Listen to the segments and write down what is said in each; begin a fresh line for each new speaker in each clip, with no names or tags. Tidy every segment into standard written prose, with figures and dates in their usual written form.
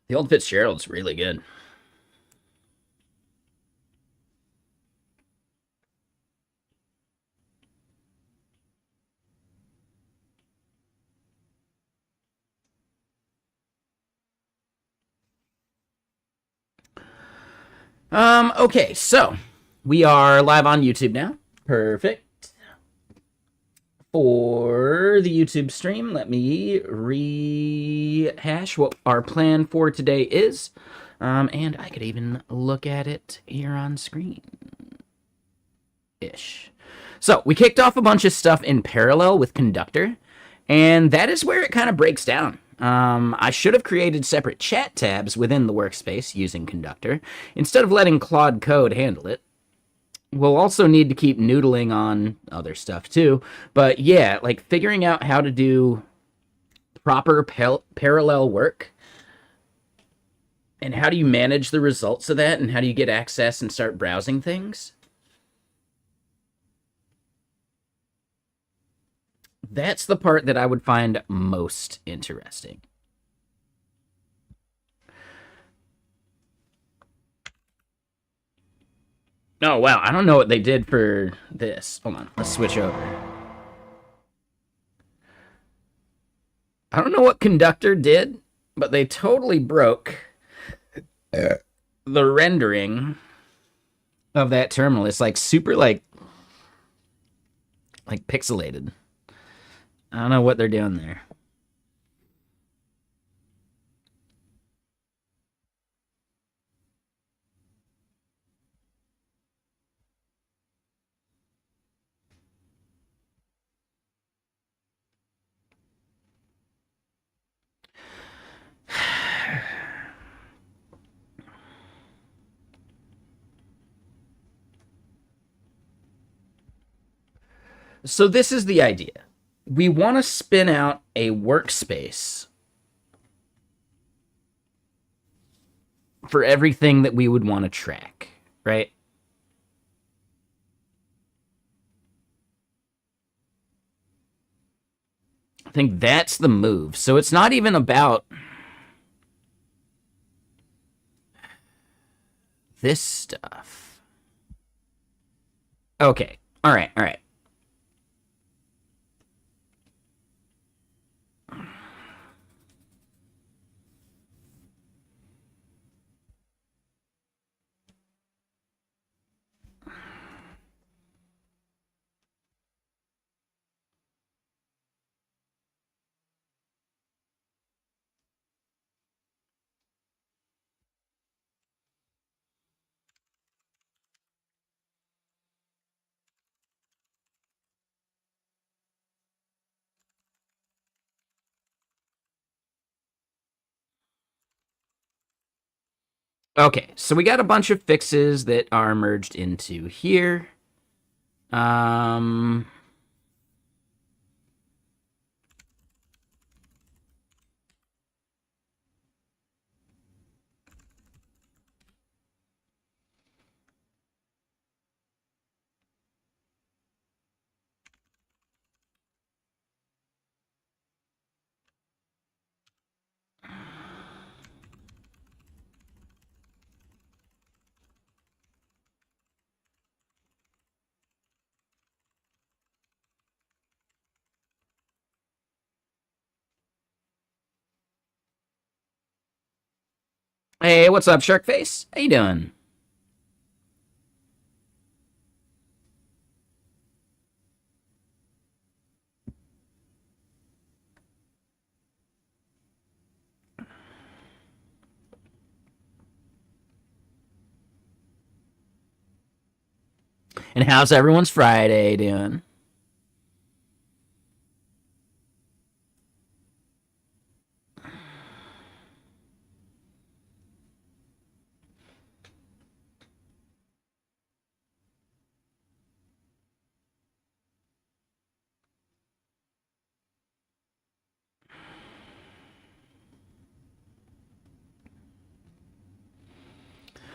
The old Fitzgerald's really good. Okay, so we are live on YouTube now. Perfect. For the YouTube stream, let me rehash what our plan for today is. And I could even look at it here on screen. Ish. So we kicked off a bunch of stuff in parallel with Conductor, and that is where it kind of breaks down. I should have created separate chat tabs within the workspace using Conductor instead of letting Claude Code handle it. We'll also need to keep noodling on other stuff too. But yeah, like figuring out how to do proper parallel work and how do you manage the results of that and how do you get access and start browsing things. That's the part that I would find most interesting. Oh, wow. I don't know what they did for this. Hold on. Let's switch over. I don't know what Conductor did, but they totally broke the rendering of that terminal. It's like super like pixelated. I don't know what they're doing there. So this is the idea. We want to spin out a workspace for everything that we would want to track, right? I think that's the move. So it's not even about this stuff. Okay. All right. All right. Okay, so we got a bunch of fixes that are merged into here. Um, hey, what's up, Sharkface? How you doing? And how's everyone's Friday doing?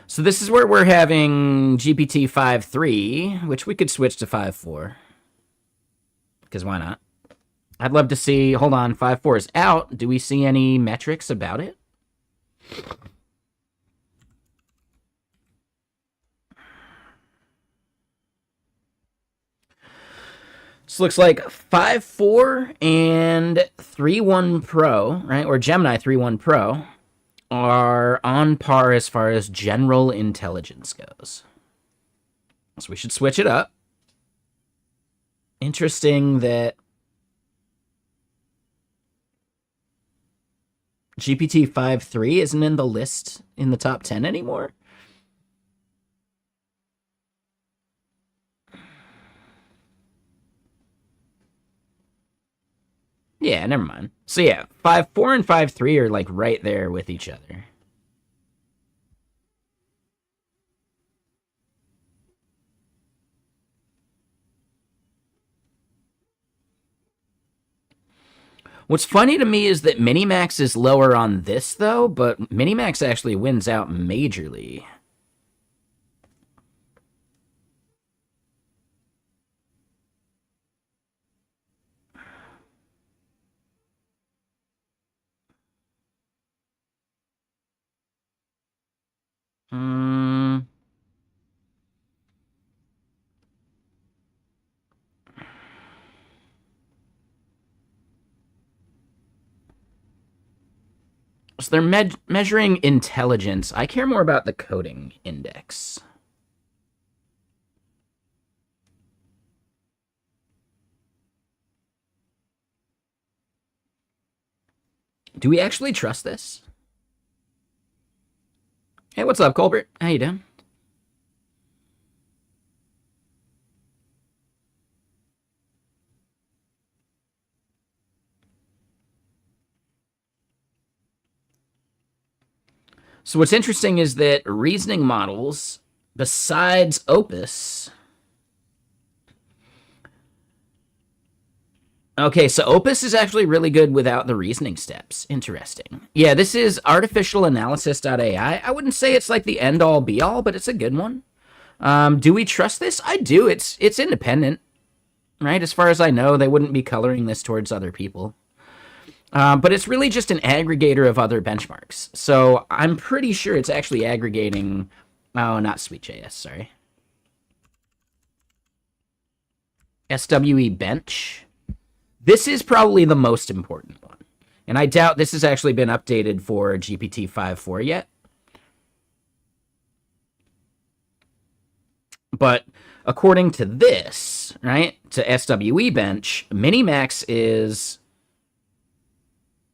So this is where we're having GPT 5.3, which we could switch to 5.4. Because why not? I'd love to see, hold on, 5.4 is out. Do we see any metrics about it? This looks like 5.4 and 3.1 Pro, right? Or Gemini 3.1 Pro are on par as far as general intelligence goes. So we should switch it up. Interesting that GPT 5.3 isn't in the list in the top 10 anymore. Yeah, never mind. So yeah, 5.4 and 5.3 are like right there with each other. What's funny to me is that Minimax is lower on this, though, but Minimax actually wins out majorly. Hmm. So they're measuring intelligence. I care more about the coding index. Do we actually trust this? Hey, what's up, Colbert? How you doing? So what's interesting is that reasoning models, besides Opus... Okay, so Opus is actually really good without the reasoning steps. Interesting. Yeah, this is artificialanalysis.ai. I wouldn't say it's like the end-all, be-all, but it's a good one. Do we trust this? I do. It's independent, right? As far as I know, they wouldn't be coloring this towards other people. But it's really just an aggregator of other benchmarks. So I'm pretty sure it's actually aggregating... Oh, not Sweet.js, sorry. SWE Bench. This is probably the most important one. And I doubt this has actually been updated for GPT 5.4 yet. But according to this, right, to SWE Bench, Minimax is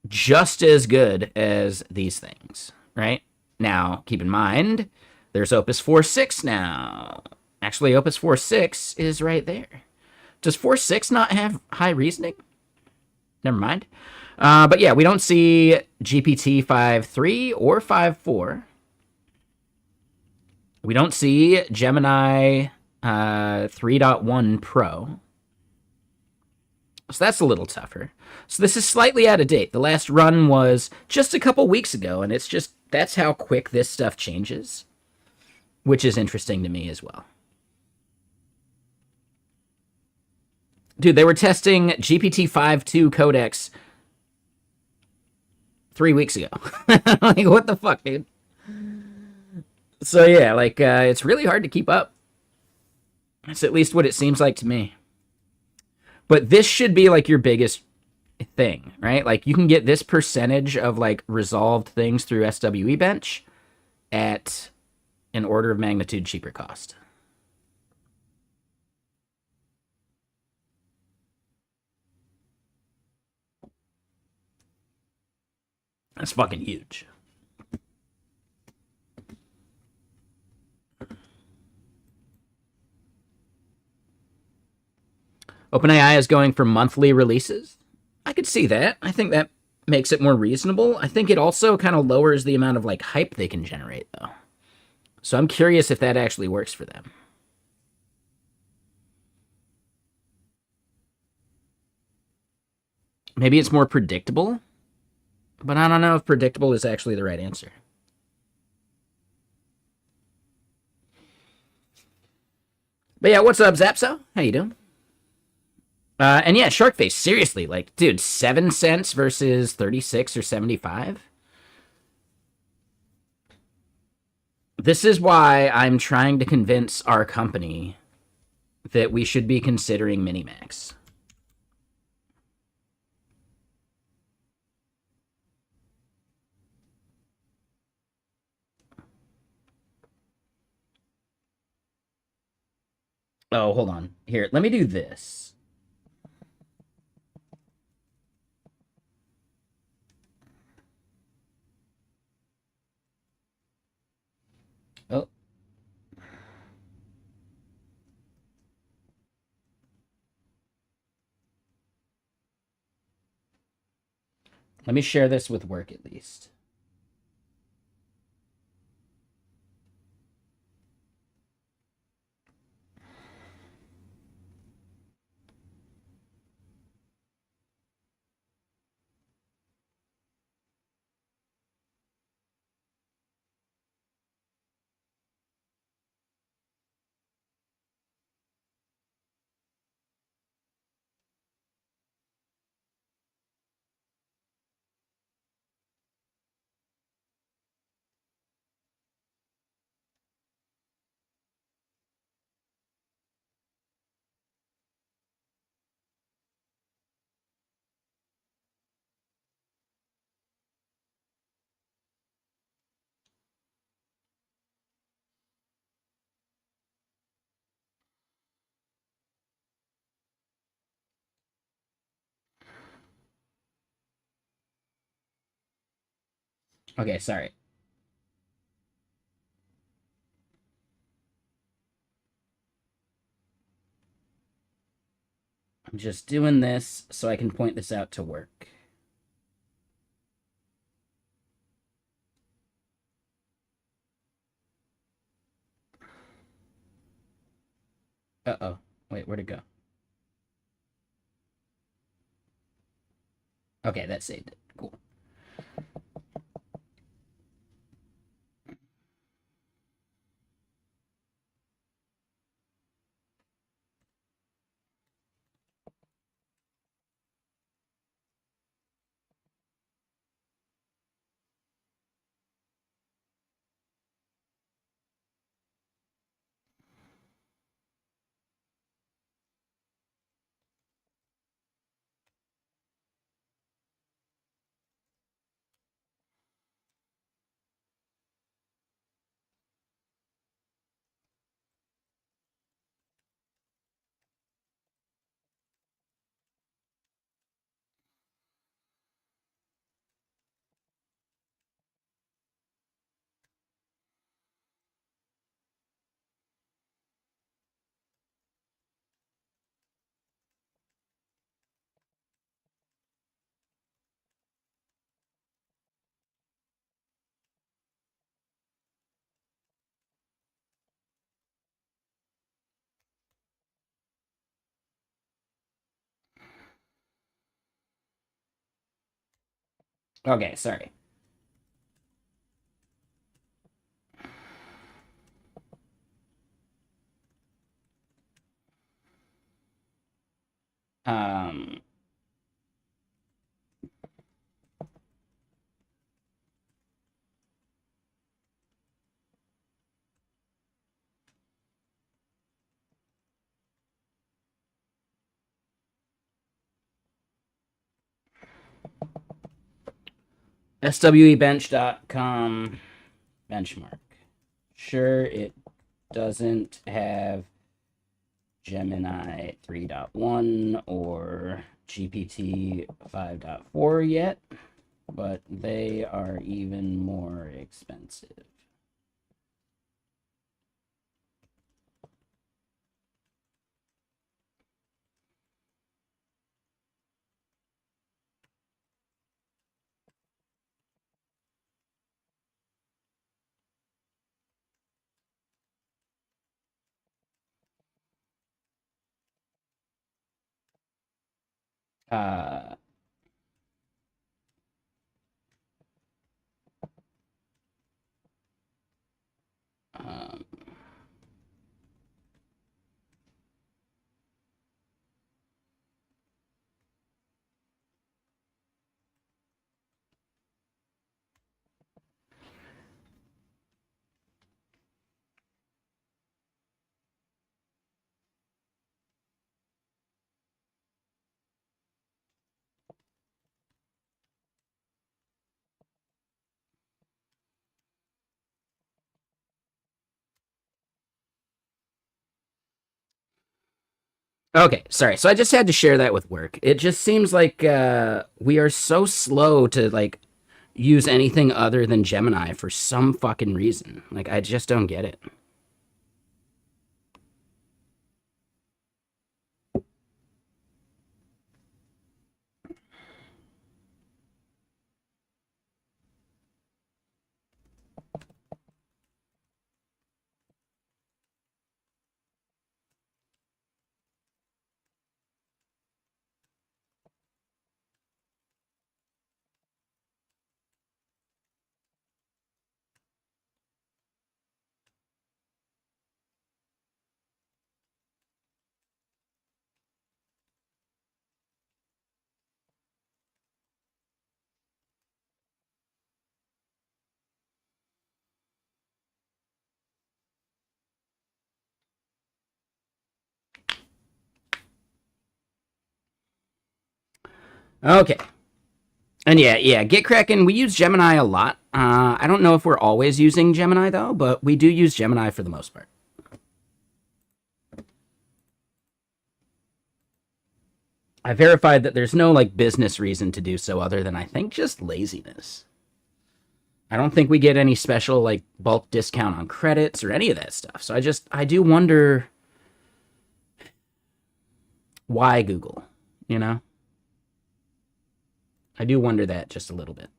just as good as these things, right? Now, keep in mind, there's Opus 4.6 now. Actually, Opus 4.6 is right there. Does 4.6 not have high reasoning? Never mind. But yeah, we don't see GPT 5.3 or 5.4. We don't see Gemini 3.1 Pro. So that's a little tougher. So this is slightly out of date. The last run was just a couple weeks ago, and it's just, that's how quick this stuff changes, which is interesting to me as well. Dude, they were testing GPT 5.2 codecs 3 weeks ago. Like, what the fuck, dude? So yeah, like, it's really hard to keep up. That's at least what it seems like to me. But this should be, like, your biggest thing, right? Like, you can get this percentage of, like, resolved things through SWE Bench at an order of magnitude cheaper cost. That's fucking huge. OpenAI is going for monthly releases. I could see that. I think that makes it more reasonable. I think it also kind of lowers the amount of like hype they can generate, though. So I'm curious if that actually works for them. Maybe it's more predictable, but I don't know if predictable is actually the right answer. But yeah, what's up, Zapso? How you doing? And yeah, Sharkface, seriously, like, dude, 7 cents versus 36 or 75? This is why I'm trying to convince our company that we should be considering Minimax. Oh, hold on. Here, let me do this. Oh. Let me share this with work at least. Okay, sorry. I'm just doing this so I can point this out to work. Uh-oh. Wait, where'd it go? Okay, that saved it. Cool. Okay, sorry. Um, SWEbench.com benchmark. Sure, it doesn't have Gemini 3.1 or GPT 5.4 yet, but they are even more expensive. Uh, um, Okay, sorry. So I just had to share that with work. It just seems like we are so slow to like use anything other than Gemini for some fucking reason. Like I just don't get it. Okay. And yeah, get cracking. We use Gemini a lot. I don't know if we're always using Gemini though, but we do use Gemini for the most part. I verified that there's no like business reason to do so other than I think just laziness. I don't think we get any special like bulk discount on credits or any of that stuff. So I do wonder why Google, you know? I do wonder that just a little bit.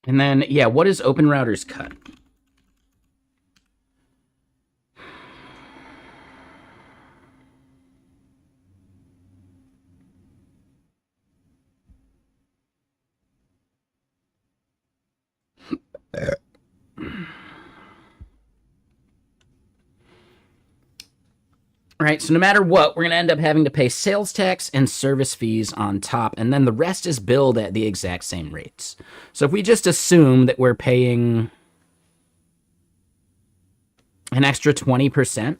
And then yeah, what is Open Router's cut? All right, so no matter what, we're going to end up having to pay sales tax and service fees on top, and then the rest is billed at the exact same rates. So if we just assume that we're paying an extra 20%,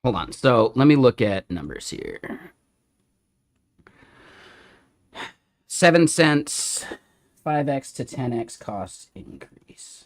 hold on. So let me look at numbers here. 7 cents, 5x to 10x cost increase.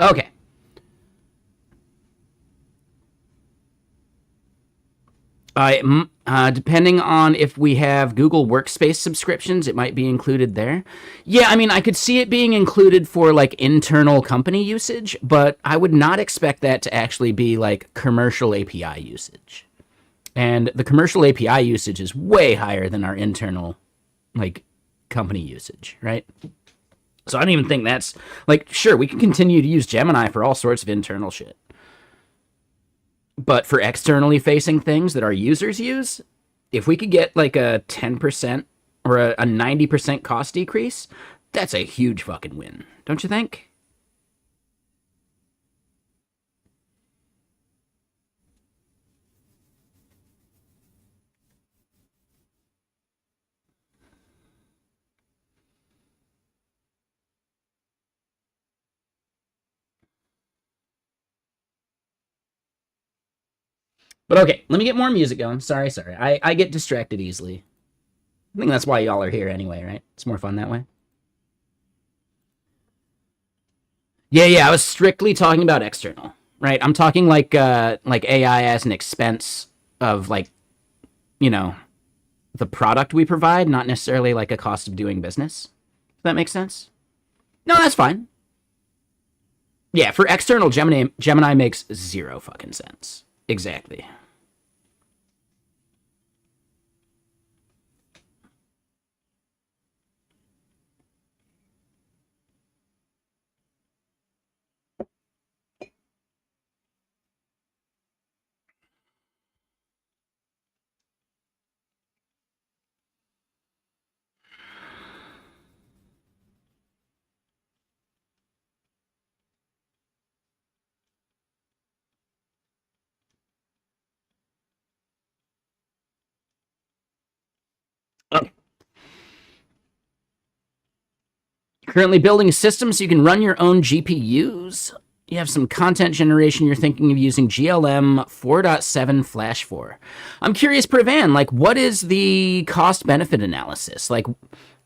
Okay. Depending on if we have Google Workspace subscriptions, it might be included there. Yeah, I mean, I could see it being included for like internal company usage, but I would not expect that to actually be like commercial API usage. And the commercial API usage is way higher than our internal like company usage, right? So I don't even think that's like, sure, we can continue to use Gemini for all sorts of internal shit. But for externally facing things that our users use, if we could get like a 10% or a 90% cost decrease, that's a huge fucking win. Don't you think? But okay, let me get more music going. Sorry. I get distracted easily. I think that's why y'all are here anyway, right? It's more fun that way. Yeah. I was strictly talking about external, right? I'm talking like AI as an expense of like, you know, the product we provide, not necessarily like a cost of doing business. Does that make sense? No, that's fine. Yeah, for external, Gemini makes zero fucking sense. Exactly. Okay. Currently building a system so you can run your own GPUs. You have some content generation. You're thinking of using GLM 4.7 Flash 4. I'm curious, Pravan, like, what is the cost benefit analysis? Like,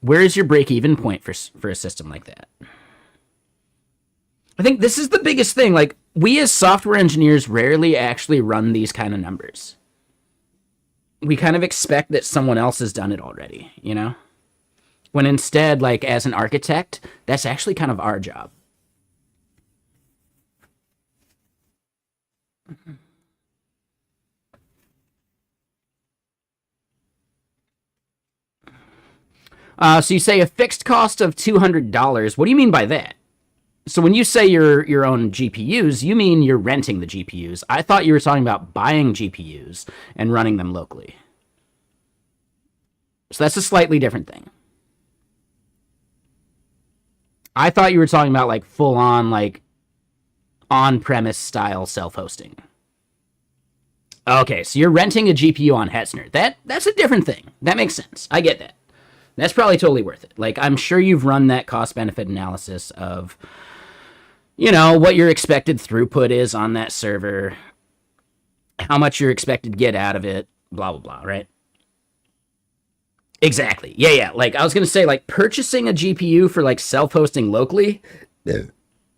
where is your break even point for a system like that? I think this is the biggest thing. Like, we as software engineers rarely actually run these kind of numbers. We kind of expect that someone else has done it already, you know? When instead, like, as an architect, that's actually kind of our job. So you say a fixed cost of $200. What do you mean by that? So when you say your own GPUs, you mean you're renting the GPUs. I thought you were talking about buying GPUs and running them locally. So that's a slightly different thing. I thought you were talking about like full on like on-premise style self-hosting. Okay, so you're renting a GPU on Hetzner. That's a different thing. That makes sense. I get that. That's probably totally worth it. Like, I'm sure you've run that cost benefit analysis of, you know, what your expected throughput is on that server, how much you're expected to get out of it, blah, blah, blah, right? Exactly. Yeah. Like, I was going to say, like, purchasing a GPU for, like, self hosting locally,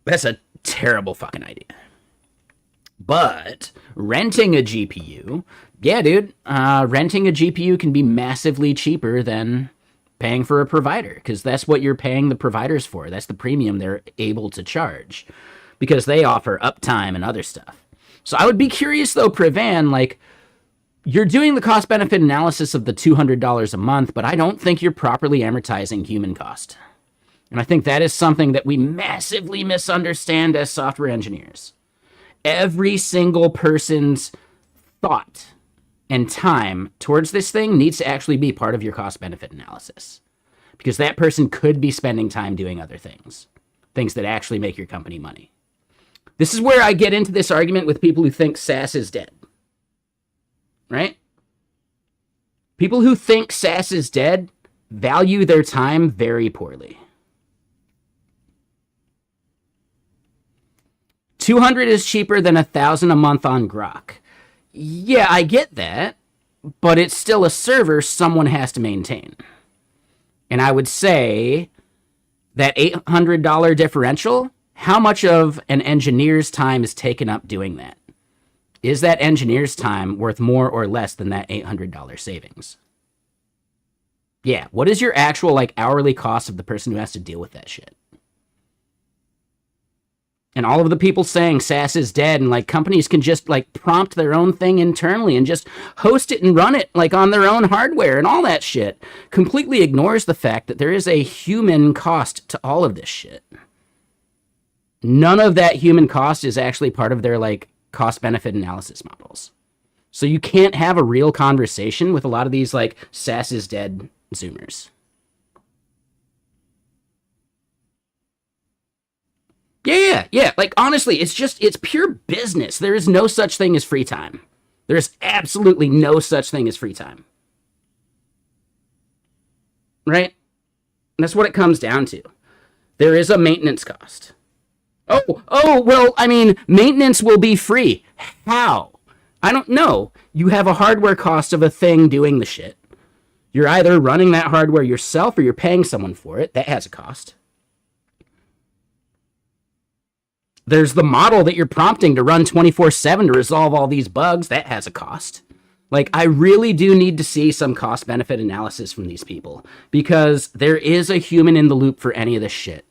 that's a terrible fucking idea. But renting a GPU, yeah, dude, renting a GPU can be massively cheaper than paying for a provider because that's what you're paying the providers for. That's the premium they're able to charge because they offer uptime and other stuff. So I would be curious though, Pravan, like you're doing the cost benefit analysis of the $200 a month, but I don't think you're properly amortizing human cost. And I think that is something that we massively misunderstand as software engineers. Every single person's thought and time towards this thing needs to actually be part of your cost benefit analysis because that person could be spending time doing other things, things that actually make your company money. This is where I get into this argument with people who think SaaS is dead, right? People who think SaaS is dead value their time very poorly. 200 is cheaper than 1,000 a month on Grok. Yeah, I get that, but it's still a server someone has to maintain. And I would say that $800 differential how much of an engineer's time is taken up doing that? Is that engineer's time worth more or less than that $800 savings? Yeah, what is your actual like hourly cost of the person who has to deal with that shit? And all of the people saying SaaS is dead and like companies can just like prompt their own thing internally and just host it and run it like on their own hardware and all that shit completely ignores the fact that there is a human cost to all of this shit. None of that human cost is actually part of their like cost benefit analysis models. So you can't have a real conversation with a lot of these like SaaS is dead Zoomers. Yeah. Like, honestly, it's pure business. There is no such thing as free time. There is absolutely no such thing as free time. Right? And that's what it comes down to. There is a maintenance cost. Well, I mean, maintenance will be free. How? I don't know. You have a hardware cost of a thing doing the shit. You're either running that hardware yourself or you're paying someone for it. That has a cost. There's the model that you're prompting to run 24/7 to resolve all these bugs. That has a cost. Like, I really do need to see some cost benefit analysis from these people because there is a human in the loop for any of this shit.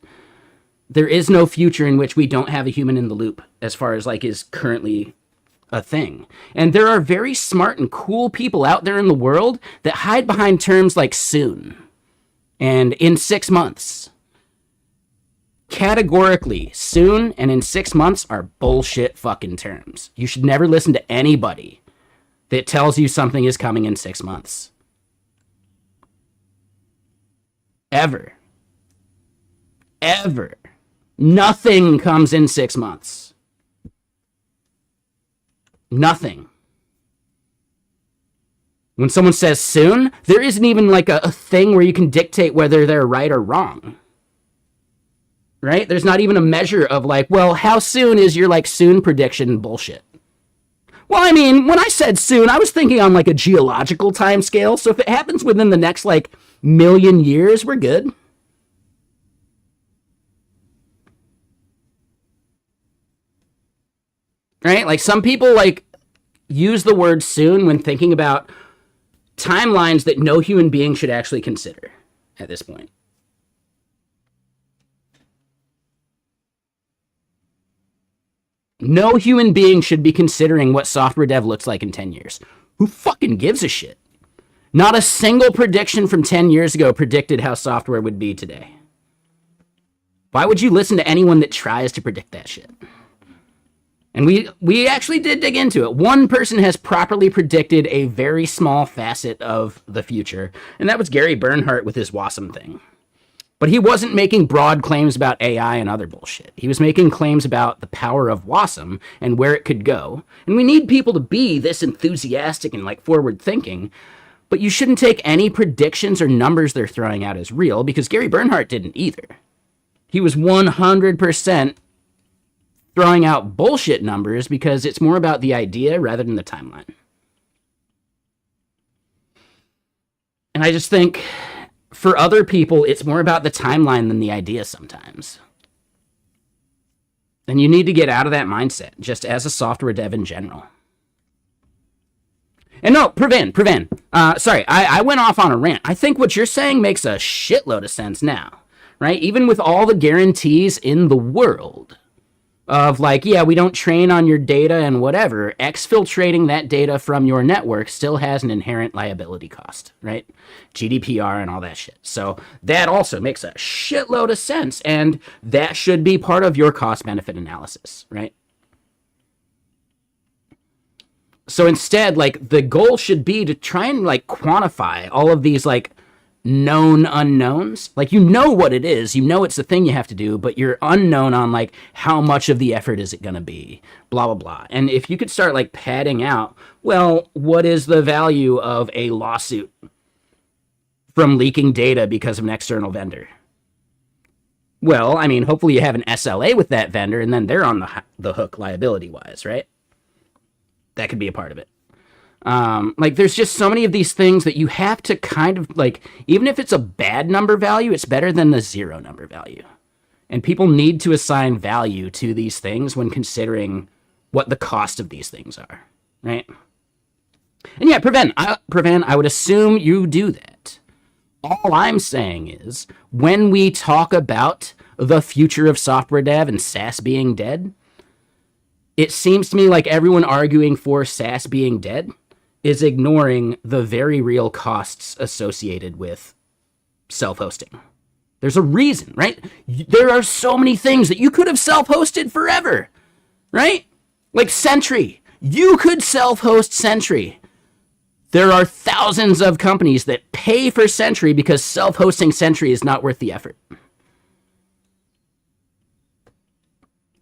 There is no future in which we don't have a human in the loop as far as like is currently a thing. And there are very smart and cool people out there in the world that hide behind terms like soon and in 6 months. Categorically, soon and in 6 months are bullshit fucking terms. You should never listen to anybody that tells you something is coming in 6 months. Ever. Nothing comes in 6 months. Nothing. When someone says soon, there isn't even like a thing where you can dictate whether they're right or wrong. Right? There's not even a measure of like, well, how soon is your like soon prediction bullshit? Well, I mean, when I said soon, I was thinking on like a geological time scale. So if it happens within the next like million years, we're good. Right? Like some people like use the word soon when thinking about timelines that no human being should actually consider at this point. No human being should be considering what software dev looks like in 10 years. Who fucking gives a shit? Not a single prediction from 10 years ago predicted how software would be today. Why would you listen to anyone that tries to predict that shit? And we actually did dig into it. One person has properly predicted a very small facet of the future, and that was Gary Bernhardt with his Wasm thing. But he wasn't making broad claims about AI and other bullshit. He was making claims about the power of Wasm and where it could go. And we need people to be this enthusiastic and like forward thinking, but you shouldn't take any predictions or numbers they're throwing out as real because Gary Bernhardt didn't either. He was 100% throwing out bullshit numbers because it's more about the idea rather than the timeline. And I just think for other people, it's more about the timeline than the idea sometimes. And you need to get out of that mindset, just as a software dev in general. And no, Pravan. Sorry, I went off on a rant. I think what you're saying makes a shitload of sense now, right? Even with all the guarantees in the world of like, yeah, we don't train on your data and whatever, exfiltrating that data from your network still has an inherent liability cost, right? GDPR and all that shit. So that also makes a shitload of sense, and that should be part of your cost-benefit analysis, right? So instead, like, the goal should be to try and, like, quantify all of these, like, known unknowns. Like, you know what it is, you know it's the thing you have to do, but you're unknown on like how much of the effort is it going to be, blah blah blah. And if you could start like padding out, well, what is the value of a lawsuit from leaking data because of an external vendor? Well, I mean, hopefully you have an SLA with that vendor and then they're on the hook liability wise, right? That could be a part of it. Like, there's just so many of these things that you have to kind of, like, even if it's a bad number value, it's better than the zero number value. And people need to assign value to these things when considering what the cost of these things are, right? And yeah, Prevent, I would assume you do that. All I'm saying is, when we talk about the future of software dev and SaaS being dead, it seems to me like everyone arguing for SaaS being dead is ignoring the very real costs associated with self-hosting. There's a reason, right? There are so many things that you could have self-hosted forever, right? Like Sentry. You could self-host Sentry. There are thousands of companies that pay for Sentry because self-hosting Sentry is not worth the effort.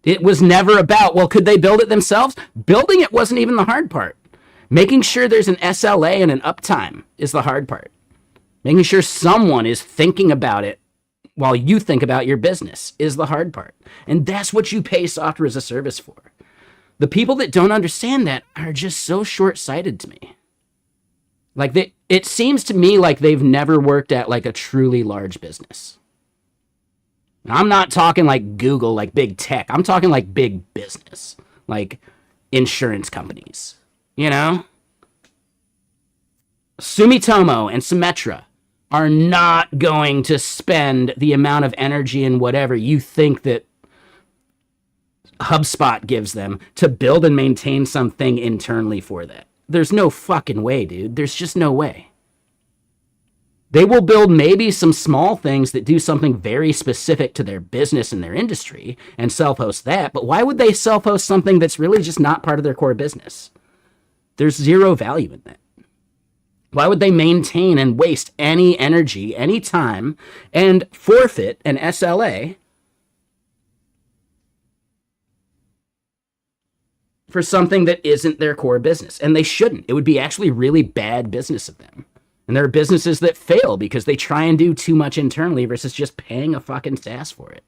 It was never about, well, could they build it themselves? Building it wasn't even the hard part. Making sure there's an SLA and an uptime is the hard part. Making sure someone is thinking about it while you think about your business is the hard part. And that's what you pay software as a service for. The people that don't understand that are just so short-sighted to me. Like, it seems to me like they've never worked at like a truly large business. I'm not talking like Google, like big tech. I'm talking like big business, like insurance companies, you know? Sumitomo and Symetra are not going to spend the amount of energy and whatever you think that HubSpot gives them to build and maintain something internally for that. There's no fucking way, dude. There's just no way. They will build maybe some small things that do something very specific to their business and their industry and self-host that, but why would they self-host something that's really just not part of their core business? There's zero value in that. Why would they maintain and waste any energy, any time, and forfeit an SLA for something that isn't their core business? And they shouldn't. It would be actually really bad business of them. And there are businesses that fail because they try and do too much internally versus just paying a fucking SaaS for it.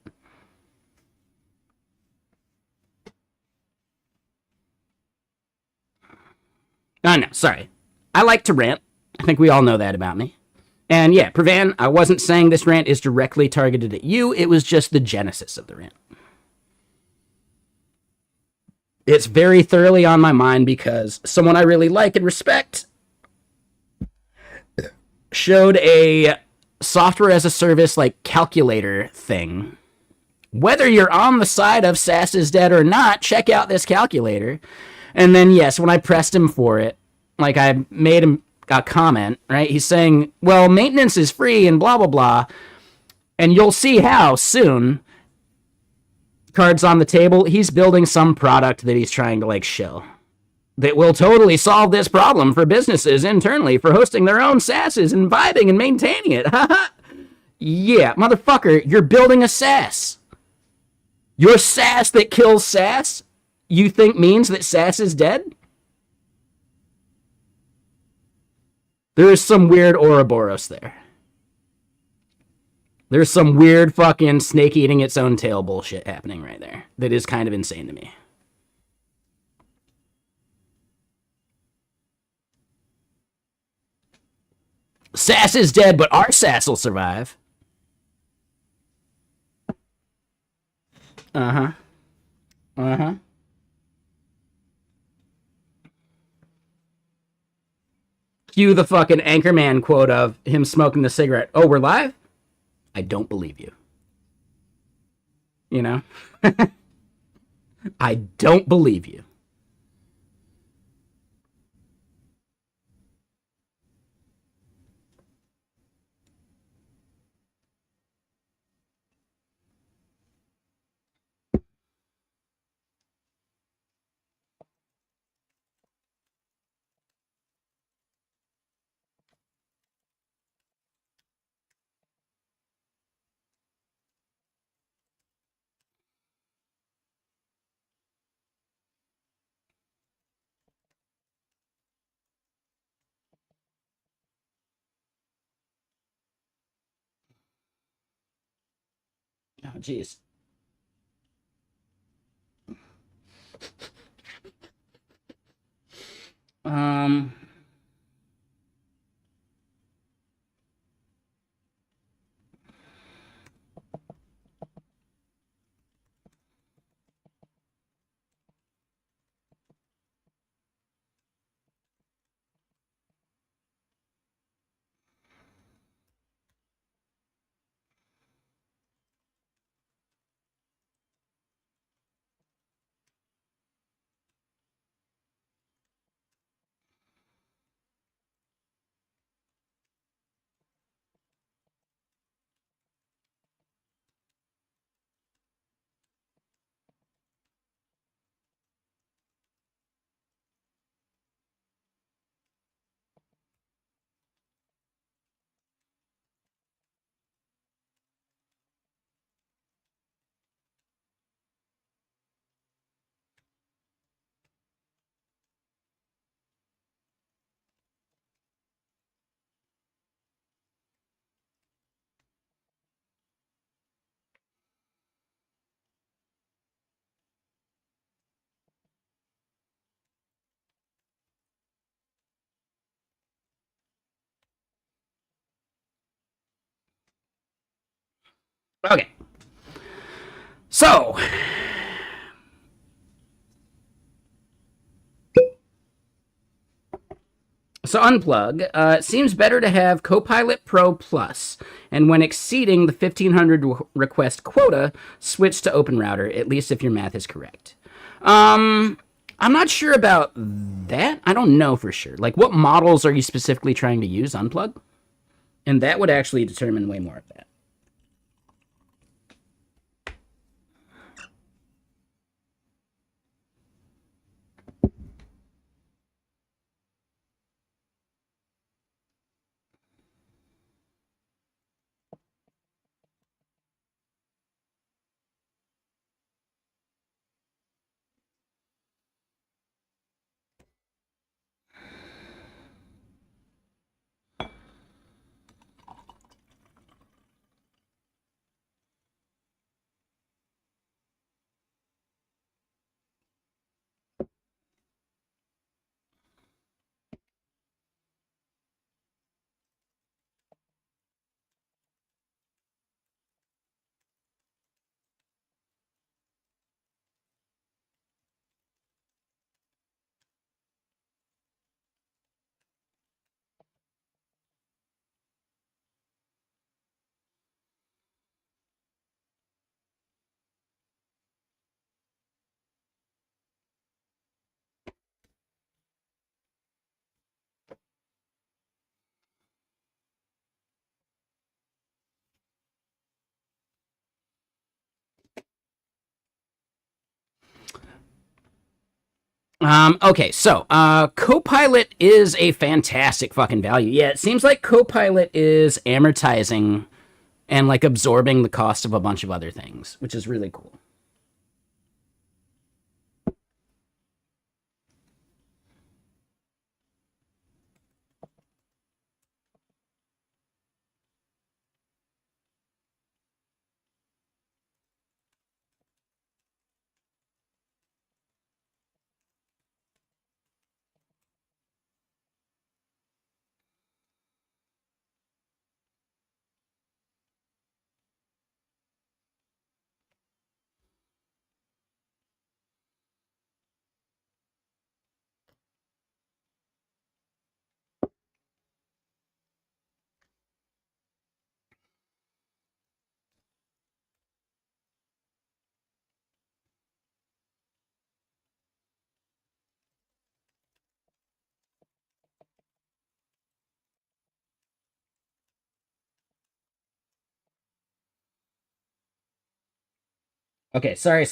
Oh, no, sorry. I like to rant. I think we all know that about me. And yeah, Pravan, I wasn't saying this rant is directly targeted at you. It was just the genesis of the rant. It's very thoroughly on my mind because someone I really like and respect showed a software as a service like calculator thing. Whether you're on the side of SaaS is dead or not, check out this calculator. And then, yes, when I pressed him for it, like I made him a comment, right? He's saying, well, maintenance is free and blah, blah, blah. And you'll see how soon, cards on the table, he's building some product that he's trying to like show that will totally solve this problem for businesses internally for hosting their own SaaSes and vibing and maintaining it. Yeah, motherfucker, you're building a SaaS. Your SaaS that kills SaaS, you think means that SaaS is dead? There is some weird Ouroboros there. There's some weird fucking snake eating its own tail bullshit happening right there that is kind of insane to me. SaaS is dead, but our SaaS will survive. Uh-huh. Uh-huh. Cue the fucking Anchorman quote of him smoking the cigarette. Oh, we're live? I don't believe you. You know? I don't believe you. Oh, jeez. Um... Okay. So, unplug. It seems better to have Copilot Pro Plus, and when exceeding the 1500 request quota, switch to OpenRouter. At least if your math is correct. I'm not sure about that. I don't know for sure. Like, what models are you specifically trying to use? Unplug, and that would actually determine way more of that. Okay, so Copilot is a fantastic fucking value. Yeah, it seems like Copilot is amortizing and like absorbing the cost of a bunch of other things, which is really cool. Okay, sorry.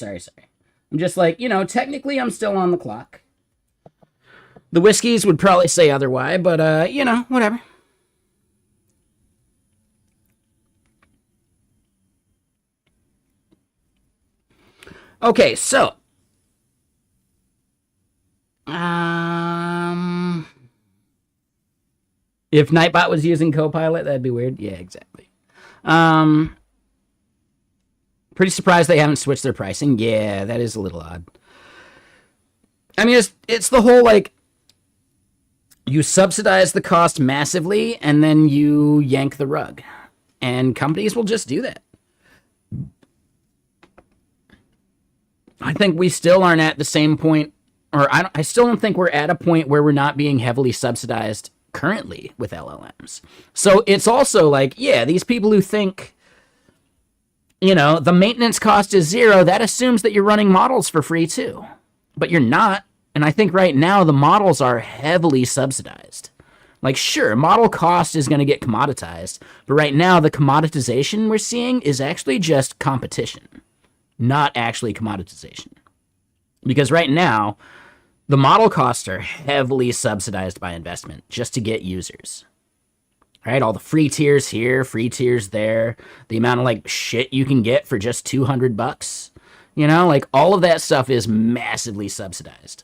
I'm just like, technically I'm still on the clock. The whiskeys would probably say otherwise, but whatever. Okay, so um if Nightbot was using Copilot, that'd be weird. Yeah, exactly. Um Pretty surprised they haven't switched their pricing. Yeah, that is a little odd. I mean, it's the whole like you subsidize the cost massively and then you yank the rug. And companies will just do that. I think we still aren't at the same point, or I still don't think we're at a point where we're not being heavily subsidized currently with LLMs. So it's also like, yeah, these people who think, the maintenance cost is zero, that assumes that you're running models for free too. But you're not. And I think right now the models are heavily subsidized. Like, sure, model cost is going to get commoditized, but right now the commoditization we're seeing is actually just competition, not actually commoditization. Because right now, the model costs are heavily subsidized by investment just to get users. Right? All the free tiers here, free tiers there, the amount of like shit you can get for just $200. Like all of that stuff is massively subsidized.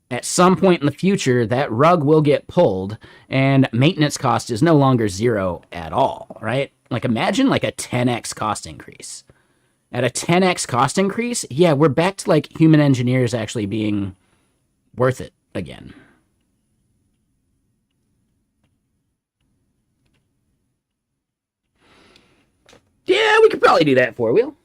At some point in the future, that rug will get pulled and maintenance cost is no longer zero at all, right? Like imagine like a 10x cost increase. At a 10x cost increase, yeah, we're back to like human engineers actually being worth it again. Yeah, we could probably do that 4-wheel.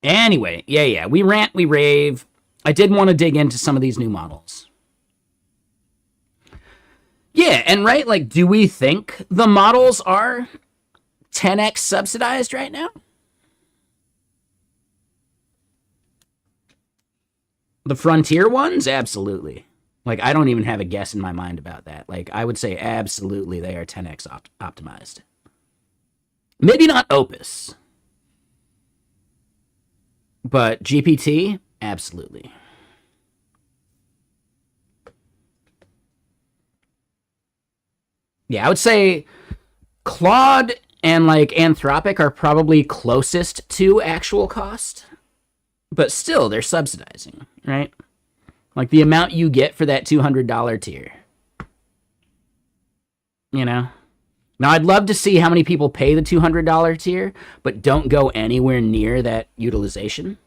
Anyway, yeah. We rant, we rave. I did want to dig into some of these new models. Yeah, and right, like, do we think the models are 10x subsidized right now? The Frontier ones? Absolutely. Like, I don't even have a guess in my mind about that. Like, I would say absolutely they are 10x optimized. Maybe not Opus. But GPT, absolutely. Yeah, I would say Claude and like Anthropic are probably closest to actual cost, but still they're subsidizing, right? Like the amount you get for that $200 tier. You know? Now I'd love to see how many people pay the $200 tier, but don't go anywhere near that utilization.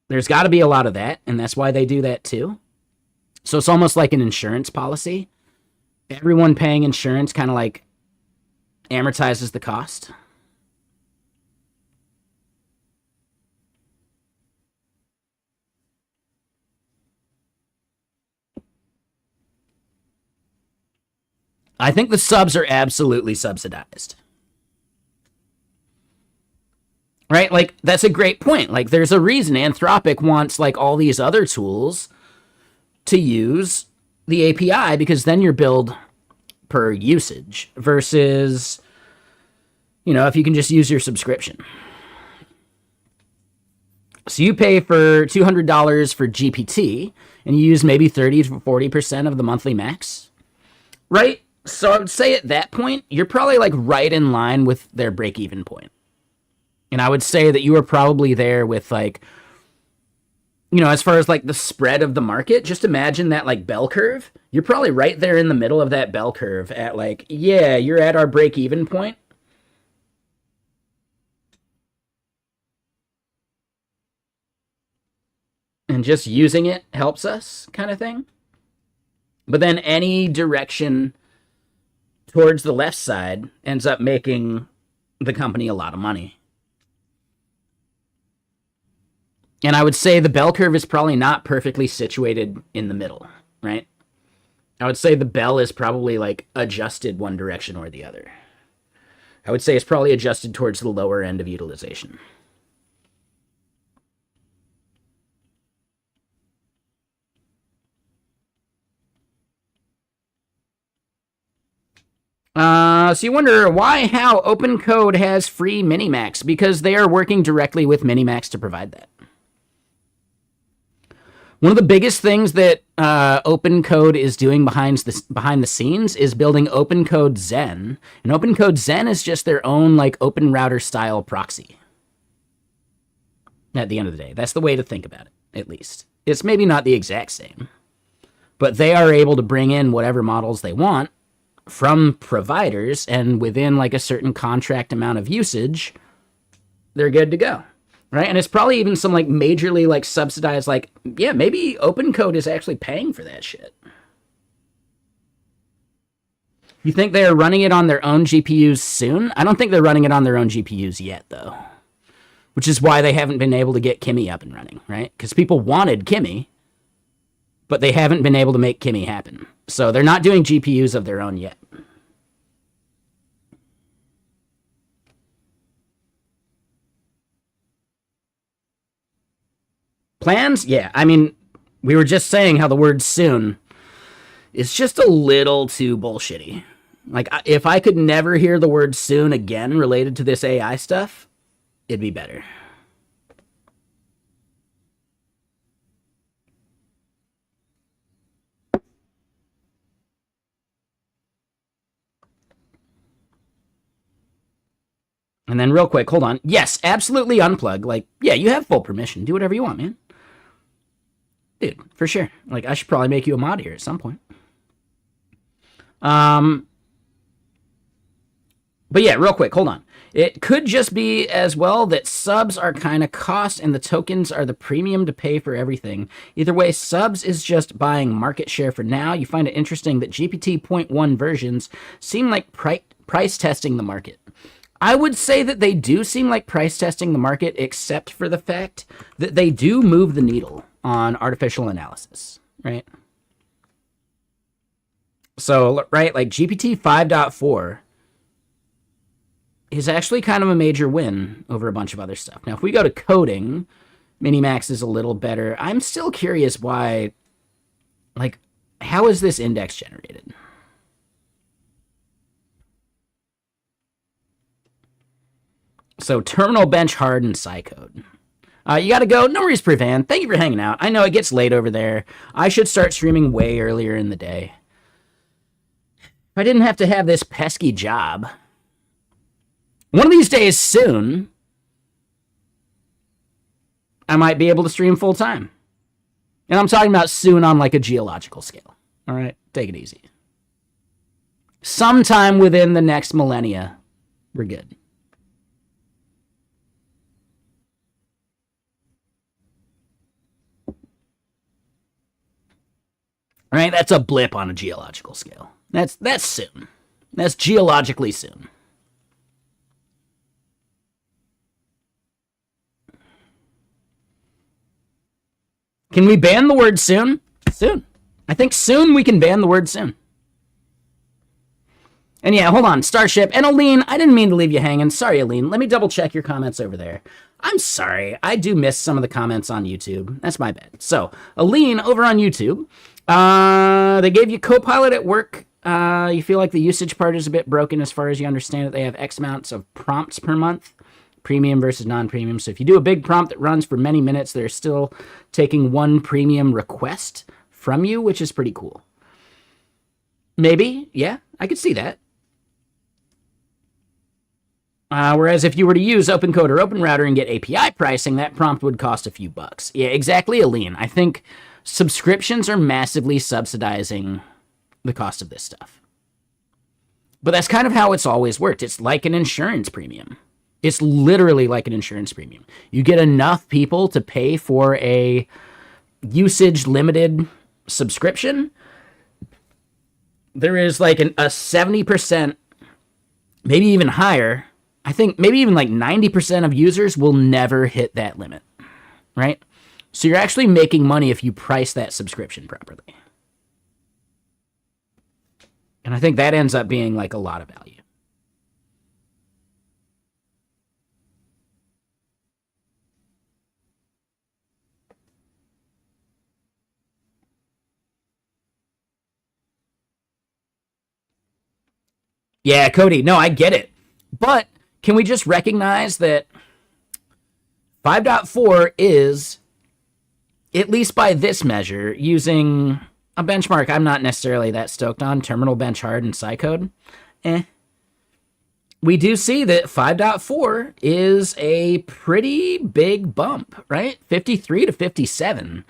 There's got to be a lot of that, and that's why they do that too. So it's almost like an insurance policy. Everyone paying insurance kind of like amortizes the cost. I think the subs are absolutely subsidized. Right? Like, that's a great point. Like, there's a reason Anthropic wants, like, all these other tools to use the API, because then you're billed per usage versus, you know, if you can just use your subscription. So you pay for $200 for GPT, and you use maybe 30 to 40% of the monthly max, right? So I would say at that point, you're probably like right in line with their break-even point. And I would say that you are probably there with like, you know, as far as like the spread of the market, just imagine that like bell curve. You're probably right there in the middle of that bell curve at like, yeah, you're at our break-even point. And just using it helps us kind of thing. But then any direction towards the left side ends up making the company a lot of money. And I would say the bell curve is probably not perfectly situated in the middle, right? I would say the bell is probably like adjusted one direction or the other. I would say it's probably adjusted towards the lower end of utilization. So you wonder how OpenCode has free Minimax, because they are working directly with Minimax to provide that. One of the biggest things that OpenCode is doing behind the scenes is building OpenCode Zen, and OpenCode Zen is just their own like open router style proxy. At the end of the day, that's the way to think about it. At least it's maybe not the exact same, but they are able to bring in whatever models they want from providers, and within like a certain contract amount of usage, they're good to go, right? And it's probably even some like majorly like subsidized, like, yeah, maybe OpenCode is actually paying for that shit. You think they are running it on their own GPUs soon? I don't think they're running it on their own GPUs yet, though, which is why they haven't been able to get Kimi up and running, right? Because people wanted Kimi, but they haven't been able to make Kimi happen. So they're not doing GPUs of their own yet. Plans? Yeah, I mean, we were just saying how the word soon is just a little too bullshitty. Like, if I could never hear the word soon again related to this AI stuff, it'd be better. And then real quick, hold on. Yes, absolutely unplug. Like, yeah, you have full permission. Do whatever you want, man. Dude, for sure. Like, I should probably make you a mod here at some point. But yeah, real quick, hold on. It could just be as well that subs are kind of cost and the tokens are the premium to pay for everything. Either way, subs is just buying market share for now. You find it interesting that GPT-0.1 versions seem like price testing the market. I would say that they do seem like price testing the market, except for the fact that they do move the needle on artificial analysis, right? So, right, like GPT 5.4 is actually kind of a major win over a bunch of other stuff. Now, if we go to coding, Minimax is a little better. I'm still curious why, like, how is this index generated? So, terminal bench hard and Psycode. You gotta go. No worries, Prevan. Thank you for hanging out. I know it gets late over there. I should start streaming way earlier in the day. If I didn't have to have this pesky job, one of these days soon, I might be able to stream full time. And I'm talking about soon on like a geological scale. All right, take it easy. Sometime within the next millennia, we're good. All right, that's a blip on a geological scale. That's soon. That's geologically soon. Can we ban the word soon? Soon. I think soon we can ban the word soon. And yeah, hold on. Starship and Aline, I didn't mean to leave you hanging. Sorry, Aline. Let me double check your comments over there. I'm sorry. I do miss some of the comments on YouTube. That's my bad. So, Aline over on YouTube, they gave you Copilot at work. You feel like the usage part is a bit broken as far as you understand it. They have X amounts of prompts per month. Premium versus non-premium. So if you do a big prompt that runs for many minutes, they're still taking one premium request from you, which is pretty cool. Maybe, yeah, I could see that. Whereas if you were to use OpenCode or OpenRouter and get API pricing, that prompt would cost a few bucks. Yeah, exactly, Aline. I think subscriptions are massively subsidizing the cost of this stuff. But that's kind of how it's always worked. It's like an insurance premium. It's literally like an insurance premium. You get enough people to pay for a usage limited subscription. There is like a 70%, maybe even higher. I think maybe even like 90% of users will never hit that limit, right? So you're actually making money if you price that subscription properly. And I think that ends up being like a lot of value. Yeah, Cody, no, I get it. But can we just recognize that 5.4 is, at least by this measure, using a benchmark I'm not necessarily that stoked on, terminal bench hard and Psycode? We do see that 5.4 is a pretty big bump, right? 53 to 57.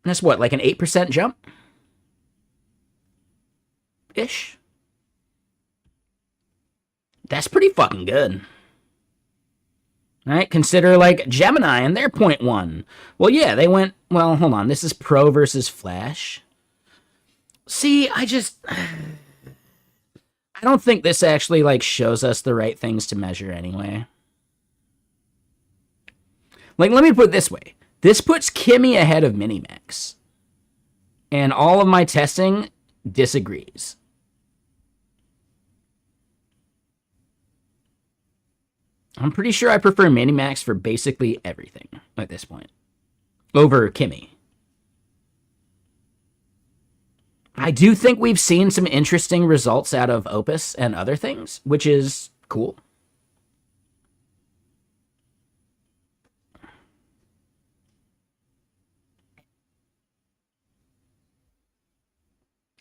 That's what, like an 8% jump? Ish. That's pretty fucking good. All right, consider like Gemini and their 0.1. Well, yeah, they went, well, hold on. This is Pro versus Flash. See, I don't think this actually like shows us the right things to measure anyway. Like, let me put it this way. This puts Kimi ahead of Minimax. And all of my testing disagrees. I'm pretty sure I prefer Minimax for basically everything at this point over Kimi. I do think we've seen some interesting results out of Opus and other things, which is cool.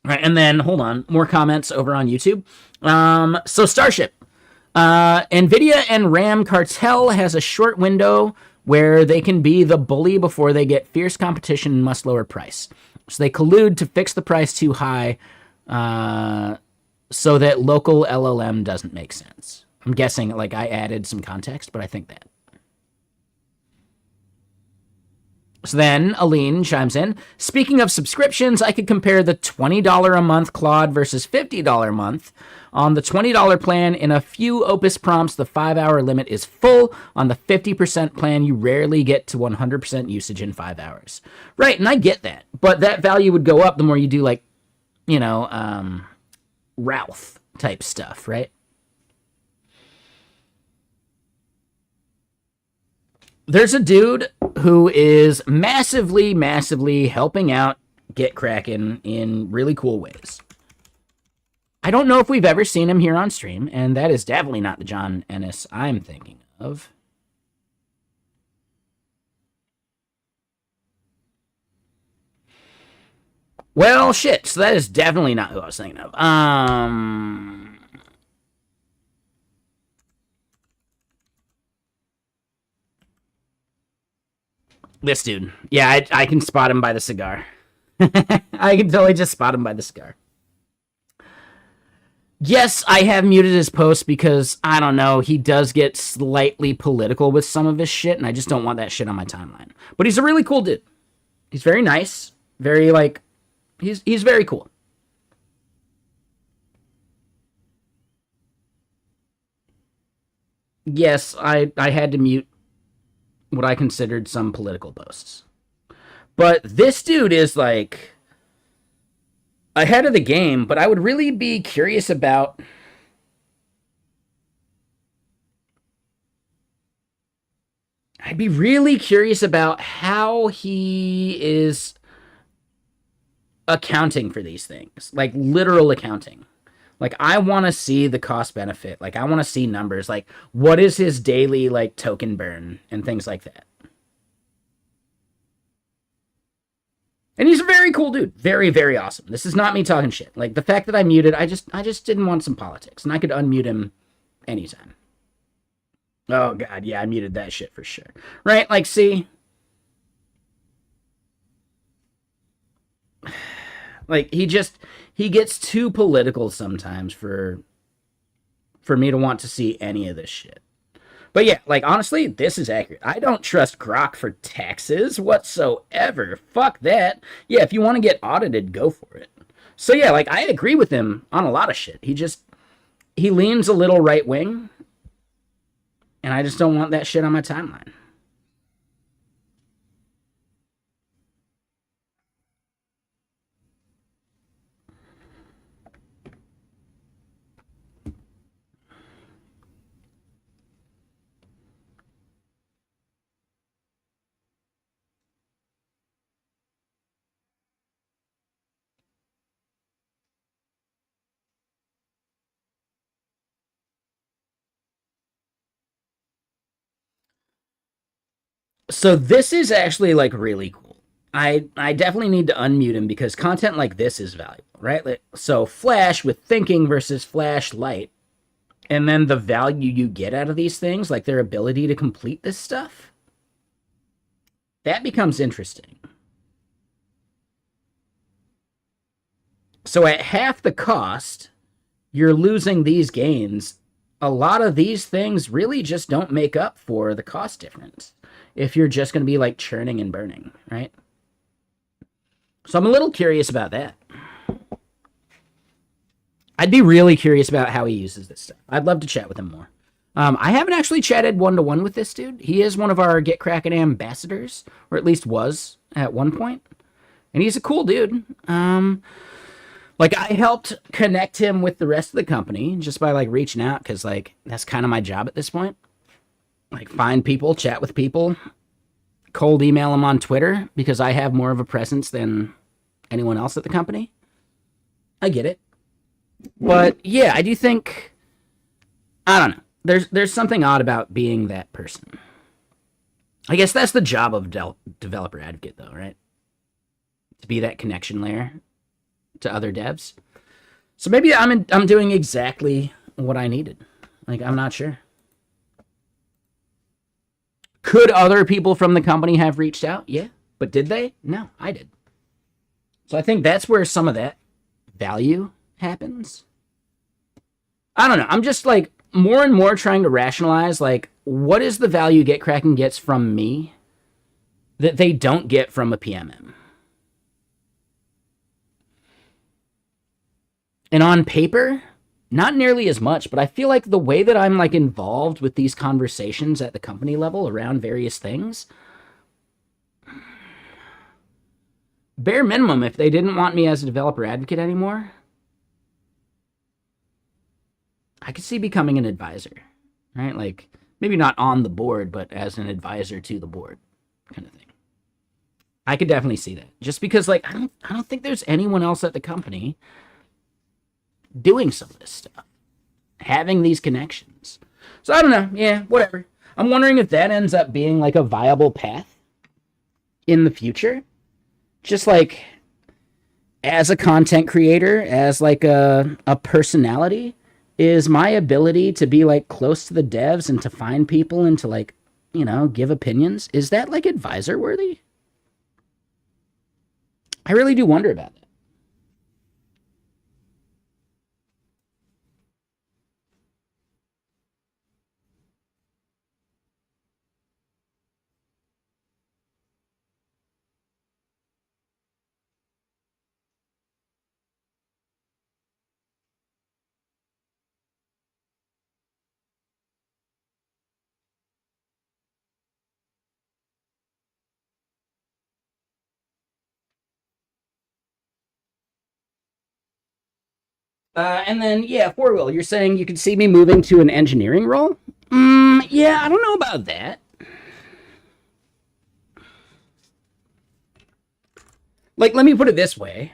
All right, and then, hold on, more comments over on YouTube. So Starship. NVIDIA and RAM cartel has a short window where they can be the bully before they get fierce competition and must lower price. So they collude to fix the price too high so that local LLM doesn't make sense. I'm guessing, like, I added some context, but I think that. So then Aline chimes in, speaking of subscriptions, I could compare the $20 a month Claude versus $50 a month. On the $20 plan, in a few Opus prompts, the 5-hour limit is full. On the 50% plan, you rarely get to 100% usage in 5 hours. Right, and I get that. But that value would go up the more you do, like, you know, Ralph type stuff, right? There's a dude who is massively, massively helping out GitKraken in really cool ways. I don't know if we've ever seen him here on stream, and that is definitely not the John Ennis I'm thinking of. Well, shit, so that is definitely not who I was thinking of. This dude. Yeah, I can spot him by the cigar. I can totally just spot him by the cigar. Yes, I have muted his post because, I don't know, he does get slightly political with some of his shit, and I just don't want that shit on my timeline. But he's a really cool dude. He's very nice. Very, like, he's very cool. Yes, I had to mute what I considered some political posts. But this dude is, like, ahead of the game, but I would really be curious about I'd be really curious about how he is accounting for these things, like literal accounting. Like, I want to see the cost benefit. Like, I want to see numbers. Like, what is his daily, like, token burn and things like that. And he's a very cool dude. Very, very awesome. This is not me talking shit. Like, the fact that I muted, I just didn't want some politics. And I could unmute him anytime. Oh, God. Yeah, I muted that shit for sure. Right? Like, see? Like, he gets too political sometimes for me to want to see any of this shit. But yeah, like, honestly, this is accurate. I don't trust Grok for taxes whatsoever. Fuck that. Yeah, if you want to get audited, go for it. So yeah, like, I agree with him on a lot of shit. He leans a little right wing, and I just don't want that shit on my timeline. So this is actually, like, really cool. I definitely need to unmute him because content like this is valuable, right? Like, so Flash with thinking versus Flash Light, and then the value you get out of these things, like their ability to complete this stuff, that becomes interesting. So at half the cost, you're losing these gains. A lot of these things really just don't make up for the cost difference if you're just going to be, like, churning and burning, right? So I'm a little curious about that. I'd be really curious about how he uses this stuff. I'd love to chat with him more. I haven't actually chatted one-to-one with this dude. He is one of our GitKraken ambassadors, or at least was at one point. And he's a cool dude. Like, I helped connect him with the rest of the company just by, like, reaching out, because, like, that's kind of my job at this point. Like, find people, chat with people, cold email them on Twitter, because I have more of a presence than anyone else at the company. I get it. But, yeah, I do think, I don't know. There's something odd about being that person. I guess that's the job of developer advocate, though, right? To be that connection layer to other devs. So maybe I'm doing exactly what I needed. Like, I'm not sure. Could other people from the company have reached out? Yeah. But did they? No, I did. So I think that's where some of that value happens. I don't know. I'm just like more and more trying to rationalize like what is the value GitKraken gets from me that they don't get from a PMM. And on paper, not nearly as much, but I feel like the way that I'm like involved with these conversations at the company level around various things, bare minimum, if they didn't want me as a developer advocate anymore, I could see becoming an advisor, right? Like maybe not on the board, but as an advisor to the board kind of thing. I could definitely see that. Just because like I don't think there's anyone else at the company doing some of this stuff, having these connections. So I don't know. Yeah, whatever. I'm wondering if that ends up being like a viable path in the future. Just like as a content creator, as like a personality, is my ability to be like close to the devs and to find people and to like, you know, give opinions, is that like advisor worthy? I really do wonder about that. And then, yeah, Four Wheel, you're saying you could see me moving to an engineering role? Yeah, I don't know about that. Like, let me put it this way.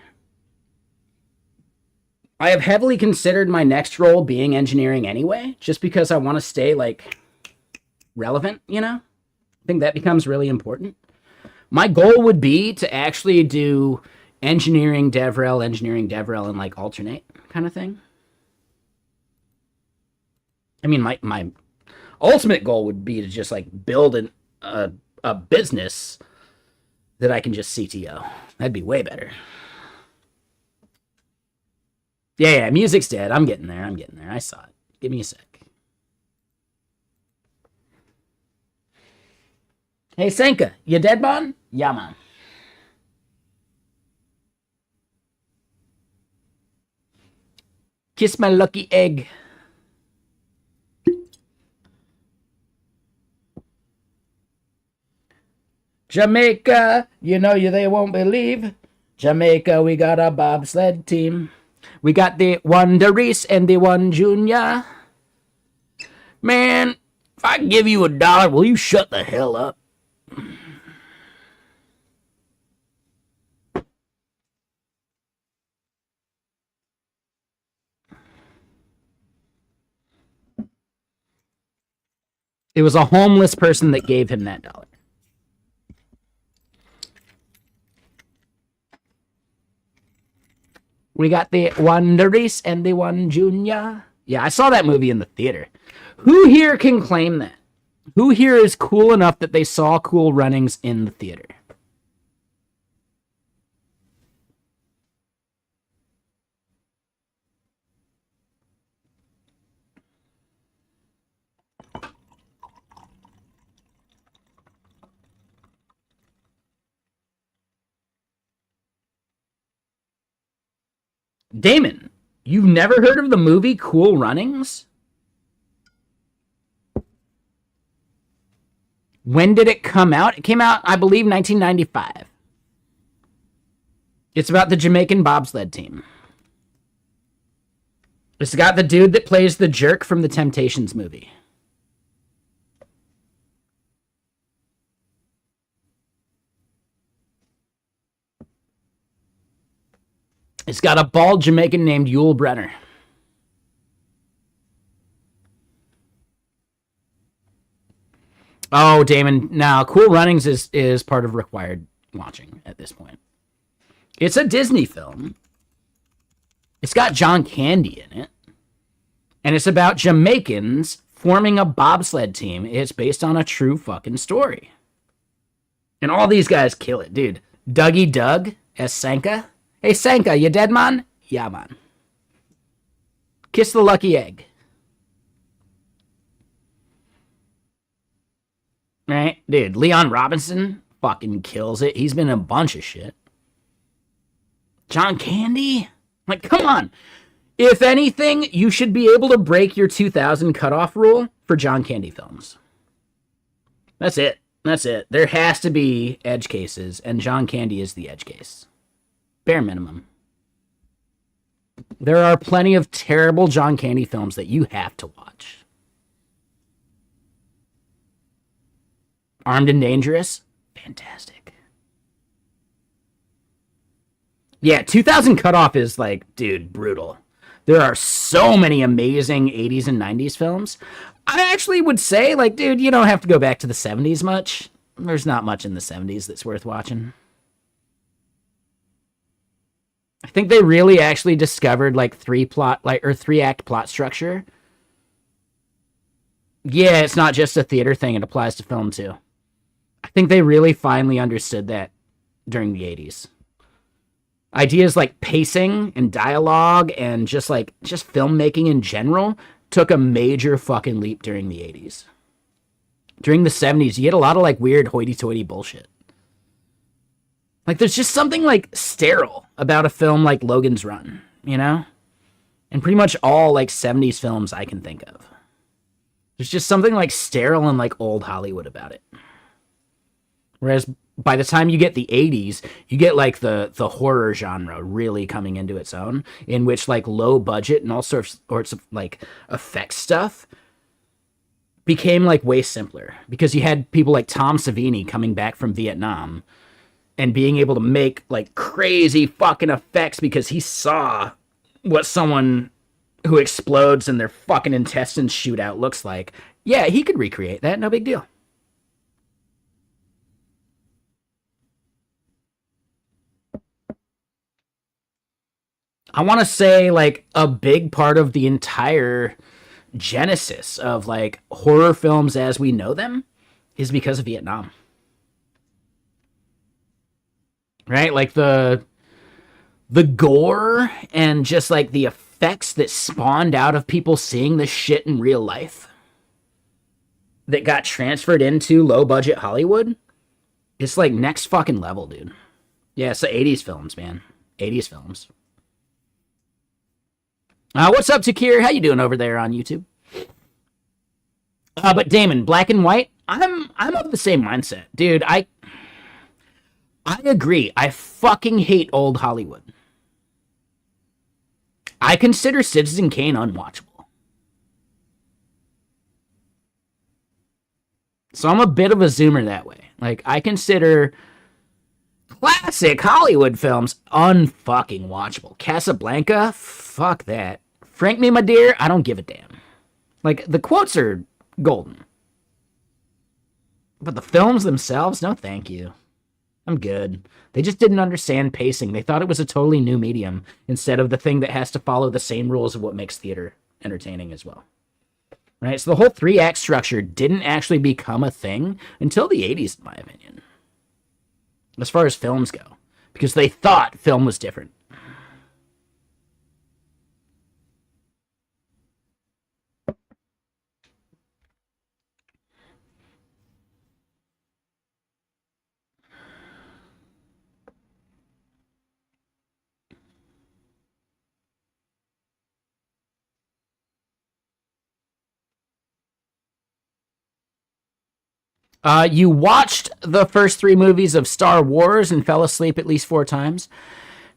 I have heavily considered my next role being engineering anyway, just because I want to stay, like, relevant, you know? I think that becomes really important. My goal would be to actually do engineering DevRel, and, like, alternate kind of thing. I mean, my ultimate goal would be to just, like, build a business that I can just CTO. That'd be way better. Yeah, music's dead. I'm getting there. I saw it. Give me a sec. Hey, Senka, you dead, Bon? Yeah, man. Kiss my lucky egg. Jamaica, you know they won't believe. Jamaica, we got a bobsled team. We got the one Reese and the one Junior. Man, if I give you $1, will you shut the hell up? It was a homeless person that gave him that $1. We got the one Reese and the one Junior. Yeah, I saw that movie in the theater. Who here can claim that? Who here is cool enough that they saw Cool Runnings in the theater? Damon, you've never heard of the movie Cool Runnings? When did it come out? It came out, I believe, 1995. It's about the Jamaican bobsled team. It's got the dude that plays the jerk from the Temptations movie. It's got a bald Jamaican named Yul Brenner. Oh, Damon. Now, Cool Runnings is part of required watching at this point. It's a Disney film. It's got John Candy in it. And it's about Jamaicans forming a bobsled team. It's based on a true fucking story. And all these guys kill it, dude. Dougie Doug as Sanka. Hey, Sanka, you dead, man? Yeah, man. Kiss the lucky egg. Right? Dude, Leon Robinson fucking kills it. He's been in a bunch of shit. John Candy? Like, come on. If anything, you should be able to break your 2000 cutoff rule for John Candy films. That's it. That's it. There has to be edge cases, and John Candy is the edge case. Bare minimum. There are plenty of terrible John Candy films that you have to watch. Armed and Dangerous? Fantastic. Yeah, 2000 cutoff is like, dude, brutal. There are so many amazing 80s and 90s films. I actually would say, like, dude, you don't have to go back to the 70s much. There's not much in the 70s that's worth watching. I think they really actually discovered, like, three-act plot structure. Yeah, it's not just a theater thing. It applies to film, too. I think they really finally understood that during the 80s. Ideas like pacing and dialogue and just filmmaking in general took a major fucking leap during the 80s. During the 70s, you get a lot of like weird hoity-toity bullshit. Like there's just something like sterile about a film like Logan's Run, you know? And pretty much all like 70s films I can think of. There's just something like sterile and like old Hollywood about it. Whereas by the time you get the 80s, you get like the horror genre really coming into its own, in which like low budget and all sorts of like effects stuff became like way simpler because you had people like Tom Savini coming back from Vietnam and being able to make like crazy fucking effects because he saw what someone who explodes and their fucking intestines shoot out looks like. Yeah, he could recreate that, no big deal. I want to say like a big part of the entire genesis of like horror films as we know them is because of Vietnam. Right? Like the gore and just like the effects that spawned out of people seeing this shit in real life that got transferred into low budget Hollywood. It's like next fucking level, dude. Yeah, it's the 80s films, man. 80s films. What's up, Takir? How you doing over there on YouTube? But Damon, black and white, I'm of the same mindset. Dude, I agree. I fucking hate old Hollywood. I consider Citizen Kane unwatchable. So I'm a bit of a zoomer that way. Like, I consider classic Hollywood films unfucking watchable. Casablanca? Fuck that. Frank Me, My Dear? I don't give a damn. Like, the quotes are golden. But the films themselves? No thank you. I'm good. They just didn't understand pacing. They thought it was a totally new medium instead of the thing that has to follow the same rules of what makes theater entertaining as well. Right? So the whole 3-act structure didn't actually become a thing until the 80s, in my opinion. As far as films go. Because they thought film was different. You watched the first 3 movies of Star Wars and fell asleep at least 4 times.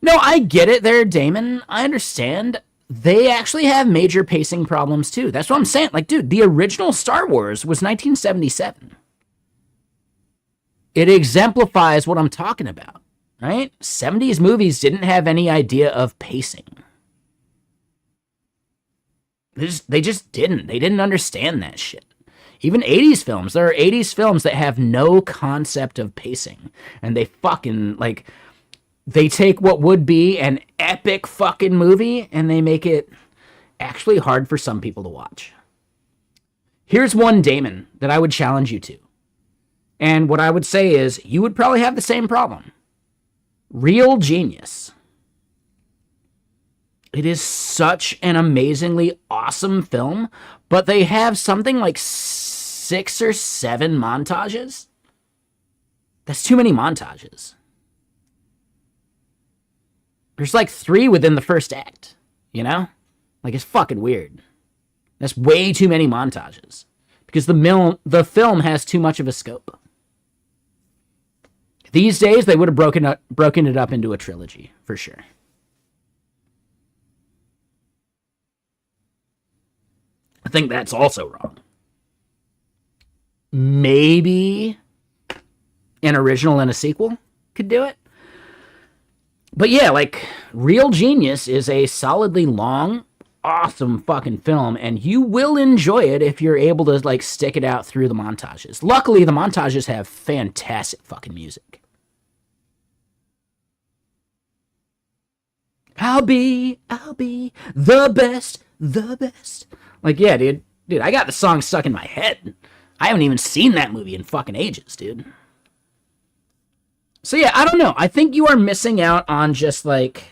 No, I get it there, Damon. I understand. They actually have major pacing problems too. That's what I'm saying. Like, dude, the original Star Wars was 1977. It exemplifies what I'm talking about, right? 70s movies didn't have any idea of pacing. They just didn't. They didn't understand that shit. Even 80s films. There are 80s films that have no concept of pacing. And they fucking, like, they take what would be an epic fucking movie and they make it actually hard for some people to watch. Here's one, Damon, that I would challenge you to. And what I would say is, you would probably have the same problem. Real Genius. It is such an amazingly awesome film, but they have something like 6 or 7 montages. That's too many montages. There's like 3 within the first act, you know? Like, it's fucking weird. That's way too many montages. Because the film has too much of a scope. These days, they would have broken it up into a trilogy, for sure. I think that's also wrong. Maybe an original and a sequel could do it. But yeah, like, Real Genius is a solidly long, awesome fucking film, and you will enjoy it if you're able to, like, stick it out through the montages. Luckily, the montages have fantastic fucking music. I'll be the best. Like, yeah, dude, I got the song stuck in my head. I haven't even seen that movie in fucking ages, dude. So yeah, I don't know. I think you are missing out on just, like,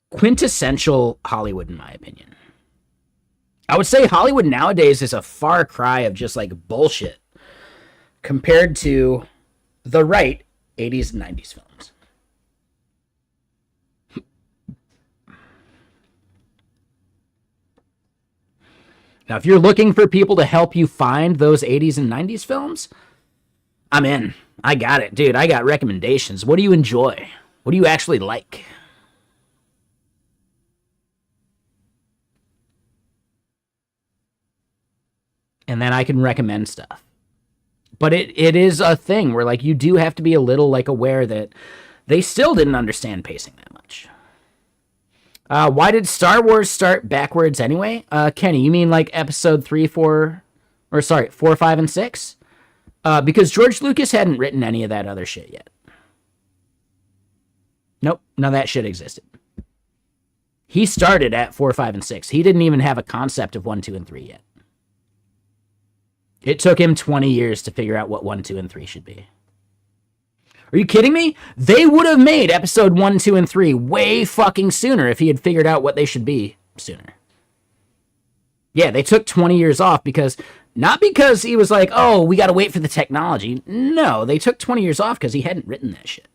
quintessential Hollywood, in my opinion. I would say Hollywood nowadays is a far cry of just, like, bullshit compared to the right 80s and 90s films. Now, if you're looking for people to help you find those 80s and 90s films, I'm in. I got it, dude. I got recommendations. What do you enjoy? What do you actually like? And then I can recommend stuff. But it is a thing where, like, you do have to be a little, like, aware that they still didn't understand pacing that much. Why did Star Wars start backwards anyway? Kenny, you mean like episode 3, 4, 5, and 6? Because George Lucas hadn't written any of that other shit yet. Nope, none of that shit existed. He started at 4, 5, and 6. He didn't even have a concept of 1, 2, and 3 yet. It took him 20 years to figure out what 1, 2, and 3 should be. Are you kidding me? They would have made episode 1, 2, and 3 way fucking sooner if he had figured out what they should be sooner. Yeah, they took 20 years off not because he was like, oh, we gotta wait for the technology. No, they took 20 years off because he hadn't written that shit.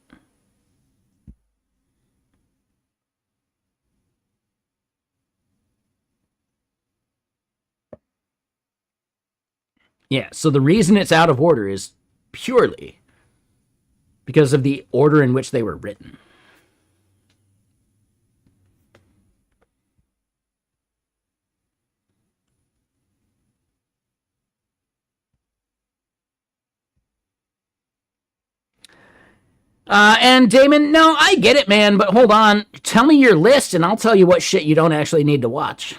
Yeah, so the reason it's out of order is purely because of the order in which they were written. And Damon, no, I get it, man, but hold on. Tell me your list and I'll tell you what shit you don't actually need to watch.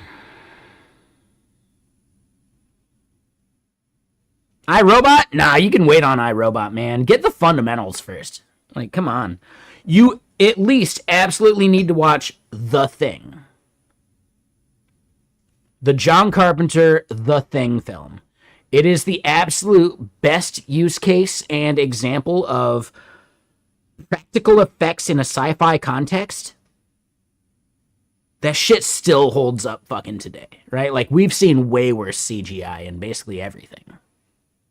iRobot? Nah, you can wait on iRobot, man. Get the fundamentals first. Like, come on. You at least absolutely need to watch The Thing. The John Carpenter The Thing film. It is the absolute best use case and example of practical effects in a sci-fi context. That shit still holds up fucking today, right? Like, we've seen way worse CGI in basically everything.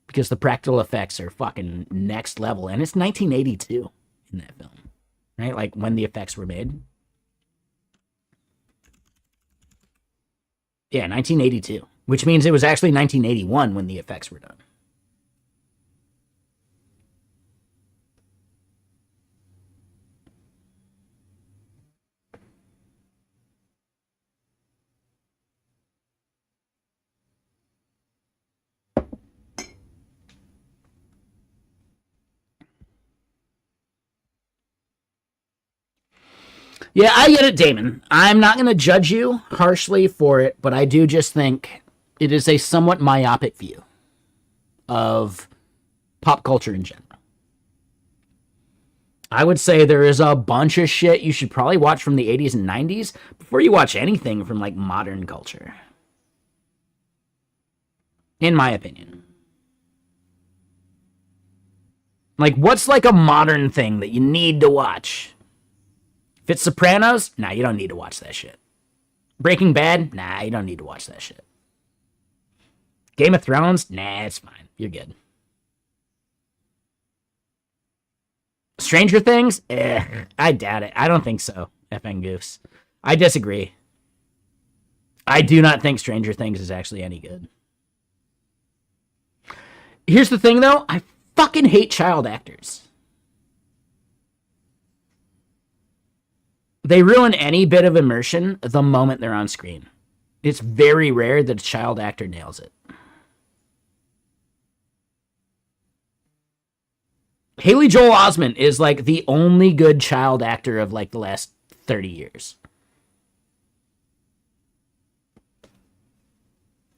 Because the practical effects are fucking next level. And it's 1982 in that film, right? Like, when the effects were made. Yeah, 1982. Which means it was actually 1981 when the effects were done. Yeah, I get it, Damon. I'm not going to judge you harshly for it, but I do just think it is a somewhat myopic view of pop culture in general. I would say there is a bunch of shit you should probably watch from the 80s and 90s before you watch anything from, like, modern culture. in my opinion. Like, what's like a modern thing that you need to watch? If it's Sopranos, nah, you don't need to watch that shit. Breaking Bad, nah, you don't need to watch that shit. Game of Thrones, nah, it's fine. You're good. Stranger Things, I doubt it. I don't think so, FN Goofs. I disagree. I do not think Stranger Things is actually any good. Here's the thing, though. I fucking hate child actors. They ruin any bit of immersion the moment they're on screen. It's very rare that a child actor nails it. Haley Joel Osment is like the only good child actor of like the last 30 years.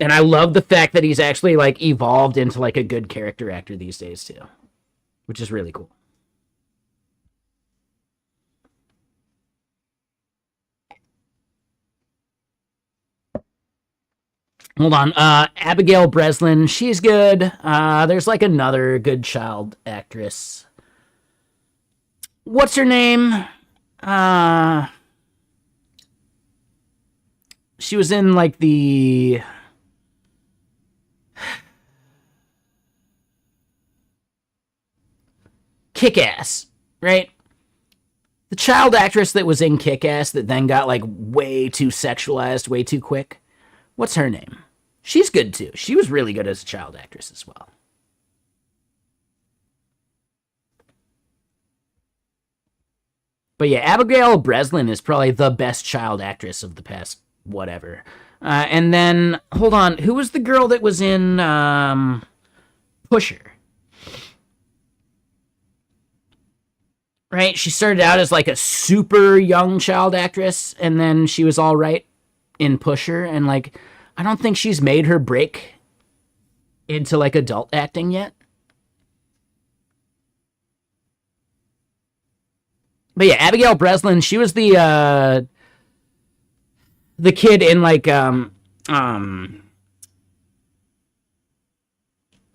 And I love the fact that he's actually like evolved into like a good character actor these days too, which is really cool. Hold on. Abigail Breslin, she's good. There's like another good child actress. What's her name? She was in like the Kick-Ass, right? The child actress that was in Kick-Ass that then got like way too sexualized way too quick. What's her name? She's good too. She was really good as a child actress as well. But yeah, Abigail Breslin is probably the best child actress of the past whatever. And then, hold on, who was the girl that was in Pusher? Right? She started out as like a super young child actress, and then she was all right in Pusher, and like, I don't think she's made her break into like adult acting yet. But yeah, Abigail Breslin, she was the kid in like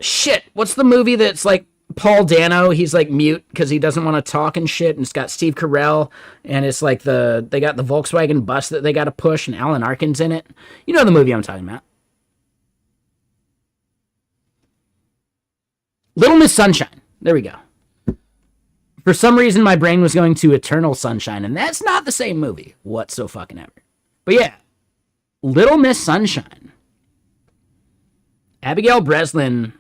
shit, what's the movie that's like Paul Dano, he's like mute because he doesn't want to talk and shit, and it's got Steve Carell, and it's like they got the Volkswagen bus that they got to push, and Alan Arkin's in it. You know the movie I'm talking about. Little Miss Sunshine. There we go. For some reason, my brain was going to Eternal Sunshine, and that's not the same movie whatsoever. But yeah, Little Miss Sunshine. Abigail Breslin,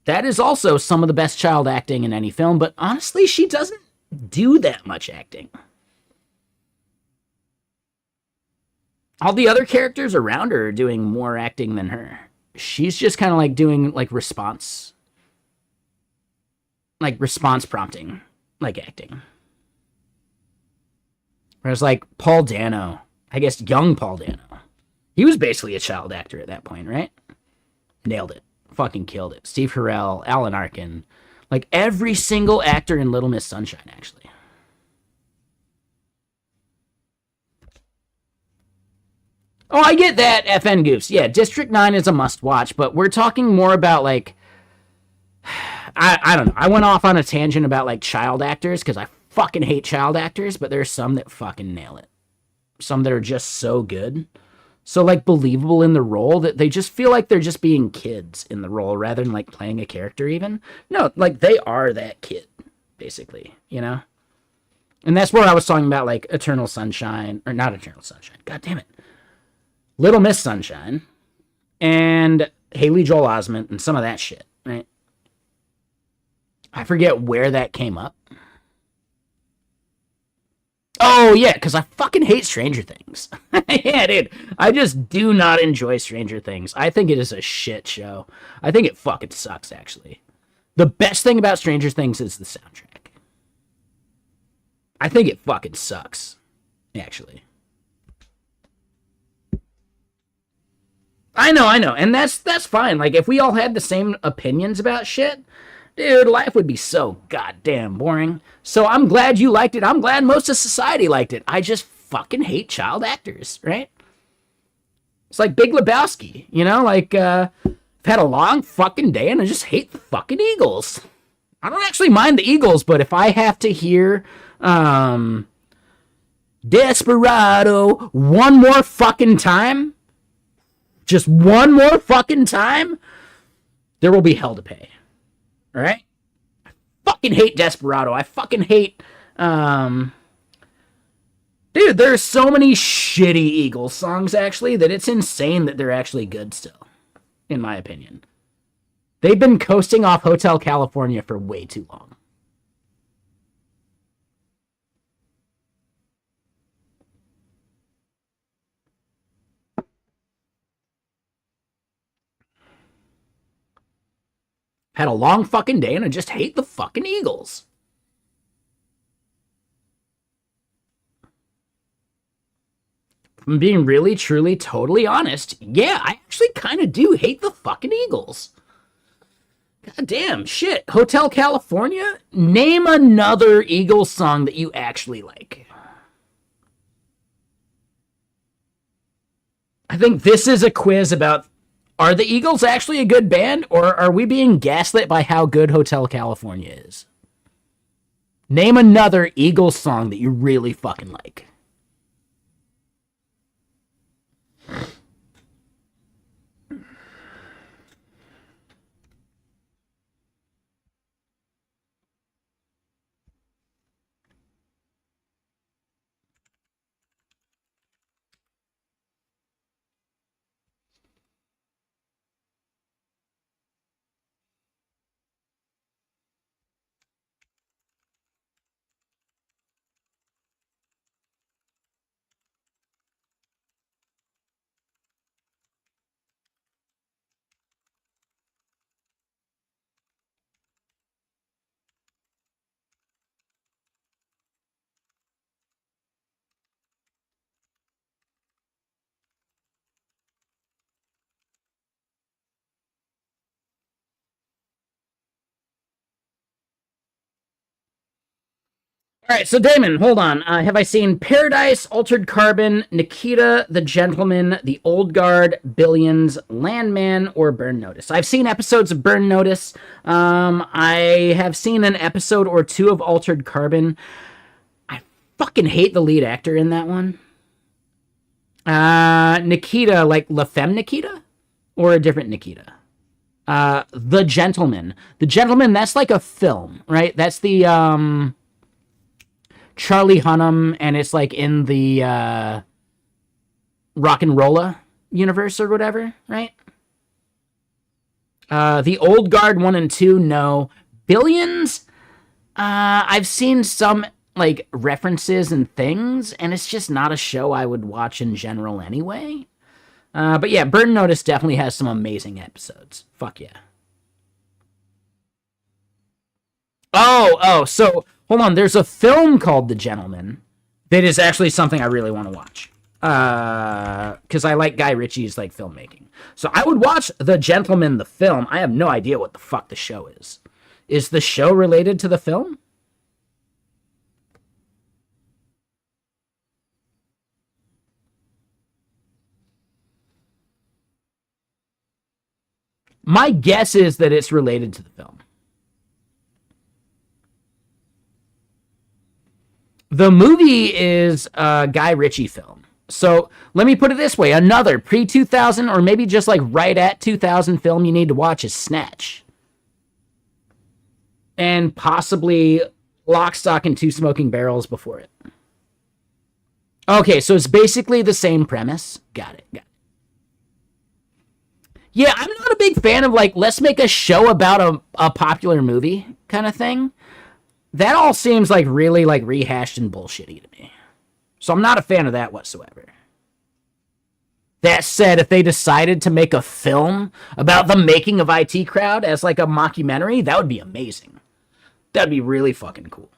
that is also some of the best child acting in any film, but honestly, she doesn't do that much acting. All the other characters around her are doing more acting than her. She's just kind of like doing like response prompting, like acting. Whereas like Paul Dano, I guess young Paul Dano, he was basically a child actor at that point, right? Nailed it. Fucking killed it. Steve Carell, Alan Arkin, like every single actor in Little Miss Sunshine, actually. Oh, I get that, FN Goofs. Yeah, District 9 is a must-watch, but we're talking more about, like, I don't know. I went off on a tangent about, like, child actors, because I fucking hate child actors, but there's some that fucking nail it. Some that are just so good. So, like, believable in the role that they just feel like they're just being kids in the role rather than, like, playing a character even. No, like, they are that kid, basically, you know? And that's where I was talking about, like, Eternal Sunshine, or not Eternal Sunshine, god damn it. Little Miss Sunshine, and Haley Joel Osment, and some of that shit, right? I forget where that came up. Oh, yeah, because I fucking hate Stranger Things. Yeah, dude. I just do not enjoy Stranger Things. I think it is a shit show. I think it fucking sucks, actually. The best thing about Stranger Things is the soundtrack. I think it fucking sucks, actually. I know, and that's fine. Like, if we all had the same opinions about shit, dude, life would be so goddamn boring. So I'm glad you liked it. I'm glad most of society liked it. I just fucking hate child actors, right? It's like Big Lebowski, you know? Like, I've had a long fucking day and I just hate the fucking Eagles. I don't actually mind the Eagles, but if I have to hear Desperado one more fucking time, just one more fucking time, there will be hell to pay. All right? I fucking hate Desperado. I fucking hate dude, there's so many shitty Eagles songs actually that it's insane that they're actually good still, in my opinion. They've been coasting off Hotel California for way too long. Had a long fucking day and I just hate the fucking Eagles. If I'm being really, truly, totally honest, yeah, I actually kind of do hate the fucking Eagles. God damn, shit. Hotel California? Name another Eagles song that you actually like. I think this is a quiz about, are the Eagles actually a good band, or are we being gaslit by how good Hotel California is? Name another Eagles song that you really fucking like. All right, so Damon, hold on. Have I seen Paradise, Altered Carbon, Nikita, The Gentleman, The Old Guard, Billions, Landman, or Burn Notice? I've seen episodes of Burn Notice. I have seen an episode or two of Altered Carbon. I fucking hate the lead actor in that one. Nikita, like La Femme Nikita? Or a different Nikita? The Gentleman. The Gentleman, that's like a film, right? That's the, Charlie Hunnam, and it's like in the Rock and Rolla universe or whatever, right? The Old Guard 1 and 2, no. Billions, I've seen some like references and things, and it's just not a show I would watch in general anyway. But yeah, Burn Notice definitely has some amazing episodes. Fuck yeah. So hold on. There's a film called The Gentleman that is actually something I really want to watch. Because I like Guy Ritchie's like filmmaking. So I would watch The Gentleman, the film. I have no idea what the fuck the show is. Is the show related to the film? My guess is that it's related to the film. The movie is a Guy Ritchie film. So let me put it this way: another pre 2000 or maybe just like right at 2000 film you need to watch is Snatch, and possibly Lock, Stock, and Two Smoking Barrels before it. Okay, so it's basically the same premise. Got it. Got it. Yeah, I'm not a big fan of like let's make a show about a popular movie kind of thing. That all seems like really like rehashed and bullshitty to me. So I'm not a fan of that whatsoever. That said, if they decided to make a film about the making of IT Crowd as like a mockumentary, that would be amazing. That'd be really fucking cool.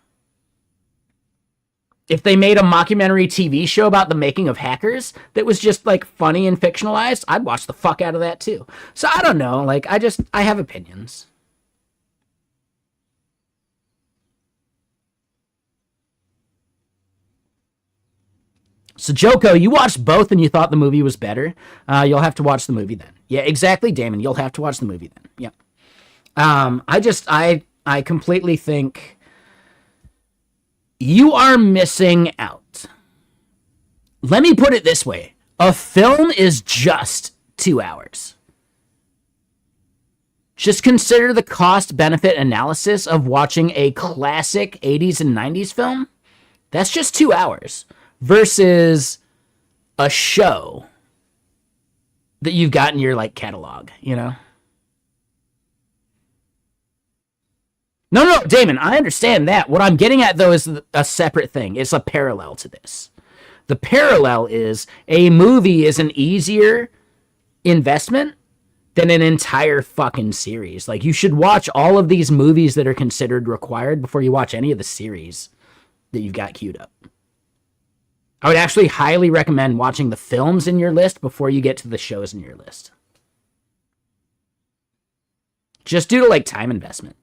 If they made a mockumentary TV show about the making of Hackers that was just like funny and fictionalized, I'd watch the fuck out of that too. So I don't know, like I have opinions. So Joko, you watched both and you thought the movie was better. You'll have to watch the movie then. Yeah, exactly, Damon. You'll have to watch the movie then. Yeah. I completely think you are missing out. Let me put it this way. A film is just 2 hours. Just consider the cost benefit analysis of watching a classic 80s and 90s film. That's just 2 hours versus a show that you've got in your like catalog, you know? No, Damon, I understand that. What I'm getting at though is a separate thing. It's a parallel to this. The parallel is a movie is an easier investment than an entire fucking series. Like you should watch all of these movies that are considered required before you watch any of the series that you've got queued up. I would actually highly recommend watching the films in your list before you get to the shows in your list. Just due to like time investment.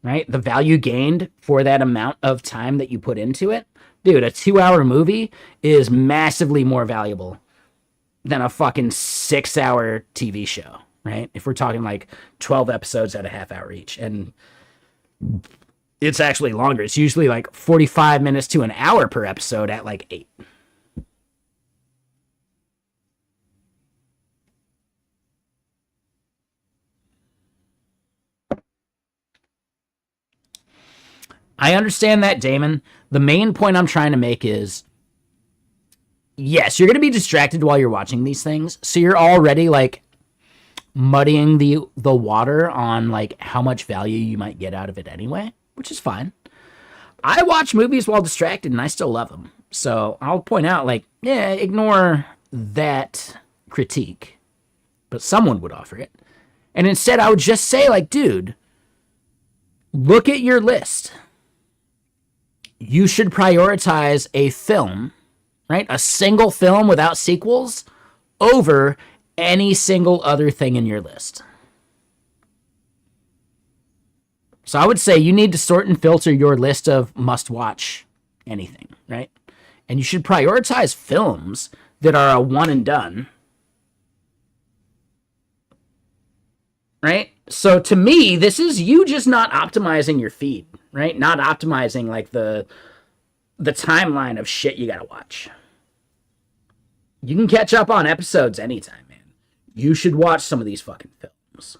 Right? The value gained for that amount of time that you put into it. Dude, a 2 hour movie is massively more valuable than a fucking 6 hour TV show, right? If we're talking like 12 episodes at a half hour each. And it's actually longer. It's usually like 45 minutes to an hour per episode at like 8. I understand that, Damon. The main point I'm trying to make is yes, you're going to be distracted while you're watching these things. So you're already like muddying the water on like how much value you might get out of it anyway, which is fine. I watch movies while distracted and I still love them. So I'll point out like, yeah, ignore that critique, but someone would offer it. And instead I would just say like, dude, look at your list. You should prioritize a film, right? A single film without sequels over any single other thing in your list. So I would say you need to sort and filter your list of must watch anything, right? And you should prioritize films that are a one and done, right? So to me, this is you just not optimizing your feed, right? Not optimizing like the timeline of shit you gotta watch. You can catch up on episodes anytime, man. You should watch some of these fucking films.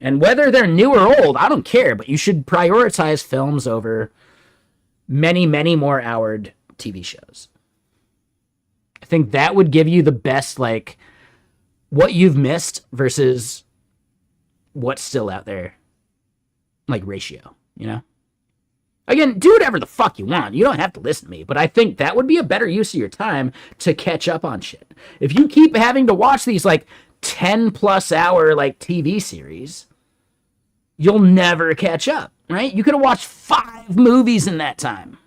And whether they're new or old, I don't care, but you should prioritize films over many, many more houred TV shows. I think that would give you the best, like, what you've missed versus what's still out there, like, ratio, you know? Again, do whatever the fuck you want. You don't have to listen to me, but I think that would be a better use of your time to catch up on shit. If you keep having to watch these, like, 10 plus hour, like, TV series, you'll never catch up, right? You could have watched 5 movies in that time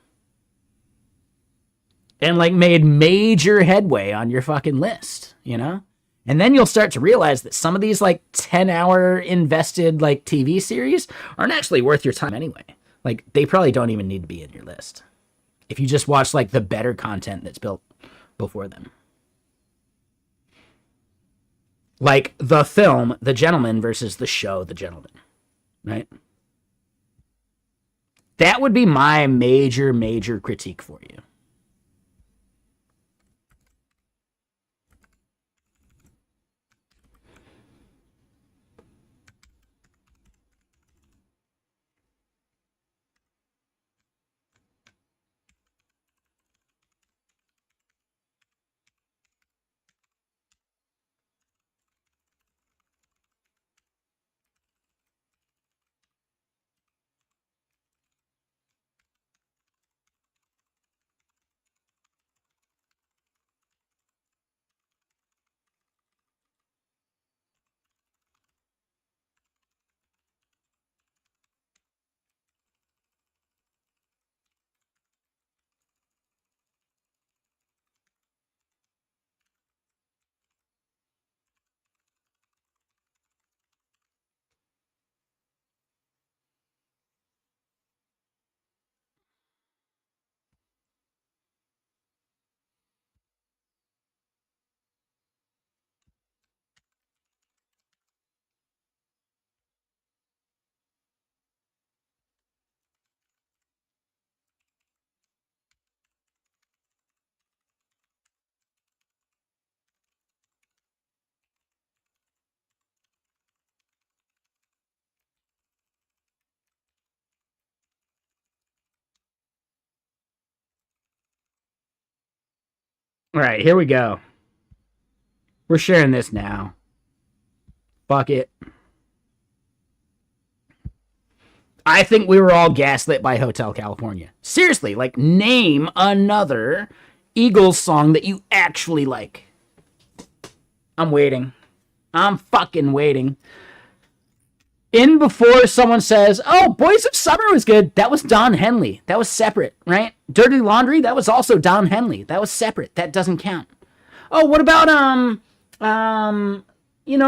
and like made major headway on your fucking list, you know? And then you'll start to realize that some of these like 10-hour invested like TV series aren't actually worth your time anyway. Like they probably don't even need to be in your list. If you just watch like the better content that's built before them. Like the film The Gentleman versus the show The Gentleman. Right? That would be my major, major critique for you. All right, here we go. We're sharing this now. Fuck it. I think we were all gaslit by Hotel California. Seriously, like, name another Eagles song that you actually like. I'm waiting. I'm fucking waiting. In before someone says, "Oh, Boys of Summer was good." That was Don Henley. That was separate, right? Dirty Laundry. That was also Don Henley. That was separate. That doesn't count. Oh, what about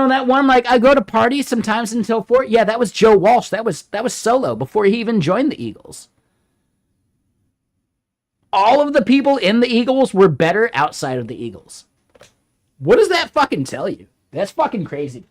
that one like I go to parties sometimes until 4. Yeah, that was Joe Walsh. That was solo before he even joined the Eagles. All of the people in the Eagles were better outside of the Eagles. What does that fucking tell you? That's fucking crazy.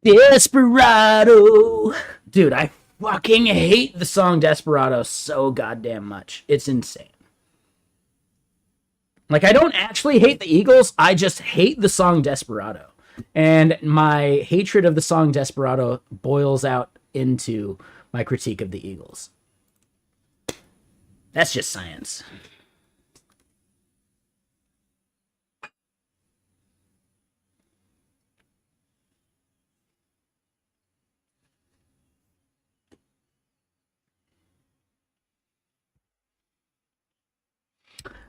Desperado. Dude, I fucking hate the song Desperado so goddamn much. It's insane. Like, I don't actually hate the Eagles, I just hate the song Desperado. And my hatred of the song Desperado boils out into my critique of the Eagles. That's just science.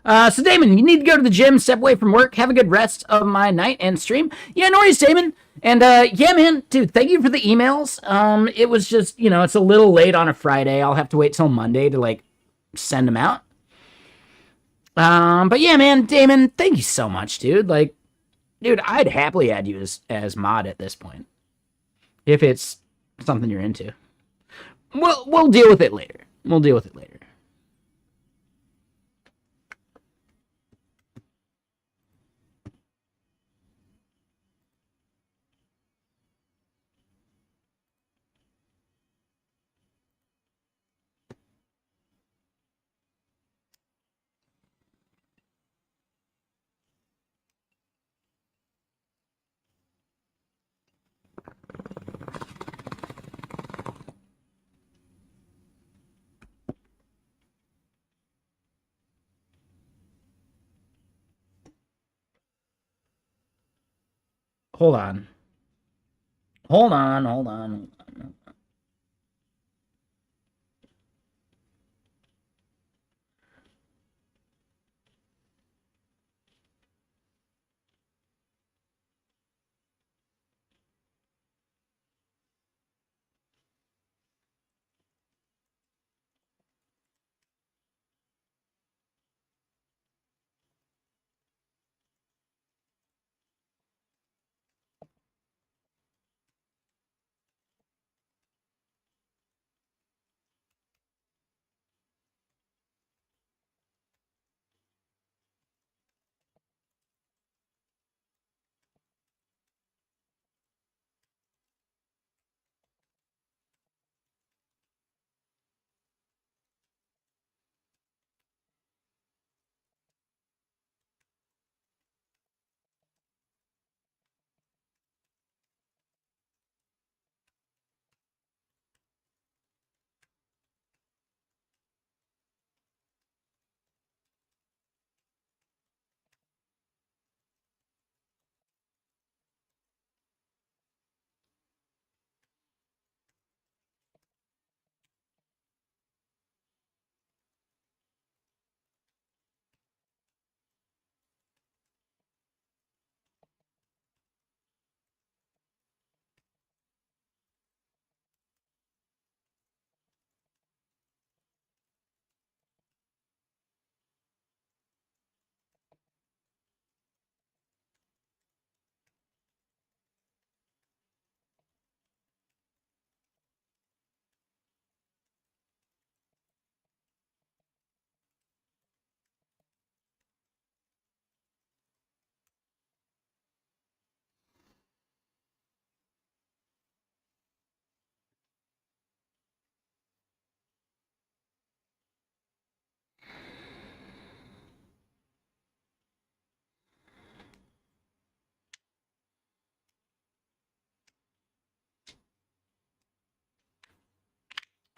So Damon, you need to go to the gym, step away from work, have a good rest of my night and stream. Yeah, no worries, Damon. And yeah, man, dude, thank you for the emails. It was just, it's a little late on a Friday. I'll have to wait till Monday to like send them out. But yeah, man, Damon, thank you so much, dude. Like, dude, I'd happily add you as mod at this point if it's something you're into. We'll deal with it later. We'll deal with it later. Hold on. Hold on. Hold on.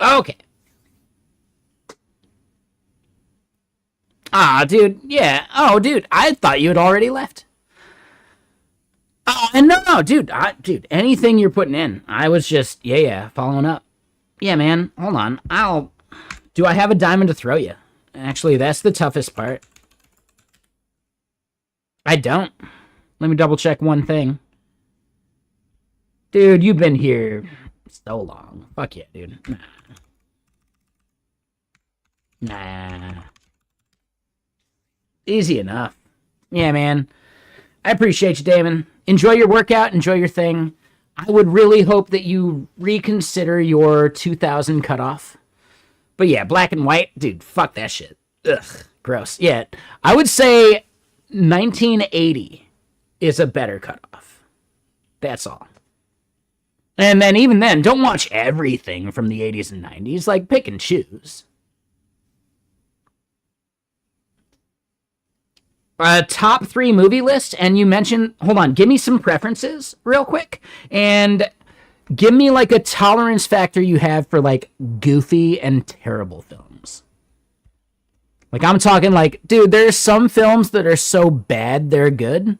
Okay. Ah, dude. Yeah. Oh, dude. I thought you had already left. Oh, and no, dude. Dude, anything you're putting in, I was just, yeah, following up. Yeah, man. Hold on. Do I have a diamond to throw you? Actually, that's the toughest part. I don't. Let me double check one thing. Dude, you've been here so long. Fuck yeah, dude. Nah. Easy enough. Yeah, man. I appreciate you, Damon. Enjoy your workout. Enjoy your thing. I would really hope that you reconsider your 2000 cutoff. But yeah, black and white, dude, fuck that shit. Ugh, gross. Yeah, I would say 1980 is a better cutoff. That's all. And then even then, don't watch everything from the 80s and 90s. Like, pick and choose. Top 3 movie list, and you mentioned, hold on, give me some preferences real quick, and give me like a tolerance factor you have for like goofy and terrible films. Like, I'm talking like, dude, there's some films that are so bad they're good.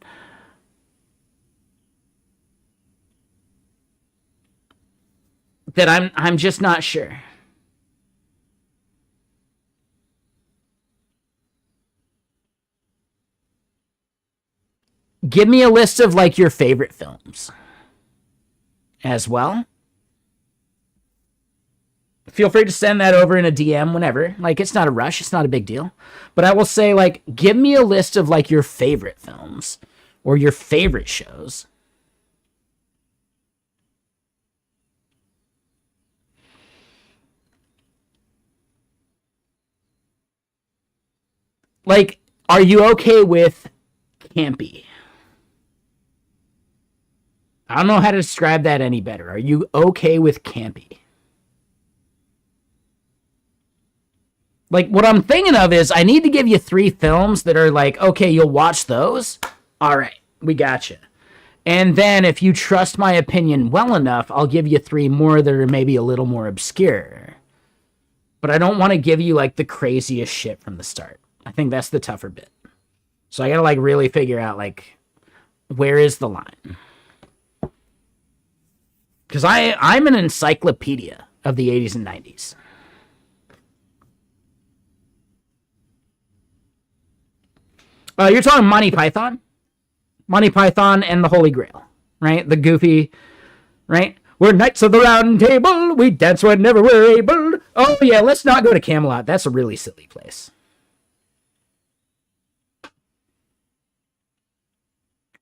That I'm just not sure. Give me a list of like your favorite films as well. Feel free to send that over in a DM whenever. Like, it's not a rush, it's not a big deal. But I will say, like, give me a list of like your favorite films or your favorite shows. Like, are you okay with campy? I don't know how to describe that any better. Are you okay with campy? Like, what I'm thinking of is I need to give you 3 films that are like, okay, you'll watch those. All right, we got you. And then if you trust my opinion well enough, I'll give you 3 more that are maybe a little more obscure. But I don't want to give you like the craziest shit from the start. I think that's the tougher bit. So I gotta like really figure out like, where is the line? Because I'm an encyclopedia of the 80s and 90s. You're talking Monty Python? Monty Python and the Holy Grail, right? The goofy, right? We're knights of the round table. We dance whenever we're able. Oh, yeah, let's not go to Camelot. That's a really silly place.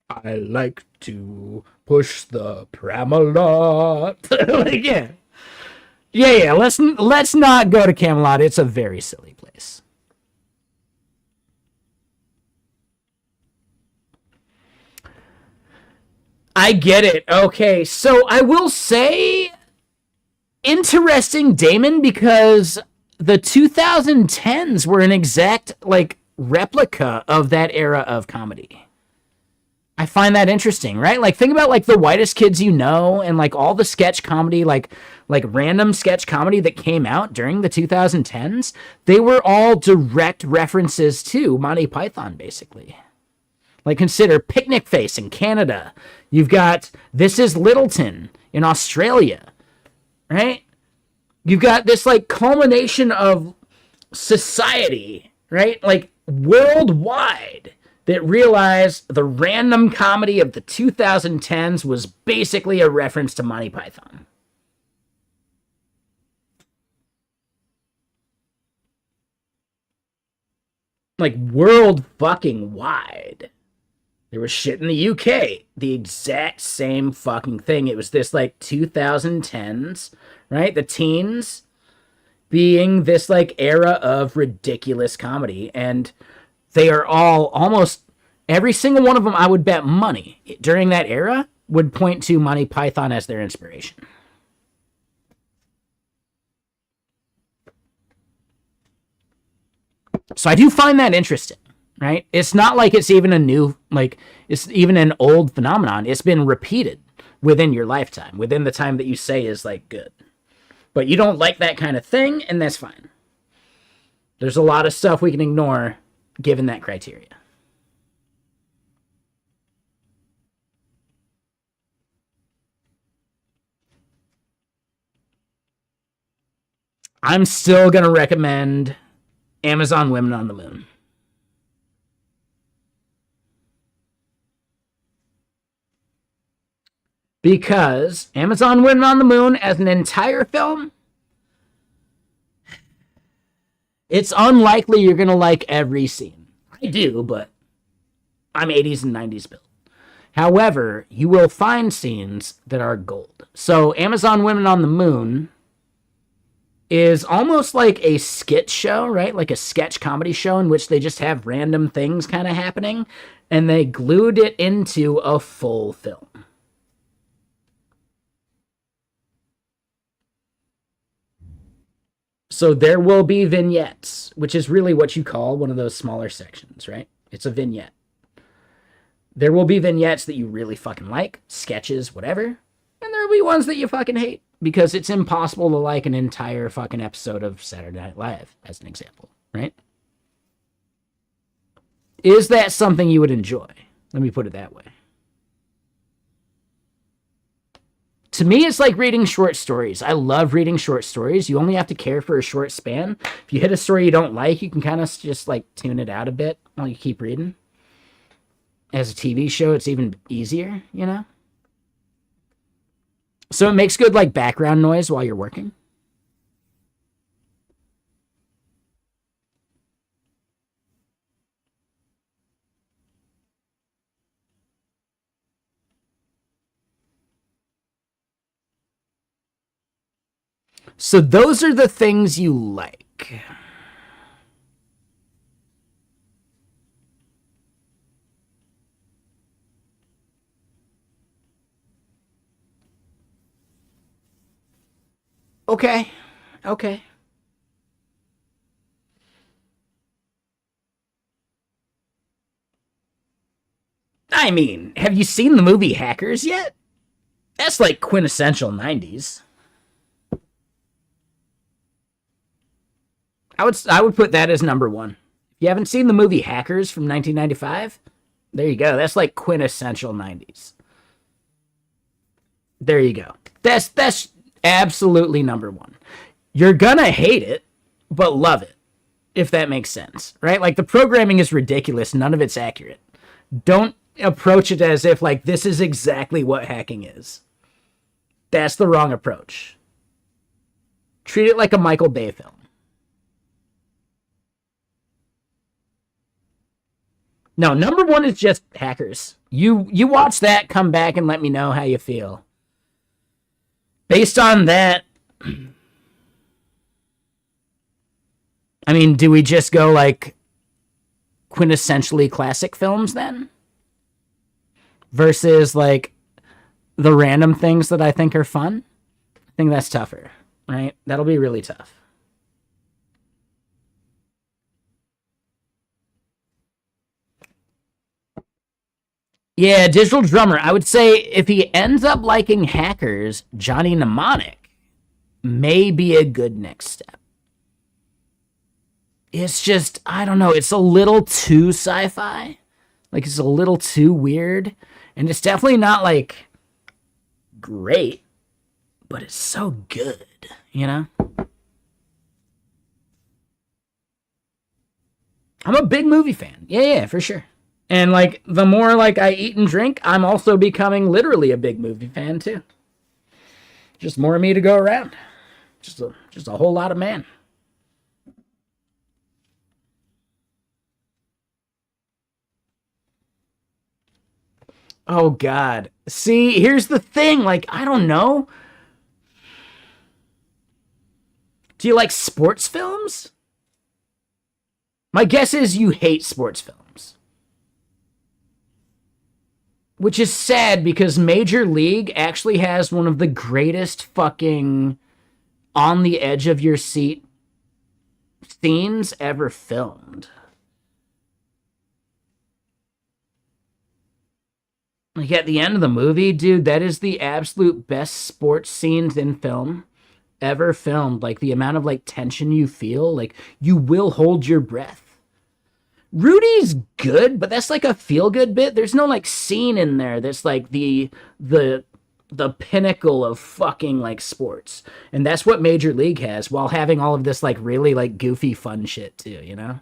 I like to push the Pramalot. Like, yeah. Yeah, let's not go to Camelot. It's a very silly place. I get it. Okay, so I will say interesting, Damon, because the 2010s were an exact like replica of that era of comedy. I find that interesting, right? Like, think about like The Whitest Kids You Know and like all the sketch comedy, like random sketch comedy that came out during the 2010s. They were all direct references to Monty Python, basically. Like, consider Picnic Face in Canada. You've got This Is Littleton in Australia, right? You've got this like culmination of society, right? Like worldwide, that realized the random comedy of the 2010s was basically a reference to Monty Python. Like, world fucking wide. There was shit in the UK. The exact same fucking thing. It was this like 2010s, right? The teens being this like era of ridiculous comedy. And they are all almost every single one of them, I would bet money during that era would point to Monty Python as their inspiration. So I do find that interesting, right? It's not like it's even a new, like, it's even an old phenomenon. It's been repeated within your lifetime, within the time that you say is like good. But you don't like that kind of thing, and that's fine. There's a lot of stuff we can ignore given that criteria. I'm still going to recommend Amazon Women on the Moon. Because Amazon Women on the Moon as an entire film, it's unlikely you're going to like every scene. I do, but I'm 80s and 90s built. However, you will find scenes that are gold. So Amazon Women on the Moon is almost like a skit show, right? Like a sketch comedy show in which they just have random things kind of happening, and they glued it into a full film. So there will be vignettes, which is really what you call one of those smaller sections, right? It's a vignette. There will be vignettes that you really fucking like, sketches, whatever, and there will be ones that you fucking hate, because it's impossible to like an entire fucking episode of Saturday Night Live, as an example, right? Is that something you would enjoy? Let me put it that way. To me, it's like reading short stories. I love reading short stories. You only have to care for a short span. If you hit a story you don't like, you can kind of just like tune it out a bit while you keep reading. As a TV show, it's even easier, you know? So it makes good like background noise while you're working. So those are the things you like. Okay. Okay. I mean, have you seen the movie Hackers yet? That's like quintessential 90s. I would put that as number one. If you haven't seen the movie Hackers from 1995, there you go. That's like quintessential 90s. There you go. That's absolutely number one. You're gonna hate it, but love it, if that makes sense, right? Like the programming is ridiculous. None of it's accurate. Don't approach it as if like this is exactly what hacking is. That's the wrong approach. Treat it like a Michael Bay film. No, number one is just Hackers. You watch that, come back and let me know how you feel. Based on that, I mean, do we just go like quintessentially classic films then? Versus like the random things that I think are fun? I think that's tougher, right? That'll be really tough. Yeah, Digital Drummer. I would say if he ends up liking Hackers, Johnny Mnemonic may be a good next step. It's just, I don't know, it's a little too sci-fi. Like, it's a little too weird. And it's definitely not, like, great, but it's so good, you know? I'm a big movie fan. Yeah, for sure. And, like, the more, like, I eat and drink, I'm also becoming literally a big movie fan, too. Just more of me to go around. Just a whole lot of man. Oh God. See, here's the thing. Like, I don't know. Do you like sports films? My guess is you hate sports films. Which is sad because Major League actually has one of the greatest fucking on the edge of your seat scenes ever filmed. Like at the end of the movie, dude, that is the absolute best sports scenes in film. ever filmed, like the amount of like tension you feel, like you will hold your breath. Rudy's good, but that's like a feel good bit. There's no like scene in there that's like the the pinnacle of fucking like sports. And that's what Major League has while having all of this like really like goofy fun shit too, you know?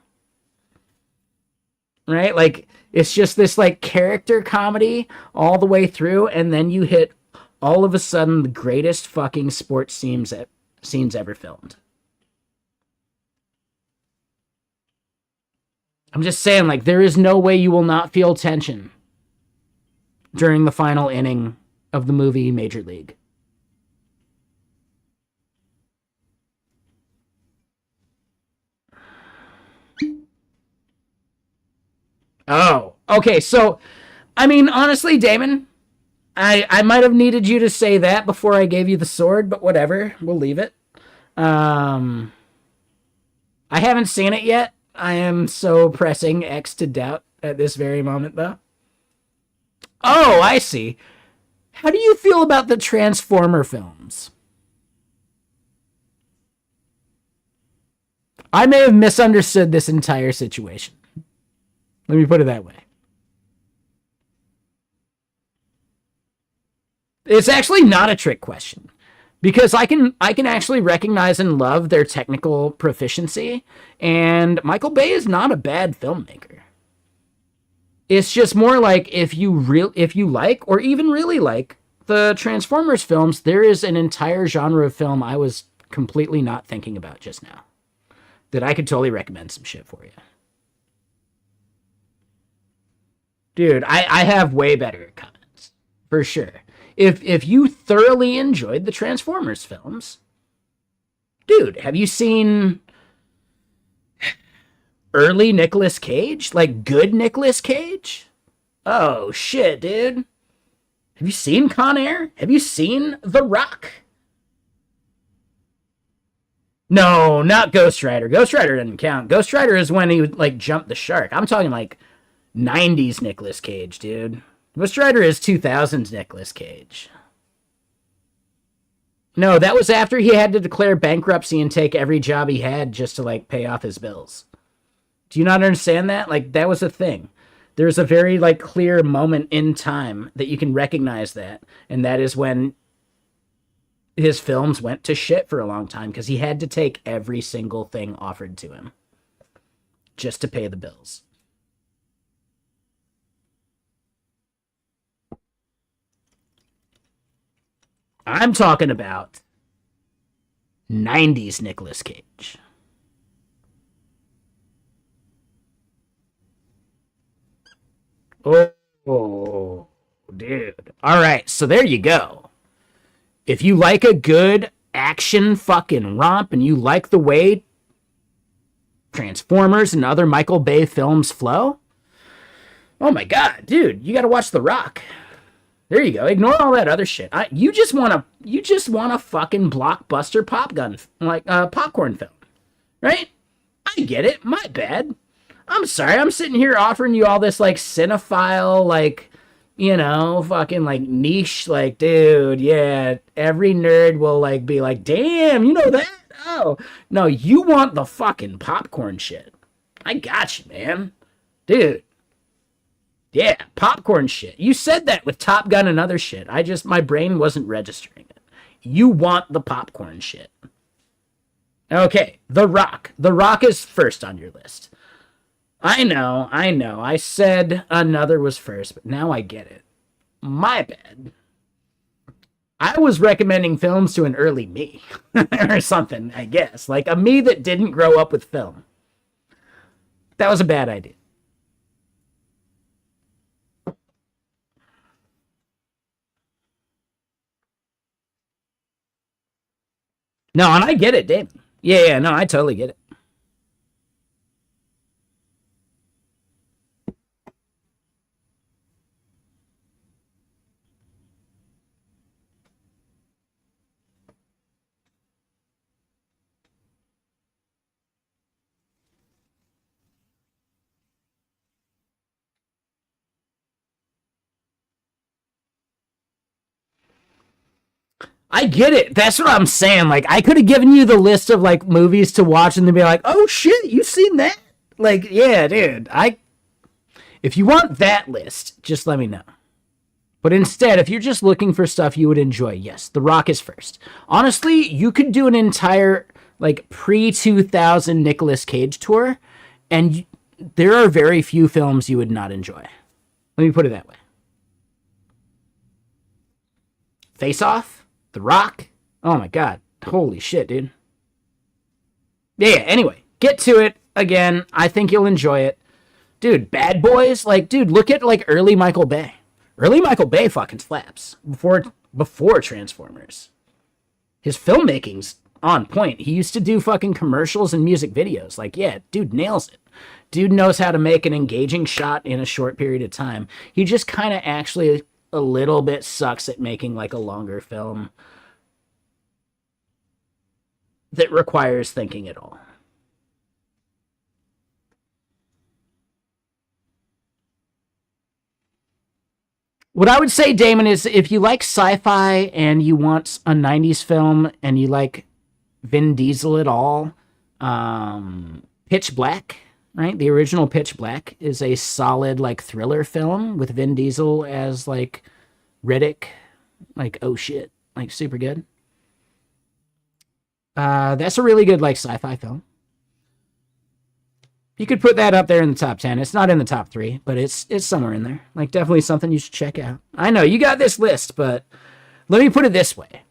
Right? Like it's just this like character comedy all the way through, and then you hit all of a sudden the greatest fucking sports scenes ever filmed. I'm just saying, like, there is no way you will not feel tension during the final inning of the movie Major League. Oh, okay. So, I mean, honestly, Damon, I might have needed you to say that before I gave you the sword, but whatever. We'll leave it. Um, I haven't seen it yet. I am so pressing X to doubt at this very moment, though. Oh, I see. How do you feel about the Transformer films? I may have misunderstood this entire situation. Let me put it that way. It's actually not a trick question because I can actually recognize and love their technical proficiency, and Michael Bay is not a bad filmmaker. It's just more like if you like or even really like the Transformers films, there is an entire genre of film I was completely not thinking about just now that I could totally recommend some shit for you. Dude, I have way better comments. For sure. If you thoroughly enjoyed the Transformers films, dude, have you seen early Nicolas Cage? Like good Nicolas Cage? Oh shit, dude. Have you seen Con Air? Have you seen The Rock? No, not Ghost Rider. Ghost Rider doesn't count. Ghost Rider is when he would like jump the shark. I'm talking like 90s Nicolas Cage, dude. Ghost Rider is 2000s Nicolas Cage. No, that was after he had to declare bankruptcy and take every job he had just to like pay off his bills. Do you not understand that? Like that was a thing. There's a very like clear moment in time that you can recognize that, and that is when his films went to shit for a long time because he had to take every single thing offered to him just to pay the bills. I'm talking about 90s Nicolas Cage. Oh, dude. All right, so there you go. If you like a good action fucking romp and you like the way Transformers and other Michael Bay films flow, oh my god, dude, you got to watch The Rock. There you go. Ignore all that other shit. You just want a fucking blockbuster popcorn film, right? I get it. My bad. I'm sorry. I'm sitting here offering you all this like cinephile fucking like niche like dude, yeah, every nerd will like be like, "Damn, you know that?" Oh. No, you want the fucking popcorn shit. I got you, man. Dude. Yeah, popcorn shit. You said that with Top Gun and other shit. My brain wasn't registering it. You want the popcorn shit. Okay, The Rock. The Rock is first on your list. I know, I know. I said another was first, but now I get it. My bad. I was recommending films to an early me or something, I guess. Like a me that didn't grow up with film. That was a bad idea. No, and I get it, Dave. Yeah, yeah, no, I totally get it. I get it. That's what I'm saying. Like, I could have given you the list of like movies to watch and then be like, oh shit, you've seen that? Like, yeah, dude. If you want that list, just let me know. But instead, if you're just looking for stuff you would enjoy, yes, The Rock is first. Honestly, you could do an entire like pre-2000 Nicolas Cage tour, and there are very few films you would not enjoy. Let me put it that way. Face Off, The Rock. Oh my god. Holy shit, dude. Yeah, anyway, get to it. Again, I think you'll enjoy it. Dude, Bad Boys, like, dude, look at like early Michael Bay. Early Michael Bay fucking slaps before Transformers. His filmmaking's on point. He used to do fucking commercials and music videos. Like, yeah, dude nails it. Dude knows how to make an engaging shot in a short period of time. He just kind of actually a little bit sucks at making like a longer film that requires thinking at all. What I would say, Damon, is if you like sci-fi and you want a 90s film and you like Vin Diesel at all, Pitch Black, right? The original Pitch Black is a solid like thriller film with Vin Diesel as like Riddick. Like, oh shit, like super good. That's a really good like sci-fi film. You could put that up there in the top 10. It's not in the top 3, but it's somewhere in there. Like, definitely something you should check out. I know, you got this list, but let me put it this way.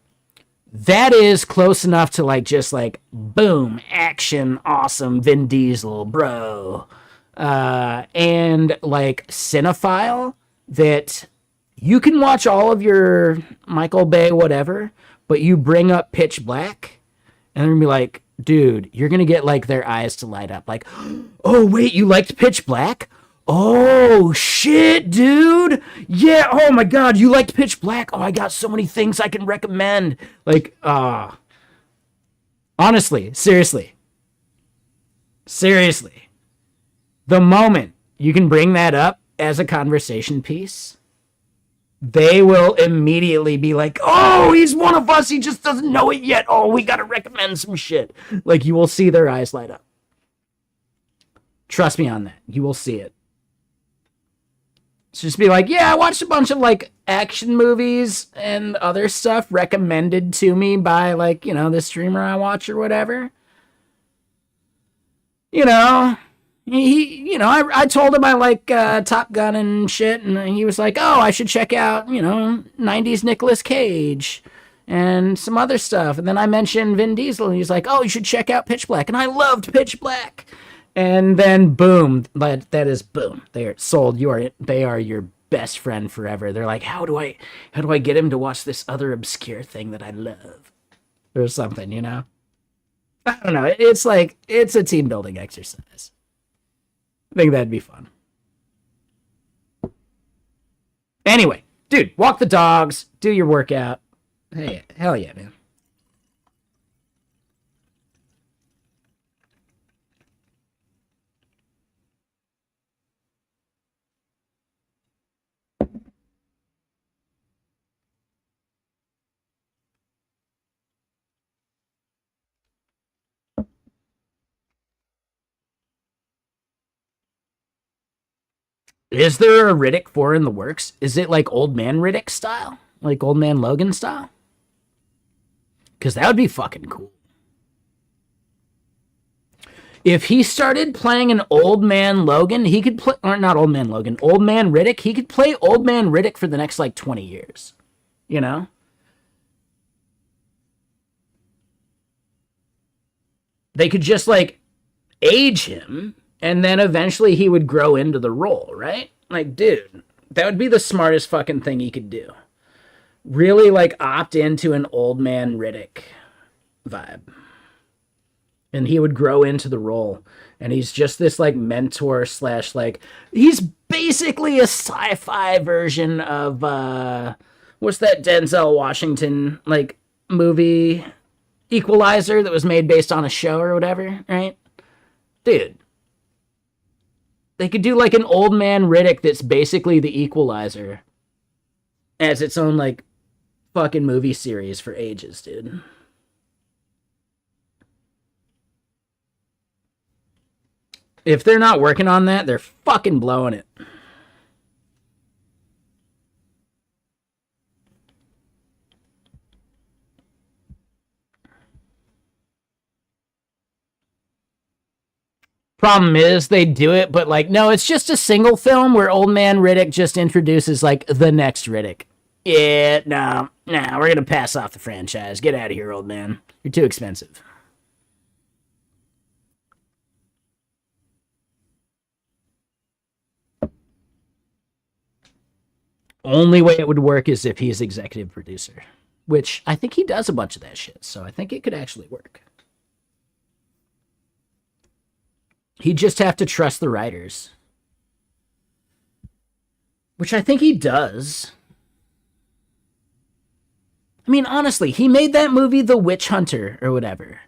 That is close enough to, like, just, like, boom, action, awesome, Vin Diesel, bro. And, like, cinephile that you can watch all of your Michael Bay whatever, but you bring up Pitch Black, and they're going to be like, dude, you're going to get, like, their eyes to light up. Like, oh, wait, you liked Pitch Black? Oh, shit, dude. Yeah, oh, my God, you liked Pitch Black? Oh, I got so many things I can recommend. Like, honestly, seriously. The moment you can bring that up as a conversation piece, they will immediately be like, oh, he's one of us. He just doesn't know it yet. Oh, we got to recommend some shit. Like, you will see their eyes light up. Trust me on that. You will see it. So just be like, yeah, I watched a bunch of, like, action movies and other stuff recommended to me by, like, you know, the streamer I watch or whatever. You know, I told him I like Top Gun and shit, and he was like, oh, I should check out, 90s Nicolas Cage and some other stuff. And then I mentioned Vin Diesel, and he's like, oh, you should check out Pitch Black. And I loved Pitch Black. And then boom, that is boom. They are sold. They are your best friend forever. They're like, how do I get him to watch this other obscure thing that I love? Or something, I don't know. It's like, it's a team building exercise. I think that'd be fun. Anyway, dude, walk the dogs, do your workout. Hey, hell yeah, man. Is there a Riddick 4 in the works? Is it like Old Man Riddick style? Like Old Man Logan style? Because that would be fucking cool. If he started playing an Old Man Logan, he could play, or not Old Man Logan, Old Man Riddick, he could play Old Man Riddick for the next like 20 years. You know? They could just like age him, and then eventually he would grow into the role, right? Like, dude, that would be the smartest fucking thing he could do. Really, like, opt into an Old Man Riddick vibe. And he would grow into the role. And he's just this, like, mentor slash, like, he's basically a sci-fi version of, what's that Denzel Washington, like, movie Equalizer that was made based on a show or whatever, right? Dude. They could do, like, an Old Man Riddick that's basically the Equalizer as its own, like, fucking movie series for ages, dude. If they're not working on that, they're fucking blowing it. Problem is, they do it, but like, no, it's just a single film where Old Man Riddick just introduces like the next Riddick. Yeah, no, nah, we're gonna pass off the franchise. Get out of here, old man. You're too expensive. Only way it would work is if he's executive producer, which I think he does a bunch of that shit. So I think it could actually work. He'd just have to trust the writers, which I think he does. I mean, honestly, he made that movie The Witch Hunter or whatever.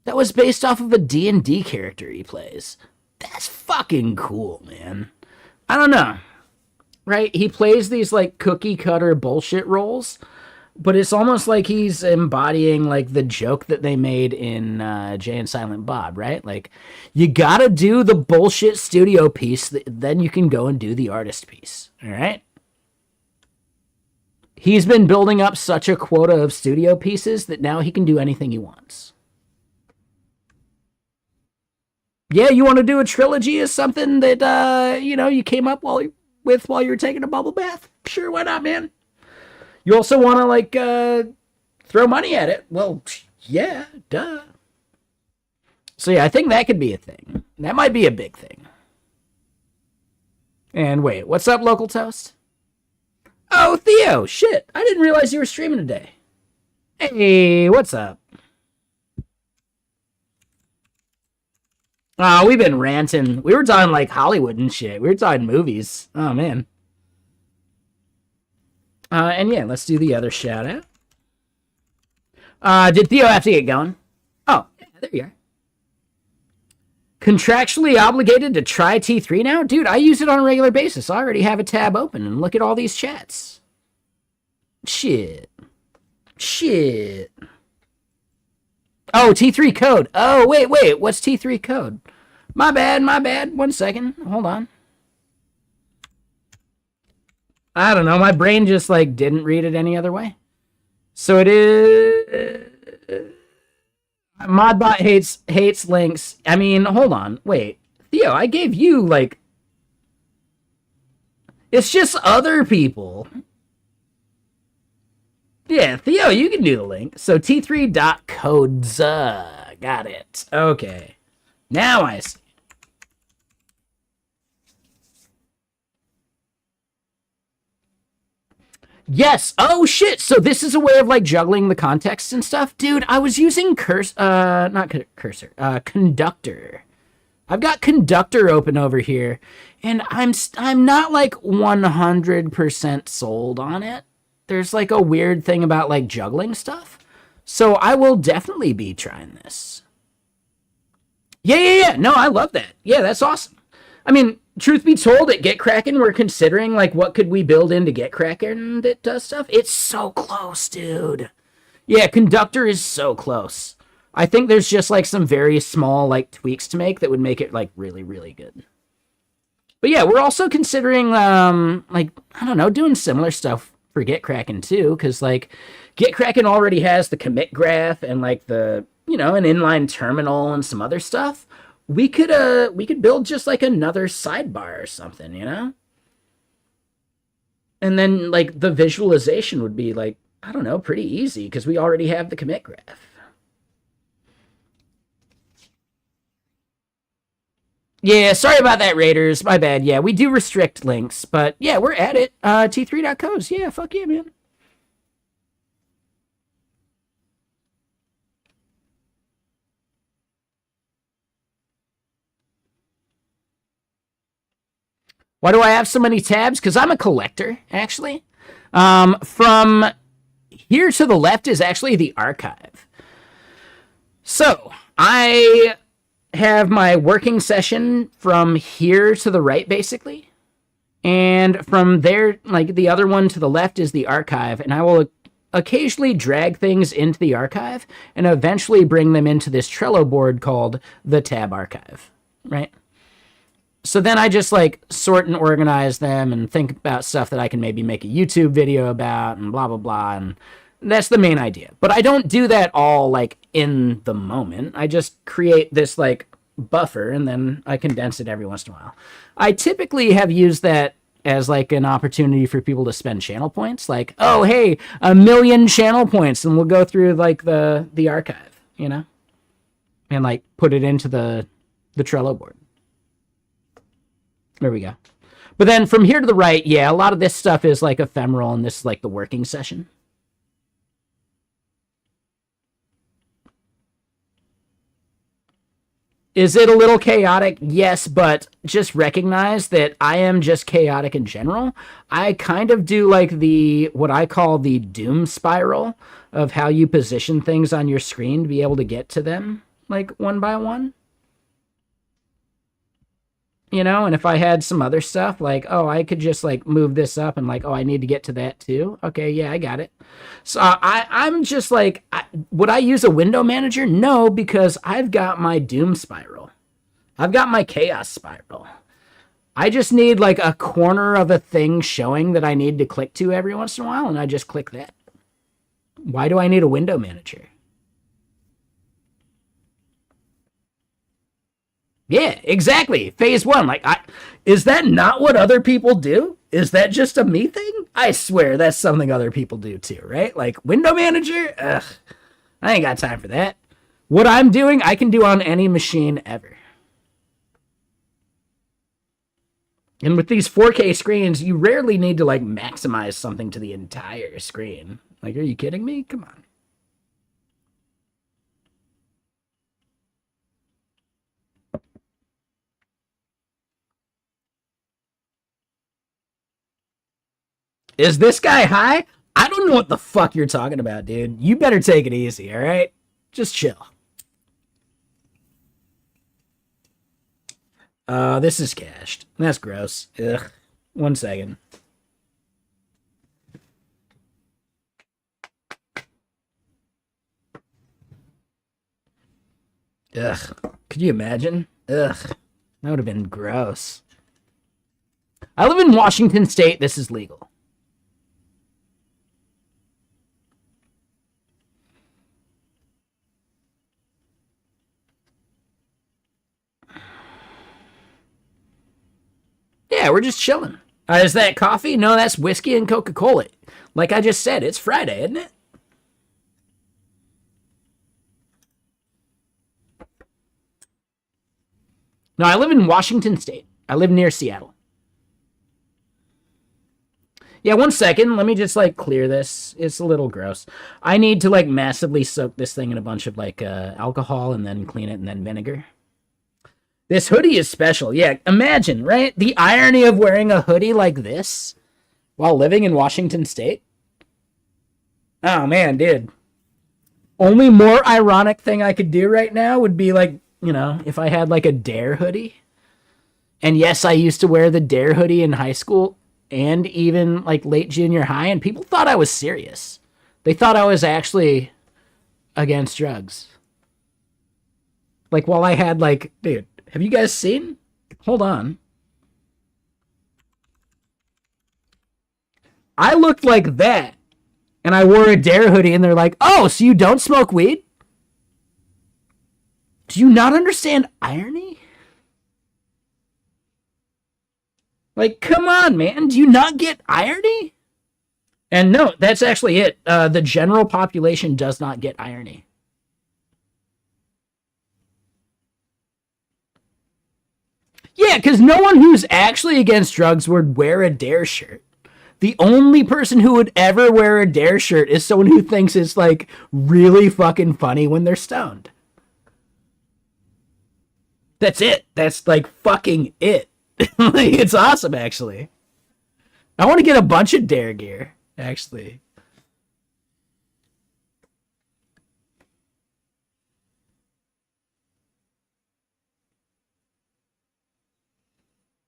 That was based off of a D&D character he plays. That's fucking cool, man. I don't know. Right? He plays these like cookie cutter bullshit roles, but it's almost like he's embodying like the joke that they made in Jay and Silent Bob, right? Like, you gotta do the bullshit studio piece, then you can go and do the artist piece, all right? He's been building up such a quota of studio pieces that now he can do anything he wants. Yeah, you want to do a trilogy of something that, you came up while you were taking a bubble bath? Sure, why not, man? You also want to, like, throw money at it? Well, yeah, duh. So, yeah, I think that could be a thing. That might be a big thing. And wait, what's up, Local Toast? Oh, Theo, shit. I didn't realize you were streaming today. Hey, what's up? Oh, we've been ranting. We were talking like Hollywood and shit. We were talking movies. Oh, man. And yeah, let's do the other shout out. Did Theo have to get going? Oh, yeah, there you are. Contractually obligated to try T3 now? Dude, I use it on a regular basis. I already have a tab open and look at all these chats. Shit. Oh, T3 code. Oh, wait. What's T3 code? My bad. 1 second. Hold on. I don't know. My brain just like didn't read it any other way. So it is... Modbot hates links. I mean, hold on. Wait. Theo, I gave you like... It's just other people. Yeah, Theo, you can do the link. So t3.codes. Got it. Okay. Now I see. Yes. Oh, shit. So this is a way of, like, juggling the context and stuff? Dude, I was using Conductor. I've got Conductor open over here, and I'm not, like, 100% sold on it. There's, like, a weird thing about, like, juggling stuff. So I will definitely be trying this. Yeah. No, I love that. Yeah, that's awesome. I mean, truth be told, at GitKraken, we're considering, like, what could we build into GitKraken that does stuff? It's so close, dude. Yeah, Conductor is so close. I think there's just, like, some very small, like, tweaks to make that would make it, like, really, really good. But yeah, we're also considering, like, I don't know, doing similar stuff for GitKraken, too, because, like, GitKraken already has the commit graph and, like, the, an inline terminal and some other stuff. We could build just like another sidebar or something, And then like the visualization would be like, I don't know, pretty easy because we already have the commit graph. Yeah, sorry about that, Raiders. My bad. Yeah, we do restrict links, but yeah, we're at it. T3.codes. Yeah, fuck yeah, man. Why do I have so many tabs? Because I'm a collector, actually. From here to the left is actually the archive. So, I have my working session from here to the right, basically. And from there, like, the other one to the left is the archive. And I will occasionally drag things into the archive and eventually bring them into this Trello board called the tab archive, right? So then I just like sort and organize them and think about stuff that I can maybe make a YouTube video about and blah, blah, blah. And that's the main idea. But I don't do that all like in the moment. I just create this like buffer and then I condense it every once in a while. I typically have used that as like an opportunity for people to spend channel points. Like, oh, hey, 1,000,000 channel points. And we'll go through like the archive, you know, and like put it into the Trello board. There we go. But then from here to the right, yeah, a lot of this stuff is like ephemeral, and this is like the working session. Is it a little chaotic? Yes, but just recognize that I am just chaotic in general. I kind of do like what I call the doom spiral of how you position things on your screen to be able to get to them like one by one. You know, and if I had some other stuff like, oh, I could just like move this up and like, oh, I need to get to that too. Okay, yeah, I got it. So I'm just like, would I use a window manager? No, because I've got my doom spiral. I've got my chaos spiral. I just need like a corner of a thing showing that I need to click to every once in a while, and I just click that. Why do I need a window manager? Yeah, exactly. Phase one. Like, is that not what other people do? Is that just a me thing? I swear that's something other people do too, right? Like, window manager? Ugh, I ain't got time for that. What I'm doing, I can do on any machine ever. And with these 4K screens, you rarely need to, like, maximize something to the entire screen. Like, are you kidding me? Come on. Is this guy high? I don't know what the fuck you're talking about, dude. You better take it easy, all right? Just chill. This is cached. That's gross. Ugh. 1 second. Ugh. Could you imagine? Ugh. That would have been gross. I live in Washington State. This is legal. Yeah, we're just chilling. Is that coffee? No, that's whiskey and Coca-Cola. Like I just said, it's Friday, isn't it? No, I live in Washington State. I live near Seattle. Yeah, 1 second. Let me just like clear this. It's a little gross. I need to like massively soak this thing in a bunch of like alcohol and then clean it and then vinegar. This hoodie is special. Yeah, imagine, right? The irony of wearing a hoodie like this while living in Washington State. Oh man, dude. Only more ironic thing I could do right now would be like, you know, if I had like a Dare hoodie. And yes, I used to wear the Dare hoodie in high school and even like late junior high, and people thought I was serious. They thought I was actually against drugs. Like, while I had like, dude, have you guys seen? Hold on. I looked like that, and I wore a Dare hoodie, and they're like, oh, so you don't smoke weed? Do you not understand irony? Like, come on, man. Do you not get irony? And no, that's actually it. The general population does not get irony. Yeah, because no one who's actually against drugs would wear a Dare shirt. The only person who would ever wear a Dare shirt is someone who thinks it's like really fucking funny when they're stoned. That's it. That's like fucking it. Like, it's awesome, actually. I want to get a bunch of Dare gear, actually.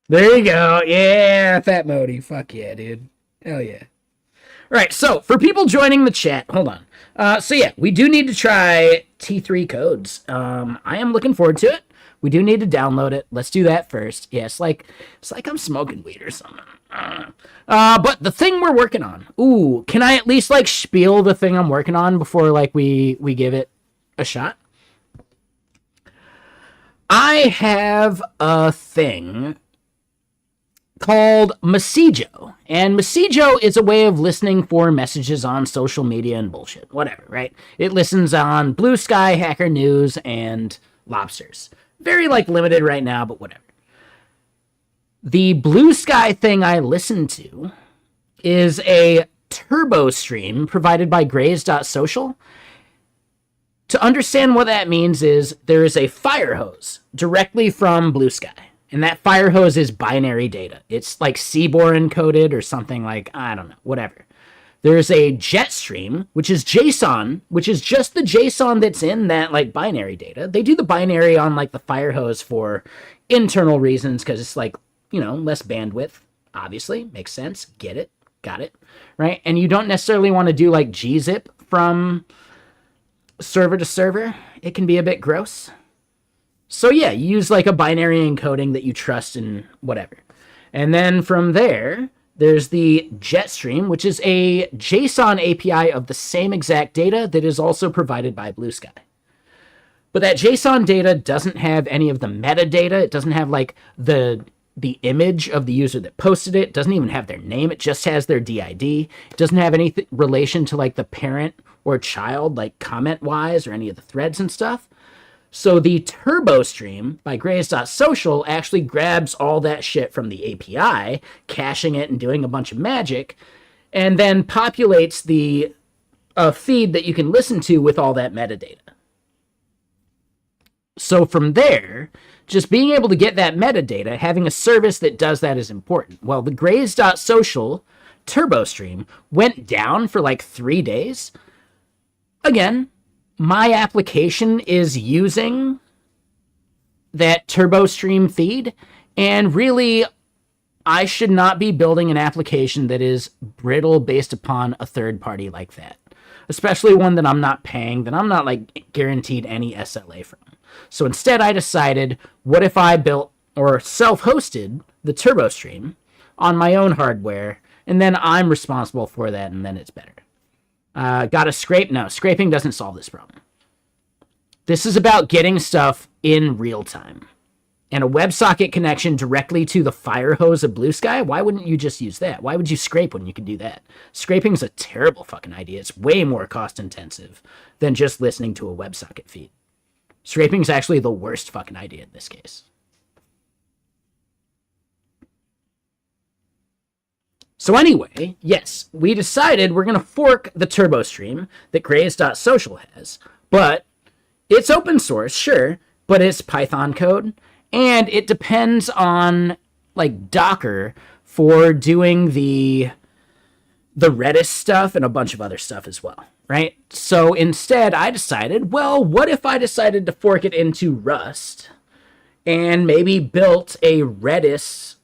There you go. Yeah, Fat Modi. Fuck yeah, dude. Hell yeah. All right, so for people joining the chat, hold on. So yeah, we do need to try T3 codes. I am looking forward to it. We do need to download it. Let's do that first. Yeah, it's like I'm smoking weed or something. But the thing we're working on. Ooh, can I at least like spiel the thing I'm working on before like we give it a shot? I have a thing called Messaggio. And Messaggio is a way of listening for messages on social media and bullshit. Whatever, right? It listens on Blue Sky, Hacker News, and Lobsters. Very, like, limited right now, but whatever. The Blue Sky thing I listen to is a turbo stream provided by Grays.social. To understand what that means is there is a fire hose directly from Blue Sky. And that fire hose is binary data. It's like CBOR encoded or something like, I don't know, whatever. There's a jet stream, which is JSON, which is just the JSON that's in that like binary data. They do the binary on like the fire hose for internal reasons because it's like, less bandwidth, obviously. Makes sense. Get it. Got it. Right? And you don't necessarily want to do like gzip from server to server. It can be a bit gross. So yeah, you use like a binary encoding that you trust and whatever. And then from there, there's the Jetstream, which is a JSON API of the same exact data that is also provided by Blue Sky. But that JSON data doesn't have any of the metadata. It doesn't have like the image of the user that posted it. It doesn't even have their name. It just has their DID. It doesn't have any relation to like the parent or child, like comment-wise or any of the threads and stuff. So the turbo stream by Grays.social actually grabs all that shit from the API, caching it and doing a bunch of magic, and then populates the feed that you can listen to with all that metadata. So from there, just being able to get that metadata, having a service that does that is important. Well, the Grays.social turbo stream went down for like 3 days. Again, my application is using that TurboStream feed, and really, I should not be building an application that is brittle based upon a third party like that, especially one that I'm not paying, that I'm not like guaranteed any SLA from. So instead, I decided, what if I built or self-hosted the TurboStream on my own hardware, and then I'm responsible for that, and then it's better. Got to scrape? No, scraping doesn't solve this problem. This is about getting stuff in real time. And a WebSocket connection directly to the fire hose of Blue Sky, why wouldn't you just use that? Why would you scrape when you can do that? Scraping is a terrible fucking idea. It's way more cost intensive than just listening to a WebSocket feed. Scraping is actually the worst fucking idea in this case. So anyway, yes, we decided we're going to fork the TurboStream that Grays.social has, but it's open source, sure, but it's Python code, and it depends on, like, Docker for doing the Redis stuff and a bunch of other stuff as well, right? So instead, I decided, well, what if I decided to fork it into Rust and maybe built a Redis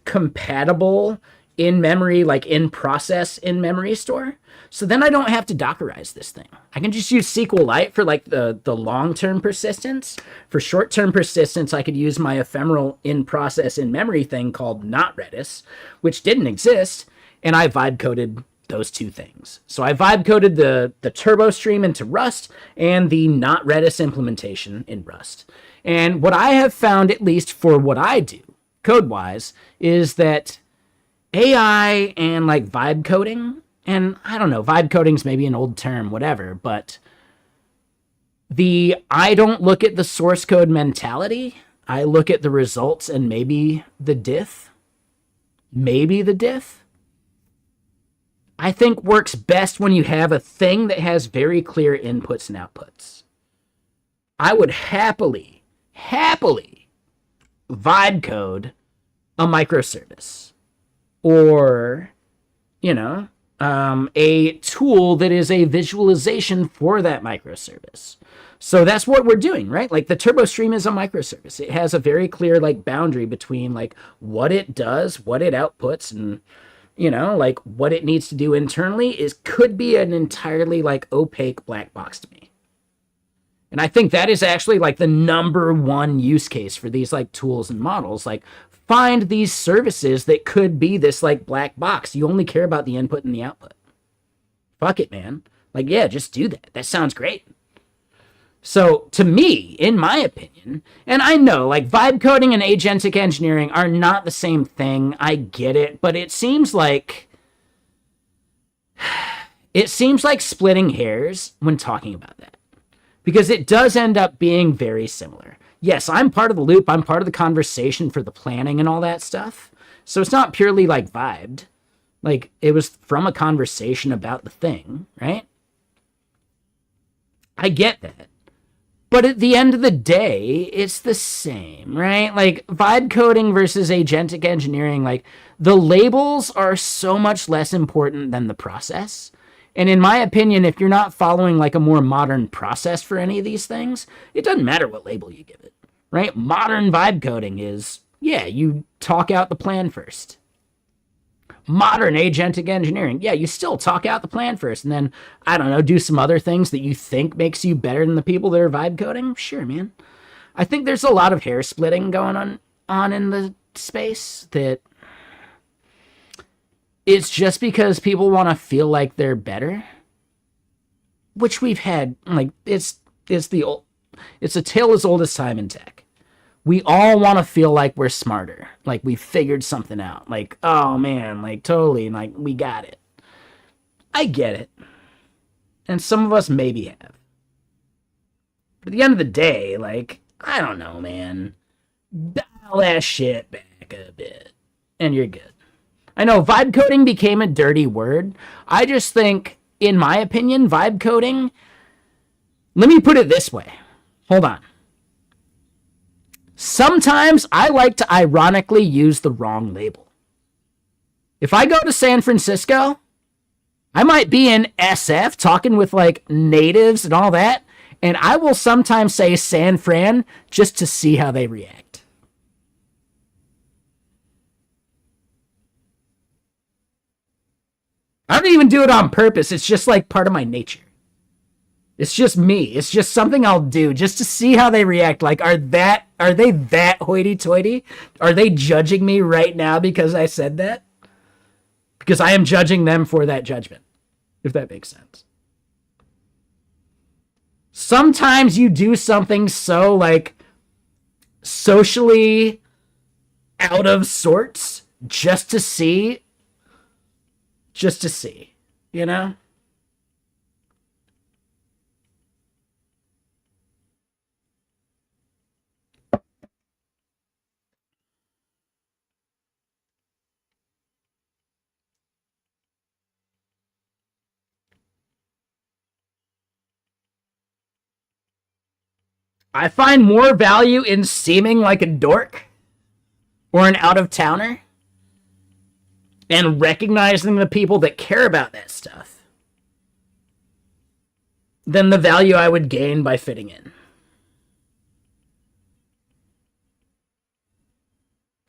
compatible in-memory, like in-process in-memory store? So then I don't have to Dockerize this thing. I can just use SQLite for like the long-term persistence. For short-term persistence, I could use my ephemeral in-process in-memory thing called not Redis, which didn't exist, and I vibe coded those two things. So I vibe coded the TurboStream into Rust and the not Redis implementation in Rust. And what I have found, at least for what I do, code-wise, is that AI and like vibe coding, and I don't know, vibe coding's maybe an old term, whatever, but I don't look at the source code mentality. I look at the results and maybe the diff. I think works best when you have a thing that has very clear inputs and outputs. I would happily vibe code a microservice or, a tool that is a visualization for that microservice. So that's what we're doing, right? Like the TurboStream is a microservice. It has a very clear like boundary between like what it does, what it outputs, and like what it needs to do internally could be an entirely like opaque black box to me. And I think that is actually like the number one use case for these like tools and models. Like find these services that could be this like black box. You only care about the input and the output. Fuck it, man. Like, yeah, just do that. That sounds great. So to me, in my opinion, and I know like vibe coding and agentic engineering are not the same thing. I get it, but it seems like splitting hairs when talking about that. Because it does end up being very similar. Yes, I'm part of the loop. I'm part of the conversation for the planning and all that stuff. So it's not purely like vibed. Like it was from a conversation about the thing, right? I get that. But at the end of the day, it's the same, right? Like vibe coding versus agentic engineering, like the labels are so much less important than the process. And in my opinion, if you're not following like a more modern process for any of these things, it doesn't matter what label you give it, right? Modern vibe coding is, yeah, you talk out the plan first. Modern agentic engineering, yeah, you still talk out the plan first and then, I don't know, do some other things that you think makes you better than the people that are vibe coding. Sure, man. I think there's a lot of hair splitting going on in the space that it's just because people want to feel like they're better, which we've had, like, it's a tale as old as time in tech. We all want to feel like we're smarter, like we figured something out, like, oh man, like totally, like we got it. I get it. And some of us maybe have. But at the end of the day, like, I don't know, man. Dial that shit back a bit, and you're good. I know vibe coding became a dirty word. I just think, in my opinion, vibe coding, let me put it this way. Hold on. Sometimes I like to ironically use the wrong label. If I go to San Francisco, I might be in SF talking with like natives and all that, and I will sometimes say San Fran just to see how they react. I don't even do it on purpose. It's just like part of my nature. It's just me. It's just something I'll do just to see how they react. Like, are they that hoity-toity? Are they judging me right now because I said that? Because I am judging them for that judgment, if that makes sense. Sometimes you do something so, like, socially out of sorts just to see, you know? I find more value in seeming like a dork or an out-of-towner and recognizing the people that care about that stuff than the value I would gain by fitting in.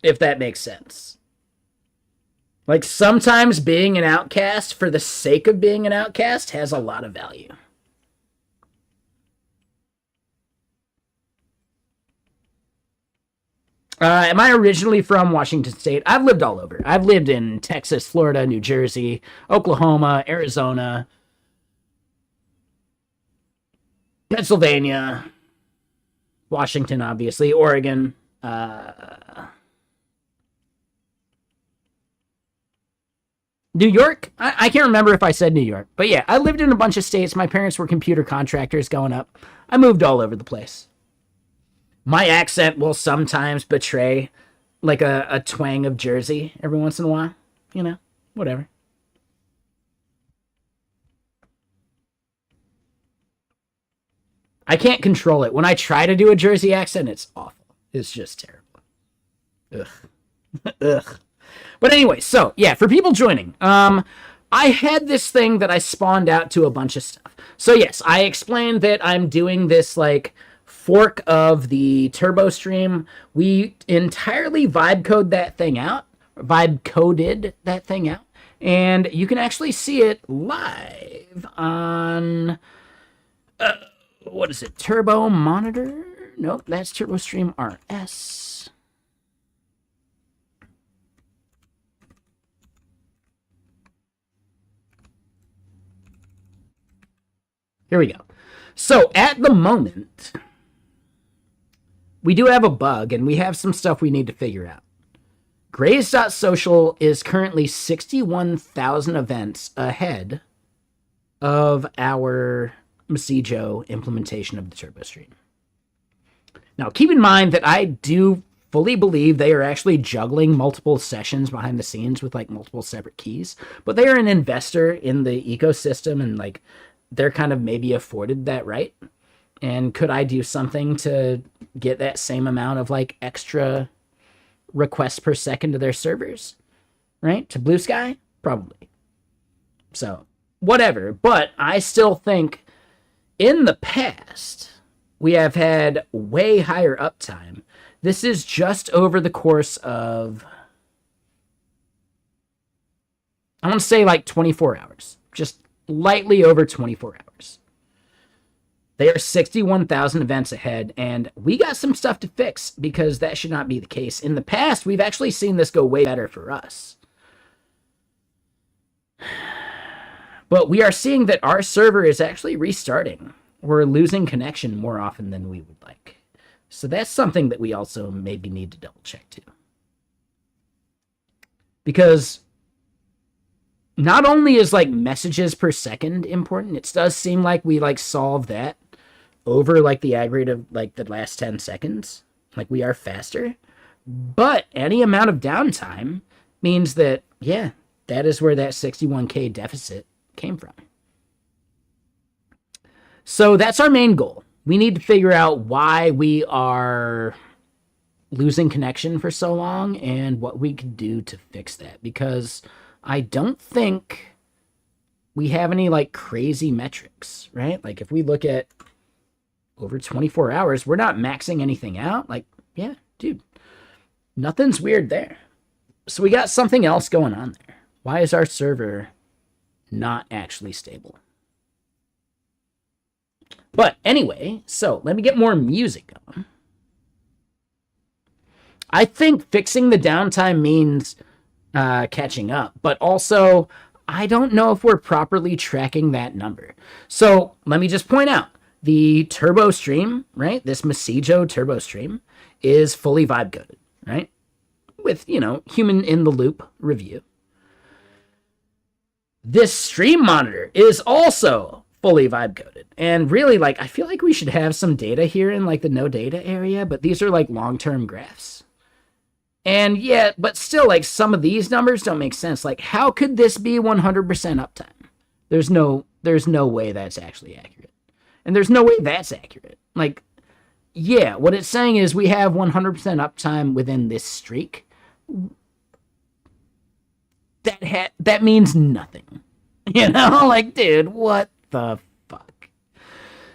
If that makes sense. Like, sometimes being an outcast for the sake of being an outcast has a lot of value. Am I originally from Washington State? I've lived all over. I've lived in Texas, Florida, New Jersey, Oklahoma, Arizona, Pennsylvania, Washington, obviously, Oregon. New York? I can't remember if I said New York. But yeah, I lived in a bunch of states. My parents were computer contractors growing up. I moved all over the place. My accent will sometimes betray like a twang of Jersey every once in a while. You know, whatever. I can't control it. When I try to do a Jersey accent, it's awful. It's just terrible. Ugh. Ugh. But anyway, so yeah, for people joining, I had this thing that I spawned out to a bunch of stuff. So yes, I explained that I'm doing this like fork of the Turbo Stream. We entirely vibe coded that thing out, And you can actually see it live on, what is it, Turbo Monitor? Nope, that's TurboStream RS. Here we go. So at the moment, we do have a bug, and we have some stuff we need to figure out. Graze.social is currently 61,000 events ahead of our Massijo implementation of the TurboStream. Now, keep in mind that I do fully believe they are actually juggling multiple sessions behind the scenes with like multiple separate keys, but they are an investor in the ecosystem, and like they're kind of maybe afforded that right. And could I do something to get that same amount of like extra requests per second to their servers, right? To Blue Sky? Probably. So, whatever. But I still think in the past, we have had way higher uptime. This is just over the course of, I want to say like 24 hours. Just lightly over 24 hours. They are 61,000 events ahead, and we got some stuff to fix because that should not be the case. In the past, we've actually seen this go way better for us. But we are seeing that our server is actually restarting. We're losing connection more often than we would like. So that's something that we also maybe need to double check too. Because not only is like messages per second important, it does seem like we like solve that over like the aggregate of like the last 10 seconds. Like we are faster. But any amount of downtime means that, yeah, that is where that 61K deficit came from. So that's our main goal. We need to figure out why we are losing connection for so long and what we can do to fix that. Because I don't think we have any like crazy metrics, right? Like if we look at over 24 hours, we're not maxing anything out. Like, yeah, dude, nothing's weird there. So we got something else going on there. Why is our server not actually stable? But anyway, so let me get more music going. I think fixing the downtime means catching up, but also I don't know if we're properly tracking that number. So let me just point out, the Turbo Stream, right? This Massijo Turbo Stream is fully vibe coded, right? With, you know, human in the loop review. This stream monitor is also fully vibe coded. And really, like, I feel like we should have some data here in like the no data area, but these are like long-term graphs. And yeah, but still, like, some of these numbers don't make sense. Like, how could this be 100% uptime? There's no way that's actually accurate. And there's no way that's accurate. Like, yeah, what it's saying is we have 100% uptime within this streak. That means nothing. You know? Like, dude, what the fuck?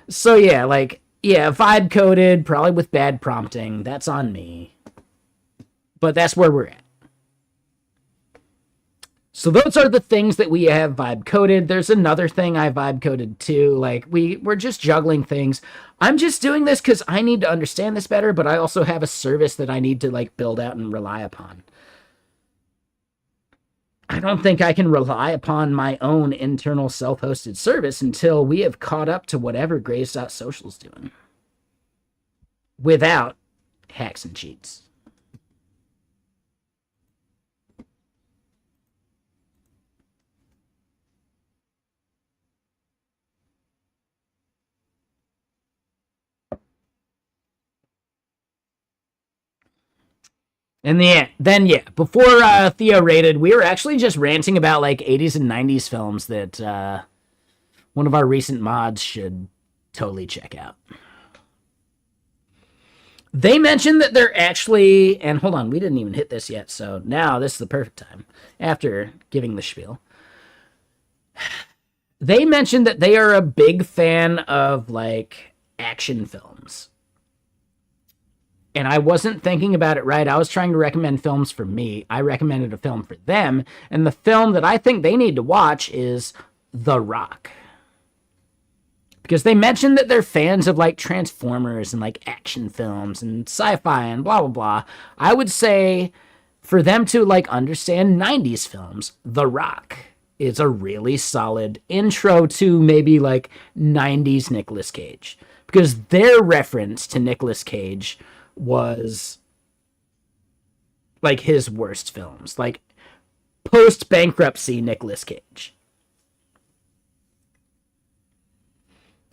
So yeah, like, yeah, vibe coded, probably with bad prompting. That's on me. But that's where we're at. So those are the things that we have vibe coded. There's another thing I vibe coded too. Like we're just juggling things. I'm just doing this because I need to understand this better, but I also have a service that I need to like build out and rely upon. I don't think I can rely upon my own internal self-hosted service until we have caught up to whatever Graze.social is doing. Without hacks and cheats. And then before Theo rated, we were actually just ranting about like 80s and 90s films that one of our recent mods should totally check out. They mentioned that they're actually, and hold on, we didn't even hit this yet, so now this is the perfect time, after giving the spiel. They mentioned that they are a big fan of like action films. and I wasn't thinking about it right. I was trying to recommend films for me. I recommended a film for them, and the film that I think they need to watch is The Rock. Because they mentioned that they're fans of like Transformers and like action films and sci-fi and blah blah blah. I would say for them to like understand 90s films, The Rock is a really solid intro to maybe like 90s Nicolas Cage. Because their reference to Nicolas Cage was like his worst films, like post bankruptcy Nicolas Cage.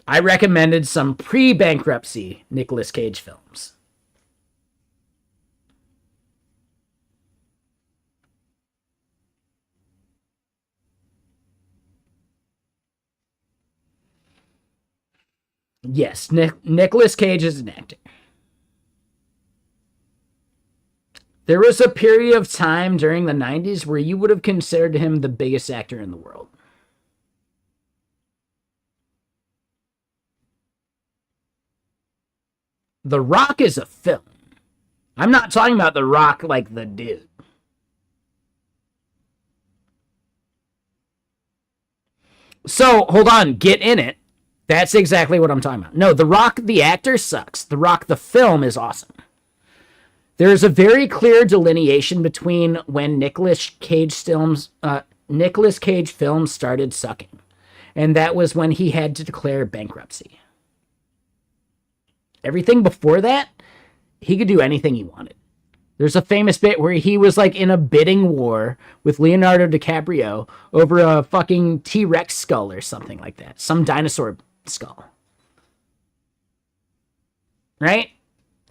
I recommended some pre bankruptcy Nicolas Cage films. Yes, Nicolas Cage is an actor. There was a period of time during the 90s where you would have considered him the biggest actor in the world. The Rock is a film. I'm not talking about The Rock like the dude. So, hold on, get in it. That's exactly what I'm talking about. No, The Rock, the actor, sucks. The Rock, the film, is awesome. There's a very clear delineation between when Nicolas Cage films started sucking, and that was when he had to declare bankruptcy. Everything before that, he could do anything he wanted. There's a famous bit where he was like in a bidding war with Leonardo DiCaprio over a fucking T-Rex skull or something like that. Some dinosaur skull. Right?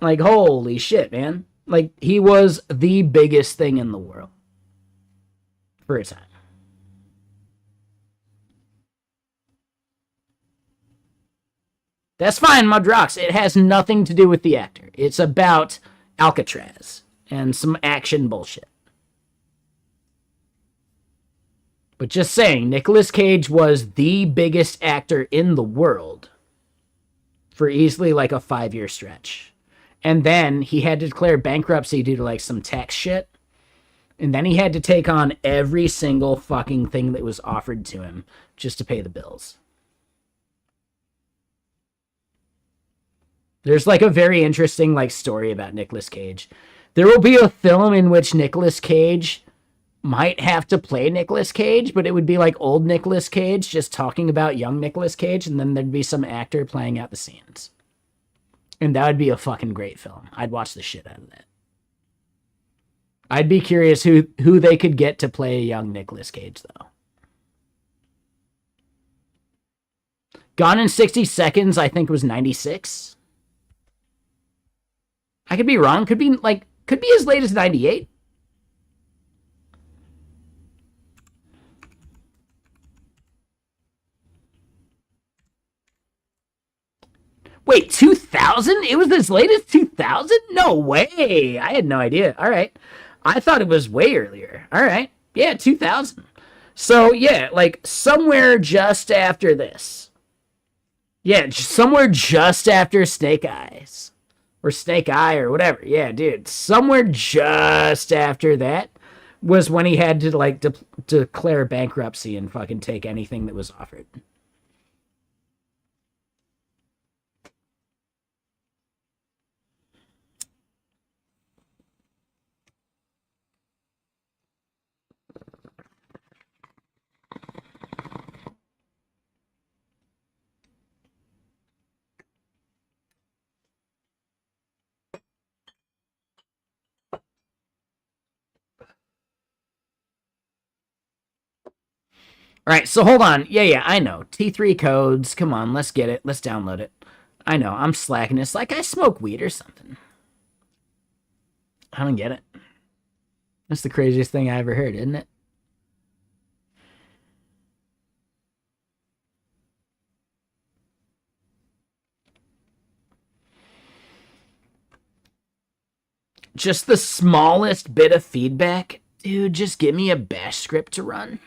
Like, holy shit, man. Like, he was the biggest thing in the world for a time. That's fine, Mudrox. It has nothing to do with the actor. It's about Alcatraz and some action bullshit. But just saying, Nicolas Cage was the biggest actor in the world for easily like a 5-year stretch. And then he had to declare bankruptcy due to like some tax shit. And then he had to take on every single fucking thing that was offered to him just to pay the bills. There's like a very interesting like story about Nicolas Cage. There will be a film in which Nicolas Cage might have to play Nicolas Cage, but it would be like old Nicolas Cage just talking about young Nicolas Cage, and then there'd be some actor playing out the scenes. And that would be a fucking great film. I'd watch the shit out of that. I'd be curious who they could get to play a young Nicolas Cage, though. Gone in 60 Seconds, I think, was 96. I could be wrong. Could be as late as 98. Wait, 2000? It was as late as 2000? No way. I had no idea. All right. I thought it was way earlier. All right. Yeah, 2000. So, yeah, like somewhere just after this. Yeah, somewhere just after Snake Eyes. Or Snake Eye or whatever. Yeah, dude. Somewhere just after that was when he had to, like, declare bankruptcy and fucking take anything that was offered. All right, so hold on. Yeah, I know. T3 codes. Come on, let's get it. Let's download it. I know, I'm slacking. It's like I smoke weed or something. I don't get it. That's the craziest thing I ever heard, isn't it? Just the smallest bit of feedback. Dude, just give me a bash script to run.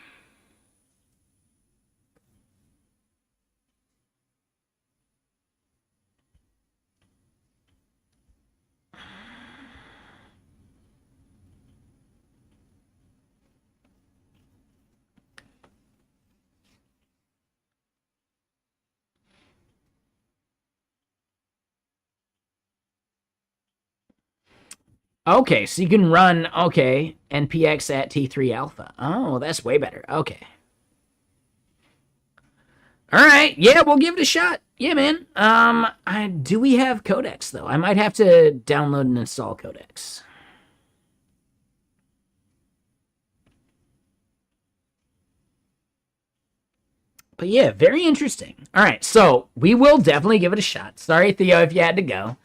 Okay, so you can run, okay, NPX at T3 alpha. Oh, that's way better. Okay. All right. Yeah, we'll give it a shot. Yeah, man. Do we have Codex though? I might have to download and install Codex. But yeah, very interesting. All right, so we will definitely give it a shot. Sorry, Theo, if you had to go.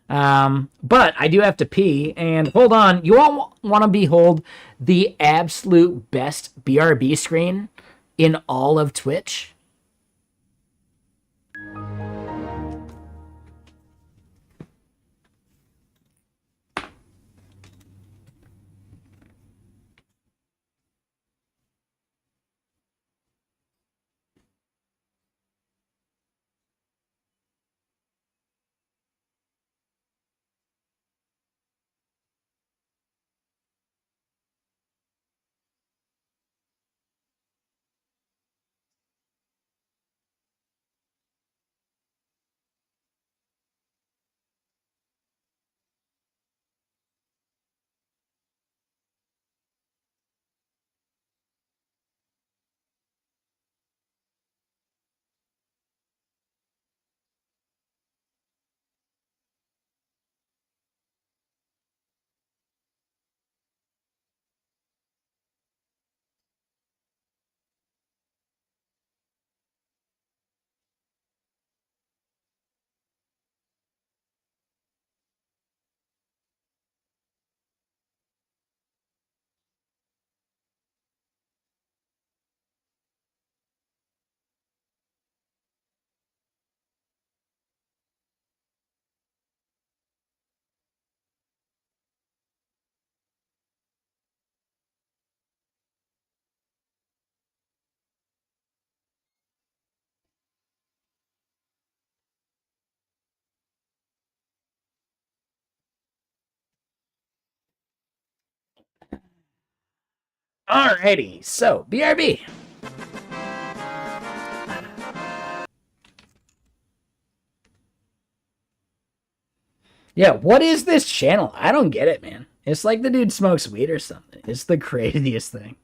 But I do have to pee. And hold on, you all want to behold the absolute best BRB screen in all of Twitch? Alrighty, so BRB. Yeah, what is this channel? I don't get it, man. It's like the dude smokes weed or something. It's the craziest thing.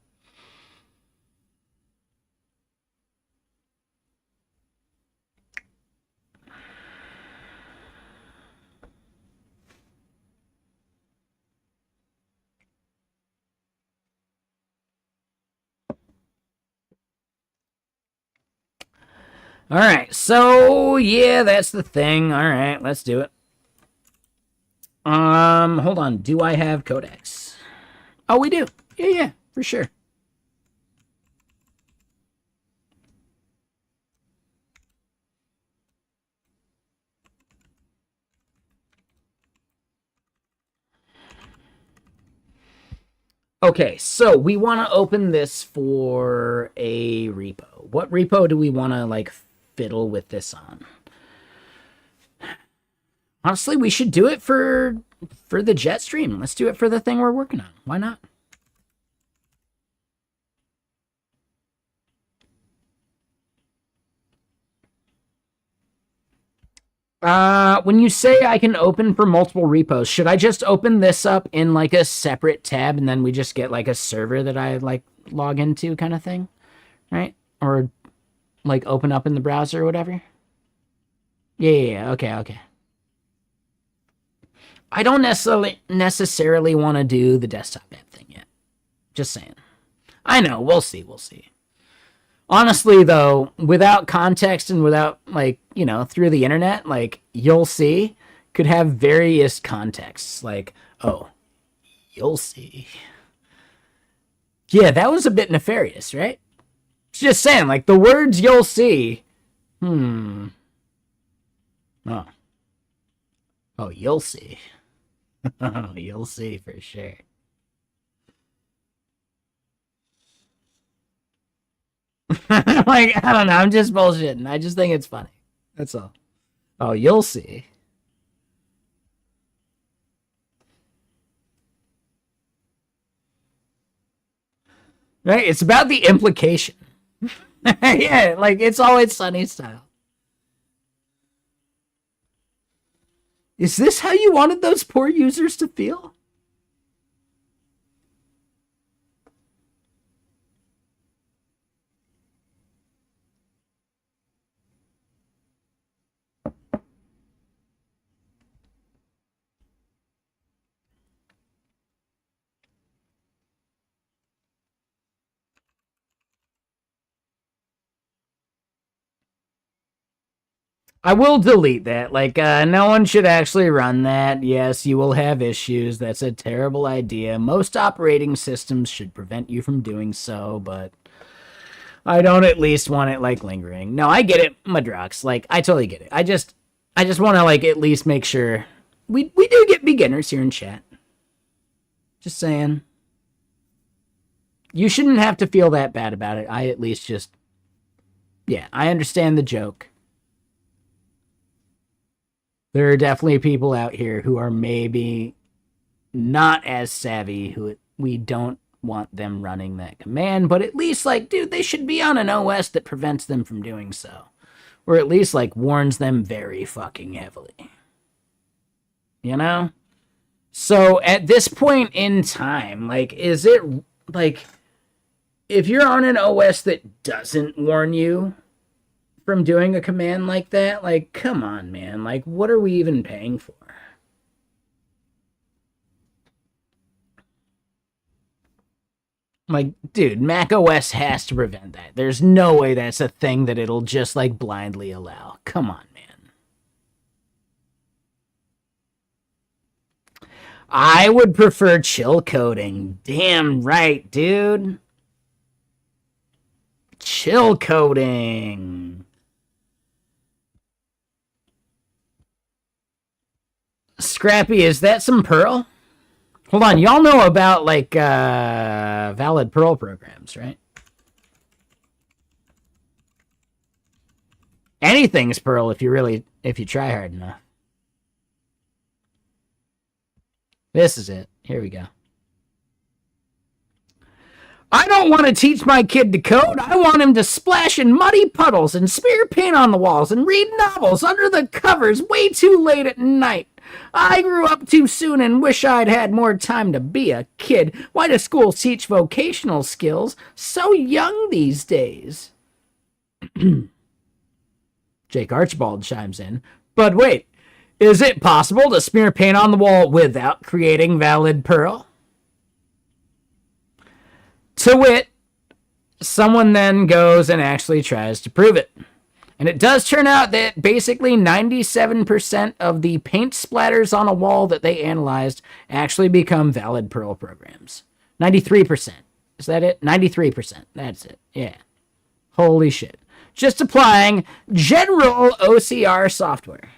All right, so yeah, that's the thing. All right, let's do it. Hold on. Do I have Codex? Oh, we do. Yeah, for sure. Okay, so we want to open this for a repo. What repo do we want to like fiddle with this on? Honestly, we should do it for the Jetstream. Let's do it for the thing we're working on. Why not? When you say I can open for multiple repos, should I just open this up in like a separate tab and then we just get like a server that I like log into kind of thing? Right? Or like open up in the browser or whatever? Yeah, okay. I don't necessarily want to do the desktop app thing yet. Just saying. I know, we'll see. Honestly, though, without context and without, like, you know, through the internet, like, you'll see could have various contexts. Like, oh, you'll see. Yeah, that was a bit nefarious, right? Just saying, like, the words you'll see. Oh. Oh, you'll see. Oh, you'll see for sure. Like, I don't know. I'm just bullshitting. I just think it's funny. That's all. Oh, you'll see. Right? It's about the implication. Yeah, like it's always Sunny style. Is this how you wanted those poor users to feel? I will delete that. Like, no one should actually run that. Yes, you will have issues. That's a terrible idea. Most operating systems should prevent you from doing so, but I don't at least want it, like, lingering. No, I get it, Madrox. Like, I totally get it. I just want to, like, at least make sure. We do get beginners here in chat. Just saying. You shouldn't have to feel that bad about it. I at least just... Yeah, I understand the joke. There are definitely people out here who are maybe not as savvy, who we don't want them running that command, but at least, like, dude, they should be on an OS that prevents them from doing so. Or at least, like, warns them very fucking heavily. You know? So, at this point in time, like, is it, like, if you're on an OS that doesn't warn you from doing a command like that, like, come on, man. Like, what are we even paying for? Like, dude, Mac OS has to prevent that. There's no way that's a thing that it'll just, like, blindly allow. Come on, man. I would prefer chill coding. Damn right, dude. Chill coding. Scrappy, is that some Perl? Hold on, y'all know about, like, valid Perl programs, right? Anything's Perl if you try hard enough. This is it. Here we go. I don't want to teach my kid to code. I want him to splash in muddy puddles and smear paint on the walls and read novels under the covers way too late at night. I grew up too soon and wish I'd had more time to be a kid. Why do schools teach vocational skills so young these days? Jake Archibald chimes in. But wait, is it possible to smear paint on the wall without creating valid Perl? To wit, someone then goes and actually tries to prove it. And it does turn out that basically 97% of the paint splatters on a wall that they analyzed actually become valid Perl programs. 93%. Is that it? 93%. That's it. Yeah. Holy shit. Just applying general OCR software.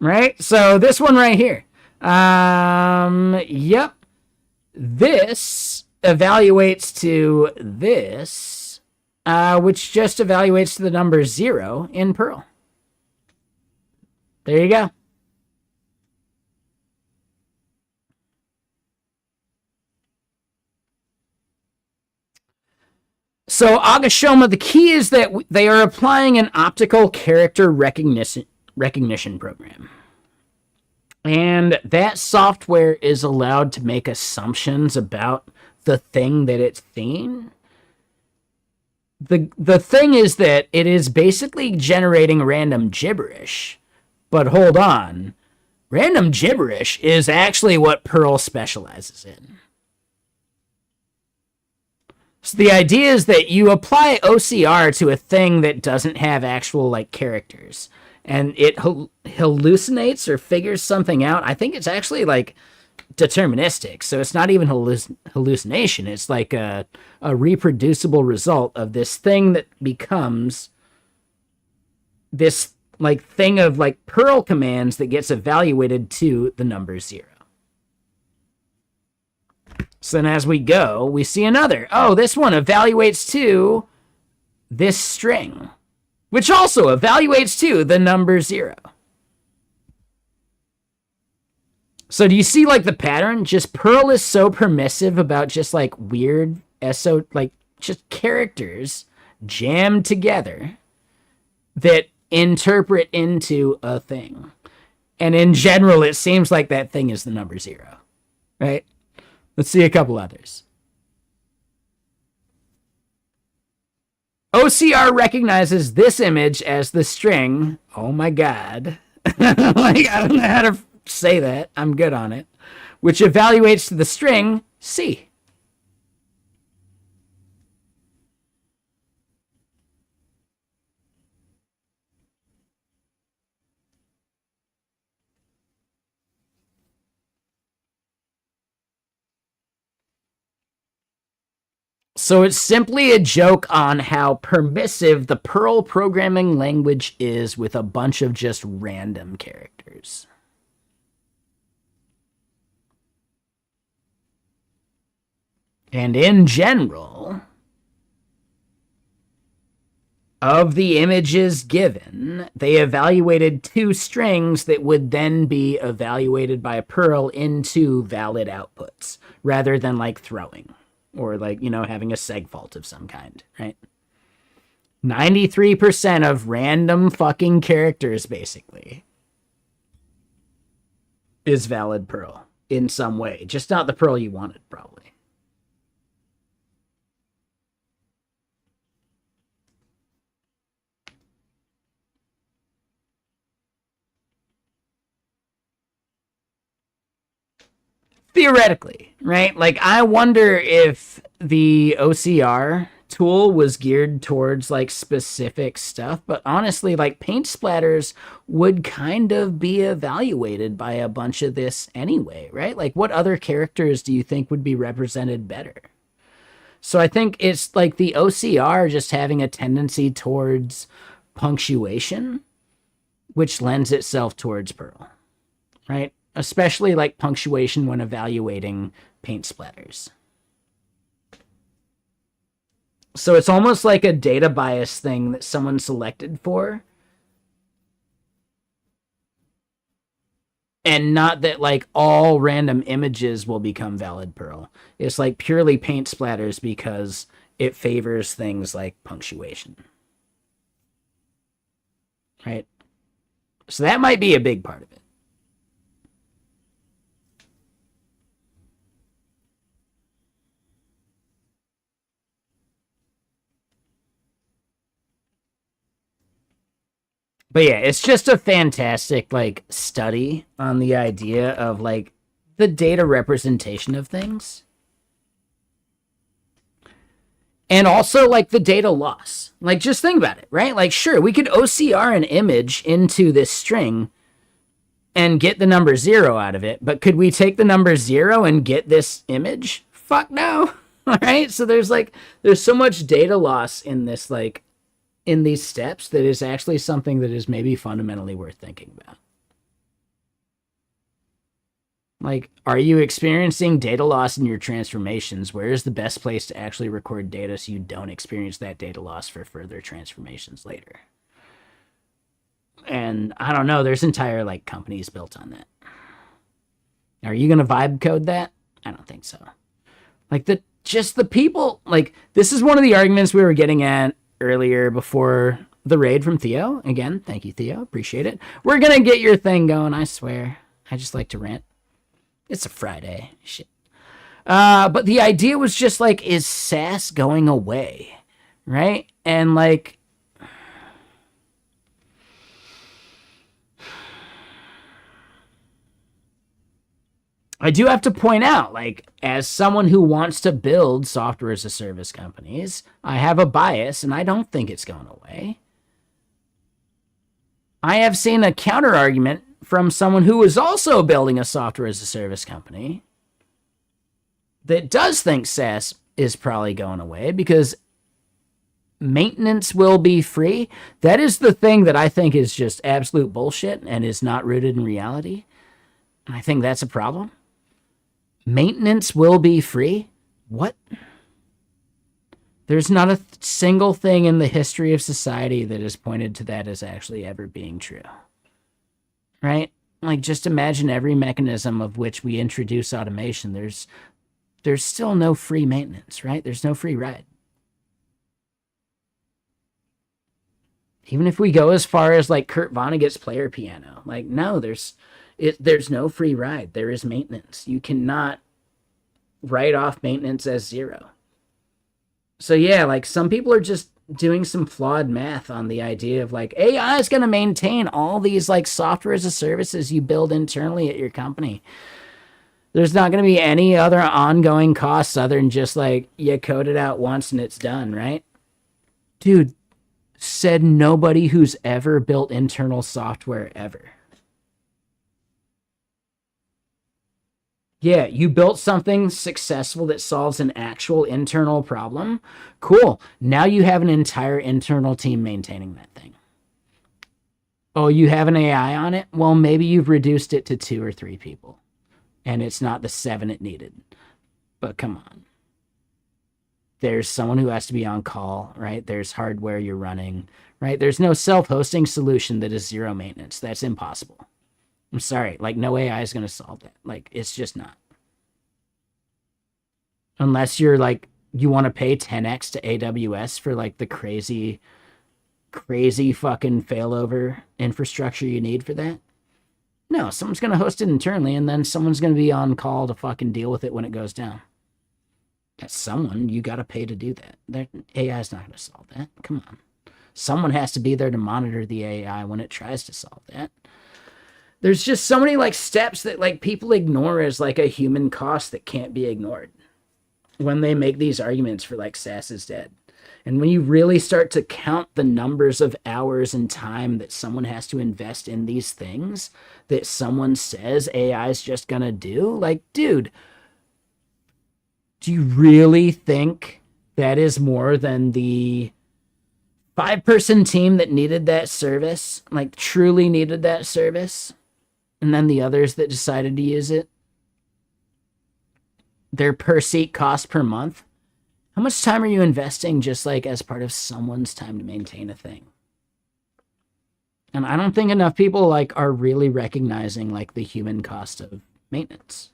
Right? So this one right here. Yep. This evaluates to this, which just evaluates to the number 0 in Perl. There you go. So, Agashoma, the key is that they are applying an optical character recognition program. And that software is allowed to make assumptions about the thing that it's seeing. The thing is that it is basically generating random gibberish. But hold on. Random gibberish is actually what Perl specializes in. So the idea is that you apply OCR to a thing that doesn't have actual, like, characters. And it hallucinates or figures something out. I think it's actually, like, deterministic. So it's not even hallucination. It's like a reproducible result of this thing that becomes this, like, thing of, like, Perl commands that gets evaluated to the number 0. So then as we go, we see another. Oh, this one evaluates to this string, which also evaluates to the number 0. So do you see, like, the pattern? Just Perl is so permissive about just, like, weird like, just characters jammed together that interpret into a thing. And in general, it seems like that thing is the number 0, right? Let's see a couple others. OCR recognizes this image as the string. Oh my god. Like, I don't know how to say that. I'm good on it. Which evaluates to the string C. So it's simply a joke on how permissive the Perl programming language is with a bunch of just random characters. And in general, of the images given, they evaluated two strings that would then be evaluated by Perl into valid outputs, rather than like throwing or like, having a seg fault of some kind, right? 93% of random fucking characters, basically, is valid Perl in some way. Just not the Perl you wanted, probably. Theoretically, right? Like, I wonder if the OCR tool was geared towards like specific stuff, but honestly, like paint splatters would kind of be evaluated by a bunch of this anyway, right? Like, what other characters do you think would be represented better? So I think it's like the OCR just having a tendency towards punctuation, which lends itself towards Perl, right? Especially like punctuation when evaluating paint splatters. So it's almost like a data bias thing that someone selected for. And not that like all random images will become valid Perl. It's like purely paint splatters because it favors things like punctuation. Right? So that might be a big part of it. But yeah, it's just a fantastic like study on the idea of like the data representation of things. And also like the data loss. Like just think about it, right? Like sure, we could OCR an image into this string and get the number 0 out of it, but could we take the number 0 and get this image? Fuck no. All right? So there's so much data loss in this like in these steps that is actually something that is maybe fundamentally worth thinking about. Like, are you experiencing data loss in your transformations? Where is the best place to actually record data so you don't experience that data loss for further transformations later? And I don't know, there's entire like companies built on that. Are you going to vibe code that? I don't think so. Like the people, like this is one of the arguments we were getting at earlier before the raid from Theo. Again, thank you, Theo. Appreciate it. We're going to get your thing going, I swear. I just like to rant. It's a Friday. Shit. But the idea was just like, is Sass going away? Right? And like, I do have to point out, like, as someone who wants to build software as a service companies, I have a bias and I don't think it's going away. I have seen a counter argument from someone who is also building a software as a service company that does think SaaS is probably going away because maintenance will be free. That is the thing that I think is just absolute bullshit and is not rooted in reality. I think that's a problem. Maintenance will be free? What? There's not a single thing in the history of society that has pointed to that as actually ever being true. Right? Like, just imagine every mechanism of which we introduce automation. There's still no free maintenance, right? There's no free ride. Even if we go as far as like Kurt Vonnegut's player piano, like no, there's no free ride. There is maintenance. You cannot write off maintenance as 0. So yeah, like some people are just doing some flawed math on the idea of like AI is going to maintain all these like software as a services you build internally at your company. There's not going to be any other ongoing costs other than just like you code it out once and it's done, right? Dude, said nobody who's ever built internal software ever. Yeah, you built something successful that solves an actual internal problem. Cool. Now you have an entire internal team maintaining that thing. Oh, you have an AI on it? Well, maybe you've reduced it to 2 or 3 people, and it's not the 7 it needed. But come on. There's someone who has to be on call, right? There's hardware you're running, right? There's no self-hosting solution that is zero maintenance. That's impossible. I'm sorry. Like, no AI is going to solve that. Like, it's just not. Unless you're like, you want to pay 10x to AWS for like the crazy fucking failover infrastructure you need for that. No, someone's going to host it internally, and then someone's going to be on call to fucking deal with it when it goes down. That's someone. You got to pay to do that. That AI is not going to solve that. Come on. Someone has to be there to monitor the AI when it tries to solve that. There's just so many like steps that like people ignore as like a human cost that can't be ignored when they make these arguments for like SaaS is dead. And when you really start to count the numbers of hours and time that someone has to invest in these things that someone says AI is just going to do, like, dude, do you really think that is more than the 5-person team that needed that service, like truly needed that service, and then the others that decided to use it? Their per seat cost per month? How much time are you investing just like as part of someone's time to maintain a thing? And I don't think enough people like are really recognizing like the human cost of maintenance.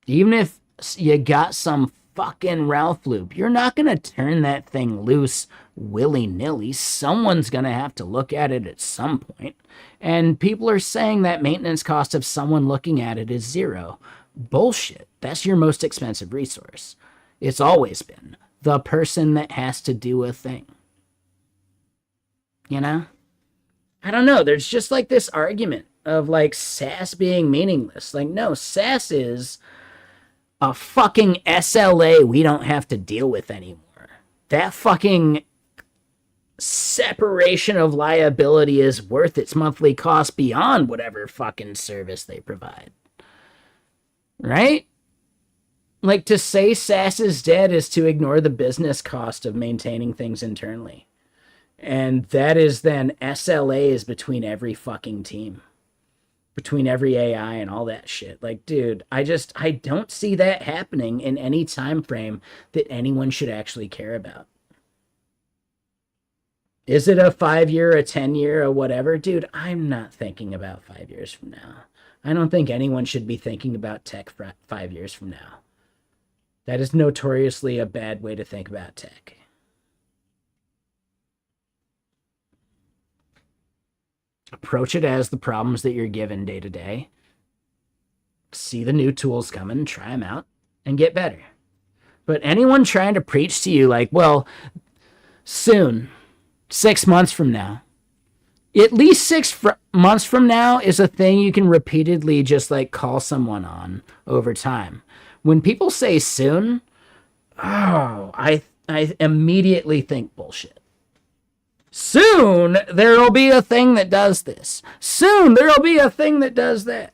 Even if you got some fucking Ralph loop, you're not going to turn that thing loose willy-nilly. Someone's going to have to loop at it at some point. And people are saying that maintenance cost of someone looking at it is zero. Bullshit. That's your most expensive resource. It's always been the person that has to do a thing. You know? I don't know. There's just like this argument of like SaaS being meaningless. Like, no, SaaS is a fucking SLA we don't have to deal with anymore. That fucking separation of liability is worth its monthly cost beyond whatever fucking service they provide. Right? Like, to say SaaS is dead is to ignore the business cost of maintaining things internally. And that is then SLAs between every fucking team. Between every AI and all that shit. Like, dude, I don't see that happening in any time frame that anyone should actually care about. Is it a 5-year, a 10-year, or whatever? Dude, I'm not thinking about 5 years from now. I don't think anyone should be thinking about tech 5 years from now. That is notoriously a bad way to think about tech. Approach it as the problems that you're given day to day. See the new tools coming, try them out, and get better. But anyone trying to preach to you like, well, soon, 6 months from now, at least 6 months from now is a thing you can repeatedly just like call someone on over time. When people say soon, I immediately think bullshit. Soon, there'll be a thing that does this. Soon, there'll be a thing that does that.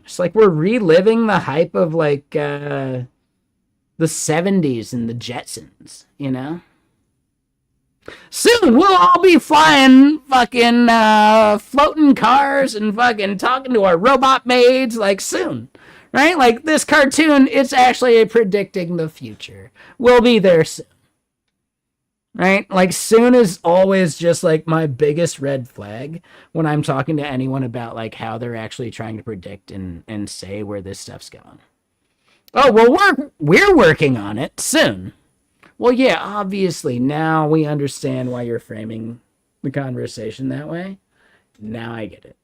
It's like we're reliving the hype of like the 70s and the Jetsons, you know? Soon, we'll all be flying fucking floating cars and fucking talking to our robot maids, like soon. Right? Like, this cartoon, it's actually predicting the future. We'll be there soon. Right? Like, soon is always just, like, my biggest red flag when I'm talking to anyone about, like, how they're actually trying to predict and say where this stuff's going. Oh, well, we're working on it soon. Well, yeah, obviously, now we understand why you're framing the conversation that way. Now I get it.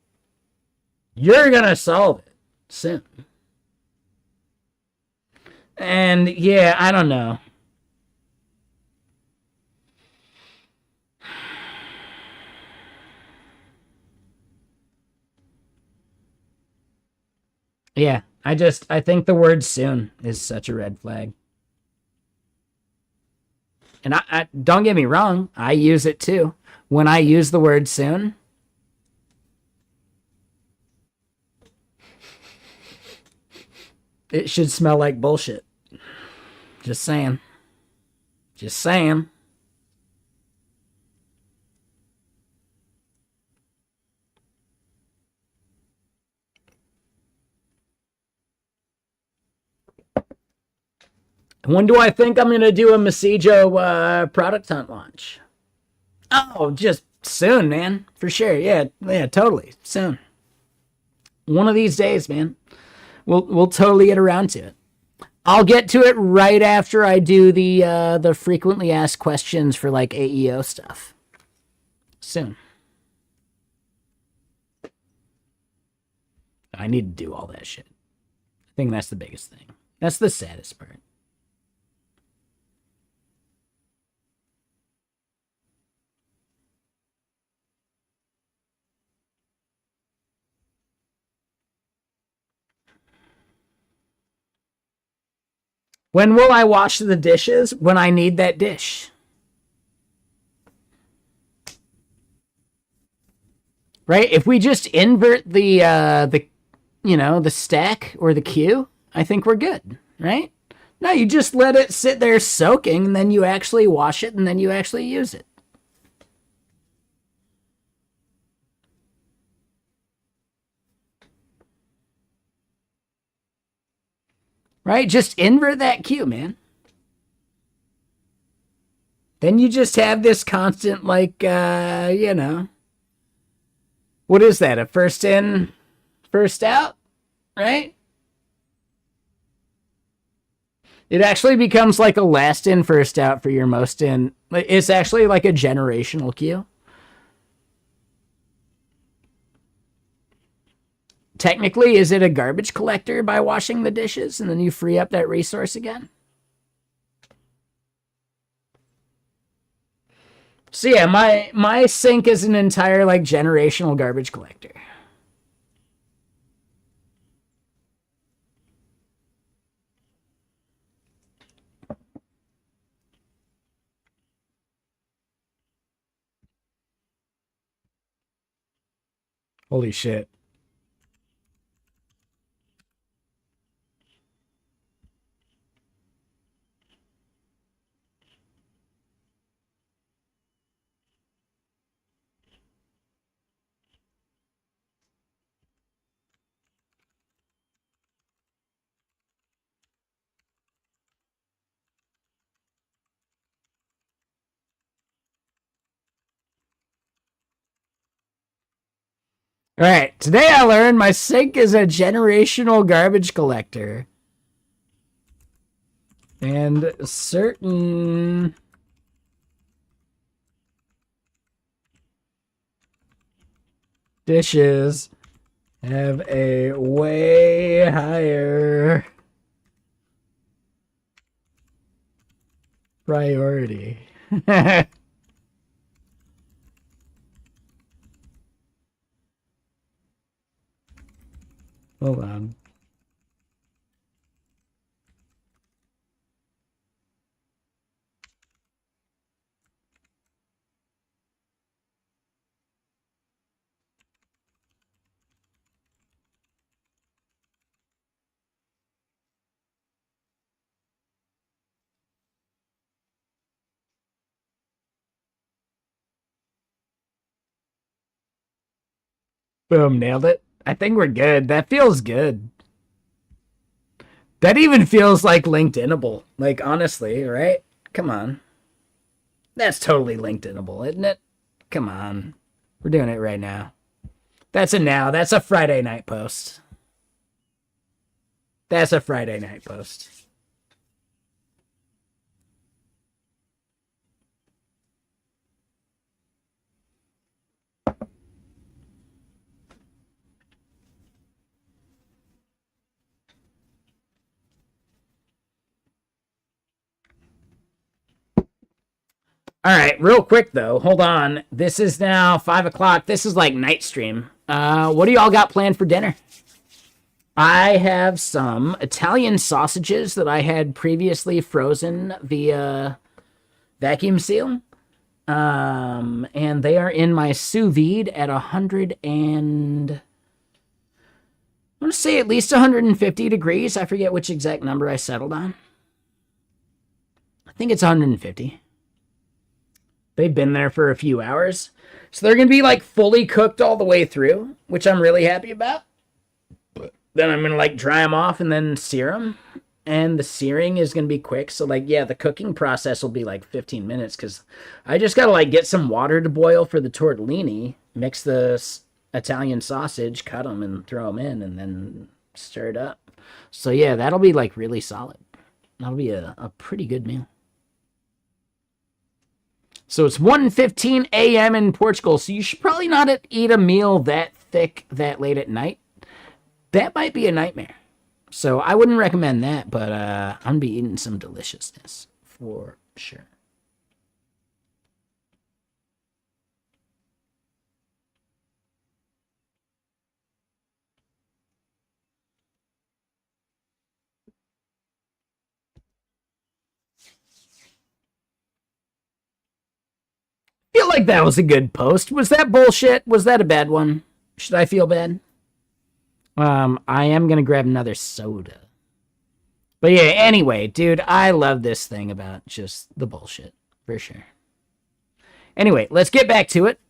You're gonna solve it soon. And yeah, I don't know. Yeah, I think the word soon is such a red flag. And I don't get me wrong, I use it too. When I use the word soon, it should smell like bullshit. Just saying. Just saying. When do I think I'm going to do a Massijo product hunt launch? Oh, just soon, man. For sure. Yeah, totally. Soon. One of these days, man. We'll totally get around to it. I'll get to it right after I do the frequently asked questions for like AEO stuff. Soon. I need to do all that shit. I think that's the biggest thing. That's the saddest part. When will I wash the dishes? When I need that dish. Right? If we just invert the stack or the queue, I think we're good, right? No, you just let it sit there soaking, and then you actually wash it, and then you actually use it. Right? Just invert that queue, man. Then you just have this constant, like, what is that? A first in, first out, right? It actually becomes like a last in, first out for your most in. It's actually like a generational queue. Technically, is it a garbage collector by washing the dishes and then you free up that resource again? So yeah, my sink is an entire like generational garbage collector. Holy shit. All right, today I learned my sink is a generational garbage collector. And certain dishes have a way higher priority. Hold on. Boom, nailed it. I think we're good. That feels good. That even feels like LinkedInable. Like, honestly, right? Come on. That's totally LinkedInable, isn't it? Come on. We're doing it right now. That's a now. That's a Friday night post. That's a Friday night post. All right, real quick though. Hold on. This is now 5 o'clock. This is like night stream. What do y'all got planned for dinner? I have some Italian sausages that I had previously frozen via vacuum seal. And they are in my sous vide at 100 and I want to say at least 150 degrees. I forget which exact number I settled on. I think it's 150. They've been there for a few hours. So they're going to be like fully cooked all the way through, which I'm really happy about. Then I'm going to like dry them off and then sear them. And the searing is going to be quick. So like, yeah, the cooking process will be like 15 minutes because I just got to like get some water to boil for the tortellini, mix the Italian sausage, cut them and throw them in and then stir it up. So yeah, that'll be like really solid. That'll be a pretty good meal. So it's 1:15 a.m. in Portugal, so you should probably not eat a meal that thick that late at night. That might be a nightmare. So I wouldn't recommend that, but I'm going to be eating some deliciousness for sure. Feel like that was a good post. Was that bullshit? Was that a bad one? Should I feel bad? I am going to grab another soda. But yeah, anyway, dude, I love this thing about just the bullshit, for sure. Anyway, let's get back to it.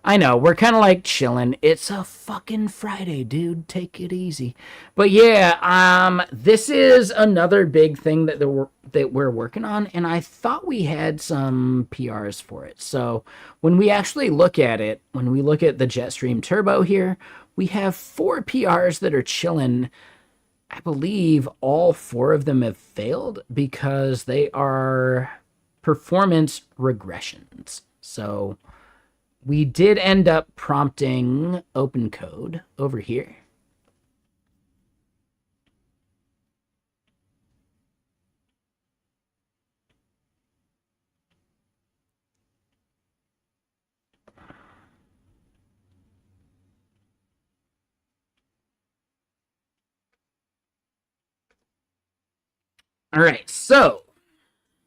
I know, we're kind of like chilling. It's a fucking Friday, dude. Take it easy. But yeah, this is another big thing that we're working on, and I thought we had some PRs for it. So when we actually look at it, when we look at the Jetstream Turbo here, we have 4 PRs that are chilling. I believe all 4 of them have failed because they are performance regressions. So we did end up prompting open code over here. All right, so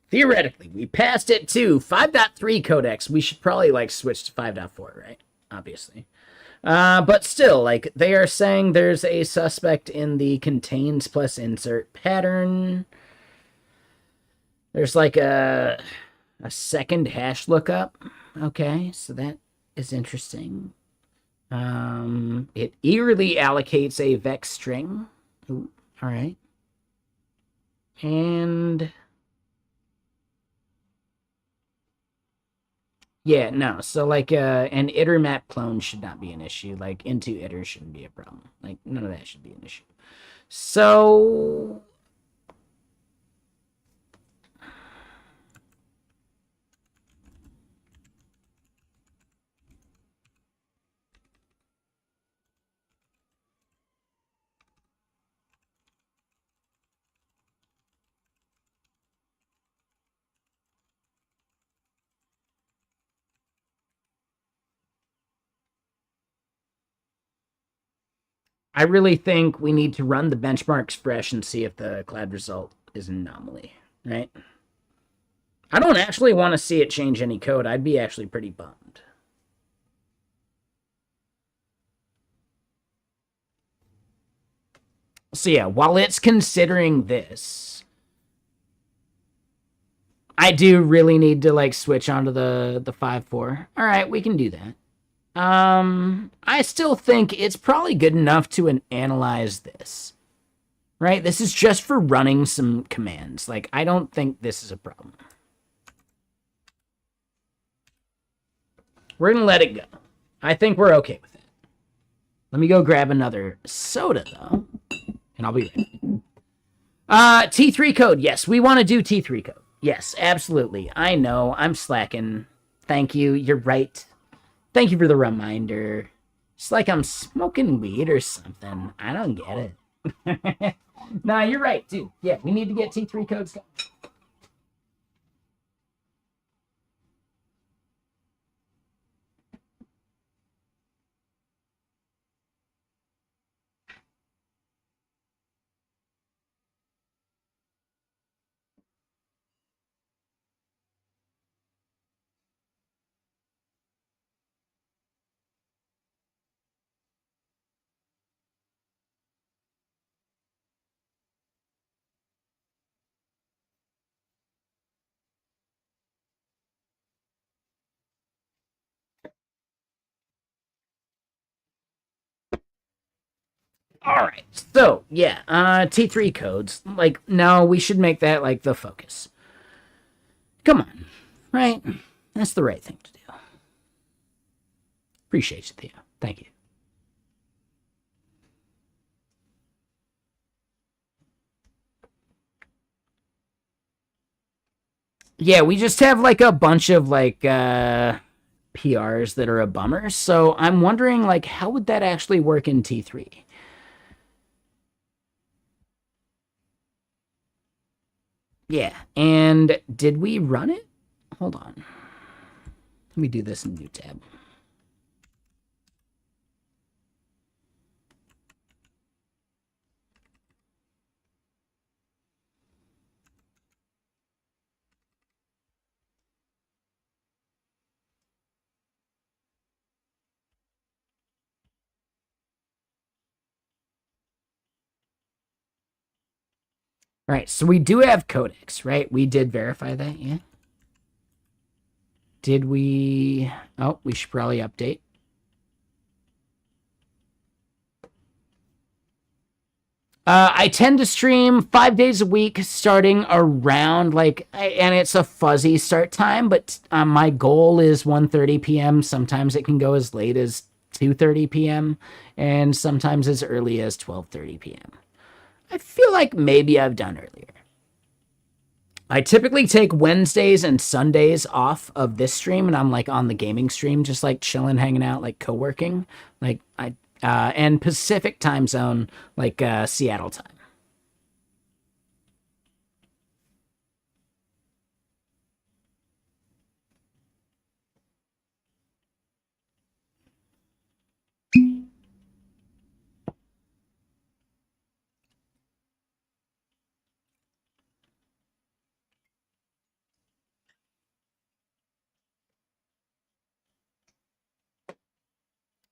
theoretically, we passed it to 5.3 codecs. We should probably like switch to 5.4, right? Obviously. But still, like, they are saying there's a suspect in the contains plus insert pattern. There's like a second hash lookup. Okay, so that is interesting. It eagerly allocates a vex string. Ooh, all right. And yeah, no. So like an iter map clone should not be an issue. Like into iter shouldn't be a problem. Like none of that should be an issue. So I really think we need to run the benchmarks fresh and see if the cloud result is an anomaly, right? I don't actually want to see it change any code. I'd be actually pretty bummed. So yeah, while it's considering this, I do really need to like switch onto the 5.4. All right, we can do that. I still think it's probably good enough to analyze this. Right? This is just for running some commands. Like, I don't think this is a problem. We're going to let it go. I think we're okay with it. Let me go grab another soda, though. And I'll be right. T3 code. Yes, we want to do T3 code. Yes, absolutely. I know. I'm slacking. Thank you. You're right. Thank you for the reminder. It's like I'm smoking weed or something. I don't get it. Nah, you're right, dude. Yeah, we need to get T3 codes going. All right. So, yeah, T3 codes. Like, no, we should make that like the focus. Come on. Right? That's the right thing to do. Appreciate you, Theo. Thank you. Yeah, we just have like a bunch of like PRs that are a bummer. So I'm wondering like how would that actually work in T3? Yeah. And did we run it? Hold on. Let me do this in new tab. Right. So we do have codecs, right? We did verify that, yeah. Did we? Oh, we should probably update. I tend to stream 5 days a week, starting around and it's a fuzzy start time, but my goal is 1:30 p.m. Sometimes it can go as late as 2:30 p.m. and sometimes as early as 12:30 p.m. I feel like maybe I've done earlier. I typically take Wednesdays and Sundays off of this stream, and I'm like on the gaming stream, just like chilling, hanging out, like co-working, like and Pacific time zone, like Seattle time.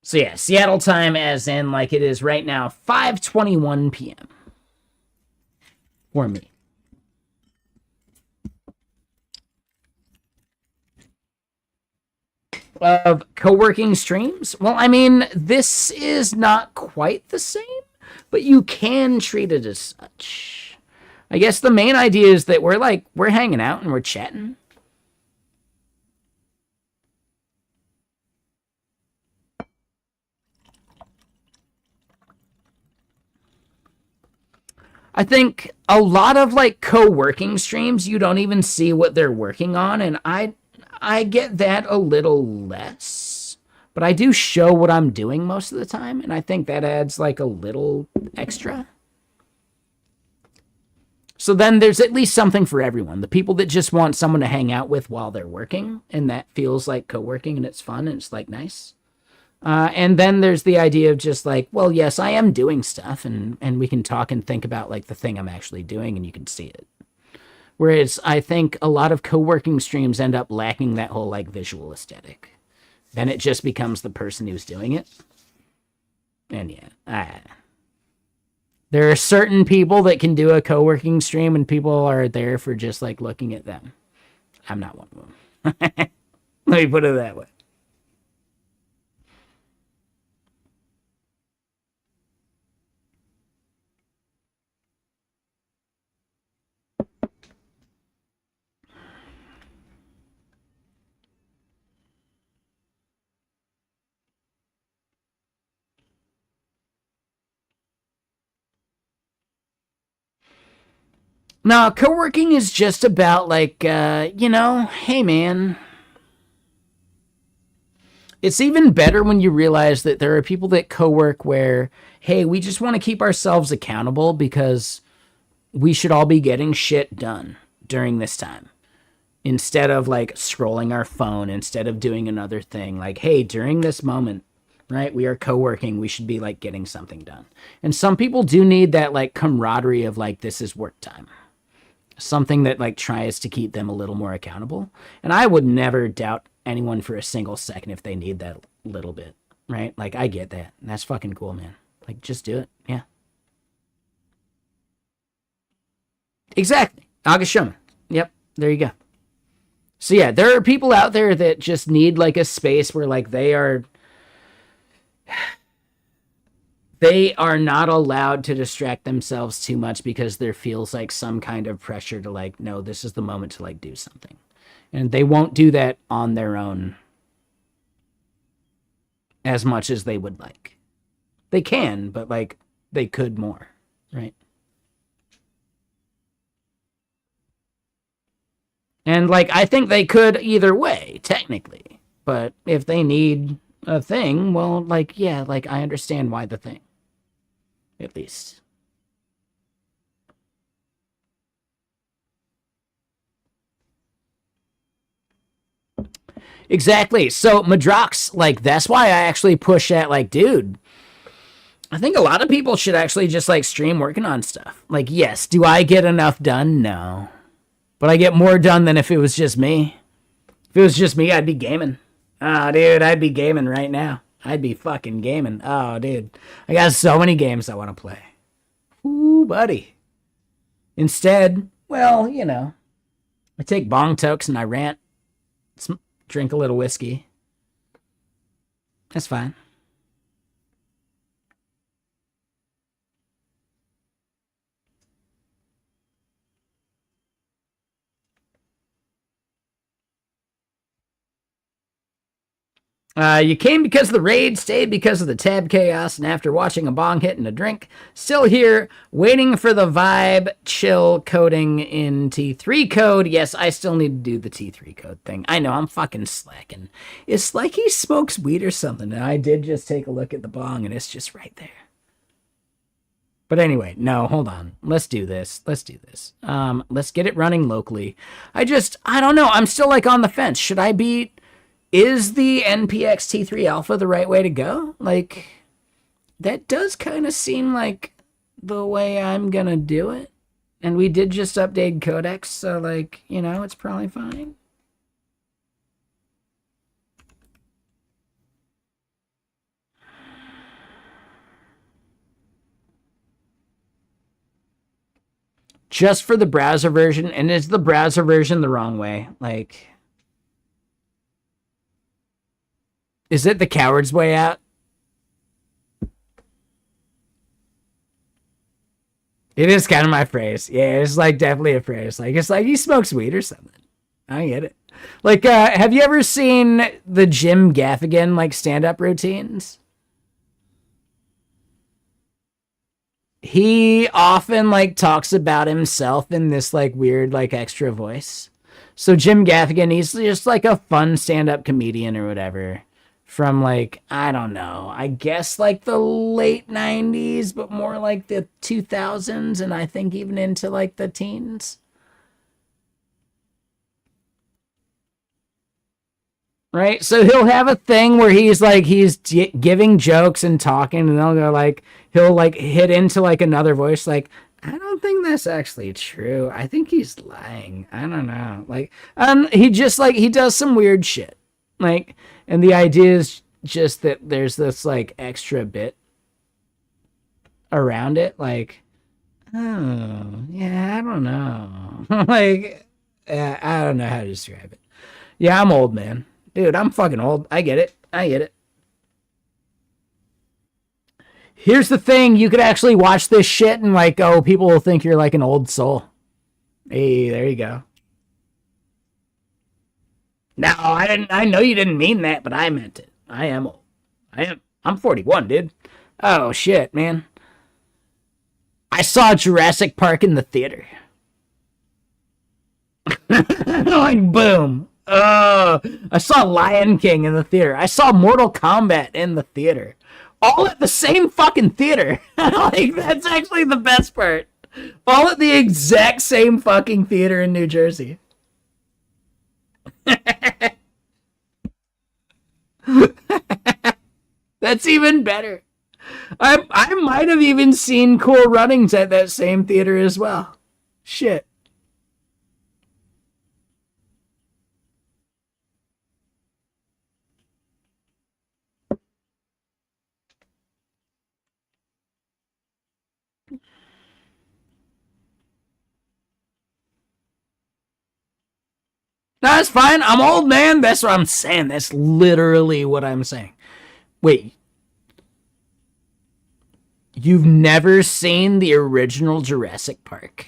So yeah, Seattle time, as in like it is right now, 5:21 p.m. for me. Of co-working streams? Well, I mean, this is not quite the same, but you can treat it as such. I guess the main idea is that we're hanging out and we're chatting. I think a lot of like co-working streams, you don't even see what they're working on, and I get that a little less. But I do show what I'm doing most of the time, and I think that adds like a little extra. So then there's at least something for everyone. The people that just want someone to hang out with while they're working, and that feels like co-working and it's fun and it's like nice. And then there's the idea of just like, well, yes, I am doing stuff, and we can talk and think about like the thing I'm actually doing, and you can see it. Whereas I think a lot of co-working streams end up lacking that whole like visual aesthetic. Then it just becomes the person who's doing it. And yeah, there are certain people that can do a co-working stream, and people are there for just like looking at them. I'm not one of them. Let me put it that way. No, co-working is just about like, hey man, it's even better when you realize that there are people that co-work where, hey, we just want to keep ourselves accountable because we should all be getting shit done during this time. Instead of like scrolling our phone, instead of doing another thing, like, hey, during this moment, right, we are co-working, we should be like getting something done. And some people do need that like camaraderie of like, this is work time. Something that like tries to keep them a little more accountable. And I would never doubt anyone for a single second if they need that little bit, right? Like I get that. That's fucking cool, man. Like just do it. Yeah. Exactly. August Showman. Yep. There you go. So yeah, there are people out there that just need like a space where like They are not allowed to distract themselves too much because there feels like some kind of pressure to like, no, this is the moment to like do something. And they won't do that on their own as much as they would like. They can, but like they could more, right? And like I think they could either way, technically. But if they need a thing, well, like yeah, like I understand why the thing. At least. Exactly. So Madrox, like that's why I actually push at like, dude, I think a lot of people should actually just like stream working on stuff. Like, yes, do I get enough done? No. But I get more done than if it was just me. If it was just me, I'd be gaming. Oh, dude, I'd be gaming right now. I'd be fucking gaming. Oh, dude. I got so many games I want to play. Ooh, buddy. Instead, well, you know, I take bong tokes and I rant, drink a little whiskey. That's fine. You came because of the raid, stayed because of the tab chaos, and after watching a bong hit and a drink, still here, waiting for the vibe, chill coding in T3 code. Yes, I still need to do the T3 code thing. I know, I'm fucking slacking. It's like he smokes weed or something, and I did just take a look at the bong, and it's just right there. But anyway, no, hold on. Let's do this. Let's do this. Let's get it running locally. I don't know. I'm still like on the fence. Should I be... Is the NPX T3 Alpha the right way to go? Like, that does kind of seem like the way I'm gonna do it. And we did just update codecs, so like, you know, it's probably fine. Just for the browser version, and is the browser version the wrong way? Like, is it the coward's way out? It is kind of my phrase. Yeah, it's like definitely a phrase. Like it's like he smokes weed or something. I get it. Like, have you ever seen the Jim Gaffigan like stand-up routines? He often like talks about himself in this like weird like extra voice. So Jim Gaffigan, he's just like a fun stand-up comedian or whatever from like I don't know, I guess like the late 90s, but more like the 2000s and I think even into like the teens. Right? So he'll have a thing where he's giving jokes and talking, and they'll go like he'll like hit into like another voice, like I don't think that's actually true. I think he's lying. I don't know. Like, he just like he does some weird shit, like, and the idea is just that there's this like extra bit around it, like, oh yeah, I don't know, like, I don't know how to describe it. Yeah, I'm old, man. Dude, I'm fucking old. I get it. I get it. Here's the thing, you could actually watch this shit and like, oh, people will think you're like an old soul. Hey, there you go. No, I didn't. I know you didn't mean that, but I meant it. I am old. I am. I'm 41, dude. Oh shit, man. I saw Jurassic Park in the theater. Like boom. I saw Lion King in the theater. I saw Mortal Kombat in the theater. All at the same fucking theater. Like, that's actually the best part. All at the exact same fucking theater in New Jersey. That's even better. I might have even seen Cool Runnings at that same theater as well. Shit. That's fine. I'm old, man. That's what I'm saying. That's literally what I'm saying. Wait. You've never seen the original Jurassic Park.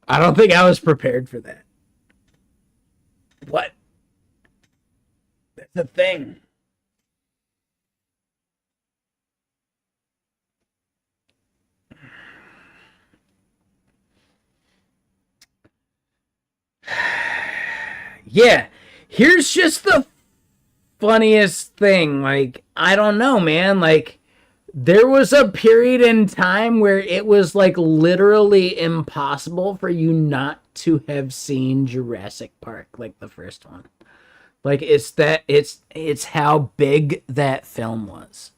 I don't think I was prepared for that. What? That's a thing. Yeah. Here's just the funniest thing. Like, I don't know, man. Like, there was a period in time where it was like literally impossible for you not to have seen Jurassic Park, like the first one. Like it's how big that film was.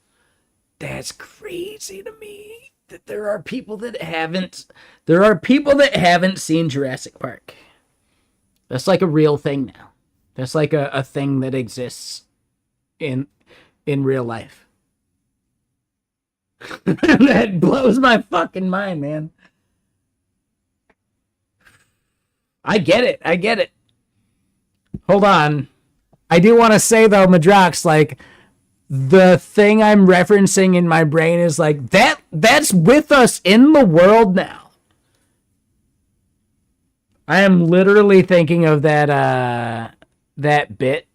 That's crazy to me that there are people that haven't seen Jurassic Park. That's like a real thing now. That's like a thing that exists in real life. That blows my fucking mind, man. I get it. I get it. Hold on. I do want to say though, Madrox, like the thing I'm referencing in my brain is like that's with us in the world now. I am literally thinking of that bit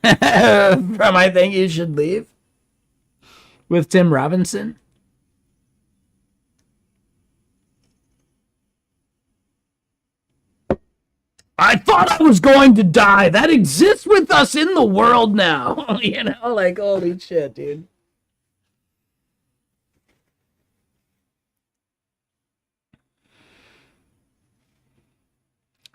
from I Think You Should Leave with Tim Robinson. I thought I was going to die. That exists with us in the world now. You know, like, holy shit, dude.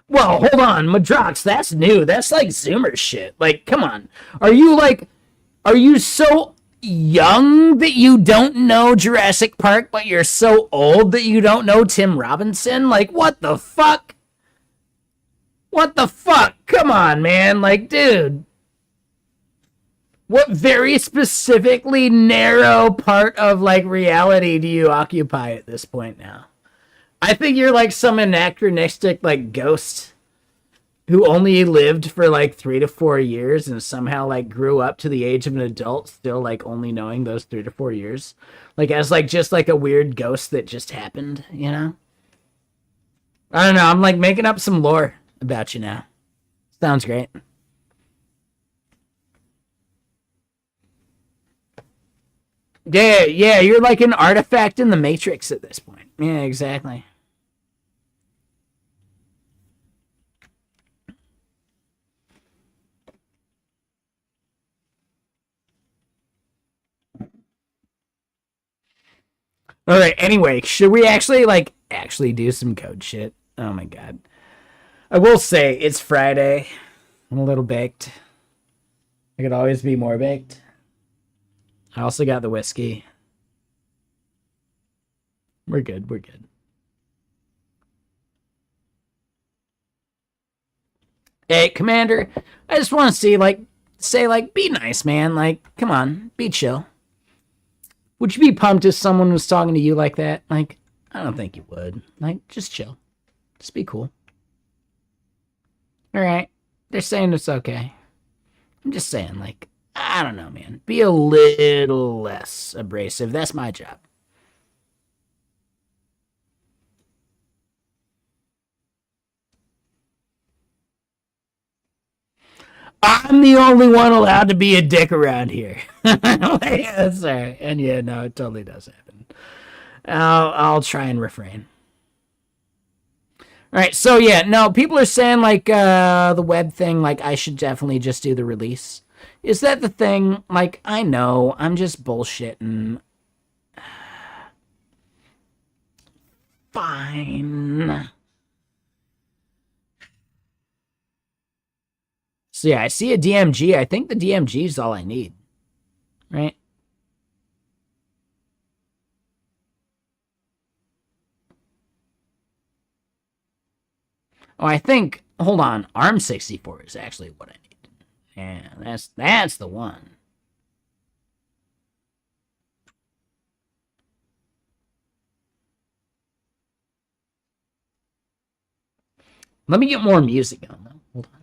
Well, hold on, Madrox, that's new. That's like Zoomer shit. Like, come on. Are you so young that you don't know Jurassic Park, but you're so old that you don't know Tim Robinson? Like, what the fuck? What the fuck? Come on, man. Like, dude. What very specifically narrow part of like reality do you occupy at this point now? I think you're like some anachronistic like ghost who only lived for like 3 to 4 years and somehow like grew up to the age of an adult, still like only knowing those 3 to 4 years, like as like just like a weird ghost that just happened, you know? I don't know. I'm like making up some lore about you now. Sounds great. Yeah, yeah, you're like an artifact in the Matrix at this point. Yeah, exactly. All right. Anyway, should we actually do some code shit? Oh my god. I will say it's Friday. I'm a little baked. I could always be more baked. I also got the whiskey. We're good. We're good. Hey, Commander, I just want to say like be nice, man. Like, come on, be chill. Would you be pumped if someone was talking to you like that? Like, I don't think you would. Like, just chill. Just be cool. All right. They're saying it's okay. I'm just saying, like, I don't know, man. Be a little less abrasive. That's my job. I'm the only one allowed to be a dick around here. Yeah, sorry. And yeah, no, it totally does happen. I'll try and refrain. All right, so yeah, no, people are saying like the web thing, like I should definitely just do the release. Is that the thing? Like, I know, I'm just bullshitting. Fine. So yeah, I see a DMG. I think the DMG is all I need, right? Oh, I think. Hold on, ARM 64 is actually what I need. Yeah, that's the one. Let me get more music on, though. Hold on.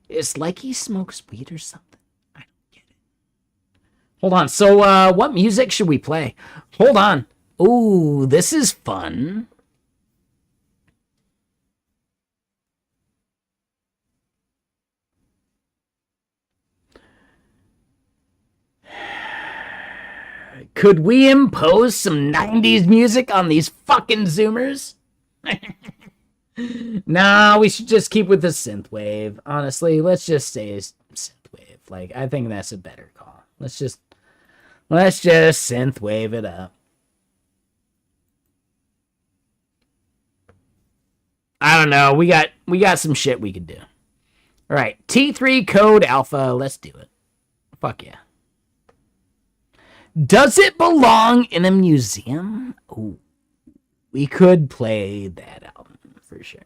It's like he smokes weed or something. I don't get it. Hold on. So, what music should we play? Hold on. Ooh, this is fun. Could we impose some 90s music on these fucking Zoomers? Nah, we should just keep with the synthwave. Honestly, let's just say synthwave. Like, I think that's a better call. Let's just synthwave it up. I don't know. We got some shit we could do. All right, T3 Code Alpha. Let's do it. Fuck yeah. Does it belong in a museum? Ooh, we could play that album for sure.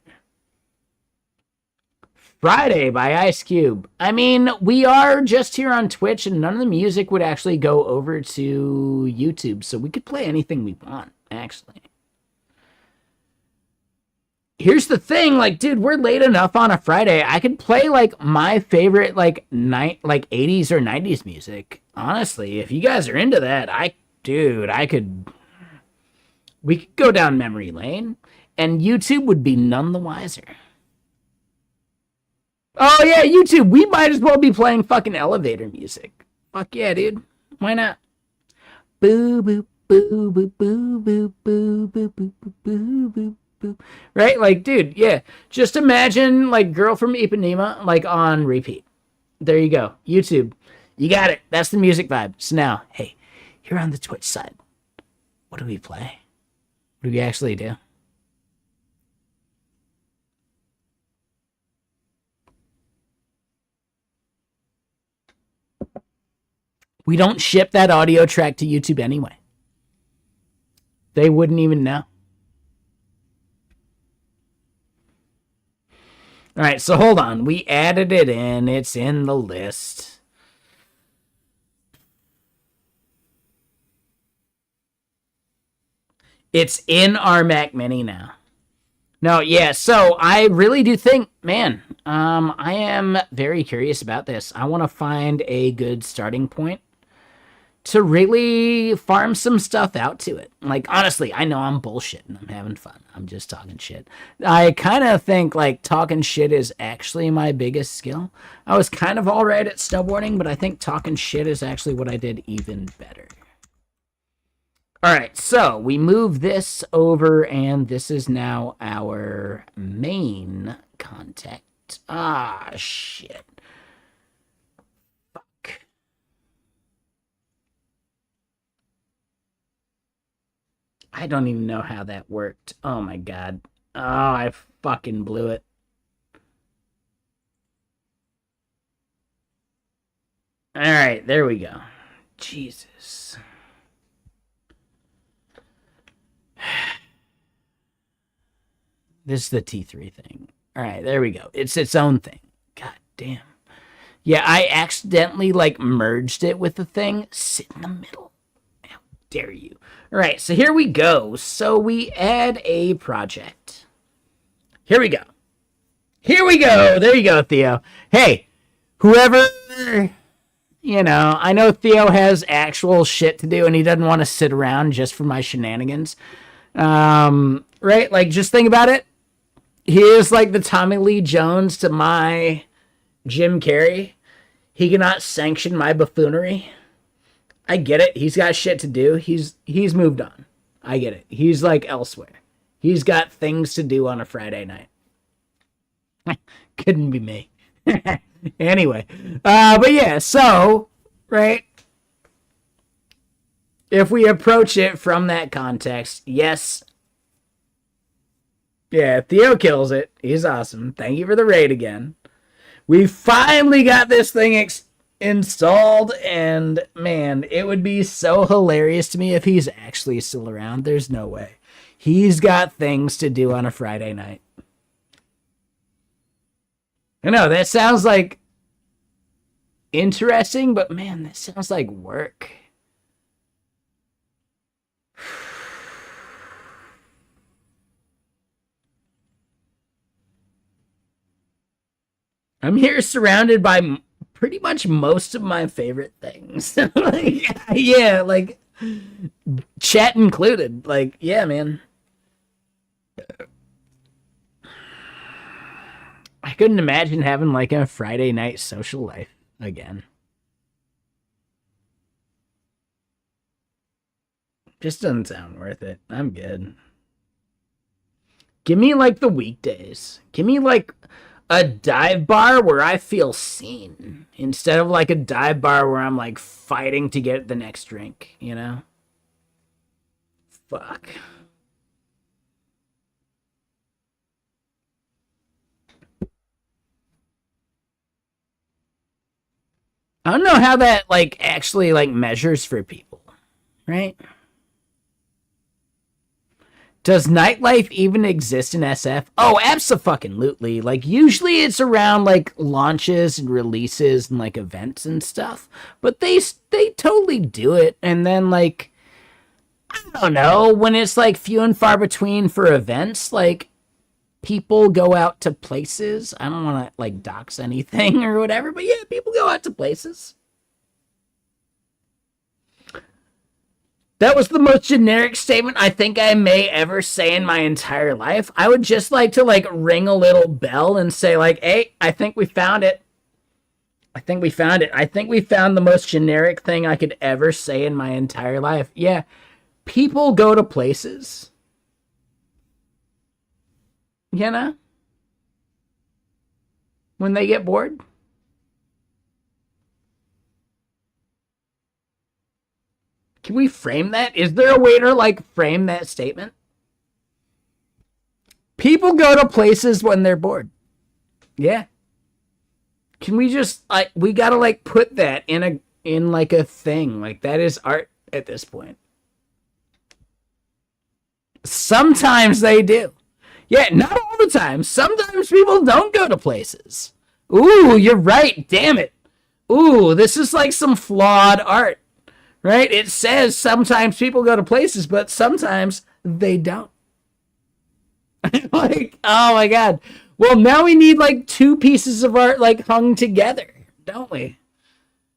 Friday by Ice Cube. I mean, we are just here on Twitch, and none of the music would actually go over to YouTube, so we could play anything we want, actually. Here's the thing, like, dude, we're late enough on a Friday. I could play like my favorite like 80s or 90s music. Honestly, if you guys are into that, we could go down memory lane, and YouTube would be none the wiser. Oh yeah, YouTube. We might as well be playing fucking elevator music. Fuck yeah, dude. Why not? Boo boop boo boop boo boop boo boop boop boo boop boop. Right? Like, dude, yeah. Just imagine like Girl from Ipanema like on repeat. There you go. YouTube. You got it. That's the music vibe. So now, hey, here on the Twitch side, what do we play? What do we actually do? We don't ship that audio track to YouTube anyway. They wouldn't even know. All right, so hold on. We added it in. It's in the list. It's in our Mac Mini now. No, yeah, so I really do think, man, I am very curious about this. I want to find a good starting point to really farm some stuff out to it. Like, honestly, I know I'm bullshitting. I'm having fun. I'm just talking shit. I kind of think, like, talking shit is actually my biggest skill. I was kind of all right at snowboarding, but I think talking shit is actually what I did even better. All right, so we move this over, and this is now our main contact. Ah, shit. Fuck. I don't even know how that worked. Oh, my God. Oh, I fucking blew it. All right, there we go. Jesus. This is the T3 thing. All right, there we go. It's its own thing. God damn. Yeah, I accidentally like merged it with the thing. Sit in the middle. How dare you? All right, so here we go. So we add a project. Here we go. Here we go. There you go, Theo. Hey, whoever, I know Theo has actual shit to do and he doesn't want to sit around just for my shenanigans. Right? Like, just think about it. He is like the Tommy Lee Jones to my Jim Carrey. He cannot sanction my buffoonery. I get it. He's got shit to do. He's moved on. I get it. He's like elsewhere. He's got things to do on a Friday night. Couldn't be me. Anyway. But yeah, so, right? If we approach it from that context, yes. Yeah, Theo kills it. He's awesome. Thank you for the raid again. We finally got this thing installed, and man, it would be so hilarious to me if he's actually still around. There's no way. He's got things to do on a Friday night. I know, that sounds like interesting, but man, that sounds like work. I'm here surrounded by pretty much most of my favorite things. Like, yeah, like chat included. Like, yeah, man. I couldn't imagine having like a Friday night social life again. Just doesn't sound worth it. I'm good. Give me like the weekdays. Give me like a dive bar where I feel seen instead of like a dive bar where I'm like fighting to get the next drink, you know? Fuck. I don't know how that like actually like measures for people, right? Does nightlife even exist in SF? Oh, absolutely. Like usually it's around like launches and releases and like events and stuff. But they totally do it. And then like I don't know, when it's like few and far between for events, like people go out to places. I don't want to like dox anything or whatever, but yeah, people go out to places. That was the most generic statement I think I may ever say in my entire life. I would just like to like ring a little bell and say like, "Hey, I think we found it. I think we found it. I think we found the most generic thing I could ever say in my entire life." Yeah, people go to places, you know, when they get bored. Can we frame that? Is there a way to like frame that statement? People go to places when they're bored. Yeah. Can we just like we gotta like put that in like a thing. Like that is art at this point. Sometimes they do. Yeah, not all the time. Sometimes people don't go to places. Ooh, you're right. Damn it. Ooh, this is like some flawed art, right? It says sometimes people go to places, but sometimes they don't. Like, oh my god. Well, now we need like two pieces of art like hung together, don't we?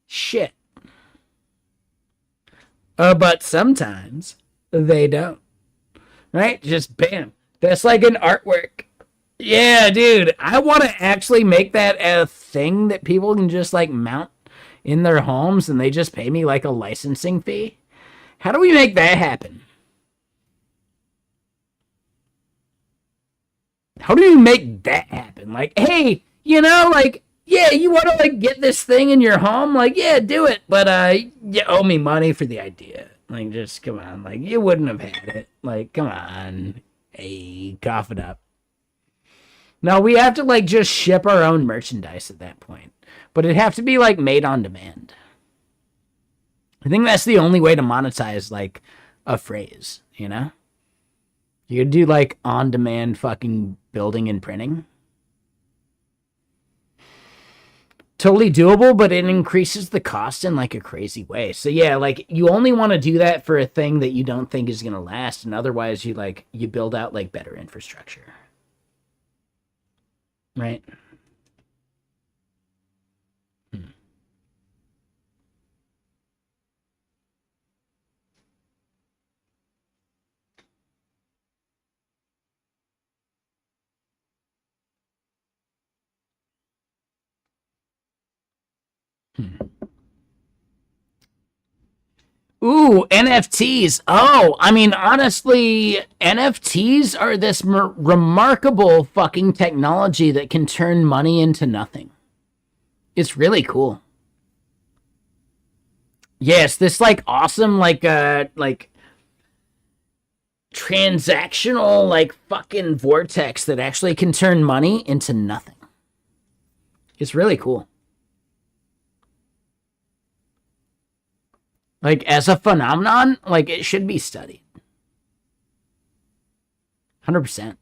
Shit. But sometimes they don't. Right? Just bam. That's like an artwork. Yeah, dude. I want to actually make that a thing that people can just like mount in their homes and they just pay me like a licensing fee. How do we make that happen? How do you make that happen? Like, hey, you know, like, yeah, you want to like get this thing in your home? Like, yeah, do it, but you owe me money for the idea. Like, just come on, like, you wouldn't have had it. Like, come on, hey, cough it up. No, we have to like just ship our own merchandise at that point, but it'd have to be like made on demand. I think that's the only way to monetize like a phrase, you know? You could do like on demand fucking building and printing. Totally doable, but it increases the cost in like a crazy way. So yeah, like you only want to do that for a thing that you don't think is gonna last, and otherwise you build out like better infrastructure. Right? Hmm. Hmm. Ooh, NFTs. Oh, I mean, honestly, NFTs are this remarkable fucking technology that can turn money into nothing. It's really cool. Yes, this like awesome like transactional like fucking vortex that actually can turn money into nothing. It's really cool. Like as a phenomenon, like it should be studied. 100%.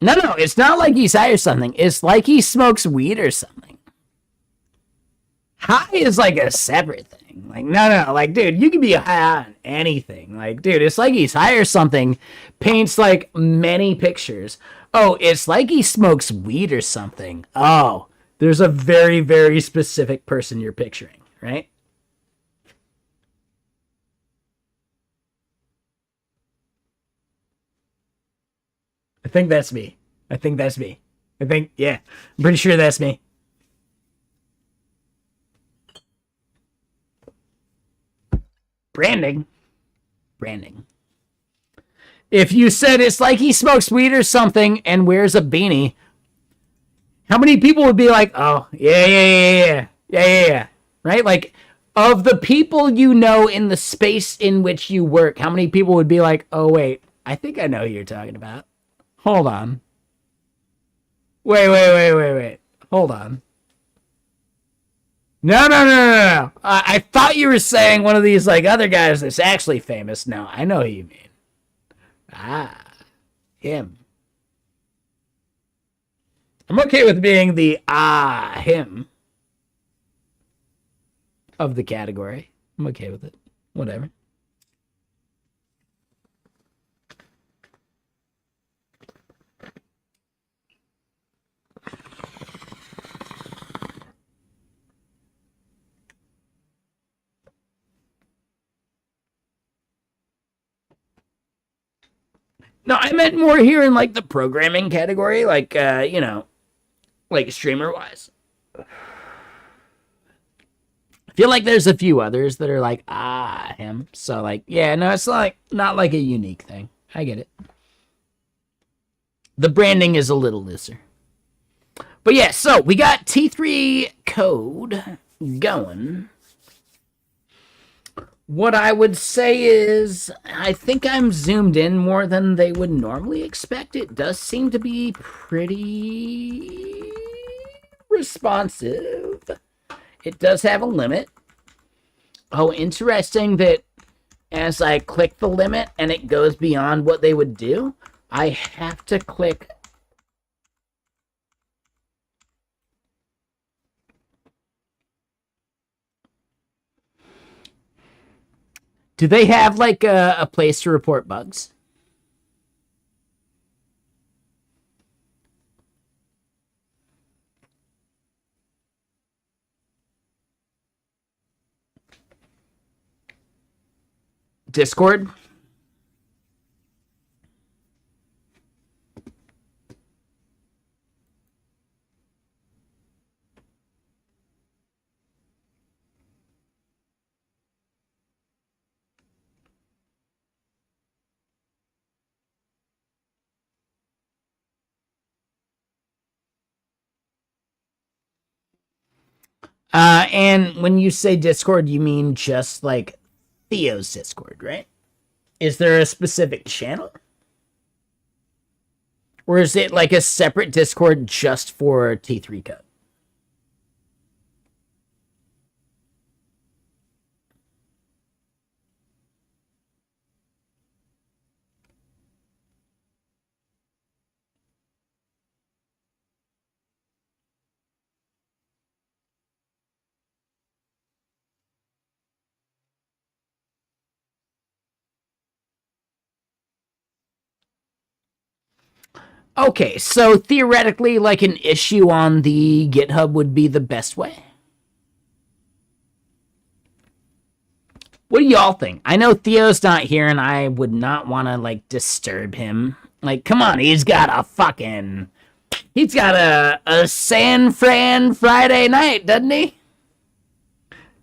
No, it's not like he's high or something. It's like he smokes weed or something. high is like a separate thing. Like, no, like, dude, you can be high on anything. Like, dude, it's like he's high or something. Paints like many pictures. Oh, it's like he smokes weed or something. Oh, there's a very, very specific person you're picturing, right? I think that's me. I think that's me. I think, yeah, I'm pretty sure that's me. Branding. Branding. If you said it's like he smokes weed or something and wears a beanie, how many people would be like, oh, yeah. Right? Like, of the people you know in the space in which you work, how many people would be like, oh, wait, I think I know who you're talking about? Hold on. Wait. Hold on. No. I thought you were saying one of these, like, other guys that's actually famous. No, I know who you mean. Ah, him. I'm okay with being the him of the category. I'm okay with it. Whatever. No, I meant more here in like the programming category, like like streamer wise. I feel like there's a few others that are like him. So like yeah, no, it's like not like a unique thing. I get it. The branding is a little looser. But yeah, so we got T3 code going. What I would say is, I think I'm zoomed in more than they would normally expect. It does seem to be pretty responsive. It does have a limit. Oh, interesting that as I click the limit and it goes beyond what they would do, I have to click. Do they have like a place to report bugs? Discord? And when you say Discord, you mean just like Theo's Discord, right? Is there a specific channel? Or is it like a separate Discord just for T3 code? Okay, so theoretically, like an issue on the GitHub would be the best way. What do y'all think? I know Theo's not here, and I would not want to like disturb him. Like, come on, he's got a San Fran Friday night, doesn't he?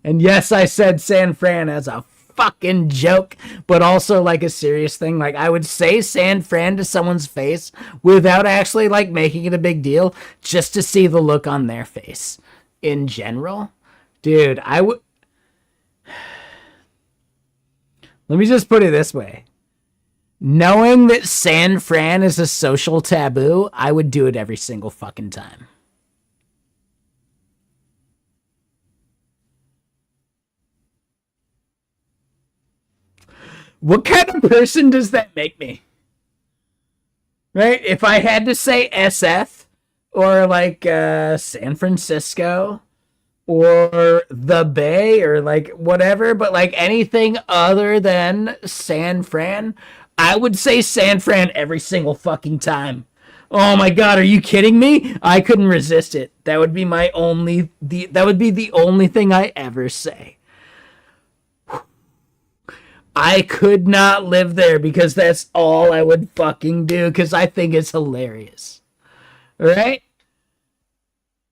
And yes, I said San Fran as a fucking joke, but also like a serious thing. Like I would say San Fran to someone's face without actually like making it a big deal, just to see the look on their face. In general, dude, I would. Let me just put it this way. Knowing that San Fran is a social taboo, I would do it every single fucking time. What kind of person does that make me? Right? If I had to say SF or like San Francisco, or the Bay or like whatever, but like anything other than San Fran, I would say San Fran every single fucking time. Oh my god, are you kidding me? I couldn't resist it. That would be that would be the only thing I ever say. I could not live there because that's all I would fucking do because I think it's hilarious. Right?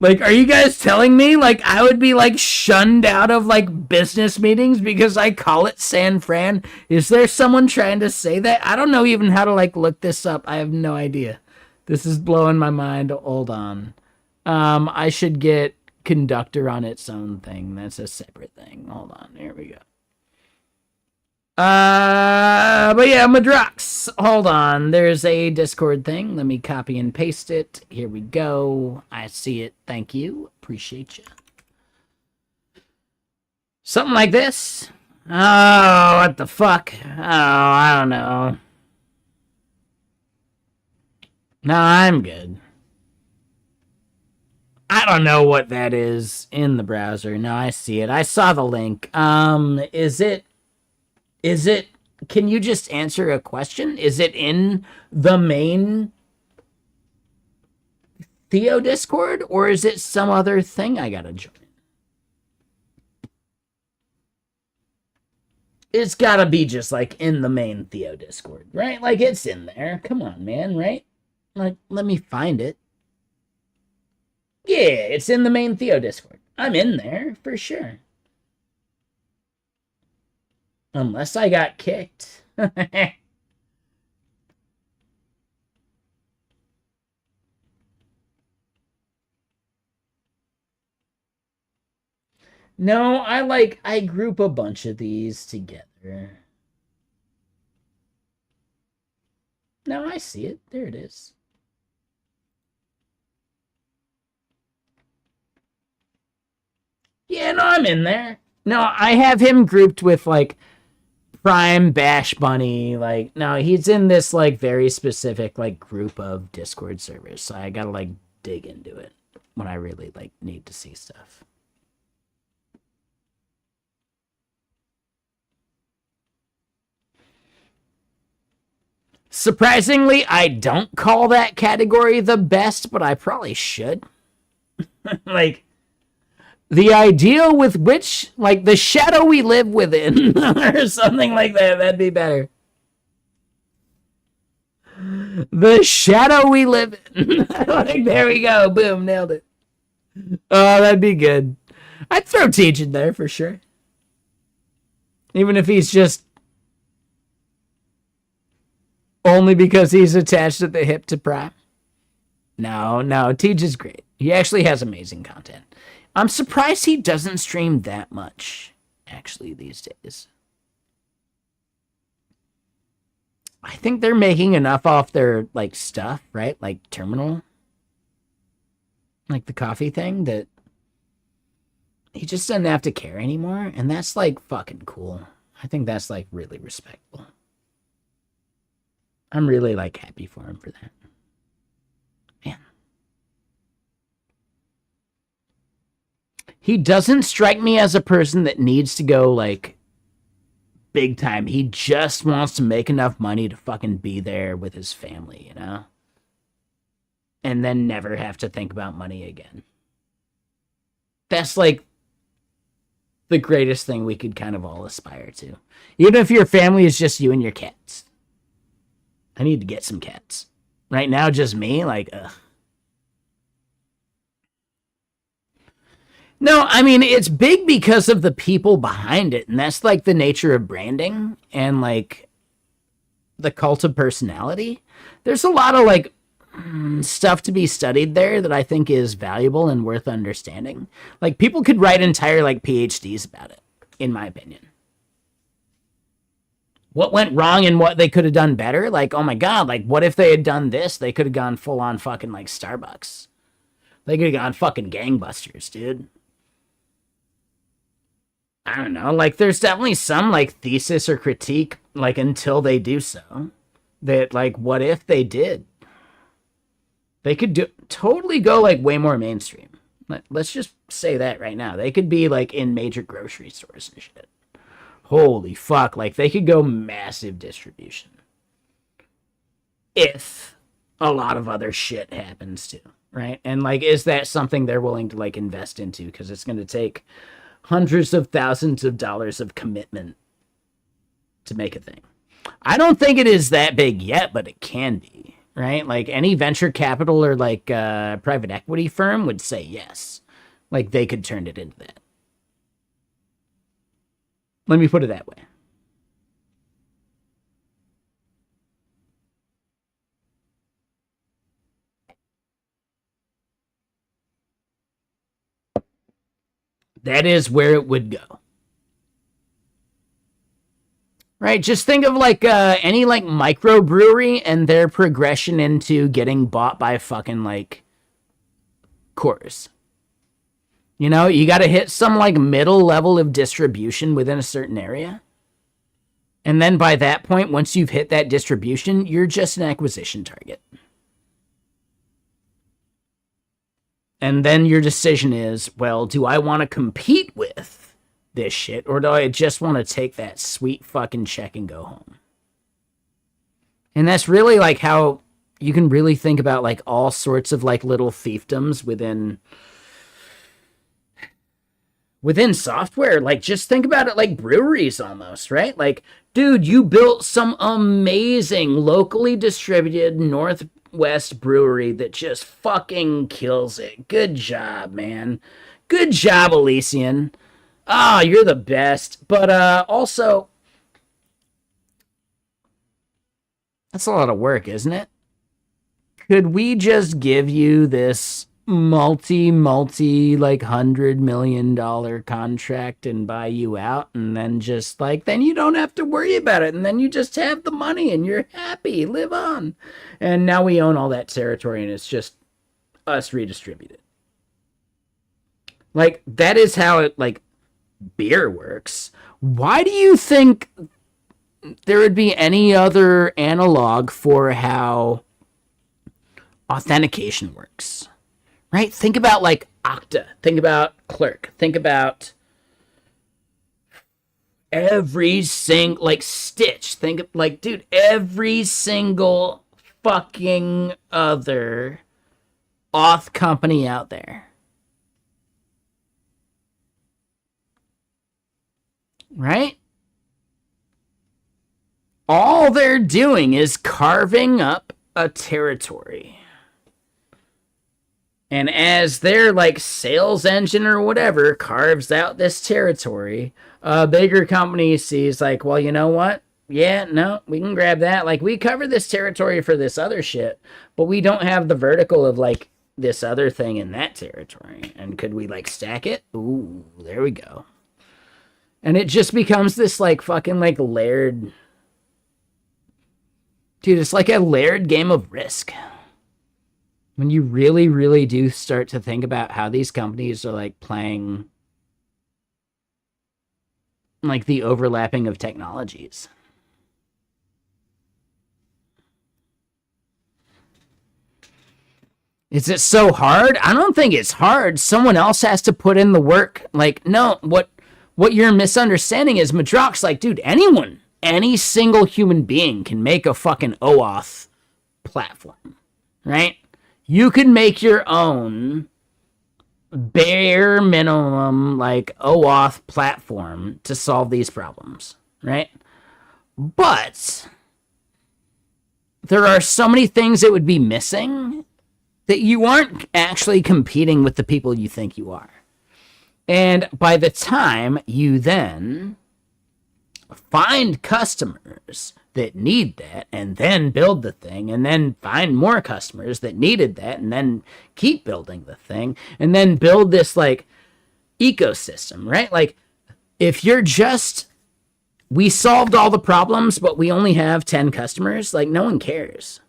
Like, are you guys telling me like I would be like shunned out of like business meetings because I call it San Fran? Is there someone trying to say that? I don't know even how to like look this up. I have no idea. This is blowing my mind. Hold on. I should get conductor on its own thing. That's a separate thing. Hold on. Here we go. But yeah, Madrox. Hold on. There's a Discord thing. Let me copy and paste it. Here we go. I see it. Thank you. Appreciate you. Something like this. Oh, what the fuck? Oh, I don't know. No, I'm good. I don't know what that is in the browser. No, I see it. I saw the link. Is it, can you just answer a question? Is it in the main Theo Discord or is it some other thing I gotta join? It's gotta be just like in the main Theo Discord, right? Like it's in there. Come on, man, right? Like, let me find it. Yeah, it's in the main Theo Discord. I'm in there for sure. Unless I got kicked. No, I group a bunch of these together. No, I see it. There it is. Yeah, no, I'm in there. No, I have him grouped with like Prime Bash Bunny. Like, no, he's in this like very specific like group of Discord servers. So I gotta like dig into it when I really like need to see stuff. Surprisingly, I don't call that category the best, but I probably should. Like, the ideal with which, like, the shadow we live within, or something like that, that'd be better. The shadow we live in. Like, there we go. Boom, nailed it. Oh, that'd be good. I'd throw Teach in there for sure. Even if he's just only because he's attached at the hip to Prime. No, Teach is great. He actually has amazing content. I'm surprised he doesn't stream that much, actually, these days. I think they're making enough off their, like, stuff, right? Like, Terminal. Like, the coffee thing that he just doesn't have to care anymore. And that's, like, fucking cool. I think that's, like, really respectable. I'm really, like, happy for him for that. Man. He doesn't strike me as a person that needs to go, like, big time. He just wants to make enough money to fucking be there with his family, you know? And then never have to think about money again. That's, like, the greatest thing we could kind of all aspire to. Even if your family is just you and your cats. I need to get some cats. Right now, just me, like, ugh. No, I mean, it's big because of the people behind it. And that's like the nature of branding and like the cult of personality. There's a lot of like stuff to be studied there that I think is valuable and worth understanding. Like people could write entire like PhDs about it, in my opinion. What went wrong and what they could have done better? Like, oh my God, like what if they had done this? They could have gone full on fucking like Starbucks. They could have gone fucking gangbusters, dude. I don't know, like there's definitely some like thesis or critique like until they do so that like what if they did? They could do totally go like way more mainstream. Let's just say that right now. They could be like in major grocery stores and shit. Holy fuck, like they could go massive distribution. If a lot of other shit happens too, right? And like, is that something they're willing to like invest into? Because it's going to take hundreds of thousands of dollars of commitment to make a thing. I don't think it is that big yet, but it can be, right? Like any venture capital or like private equity firm would say yes. Like they could turn it into that. Let me put it that way. That is where it would go. Right? Just think of like any like microbrewery and their progression into getting bought by fucking like Coors. You know, you got to hit some like middle level of distribution within a certain area. And then by that point, once you've hit that distribution, you're just an acquisition target. And then your decision is, well, do I want to compete with this shit, or do I just want to take that sweet fucking check and go home? And that's really like how you can really think about like all sorts of like little fiefdoms within software. Like just think about it like breweries almost, right? Like, dude, you built some amazing locally distributed Northwest brewery that just fucking kills it. Good job, man. Good job, Elysian. Ah, you're the best. But also, that's a lot of work, isn't it? Could we just give you this multi like $100 million contract and buy you out, and then just like then you don't have to worry about it, and then you just have the money and you're happy, live on. And now we own all that territory and it's just us redistributed. Like that is how it like beer works. Why do you think there would be any other analog for how authentication works? Right? Think about like Okta. Think about Clerk. Think about every single, like Stitch. Think of, like, dude, every single fucking other auth company out there. Right? All they're doing is carving up a territory. And as their like sales engine or whatever carves out this territory, a bigger company sees like, well, you know what? Yeah, no, we can grab that. Like we cover this territory for this other shit, but we don't have the vertical of like this other thing in that territory. And could we like stack it? Ooh, there we go. And it just becomes this like fucking like layered. Dude, it's like a layered game of Risk. When you really, really do start to think about how these companies are like playing like the overlapping of technologies. Is it so hard? I don't think it's hard. Someone else has to put in the work. Like, no, what you're misunderstanding is Madrox like, dude, any single human being can make a fucking OAuth platform, right? You can make your own bare minimum like OAuth platform to solve these problems, right? But there are so many things that would be missing that you aren't actually competing with the people you think you are. And by the time you then find customers that need that and then build the thing and then find more customers that needed that and then keep building the thing and then build this like ecosystem, right? Like if you're just, we solved all the problems, but we only have 10 customers, like no one cares.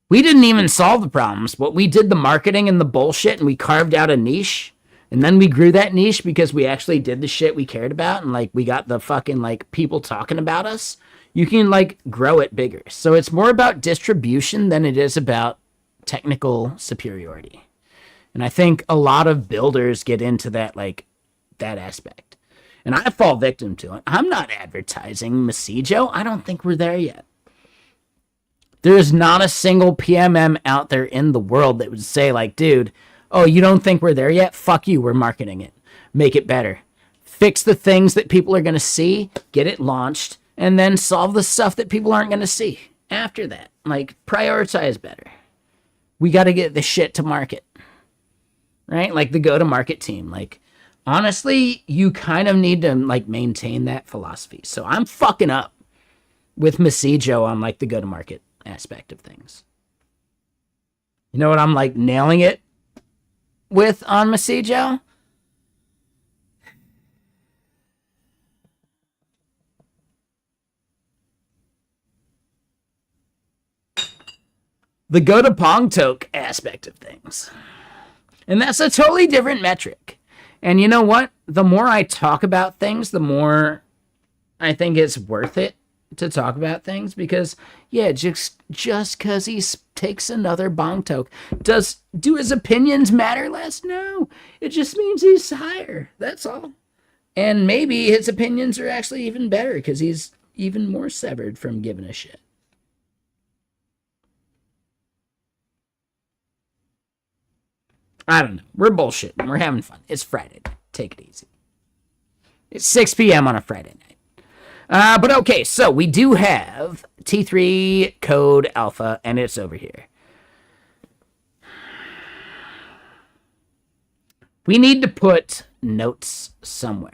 We didn't even solve the problems, but we did the marketing and the bullshit and we carved out a niche. And then we grew that niche because we actually did the shit we cared about and like we got the fucking like people talking about us. You can like grow it bigger. So it's more about distribution than it is about technical superiority. And I think a lot of builders get into that, like, that aspect. And I fall victim to it. I'm not advertising Massijo. I don't think we're there yet. There is not a single PMM out there in the world that would say, like, dude, oh, you don't think we're there yet? Fuck you, we're marketing it. Make it better. Fix the things that people are going to see, get it launched, and then solve the stuff that people aren't going to see after that. Like, prioritize better. We got to get the shit to market. Right? Like the go-to-market team. Like, honestly, you kind of need to, like, maintain that philosophy. So I'm fucking up with Massijo on, like, the go-to-market aspect of things. You know what I'm, like, nailing it with on Massijo? The go-to-Pongtok aspect of things. And that's a totally different metric. And you know what? The more I talk about things, the more I think it's worth it to talk about things. Because, yeah, just because he takes another Bongtok, do his opinions matter less? No. It just means he's higher. That's all. And maybe his opinions are actually even better because he's even more severed from giving a shit. I don't know. We're bullshitting. We're having fun. It's Friday night. Take it easy. It's 6 p.m. on a Friday night. But okay, so we do have T3 code alpha, and it's over here. We need to put notes somewhere.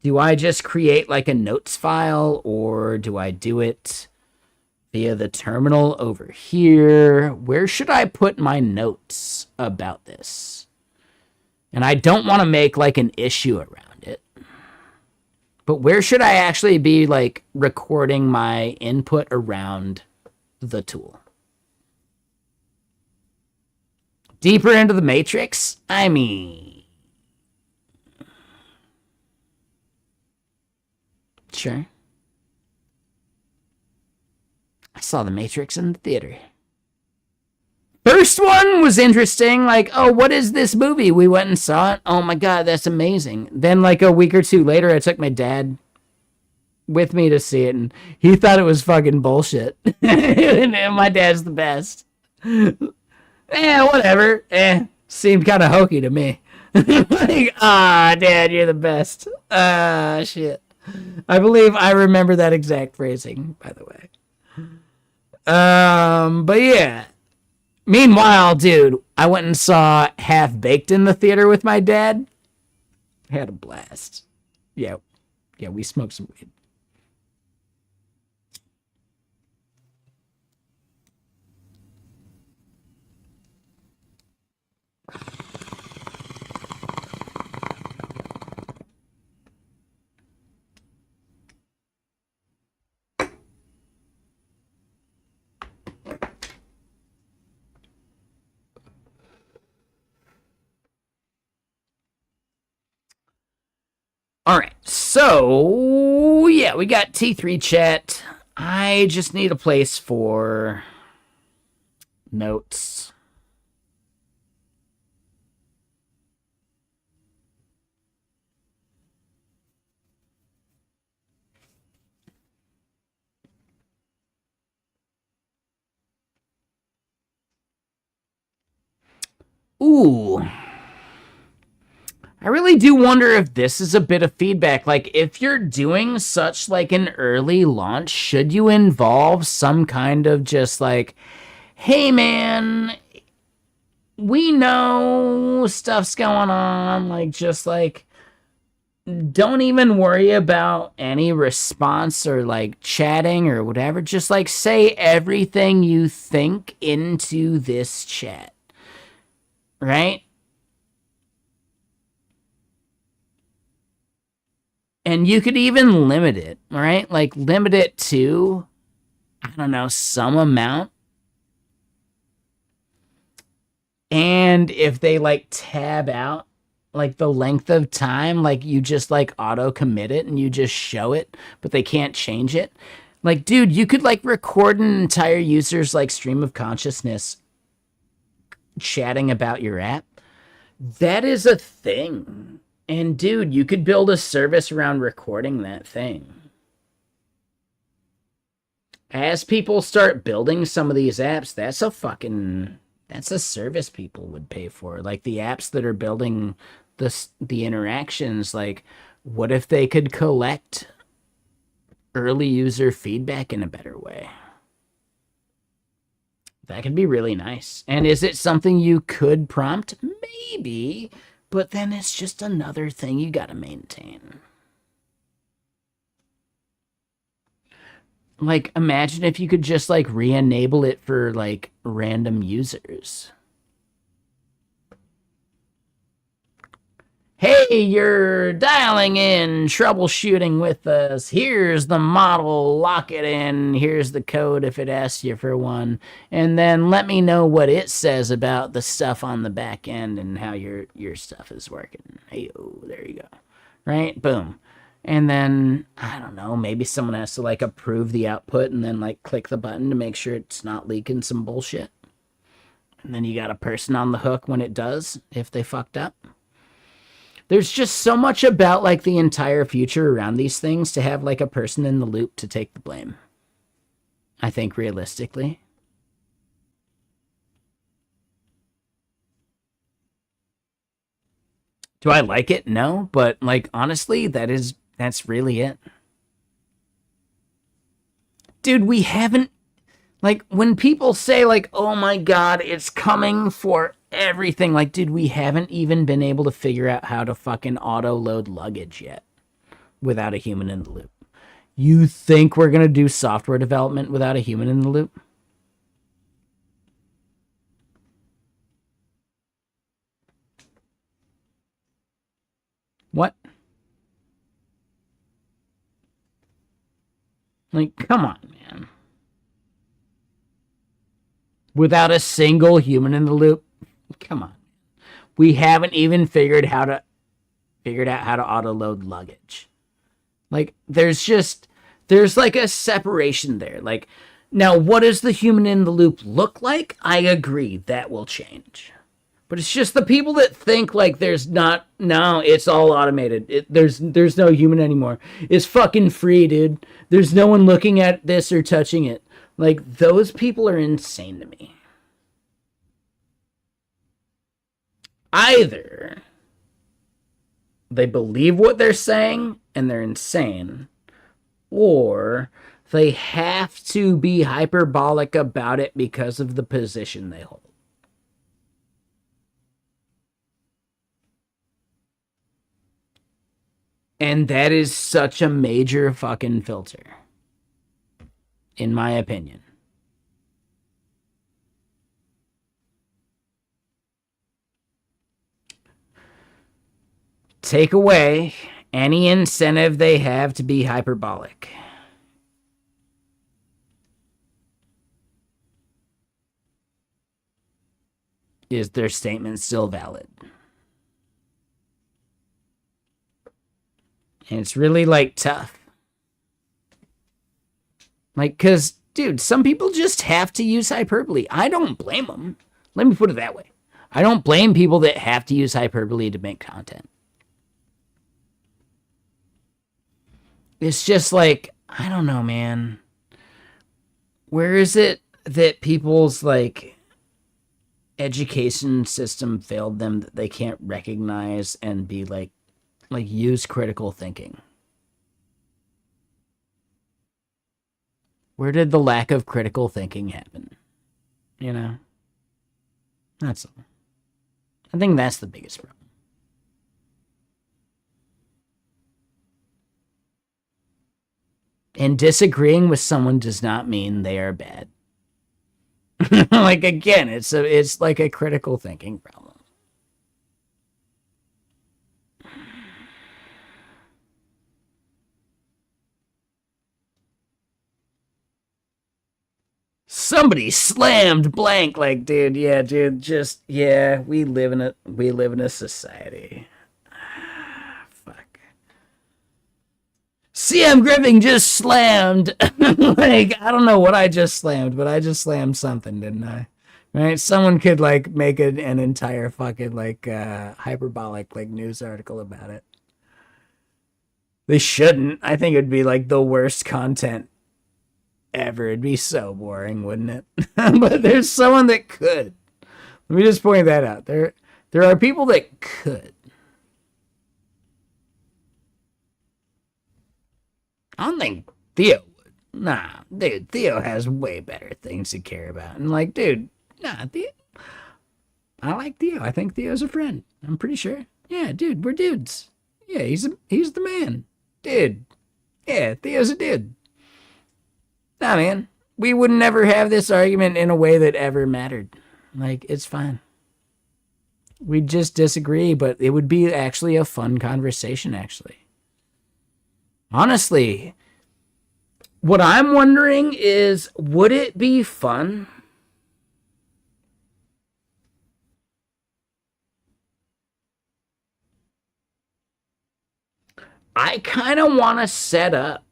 Do I just create like a notes file, or do I do it via the terminal over here? Where should I put my notes about this? And I don't want to make like an issue around it. But where should I actually be like recording my input around the tool? Deeper into the matrix? I mean, sure. I saw The Matrix in the theater. First one was interesting. Like, oh, what is this movie? We went and saw it. Oh my God, that's amazing. Then like a week or two later, I took my dad with me to see it, and he thought it was fucking bullshit. And my dad's the best. Whatever. Seemed kind of hokey to me. Like, Dad, you're the best. Shit. I believe I remember that exact phrasing, by the way. But yeah. Meanwhile, dude, I went and saw Half Baked in the theater with my dad. Had a blast. Yeah, we smoked some weed. All right, so yeah, we got T3 chat. I just need a place for notes. Ooh. I really do wonder if this is a bit of feedback. Like, if you're doing such like an early launch, should you involve some kind of just like, hey man, we know stuff's going on, like, just like, don't even worry about any response or like chatting or whatever. Just like say everything you think into this chat, right? And you could even limit it, right? Like limit it to, I don't know, some amount. And if they like tab out like the length of time, like you just like auto commit it and you just show it, but they can't change it. Like, dude, you could like record an entire user's like stream of consciousness chatting about your app. That is a thing. And dude, you could build a service around recording that thing. As people start building some of these apps, that's a service people would pay for. Like the apps that are building the interactions, like what if they could collect early user feedback in a better way? That could be really nice. And is it something you could prompt? Maybe, but then it's just another thing you got to maintain. Like, imagine if you could just, like, re-enable it for, like, random users. Hey, you're dialing in troubleshooting with us. Here's the model. Lock it in. Here's the code if it asks you for one. And then let me know what it says about the stuff on the back end and how your stuff is working. Hey, oh, there you go. Right? Boom. And then, I don't know, maybe someone has to, like, approve the output and then, like, click the button to make sure it's not leaking some bullshit. And then you got a person on the hook when it does, if they fucked up. There's just so much about, like, the entire future around these things to have, like, a person in the loop to take the blame. I think, realistically. Do I like it? No, but, like, honestly, that's really it. Dude, we haven't, like, when people say, like, oh my god, it's coming for everything, like, dude, we haven't even been able to figure out how to fucking auto-load luggage yet without a human in the loop. You think we're gonna do software development without a human in the loop? What? Like, come on, man. Without a single human in the loop? Come on. We haven't even figured out how to auto load luggage. Like, there's like a separation there. Like, now what does the human in the loop look like? I agree, that will change. But it's just the people that think like it's all automated. There's no human anymore. It's fucking free, dude. There's no one looking at this or touching it. Like, those people are insane to me. Either they believe what they're saying and they're insane, or they have to be hyperbolic about it because of the position they hold. And that is such a major fucking filter, in my opinion. Take away any incentive they have to be hyperbolic. Is their statement still valid? And it's really, like, tough. Like, because, dude, some people just have to use hyperbole. I don't blame them. Let me put it that way. I don't blame people that have to use hyperbole to make content. It's just like, I don't know, man. Where is it that people's, like, education system failed them that they can't recognize and be, like use critical thinking? Where did the lack of critical thinking happen? You know? That's all. I think that's the biggest problem. And disagreeing with someone does not mean they are bad. Like, again, it's like a critical thinking problem. Somebody slammed blank. Like, dude, yeah, dude, just, yeah, we live in a society. Fuck. CM Griffin just slammed. Like, I don't know what I just slammed, but I just slammed something, didn't I? Right? Someone could like make an entire fucking like hyperbolic like news article about it. They shouldn't. I think it'd be like the worst content ever. It'd be so boring, wouldn't it? But there's someone that could. Let me just point that out. There are people that could. I don't think Theo would. Nah, dude, Theo has way better things to care about. And like, dude, nah, Theo, I like Theo. I think Theo's a friend. I'm pretty sure. Yeah, dude, we're dudes. Yeah, he's the man. Dude. Yeah, Theo's a dude. Nah, man. We would never have this argument in a way that ever mattered. Like, it's fine. We'd just disagree, but it would be actually a fun conversation, actually. Honestly, what I'm wondering is would it be fun? I kind of want to set up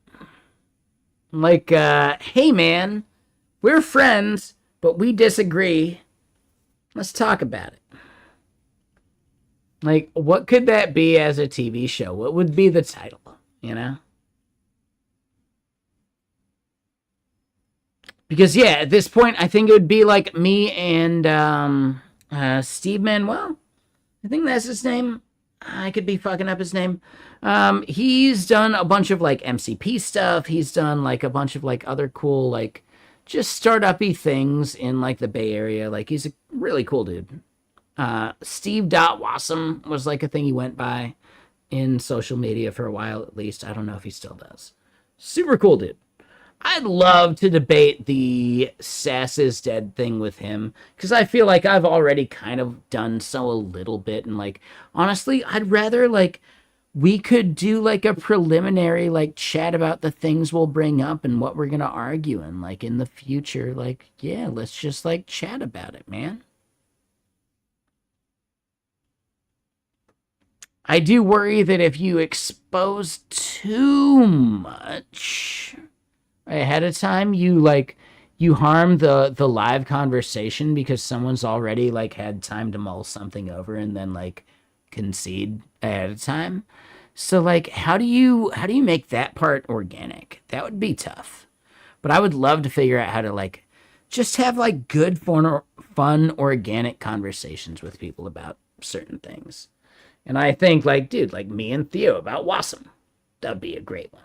like, hey man, we're friends, but we disagree. Let's talk about it. Like, what could that be as a TV show? What would be the title? You know? Because yeah, at this point, I think it would be like me and Steve Manuel. I think that's his name. I could be fucking up his name. He's done a bunch of like MCP stuff. He's done like a bunch of like other cool like just startup-y things in like the Bay Area. Like he's a really cool dude. Steve Wassom was like a thing he went by in social media for a while at least. I don't know if he still does. Super cool dude. I'd love to debate the Sass is dead thing with him because I feel like I've already kind of done so a little bit. And like, honestly, I'd rather like we could do like a preliminary like chat about the things we'll bring up and what we're going to argue and like in the future. Like, yeah, let's just like chat about it, man. I do worry that if you expose too much ahead of time, you harm the live conversation because someone's already like had time to mull something over and then like concede ahead of time. So like how do you make that part organic? That would be tough. But I would love to figure out how to like just have like good fun organic conversations with people about certain things. And I think like dude, like me and Theo about Wassam. That'd be a great one.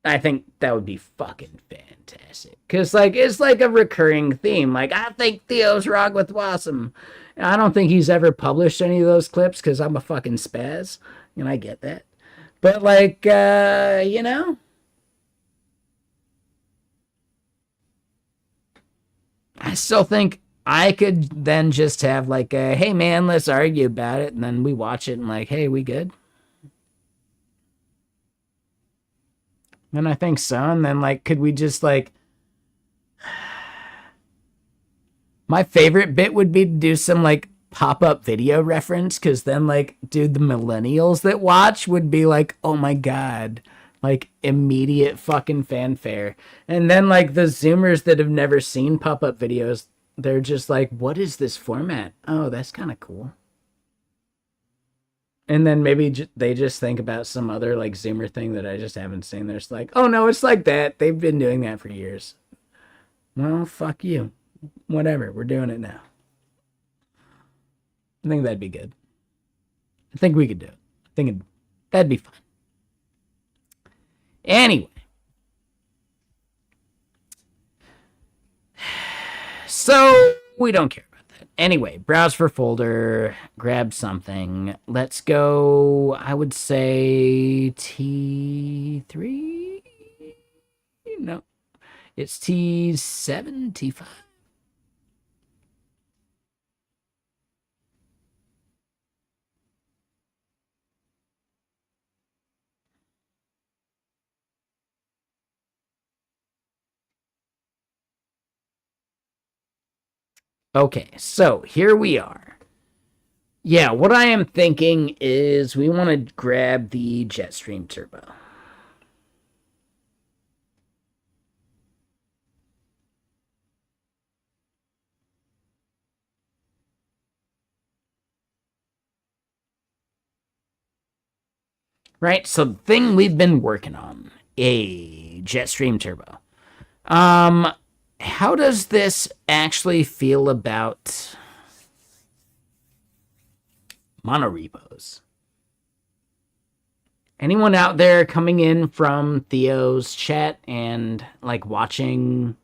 I think that would be fucking fantastic. Cause like it's like a recurring theme. Like I think Theo's wrong with Wassam. I don't think he's ever published any of those clips because I'm a fucking spaz, and I get that. But like, I still think I could then just have like a hey man, let's argue about it, and then we watch it and like, hey, we good? And I think so. And then like, could we just like my favorite bit would be to do some like pop-up video reference because then like dude the millennials that watch would be like oh my god like immediate fucking fanfare and then like the zoomers that have never seen pop-up videos they're just like what is this format oh that's kind of cool and then maybe they just think about some other like zoomer thing that I just haven't seen they're just like oh no it's like that they've been doing that for years well fuck you whatever we're doing it now I think that'd be good. I think we could do it. I think that'd be fun. Anyway, so we don't care about that. Anyway, browse for folder, grab something. Let's go, I would say T3? No, it's T7, T5. Okay, so here we are. Yeah, what I am thinking is we want to grab the Jetstream Turbo. Right? So the thing we've been working on, a Jetstream Turbo. Um, how does this actually feel about monorepos? Anyone out there coming in from Theo's chat and like watching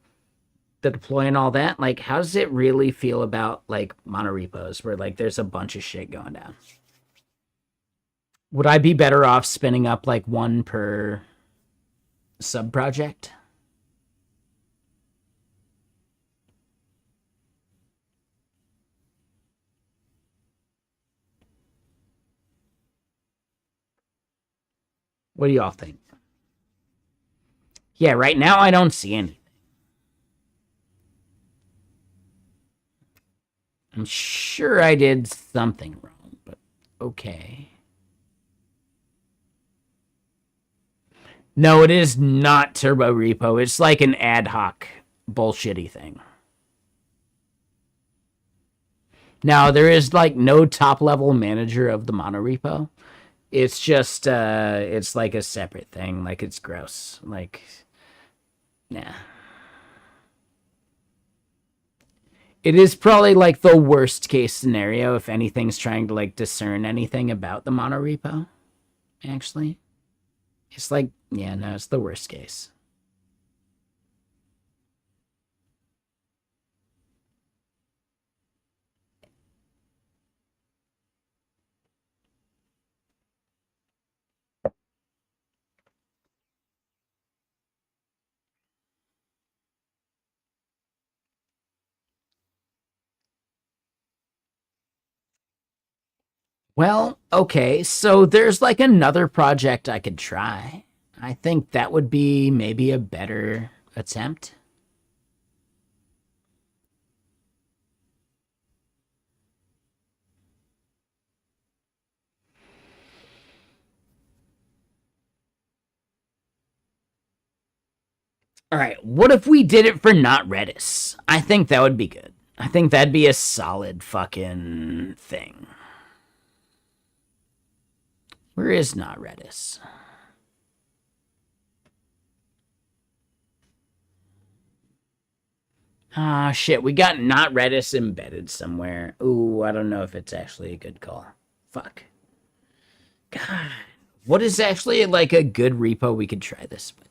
the deploy and all that? Like, how does it really feel about like monorepos where like there's a bunch of shit going down? Would I be better off spinning up like one per sub project? What do y'all think? Yeah, right now I don't see any. I'm sure I did something wrong, but okay. No, it is not Turbo Repo. It's like an ad hoc bullshitty thing. Now, there is like no top level manager of the monorepo. It's just it's like a separate thing. Like it's gross. Like nah. It is probably like the worst case scenario if anything's trying to like discern anything about the monorepo. Actually, it's like yeah, no, it's the worst case. Well, okay, so there's like another project I could try. I think that would be maybe a better attempt. All right, what if we did it for not Redis? I think that would be good. I think that'd be a solid fucking thing. Where is not Redis? Ah, shit, we got not Redis embedded somewhere. Ooh, I don't know if it's actually a good call. Fuck. God. What is actually like a good repo we could try this with?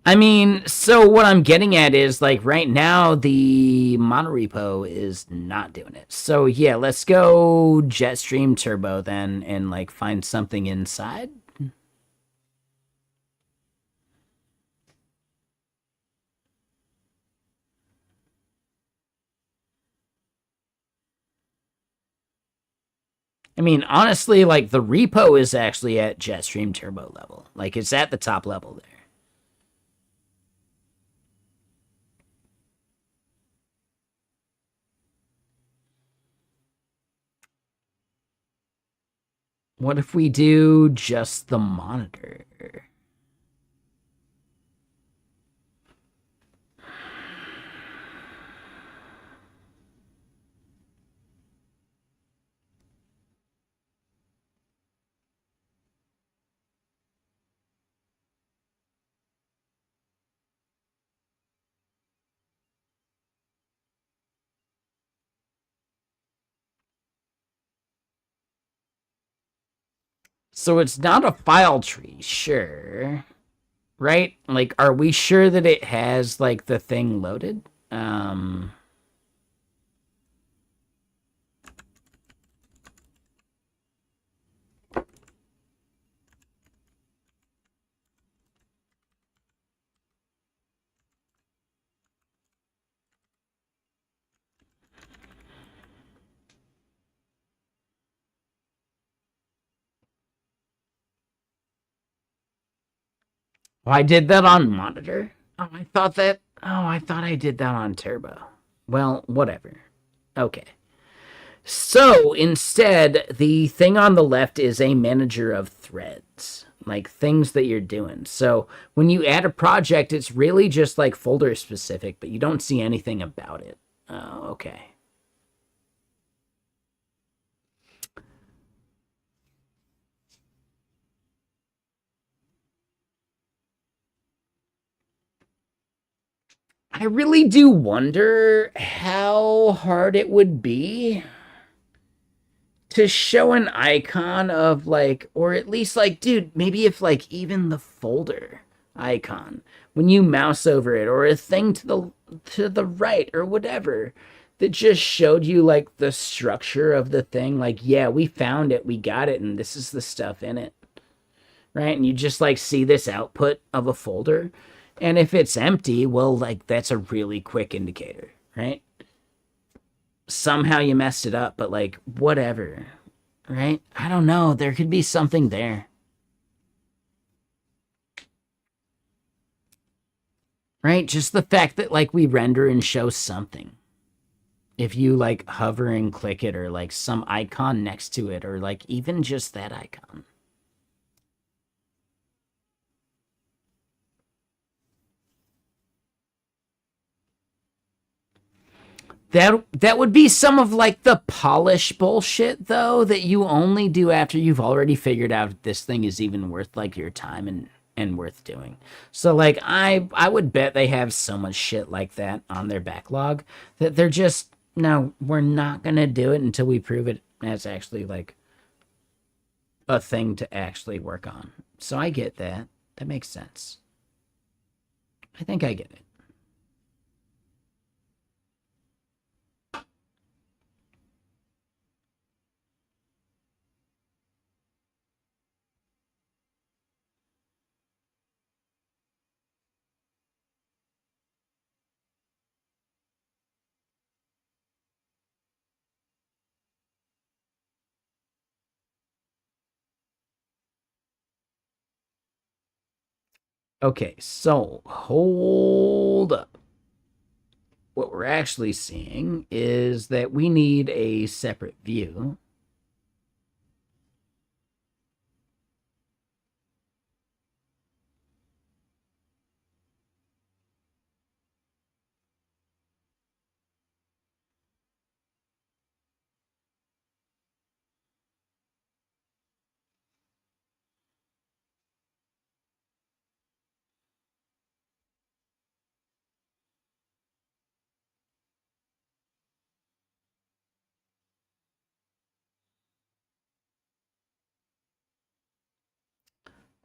I mean, so what I'm getting at is like right now the monorepo is not doing it. So yeah, let's go Jetstream Turbo then and like find something inside. I mean, honestly, like the repo is actually at Jetstream Turbo level. Like it's at the top level there. What if we do just the monitor? So it's not a file tree, sure. Right? Like, are we sure that it has like the thing loaded? Oh, I did that on monitor. Oh, I thought that. Oh, I thought I did that on turbo. Well, whatever. Okay. So instead, the thing on the left is a manager of threads, like things that you're doing. So when you add a project, it's really just like folder specific, but you don't see anything about it. Oh, okay. I really do wonder how hard it would be to show an icon of like, or at least like, dude, maybe if like even the folder icon, when you mouse over it, or a thing to the right or whatever, that just showed you like the structure of the thing, like, yeah, we found it, we got it, and this is the stuff in it, right? And you just like see this output of a folder. And if it's empty, well, like that's a really quick indicator, right? Somehow you messed it up, but like whatever, right? I don't know. There could be something there, right? Just the fact that like we render and show something. If you like hover and click it, or like some icon next to it, or like even just that icon. That would be some of like the polish bullshit though, that you only do after you've already figured out if this thing is even worth like your time and worth doing. So like I would bet they have so much shit like that on their backlog that they're just, no, we're not going to do it until we prove it as actually like a thing to actually work on. So I get that. That makes sense. I think I get it. Okay, so hold up. What we're actually seeing is that we need a separate view.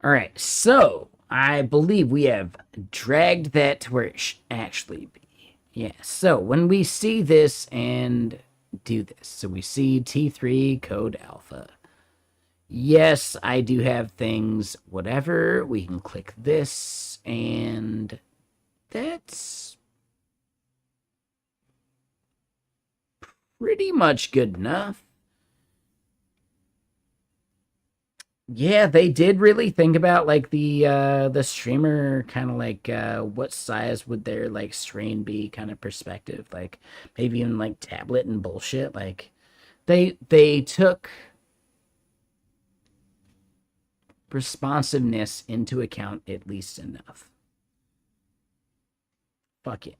All right, so I believe we have dragged that to where it should actually be. Yeah, so when we see this and do this, so we see T3 code alpha. Yes, I do have things, whatever. We can click this, and that's pretty much good enough. Yeah, they did really think about like the streamer kind of like what size would their like screen be kind of perspective, like maybe even like tablet and bullshit. Like they took responsiveness into account at least enough. Fuck it.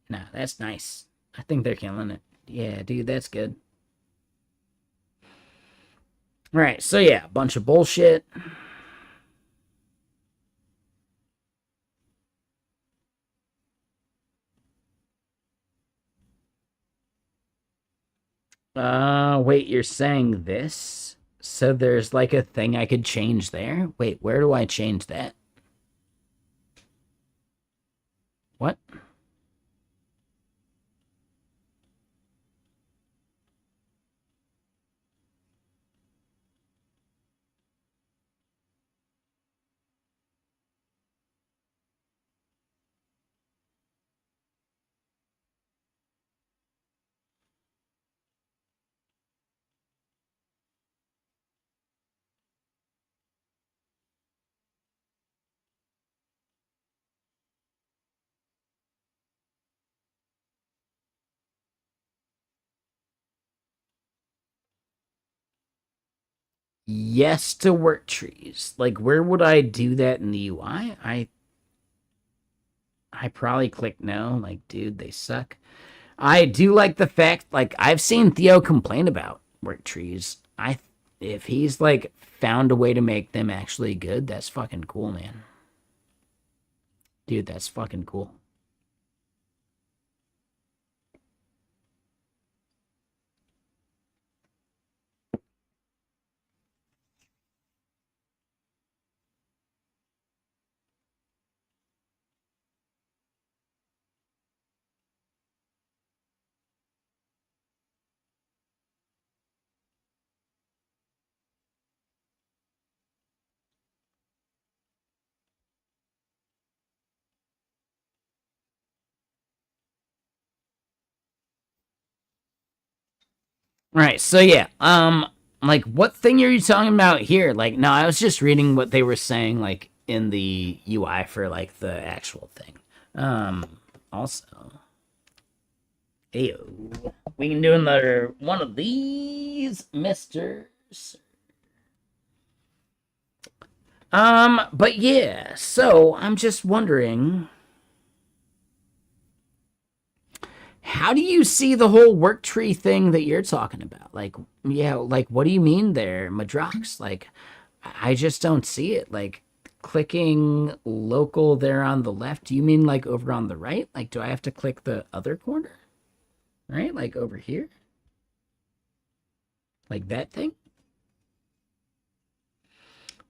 Nah, that's nice. I think they're killing it. Yeah, dude, that's good. All right, so yeah, a bunch of bullshit. Wait, you're saying this? So there's like a thing I could change there? Wait, where do I change that? What? Yes to work trees. Like, where would I do that in the UI? I probably click no. Like, dude, they suck. I do like the fact, like, I've seen Theo complain about work trees. If he's like found a way to make them actually good, that's fucking cool, man. Dude, that's fucking cool. Right. So yeah, like what thing are you talking about here? Like, no, I was just reading what they were saying, like in the UI for like the actual thing. Also, ayo, we can do another one of these, Misters. But yeah, so I'm just wondering, how do you see the whole work tree thing that you're talking about? Like, yeah, like what do you mean there, Madrox? Like, I just don't see it. Like, clicking local there on the left, do you mean like over on the right? Like, do I have to click the other corner? Right? Like over here? Like that thing?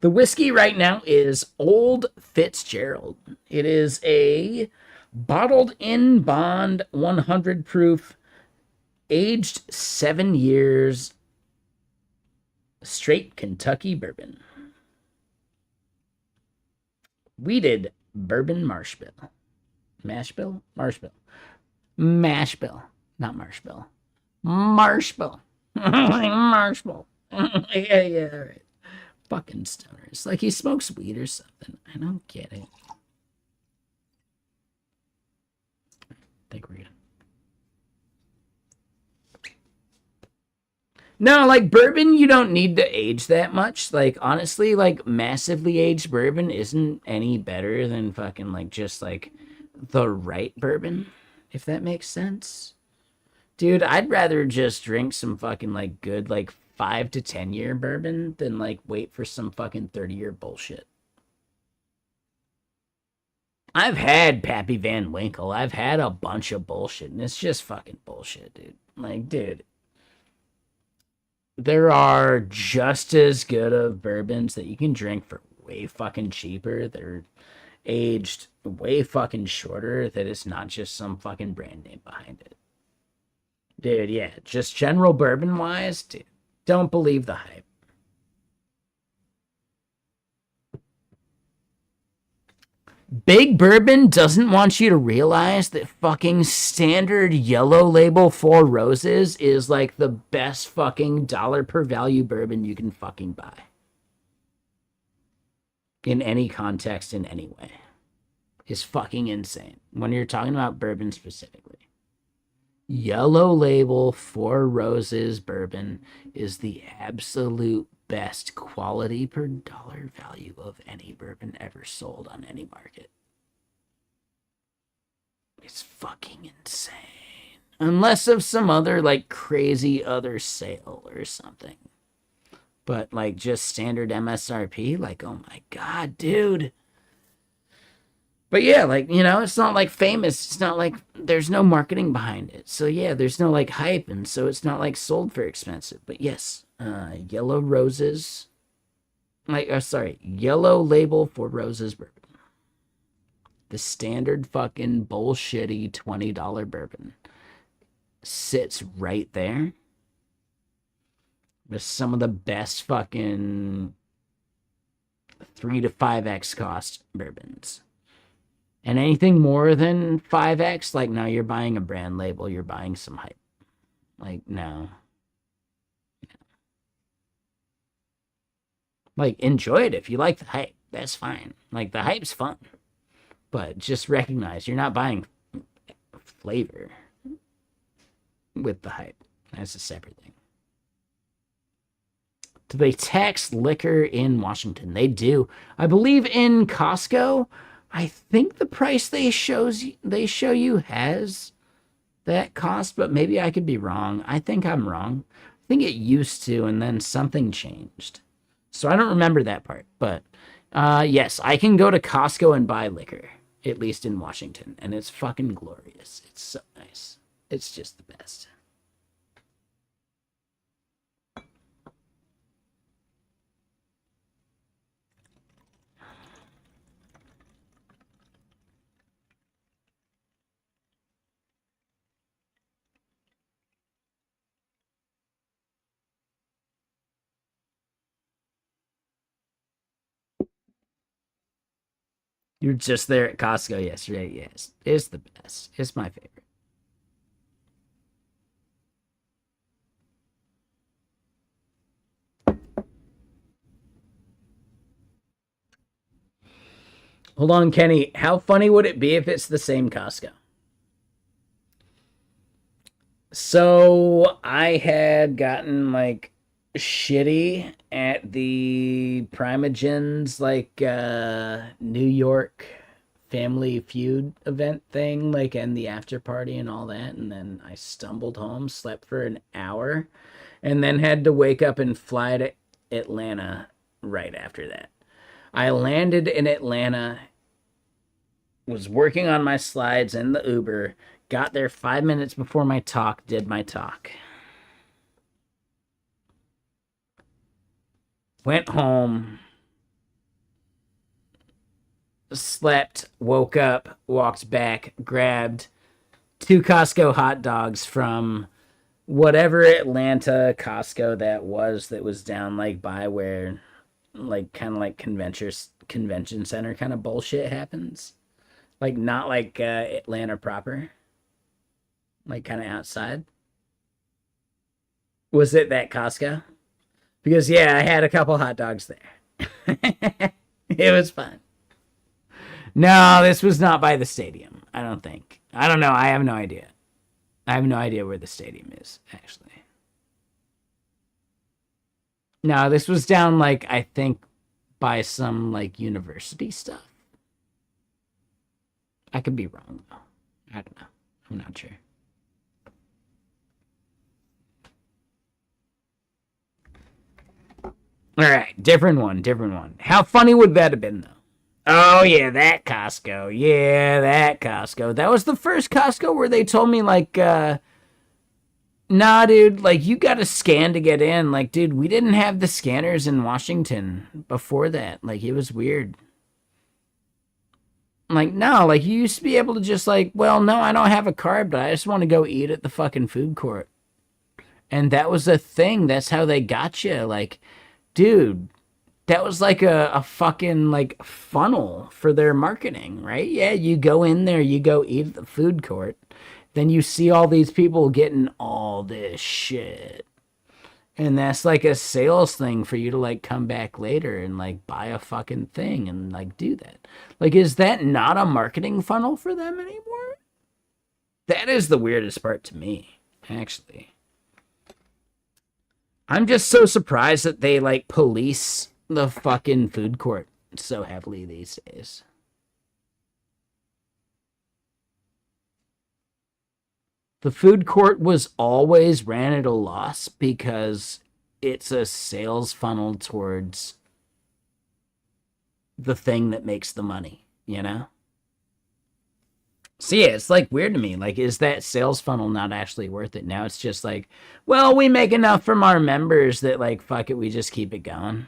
The whiskey right now is Old Fitzgerald. It is a bottled in bond 100 proof, aged 7 years, straight Kentucky bourbon. Weeded bourbon marshbill. Mashbill? Marshbill. Mashbill. Not marshbill. Marshbill. Marshbill. Yeah, all right. Fucking stoners. Like he smokes weed or something. I don't get it. I think we're good. No, like bourbon, you don't need to age that much. Like honestly, like massively aged bourbon isn't any better than fucking like just like the right bourbon, if that makes sense. Dude, I'd rather just drink some fucking like good like 5 to 10 year bourbon than like wait for some fucking 30-year bullshit. I've had Pappy Van Winkle. I've had a bunch of bullshit, and it's just fucking bullshit, dude. Like, dude, there are just as good of bourbons that you can drink for way fucking cheaper. They're aged way fucking shorter. That is not just some fucking brand name behind it. Dude, yeah, just general bourbon wise, dude, don't believe the hype. Big Bourbon doesn't want you to realize that fucking standard yellow label Four Roses is like the best fucking dollar per value bourbon you can fucking buy. In any context, in any way. Is fucking insane. When you're talking about bourbon specifically. Yellow label Four Roses bourbon is the absolute best quality per dollar value of any bourbon ever sold on any market. It's fucking insane. Unless of some other like crazy other sale or something. But like just standard MSRP, like oh my god, dude. But yeah, like, you know, it's not like famous. It's not like there's no marketing behind it. So yeah, there's no like hype. And so it's not like sold for expensive. But yes, Yellow Roses. Like, sorry, Yellow Label Four Roses bourbon. The standard fucking bullshitty $20 bourbon sits right there with some of the best fucking 3 to 5x cost bourbons. And anything more than 5x, like, now you're buying a brand label, you're buying some hype. Like, no. Like, enjoy it if you like the hype. That's fine. Like, the hype's fun. But just recognize you're not buying flavor with the hype. That's a separate thing. Do they tax liquor in Washington? They do. I believe in Costco, I think the price they show you has that cost, but maybe I could be wrong. I think I'm wrong. I think it used to, and then something changed. So I don't remember that part. But yes, I can go to Costco and buy liquor, at least in Washington, and it's fucking glorious. It's so nice. It's just the best. You're just there at Costco yesterday. Yes, it's the best. It's my favorite. Hold on, Kenny. How funny would it be if it's the same Costco? So I had gotten like shitty at the Primogens New York Family Feud event thing, like, and the after party and all that, and then I stumbled home, slept for an hour, and then had to wake up and fly to Atlanta right after that. I landed in Atlanta, was working on my slides in the Uber, got there 5 minutes before my talk, did my talk. Went home, slept, woke up, walked back, grabbed 2 Costco hot dogs from whatever Atlanta Costco that was down like by where like kind of like convention center kind of bullshit happens. Like not like Atlanta proper, like kind of outside. Was it that Costco? Because yeah, I had a couple hot dogs there. It was fun. No, this was not by the stadium. I don't think. I don't know. I have no idea. I have no idea where the stadium is, actually. No, this was down, like, I think by some, like, university stuff. I could be wrong, though. I don't know. I'm not sure. All right, different one, different one. How funny would that have been, though? Oh, yeah, that Costco. Yeah, that Costco. That was the first Costco where they told me, like, nah, dude, like, you got to scan to get in. Like, dude, we didn't have the scanners in Washington before that. Like, it was weird. Like, no, like, you used to be able to just, like, well, no, I don't have a card, but I just want to go eat at the fucking food court. And that was a thing. That's how they got you. Like, dude, that was like a fucking like funnel for their marketing, right? Yeah, you go in there, you go eat at the food court, then you see all these people getting all this shit. And that's like a sales thing for you to like come back later and like buy a fucking thing and like do that. Like, is that not a marketing funnel for them anymore? That is the weirdest part to me, actually. I'm just so surprised that they like police the fucking food court so heavily these days. The food court was always ran at a loss because it's a sales funnel towards the thing that makes the money, you know? So yeah, it's like weird to me. Like, is that sales funnel not actually worth it? Now it's just like, well, we make enough from our members that like fuck it, we just keep it going.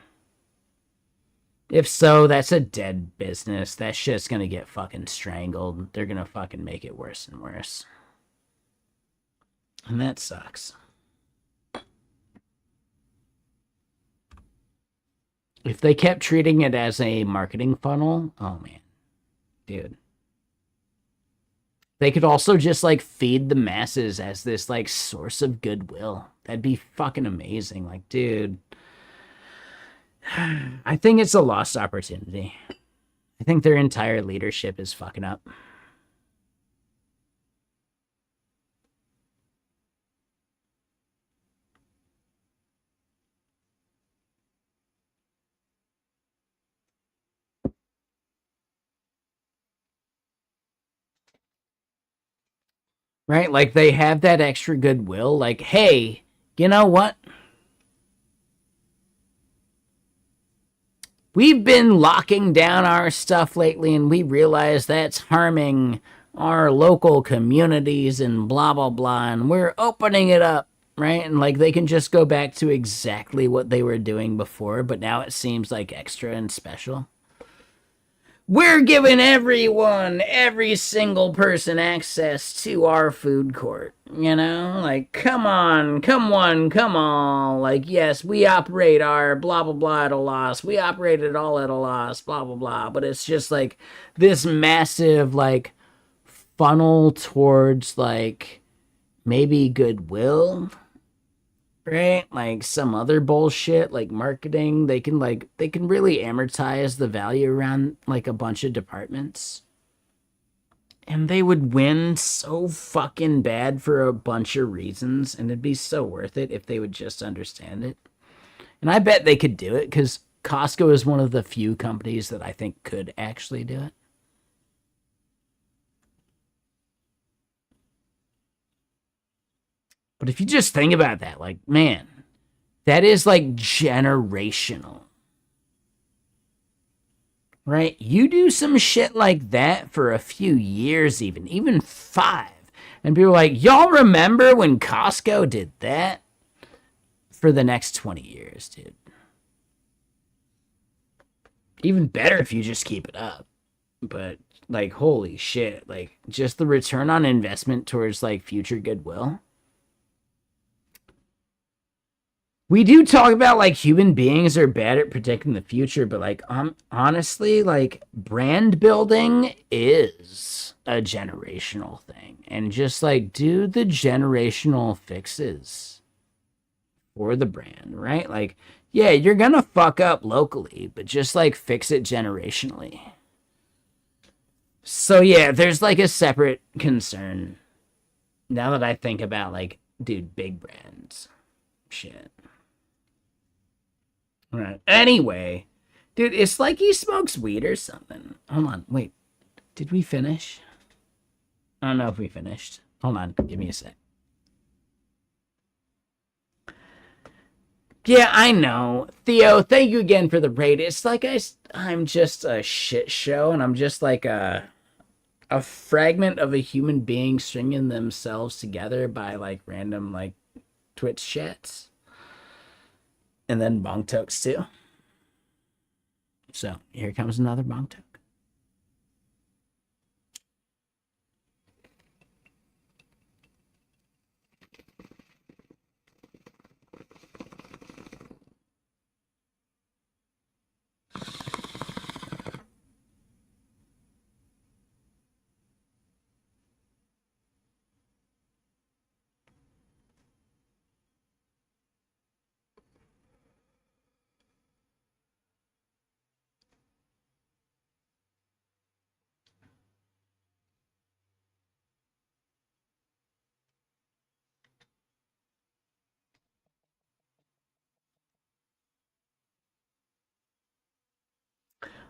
If so, that's a dead business. That shit's gonna get fucking strangled. They're gonna fucking make it worse and worse. And that sucks. If they kept treating it as a marketing funnel, oh man, dude. They could also just like feed the masses as this like source of goodwill. That'd be fucking amazing. Like, dude, I think it's a lost opportunity. I think their entire leadership is fucking up. right? Like they have that extra goodwill. Like, hey, you know what? We've been locking down our stuff lately and we realize that's harming our local communities and blah, blah, blah. And we're opening it up, right? And like they can just go back to exactly what they were doing before, but now it seems like extra and special. We're giving everyone, every single person, access to our food court. You know, like, come on, come on, come on. Like, yes, we operate our blah, blah, blah at a loss. We operate it all at a loss, blah, blah, blah. But it's just like this massive, like, funnel towards, like, maybe goodwill, right? Like some other bullshit like marketing. They can really amortize the value around like a bunch of departments. And they would win so fucking bad for a bunch of reasons, and it'd be so worth it if they would just understand it. And I bet they could do it because Costco is one of the few companies that I think could actually do it. But if you just think about that, like, man, that is like generational, right? You do some shit like that for a few years, even 5. And people are like, y'all remember when Costco did that? For the next 20 years, dude. Even better if you just keep it up. But, like, holy shit. Like, just the return on investment towards, like, future goodwill. We do talk about like human beings are bad at predicting the future, but like honestly, like brand building is a generational thing. And just like do the generational fixes for the brand, right? Like, yeah, you're gonna fuck up locally, but just like fix it generationally. So yeah, there's like a separate concern now that I think about like, dude, big brands. Shit. Right. Anyway, dude, it's like he smokes weed or something. Hold on. Wait. Did we finish? I don't know if we finished. Hold on. Give me a sec. Yeah, I know. Theo, thank you again for the raid. It's like I'm just a shit show, and I'm just like a fragment of a human being stringing themselves together by like random like Twitch chats. And then bong tokes too. So here comes another bong toke.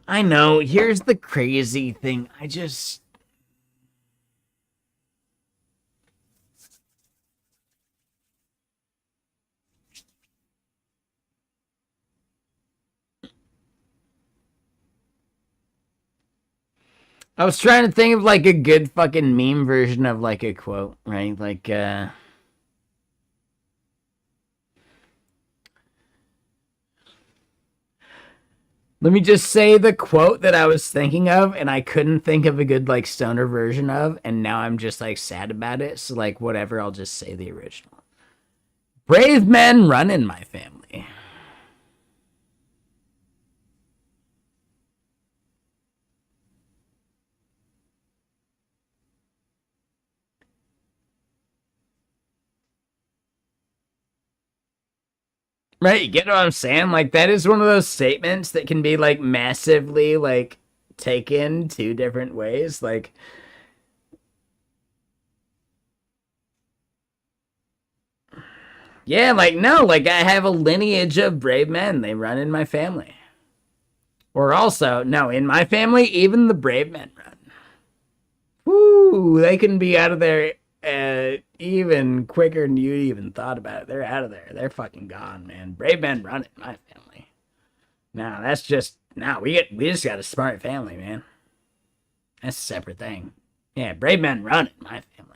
I know. Here's the crazy thing. I was trying to think of like a good fucking meme version of like a quote, right? Like let me just say the quote that I was thinking of, and I couldn't think of a good like stoner version of, and now I'm just like sad about it. So like whatever, I'll just say the original. Brave men run in my family. Right, you get what I'm saying? Like that is one of those statements that can be like massively like taken two different ways. Like yeah, like no, like I have a lineage of brave men. They run in my family. Or also, no, in my family, even the brave men run. Woo, they can be out of there even quicker than you even thought about it. They're out of there. They're fucking gone, man. Brave men run it, my family. Now that's just we just got a smart family, man. That's a separate thing. Yeah, brave men run it, my family.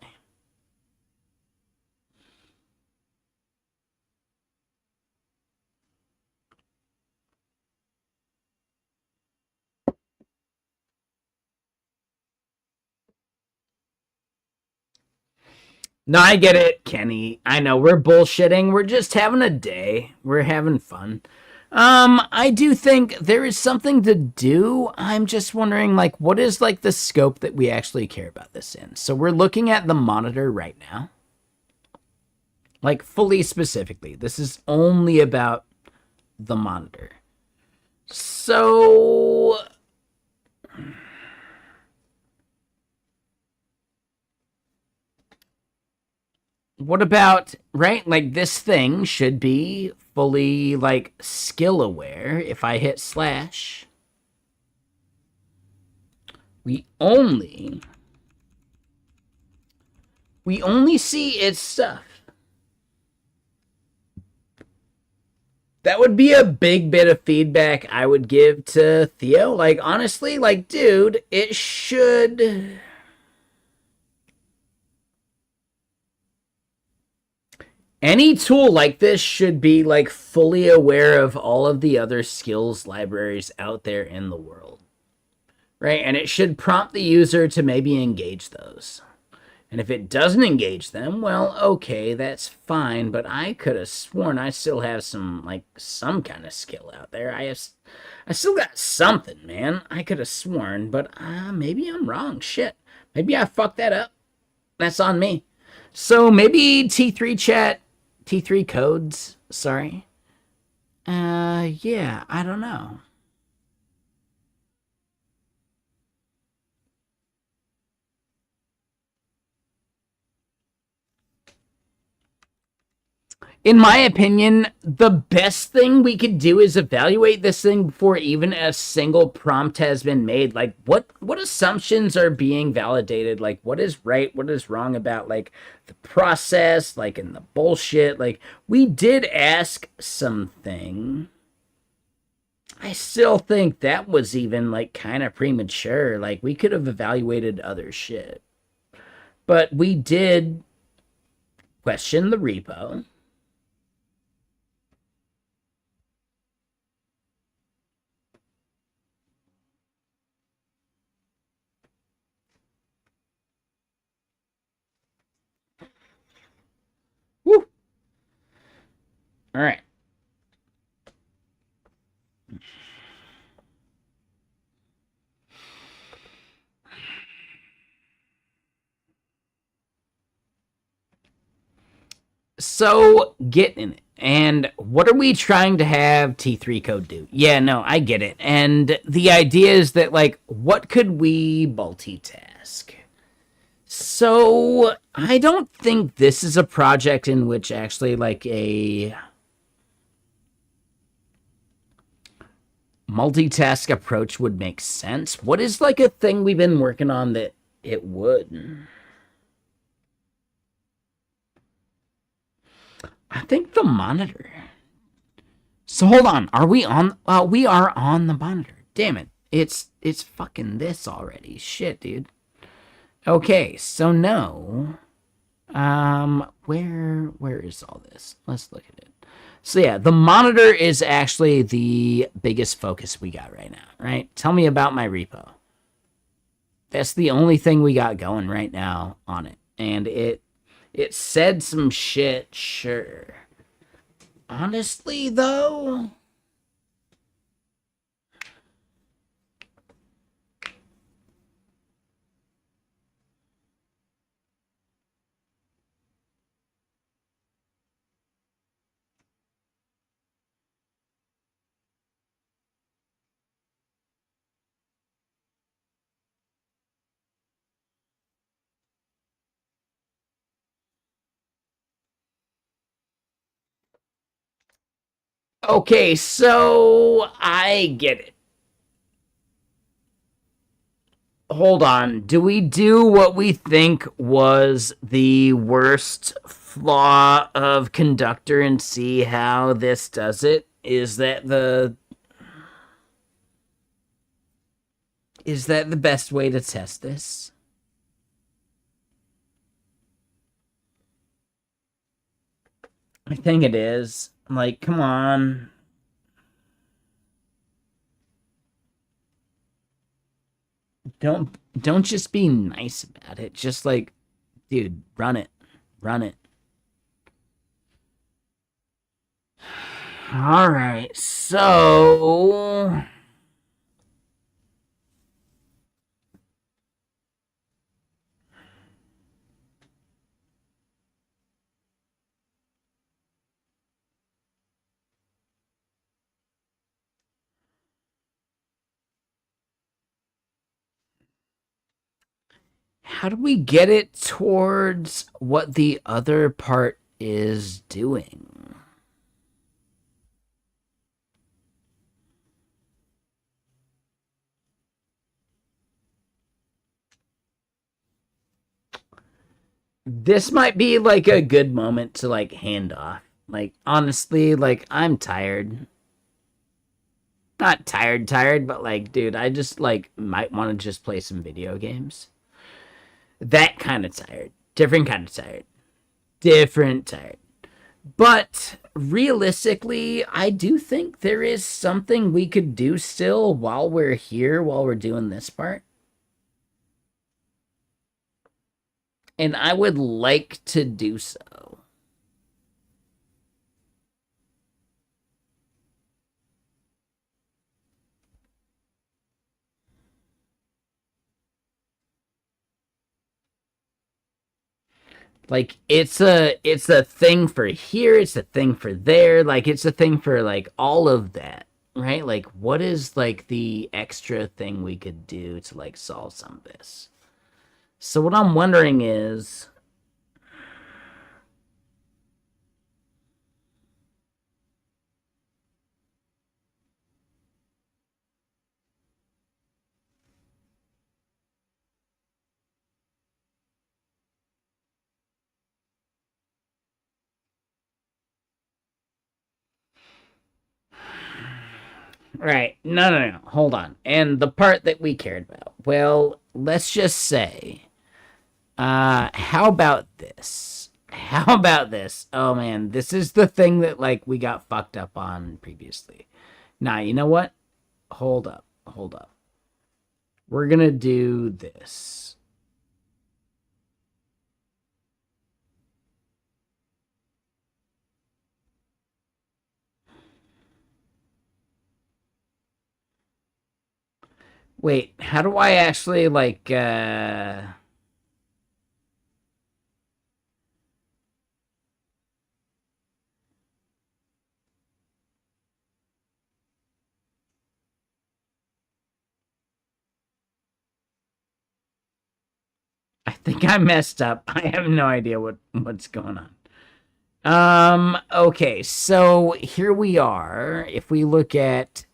No, I get it, Kenny. I know we're bullshitting. We're just having a day. We're having fun. I do think there is something to do. I'm just wondering, like, what is like the scope that we actually care about this in? So we're looking at the monitor right now. Like fully specifically. This is only about the monitor. So what about, right? Like this thing should be fully like skill aware. If I hit slash, we only see its stuff. That would be a big bit of feedback I would give to Theo. Like honestly, like dude, it should any tool like this should be like fully aware of all of the other skills libraries out there in the world. Right? And it should prompt the user to maybe engage those. And if it doesn't engage them, well, okay, that's fine. But I could have sworn I still have some kind of skill out there. I still got something, man. I could have sworn, but maybe I'm wrong. Shit, maybe I fucked that up. That's on me. So maybe T3 chat, T3 codes. Sorry. Yeah, I don't know. In my opinion, the best thing we could do is evaluate this thing before even a single prompt has been made. Like, what assumptions are being validated? Like, what is right, what is wrong about like the process, like in the bullshit. Like, we did ask something. I still think that was even like kind of premature. Like, we could have evaluated other shit, but we did question the repo. Woo! All right. So get in it. And what are we trying to have T3 code do? Yeah, no, I get it. And the idea is that, like, what could we multitask? So I don't think this is a project in which actually, like, a multitask approach would make sense. What is, like, a thing we've been working on that it would? I think the monitor. So hold on. Are we on? We are on the monitor. Damn it. It's fucking this already. Shit, dude. Okay, so no. Where is all this? Let's look at it. So yeah, the monitor is actually the biggest focus we got right now, right? Tell me about my repo. That's the only thing we got going right now on it. And it said some shit, sure. Honestly though, okay, so I get it. hold on. Do we do what we think was the worst flaw of Conductor and see how this does it? Is that the best way to test this? I think it is. Like, come on. Don't just be nice about it. Just like, dude, run it. Run it. All right. So, how do we get it towards what the other part is doing? This might be like a good moment to like hand off. Like honestly, like I'm tired. Not tired, but like dude, I just like might want to just play some video games. That kind of tired. Different kind of tired. Different tired. But realistically, I do think there is something we could do still while we're here, while we're doing this part. And I would like to do so. Like it's a thing for here, it's a thing for there, like it's a thing for like all of that, right? Like what is like the extra thing we could do to like solve some of this? So what I'm wondering is, right, no, hold on. And the part that we cared about. Well, let's just say, how about this? How about this? Oh man, this is the thing that like we got fucked up on previously. Now, you know what? Hold up. Hold up. We're gonna do this. Wait, how do I actually like I think I messed up. I have no idea what's going on. Okay, so here we are. If we look at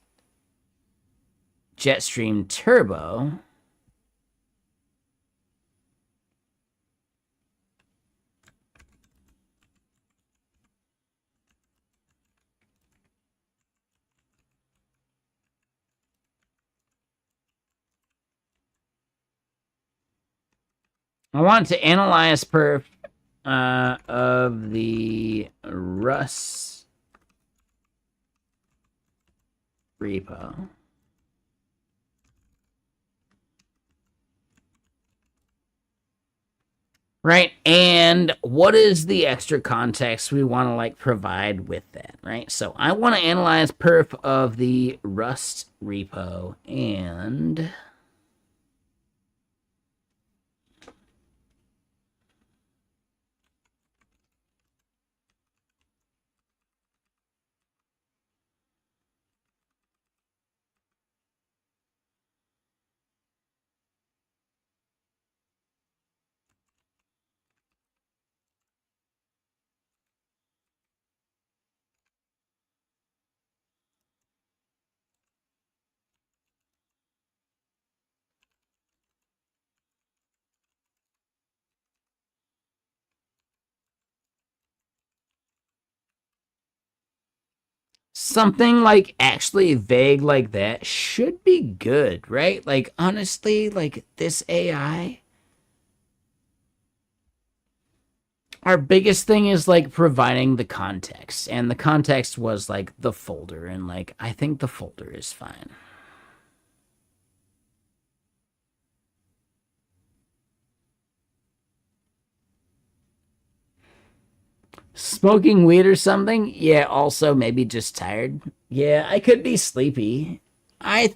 Jetstream Turbo, I want to analyze perf of the Rust repo. Right, and what is the extra context we want to like provide with that, right? So I want to analyze perf of the Rust repo, and something like actually vague like that should be good, right? Like honestly, like this AI, our biggest thing is like providing the context, and the context was like the folder, and like I think the folder is fine. Smoking weed or something? Yeah, also maybe just tired. Yeah, I could be sleepy. I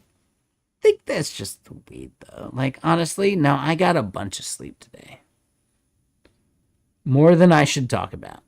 think that's just the weed though. Like honestly, no, I got a bunch of sleep today. More than I should talk about.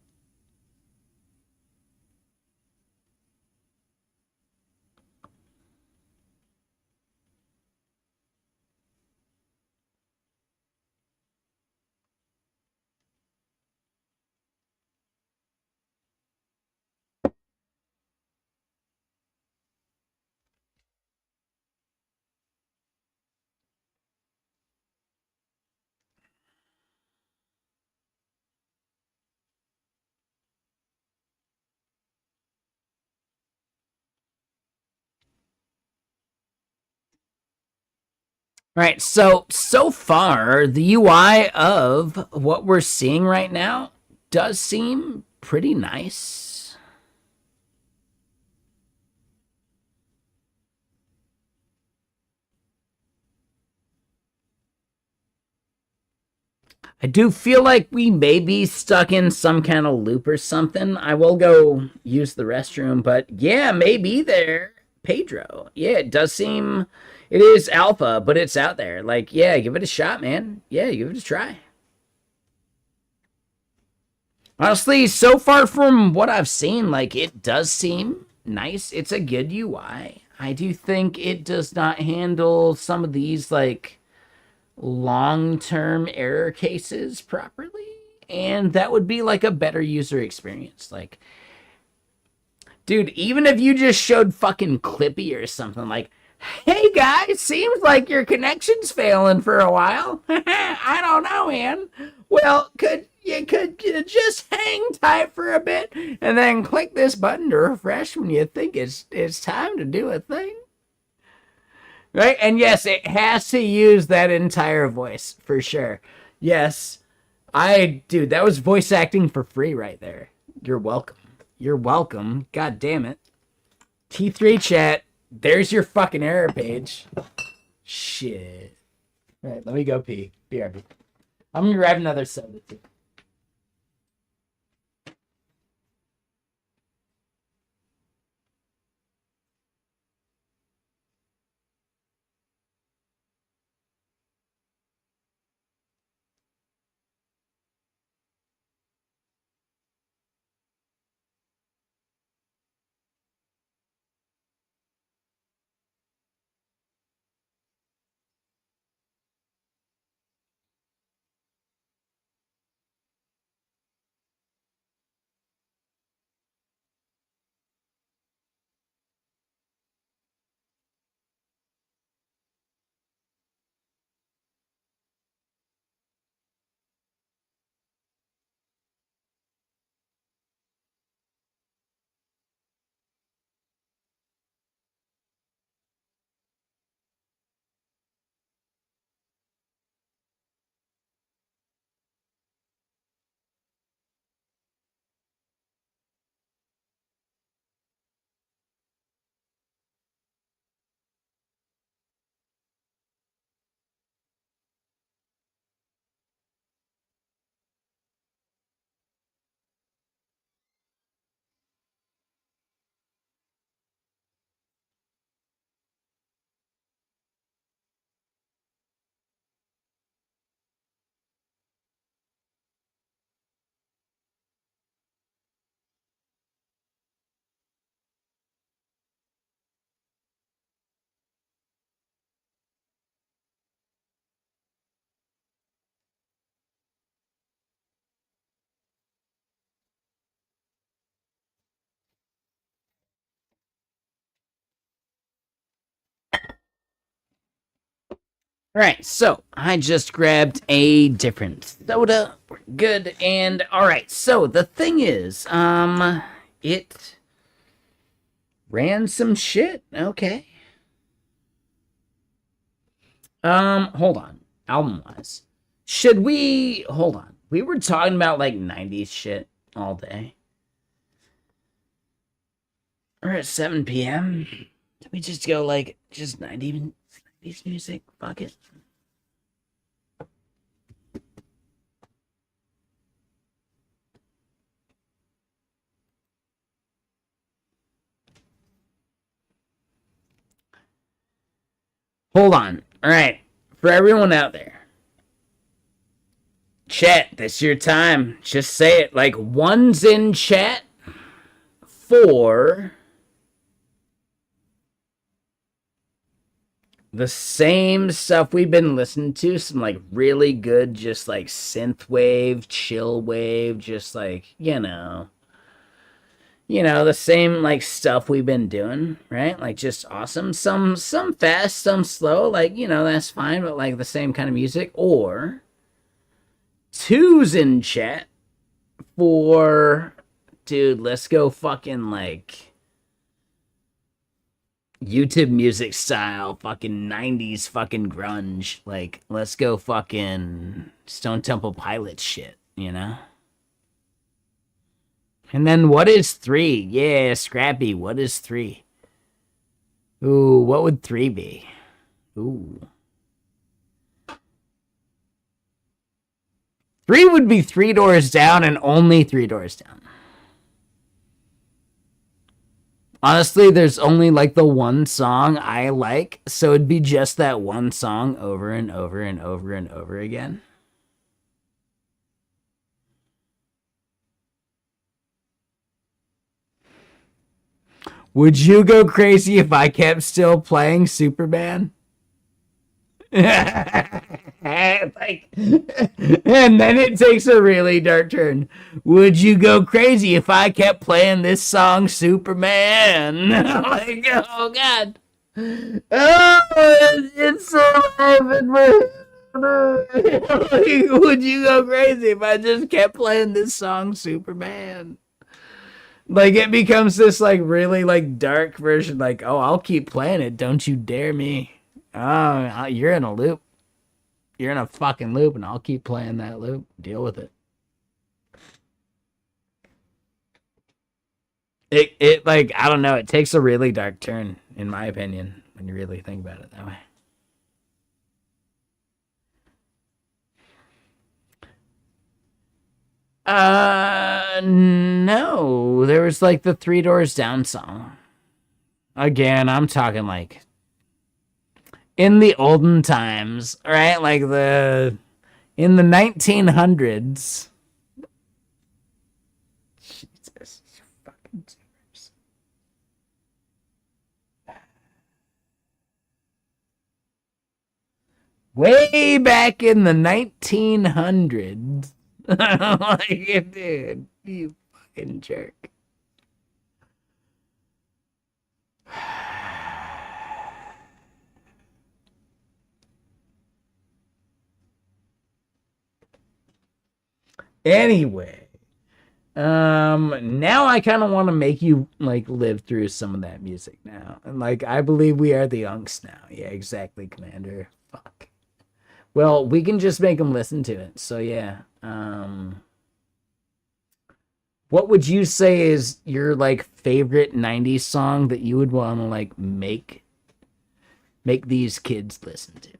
All right, so far the UI of what we're seeing right now does seem pretty nice. I do feel like we may be stuck in some kind of loop or something. I will go use the restroom, but yeah, maybe there, Pedro. Yeah, it does seem it is alpha, but it's out there. Like, yeah, give it a shot, man. Yeah, give it a try. Honestly, so far from what I've seen, like it does seem nice. It's a good UI. I do think it does not handle some of these like long-term error cases properly, and that would be like a better user experience. Like, dude, even if you just showed fucking Clippy or something like, "Hey guys, seems like your connection's failing for a while." I don't know, man. Well, could you just hang tight for a bit and then click this button to refresh when you think it's time to do a thing? Right? And yes, it has to use that entire voice for sure. Yes. Dude, that was voice acting for free right there. You're welcome. You're welcome. God damn it. T3 chat. There's your fucking error page. Shit. All right, let me go pee. BRB. I'm gonna grab another soda too. All right, so I just grabbed a different soda. We're good. And all right, so the thing is, it Ran some shit. Okay. Hold on. Album wise. Should we hold on? We were talking about like 90s shit all day. We're at 7 p.m. Did we just go like just 90s music? Fuck it. Hold on. All right. For everyone out there, chat, this your time. Just say it. Like, one's in chat for the same stuff we've been listening to. Some, like, really good, just, like, synth wave, chill wave, just, like, the same like stuff we've been doing, right? Like just awesome. Some fast, some slow, like, that's fine, but like the same kind of music. Or two's in chat for, dude, let's go fucking like YouTube music style, fucking 90s fucking grunge. Like, let's go fucking Stone Temple Pilots shit. And then what is 3? Yeah, Scrappy, what is 3? Ooh, what would 3 be? Ooh. 3 would be 3 Doors Down and only 3 Doors Down. Honestly, there's only like the one song I like, so it'd be just that one song over and over and over and over again. Would you go crazy if I kept still playing Superman? Like, and then it takes a really dark turn. Would you go crazy if I kept playing this song, Superman? Like, oh god. Oh, it's so laughing, like, would you go crazy if I just kept playing this song, Superman? Like, it becomes this like really like dark version, like, oh, I'll keep playing it, don't you dare me. Oh, you're in a loop. You're in a fucking loop, and I'll keep playing that loop. Deal with it. It like, I don't know, it takes a really dark turn, in my opinion, when you really think about it that way. No. There was like the 3 Doors Down song. Again, I'm talking like in the olden times, right? Like in the 1900s. Jesus fucking serious. Way back in the 1900s. Like, dude, you fucking jerk. Anyway, now I kind of want to make you like live through some of that music now, and like I believe we are the unks now. Yeah, exactly, Commander. Fuck. Well, we can just make them listen to it. So yeah. What would you say is your like favorite 90s song that you would want to like make these kids listen to?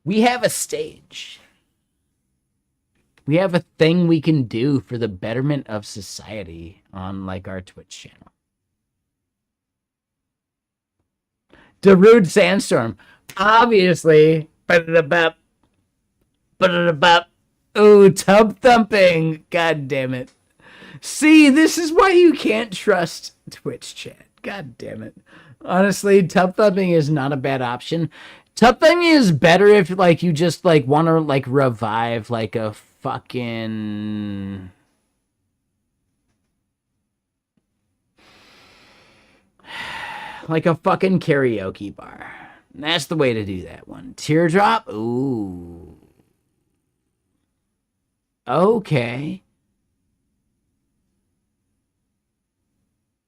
We have a stage. We have a thing we can do for the betterment of society on like our Twitch channel. Darude Sandstorm. Obviously. Oh, tub thumping. God damn it. See, this is why you can't trust Twitch chat. God damn it. Honestly, tub thumping is not a bad option. Tub thumping is better if like you just like want to like revive like a fucking like a fucking karaoke bar. That's the way to do that one. Teardrop? Ooh. Okay.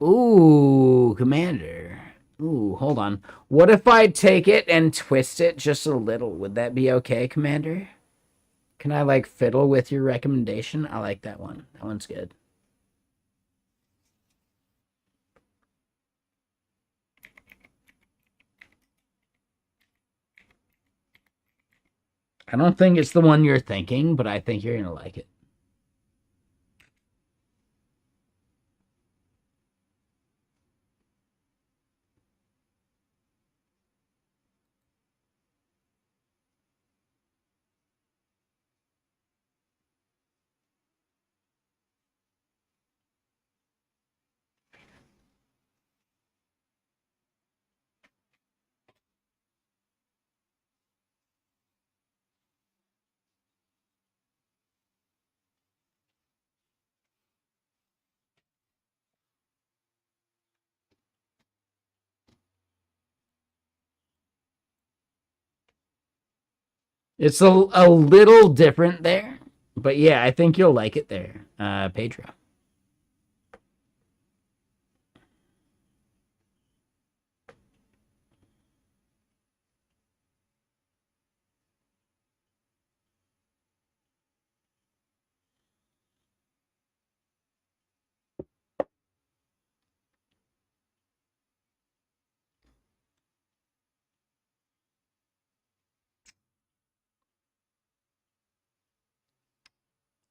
Ooh, Commander. Ooh, hold on. What if I take it and twist it just a little? Would that be okay, Commander? Can I like fiddle with your recommendation? I like that one. That one's good. I don't think it's the one you're thinking, but I think you're gonna like it. It's a little different there, but yeah, I think you'll like it there, Pedro.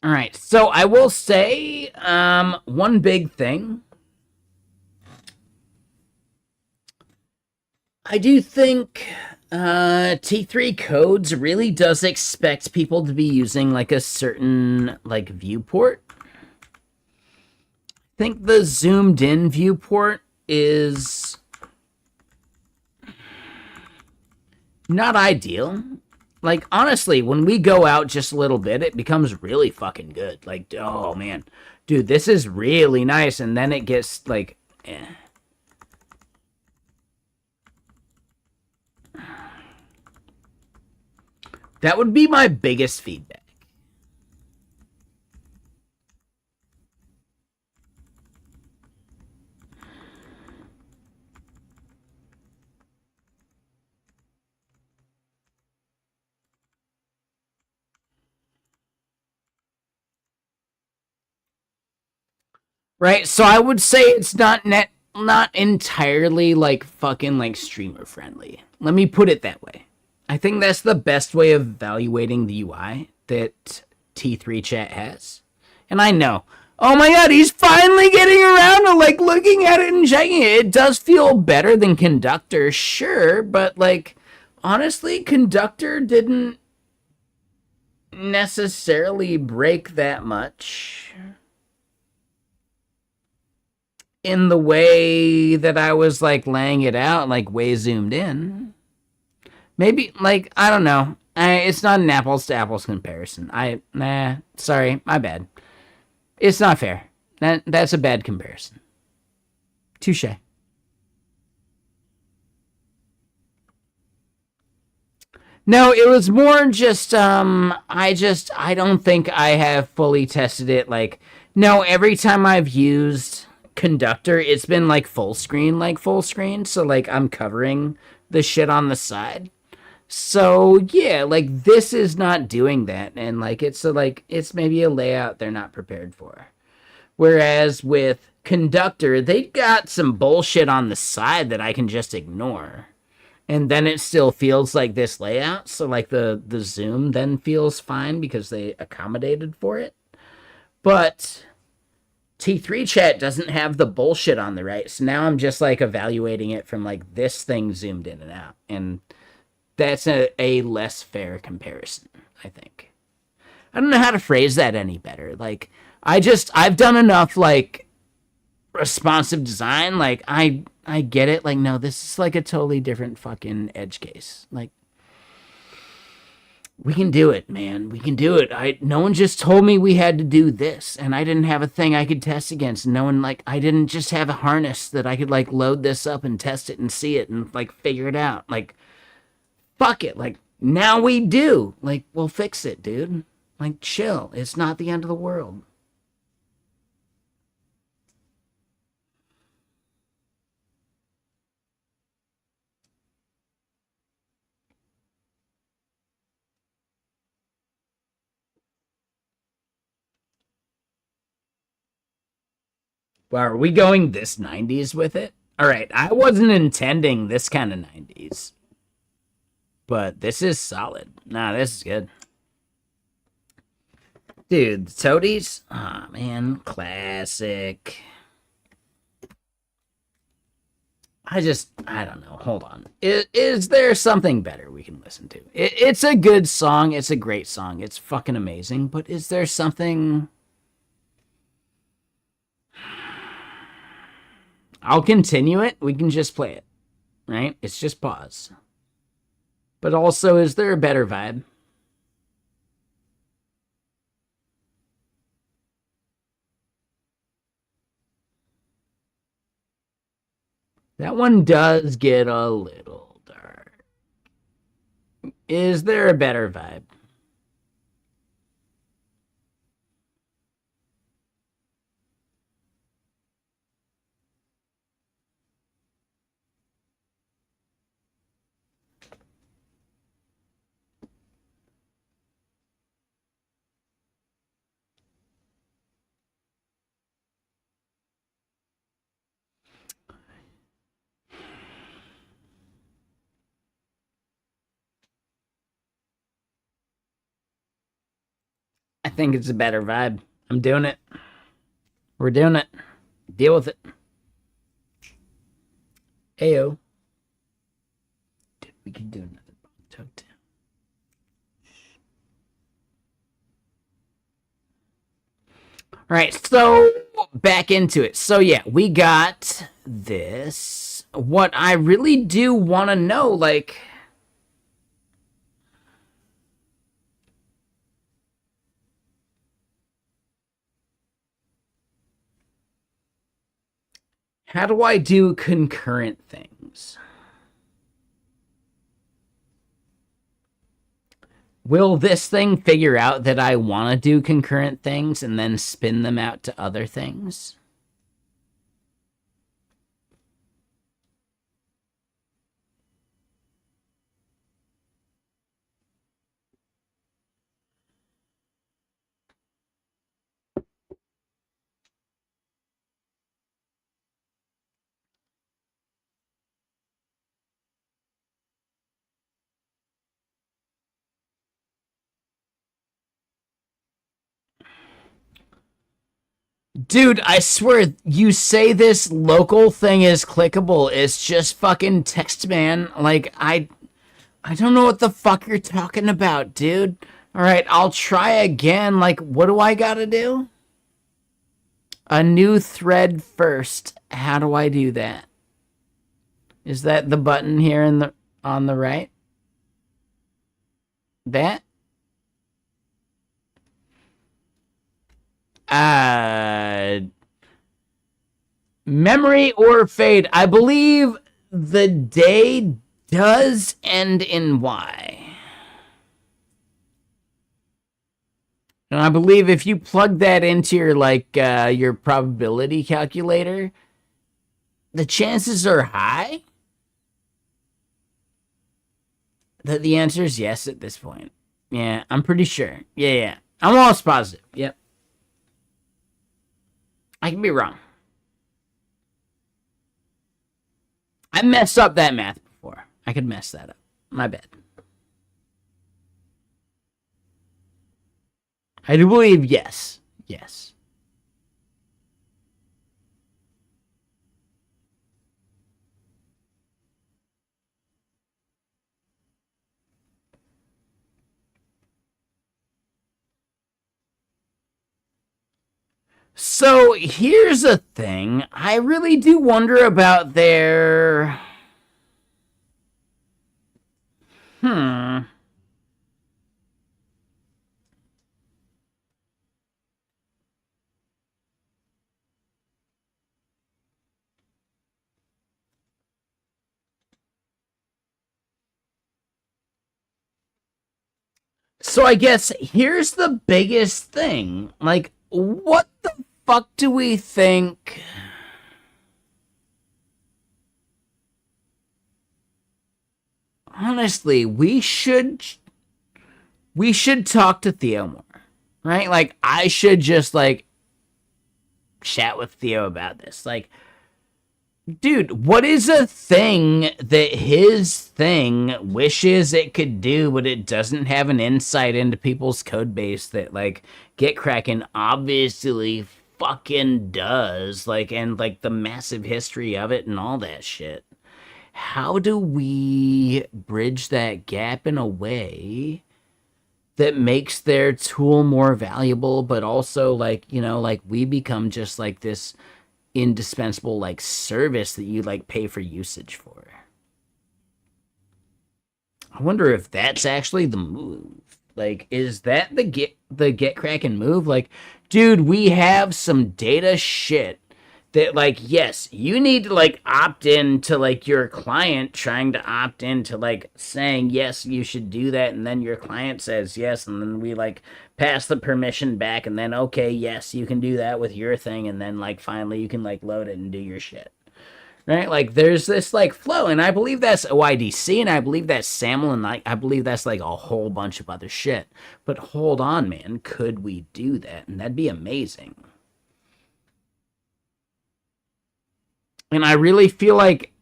All right, so I will say, one big thing. I do think T3 codes really does expect people to be using like a certain like viewport. I think the zoomed in viewport is not ideal. Like honestly, when we go out just a little bit, it becomes really fucking good. Like, oh man, dude, this is really nice, and then it gets like, eh. That would be my biggest feedback. Right? So I would say it's not entirely like fucking like streamer friendly. Let me put it that way. I think that's the best way of evaluating the UI that T3 chat has. And I know, oh my god, he's finally getting around to like looking at it and checking it. It does feel better than Conductor, sure, but like honestly, Conductor didn't necessarily break that much in the way that I was like laying it out, like way zoomed in. Maybe like I don't know. It's not an apples to apples comparison. Sorry, my bad. It's not fair. That's a bad comparison. Touche. No, it was more just I don't think I have fully tested it. Like no, every time I've used Conductor, it's been like full screen, so like I'm covering the shit on the side. So yeah, like this is not doing that, and like it's maybe a layout they're not prepared for. Whereas with Conductor, they got some bullshit on the side that I can just ignore. And then it still feels like this layout, so like the zoom then feels fine because they accommodated for it. But T3 chat doesn't have the bullshit on the right. So now I'm just like evaluating it from like this thing zoomed in and out. And that's a less fair comparison, I think. I don't know how to phrase that any better. Like I've done enough like responsive design. Like I get it. Like no, this is like a totally different fucking edge case. Like we can do it, man. We can do it. No one just told me we had to do this, and I didn't have a thing I could test against. No one like I didn't just have a harness that I could like load this up and test it and see it and like figure it out. Like fuck it. Like now we do. Like we'll fix it, dude. Like chill. It's not the end of the world. Well, are we going this 90s with it? All right, I wasn't intending this kind of 90s. But this is solid. Nah, this is good. Dude, the Toadies? Ah, oh, man. Classic. I don't know. Hold on. Is there something better we can listen to? It's a good song. It's a great song. It's fucking amazing. But is there something... I'll continue it. We can just play it. Right? It's just pause. But also, is there a better vibe? That one does get a little dark. Is there a better vibe? I think it's a better vibe. I'm doing it. We're doing it. Deal with it. Ayo. Dude, we can do another toe too. All right, so back into it. So yeah, we got this. What I really do want to know, like... How do I do concurrent things? Will this thing figure out that I want to do concurrent things and then spin them out to other things? Dude, I swear, you say this local thing is clickable. It's just fucking text, man. Like, I don't know what the fuck you're talking about, dude. All right, I'll try again. Like, what do I gotta do? A new thread first. How do I do that? Is that the button here in the on the right? That? Memory or fade. I believe the day does end in Y. And I believe if you plug that into your, like, your probability calculator, the chances are high that the answer is yes at this point. Yeah, I'm pretty sure. Yeah. I'm almost positive. Yep. I can be wrong. I messed up that math before. I could mess that up. My bad. I do believe yes. Yes. So here's a thing. I really do wonder about their... So I guess here's the biggest thing. Like, what the fuck do we think? Honestly, we should talk to Theo more, right? Like, I should just, like, chat with Theo about this. Like, dude, what is a thing that his thing wishes it could do, but it doesn't have an insight into people's code base that, like, GitKraken obviously fucking does, like, and, like, the massive history of it and all that shit. How do we bridge that gap in a way that makes their tool more valuable, but also, like, you know, like, we become just, like, this indispensable, like, service that you, like, pay for usage for? I wonder if that's actually the move. Like, is that the GitKraken move? Like, dude, we have some data shit that, like, yes, you need to, like, opt in to, like, your client trying to opt in to, like, saying, yes, you should do that, and then your client says yes, and then we, like, pass the permission back, and then, okay, yes, you can do that with your thing, and then, like, finally you can, like, load it and do your shit. Right? Like, there's this, like, flow, and I believe that's OIDC, and I believe that's SAML, and, like, I believe that's, like, a whole bunch of other shit. But hold on, man, could we do that? And that'd be amazing. And I really feel like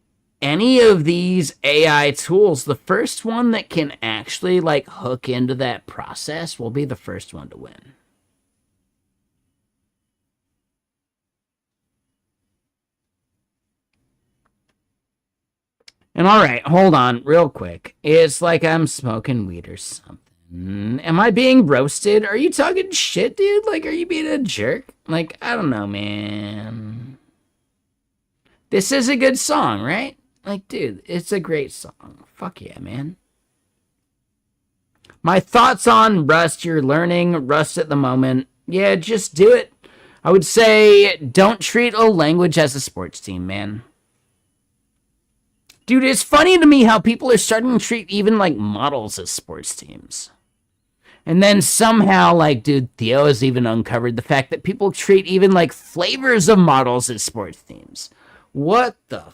any of these AI tools, the first one that can actually, like, hook into that process will be the first one to win. And all right, hold on real quick. It's like I'm smoking weed or something. Am I being roasted? Are you talking shit, dude? Like, are you being a jerk? Like, I don't know, man. This is a good song, right? Like, dude, it's a great song. Fuck yeah, man. My thoughts on Rust. You're learning Rust at the moment. Yeah, just do it. I would say don't treat a language as a sports team, man. Dude, it's funny to me how people are starting to treat even, like, models as sports teams. And then somehow, like, dude, Theo has even uncovered the fact that people treat even, like, flavors of models as sports teams. What the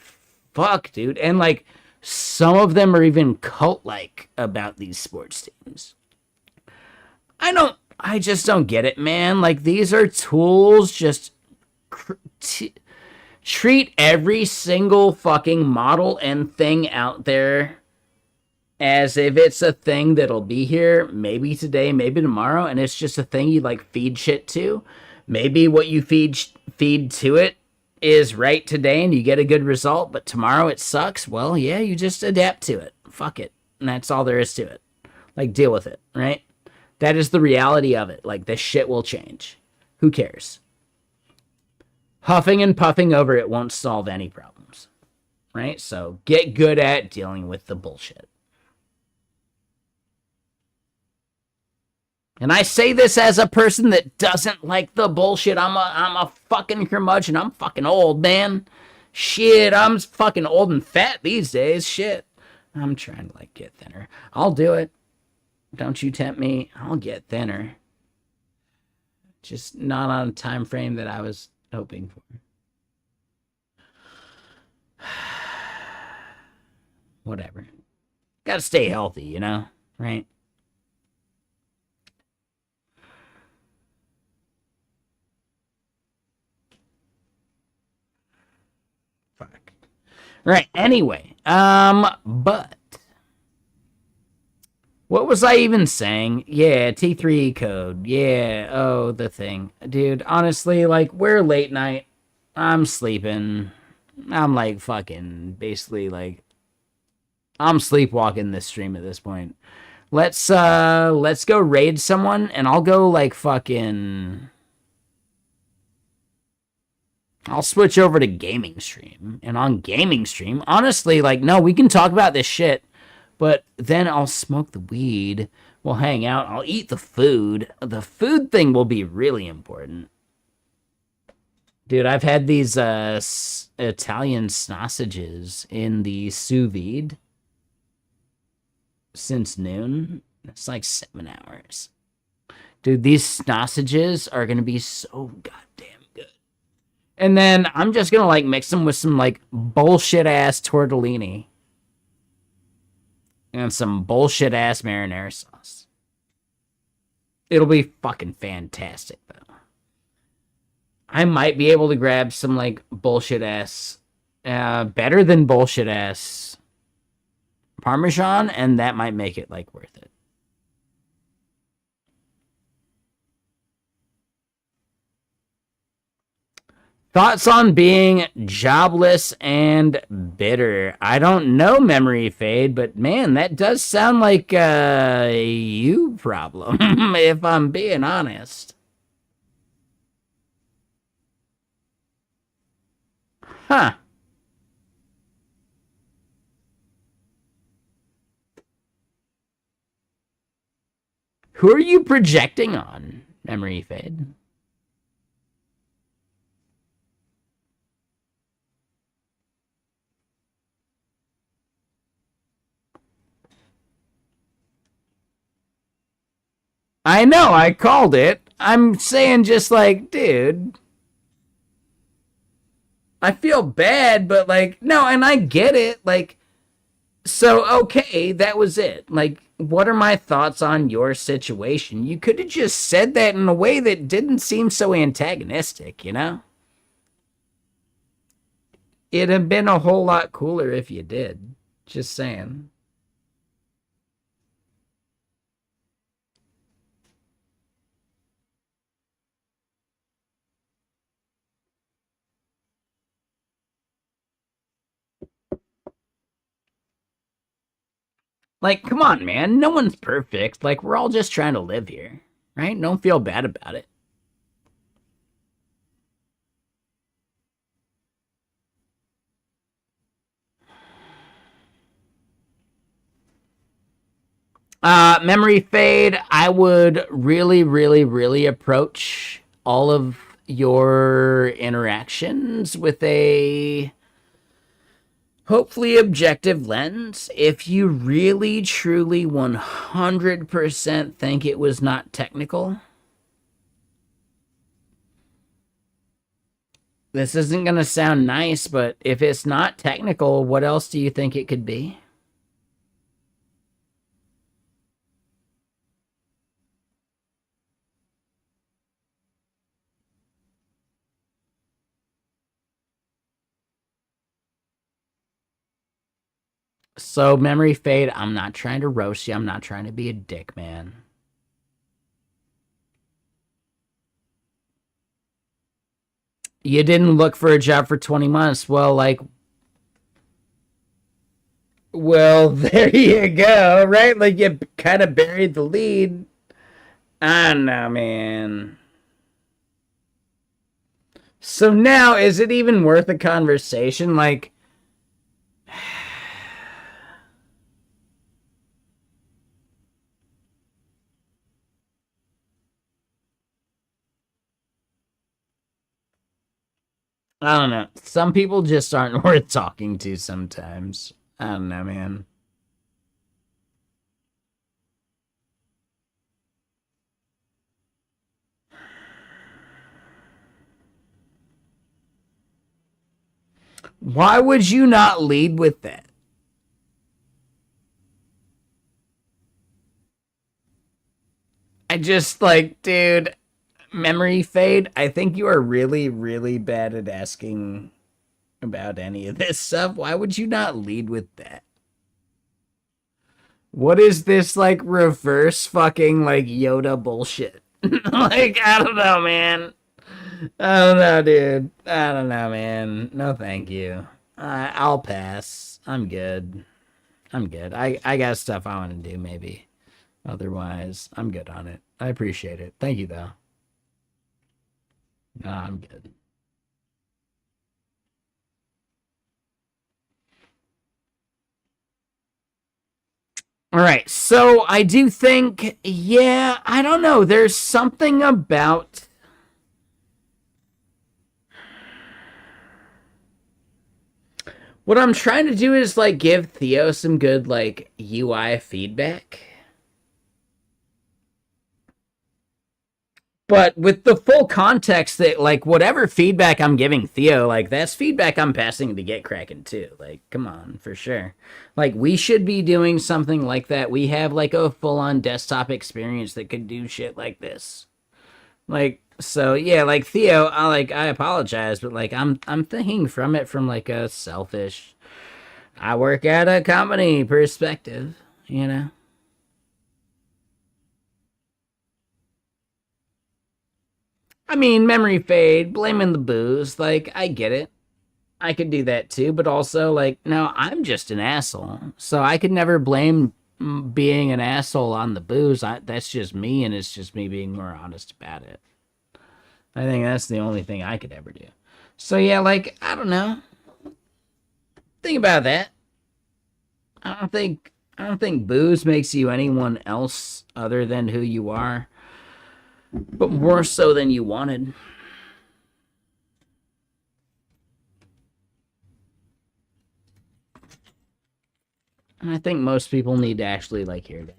fuck, dude? And, like, some of them are even cult-like about these sports teams. I just don't get it, man. Like, these are tools. Just treat every single fucking model and thing out there as if it's a thing that'll be here maybe today, maybe tomorrow, and it's just a thing you, like, feed shit to. Maybe what you feed to it is right today and you get a good result, but tomorrow it sucks. Well, yeah, you just adapt to it. Fuck it. And that's all there is to it. Like, deal with it, right? That is the reality of it. Like, this shit will change. Who cares? Huffing and puffing over it won't solve any problems, right? So get good at dealing with the bullshit. And I say this as a person that doesn't like the bullshit. I'm a fucking curmudgeon. I'm fucking old, man. Shit, I'm fucking old and fat these days. Shit. I'm trying to, like, get thinner. I'll do it. Don't you tempt me. I'll get thinner. Just not on a time frame that I was hoping for. Whatever. Gotta stay healthy, you know? Right? Fuck. Right, anyway. But what was I even saying? Yeah, T3 code. Yeah, oh, the thing. Dude, honestly, like, we're late night. I'm sleeping. I'm, like, fucking basically, like, I'm sleepwalking this stream at this point. Let's go raid someone, and I'll go, like, fucking... I'll switch over to gaming stream. And on gaming stream, honestly, like, no, we can talk about this shit, but then I'll smoke the weed, we'll hang out, I'll eat the food. The food thing will be really important. Dude, I've had these Italian sausages in the sous vide since noon. It's like 7 hours. Dude, these sausages are going to be so goddamn good. And then I'm just going to, like, mix them with some, like, bullshit-ass tortellini. And some bullshit-ass marinara sauce. It'll be fucking fantastic, though. I might be able to grab some like bullshit ass, better than bullshit ass Parmesan, and that might make it like worth it. Thoughts on being jobless and bitter? I don't know, Memory Fade, but man, that does sound like a you problem, if I'm being honest. Huh. Who are you projecting on, Memory Fade? I know, I called it. I'm saying just like, dude, I feel bad, but like, no, and I get it. Like, so, okay, that was it. Like, what are my thoughts on your situation? You could have just said that in a way that didn't seem so antagonistic, you know? It'd have been a whole lot cooler if you did. Just saying. Like, come on, man. No one's perfect. Like, we're all just trying to live here, right? Don't feel bad about it. Memory fade. I would really, really, really approach all of your interactions with a hopefully objective lens. If you really, truly, 100% think it was not technical, this isn't going to sound nice, but if it's not technical, what else do you think it could be? So, memory fade, I'm not trying to roast you. I'm not trying to be a dick, man. You didn't look for a job for 20 months. Well, there you go, right? Like, you kind of buried the lead. I don't know, man. So now, is it even worth a conversation? Like, I don't know. Some people just aren't worth talking to sometimes. I don't know, man. Why would you not lead with that? I just like, dude, memory fade. I think you are really, really bad at asking about any of this stuff. Why would you not lead with that? What is this like reverse fucking like Yoda bullshit? Like, I don't know, man. I don't know, dude. I don't know, man. No, thank you. I'll pass. I'm good. I'm good. I got stuff I want to do, maybe. Otherwise, I'm good on it. I appreciate it. Thank you, though. No, I'm good. All right. So I do think, yeah, I don't know. There's something about. What I'm trying to do is like give Theo some good like UI feedback. But with the full context that like whatever feedback I'm giving Theo, like that's feedback I'm passing to Get Kraken too. Like, come on, for sure. Like we should be doing something like that. We have like a full on desktop experience that could do shit like this. Like So yeah, like Theo, I apologize, but like I'm thinking from it from like a selfish, I work at a company perspective, you know. I mean, memory fade, blaming the booze, like I get it. I could do that too, but also like no, I'm just an asshole. So I could never blame being an asshole on the booze. That's just me and it's just me being more honest about it. I think that's the only thing I could ever do. So yeah, like I don't know. Think about that. I don't think booze makes you anyone else other than who you are, but more so than you wanted. And I think most people need to actually like hear that.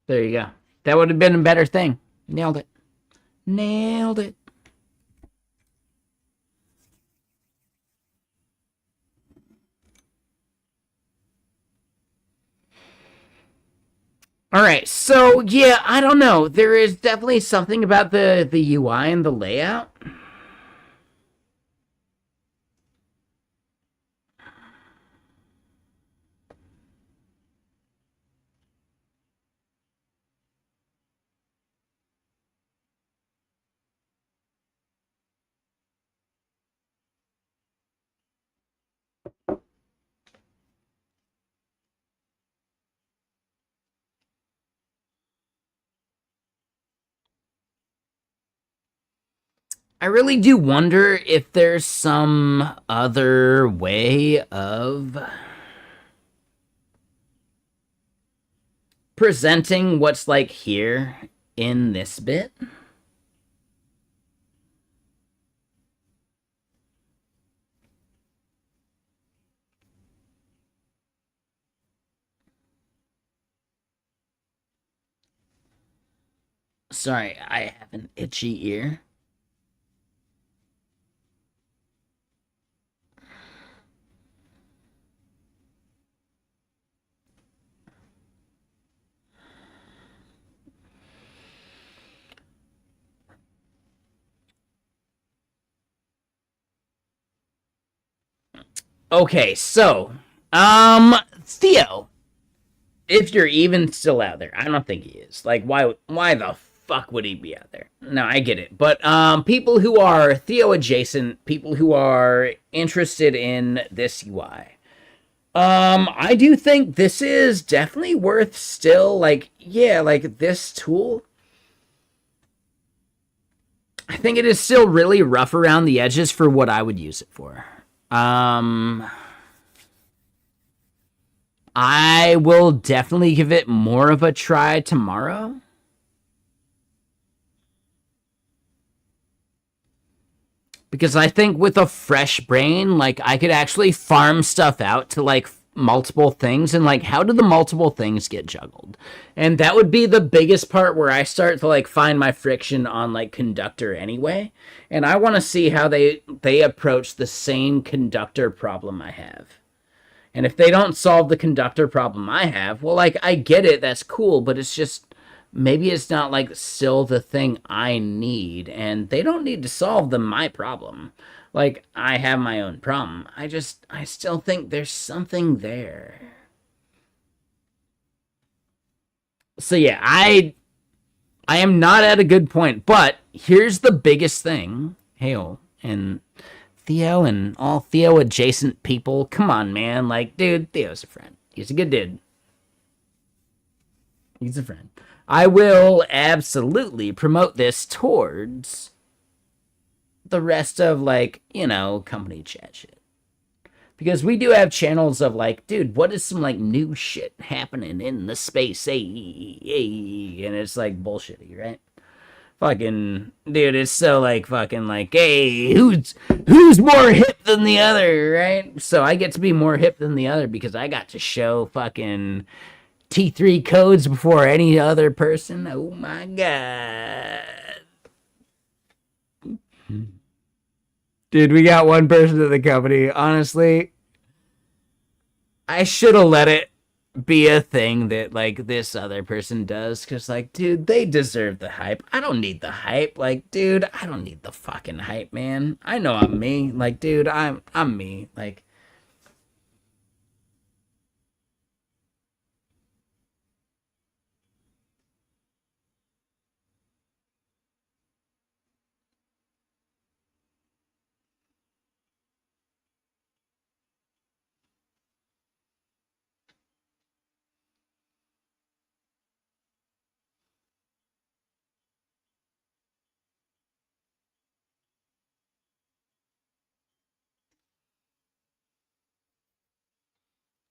There you go. That would have been a better thing. Nailed it. Nailed it. All right. So, yeah, I don't know. There is definitely something about the UI and the layout. I really do wonder if there's some other way of presenting what's like here in this bit. Sorry, I have an itchy ear. Okay, so, Theo, if you're even still out there, I don't think he is. Like, why the fuck would he be out there? No, I get it. But people who are Theo adjacent, people who are interested in this UI. I do think this is definitely worth still like yeah, like this tool. I think it is still really rough around the edges for what I would use it for. Um I will definitely give it more of a try tomorrow. Because I think with a fresh brain, like I could actually farm stuff out to like multiple things and like how do the multiple things get juggled? And that would be the biggest part where I start to like find my friction on like conductor anyway. And I want to see how they approach the same conductor problem I have. And if they don't solve the conductor problem I have, well, like, I get it, that's cool, but it's just maybe it's not like still the thing I need, and they don't need to solve my problem. Like, I have my own problem. I still think there's something there. So yeah, I am not at a good point, but here's the biggest thing. Hail and Theo and all Theo adjacent people. Come on, man. Like, dude, Theo's a friend. He's a good dude. He's a friend. I will absolutely promote this towards the rest of, like, company chat shit. Because we do have channels of, like, dude, what is some, like, new shit happening in the space? Hey, hey, and it's, like, bullshitty, right? Fucking dude, it's so like fucking like, hey, who's more hip than the other, right? So I get to be more hip than the other because I got to show fucking T3 codes before any other person. Oh my god. Dude, we got one person at the company. Honestly, I should have let it be a thing that like this other person does because like dude they deserve the hype. I don't need the hype. Like dude, I don't need the fucking hype, man. I know I'm me. Like dude, I'm me. Like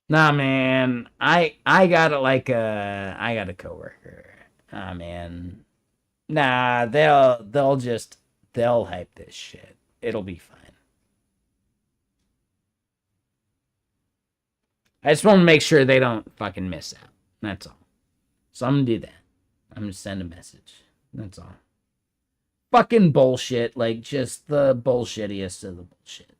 nah, man. I got like I got a coworker. Ah, man. Nah, they'll just they'll hype this shit. It'll be fine. I just want to make sure they don't fucking miss out. That's all. So I'm gonna do that. I'm gonna send a message. That's all. Fucking bullshit. Like just the bullshittiest of the bullshit.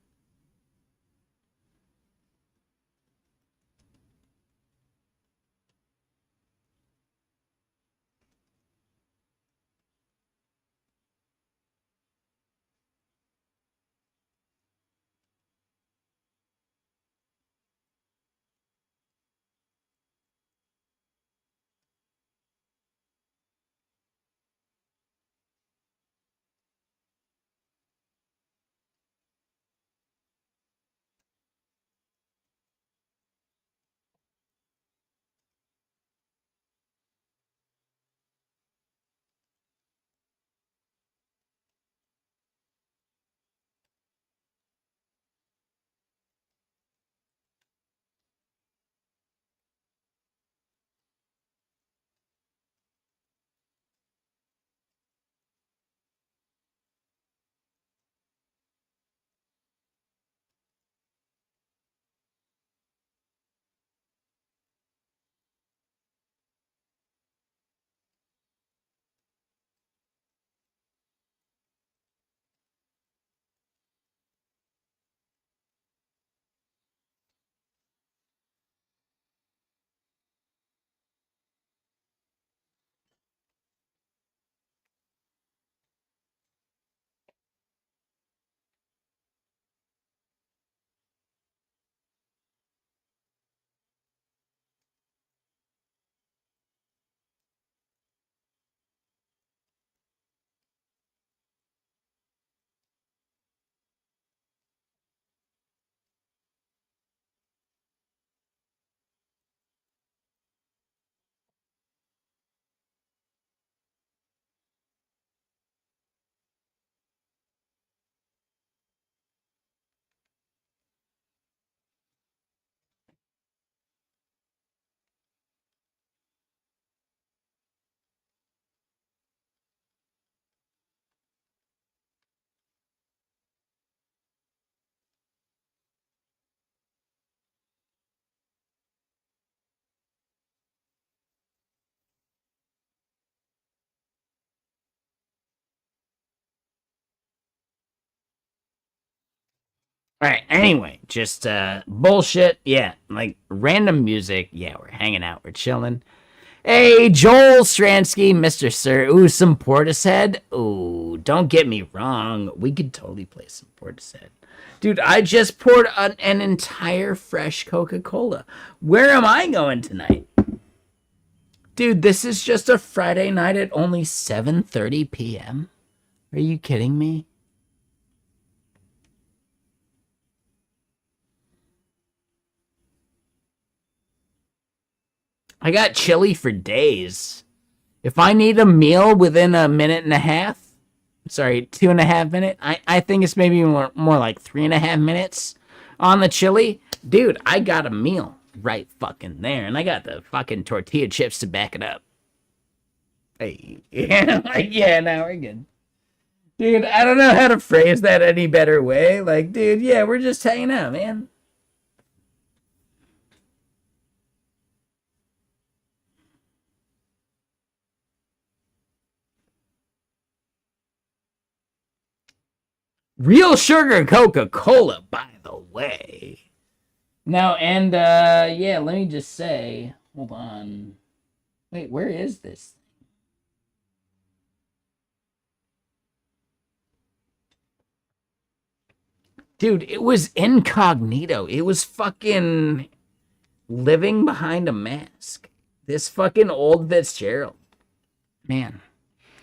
All right. Anyway, just bullshit. Yeah, like random music. Yeah, we're hanging out. We're chilling. Hey, Joel Stransky, Mr. Sir. Ooh, some Portishead. Ooh, don't get me wrong. We could totally play some Portishead. Dude, I just poured an entire fresh Coca Cola. Where am I going tonight? Dude, this is just a Friday night at only 7:30 p.m. Are you kidding me? I got chili for days. If I need a meal within a minute and a half, sorry, 2.5 minutes, I think it's maybe more like 3.5 minutes on the chili. Dude, I got a meal right fucking there. And I got the fucking tortilla chips to back it up. Hey, yeah, like, yeah, now we're good. Dude, I don't know how to phrase that any better way. Like, dude, yeah, we're just hanging out, man. Real sugar Coca-Cola, by the way. No, and yeah, let me just say, hold on. Wait, where is this? Dude, it was incognito. It was fucking living behind a mask. This fucking old Fitzgerald. Man,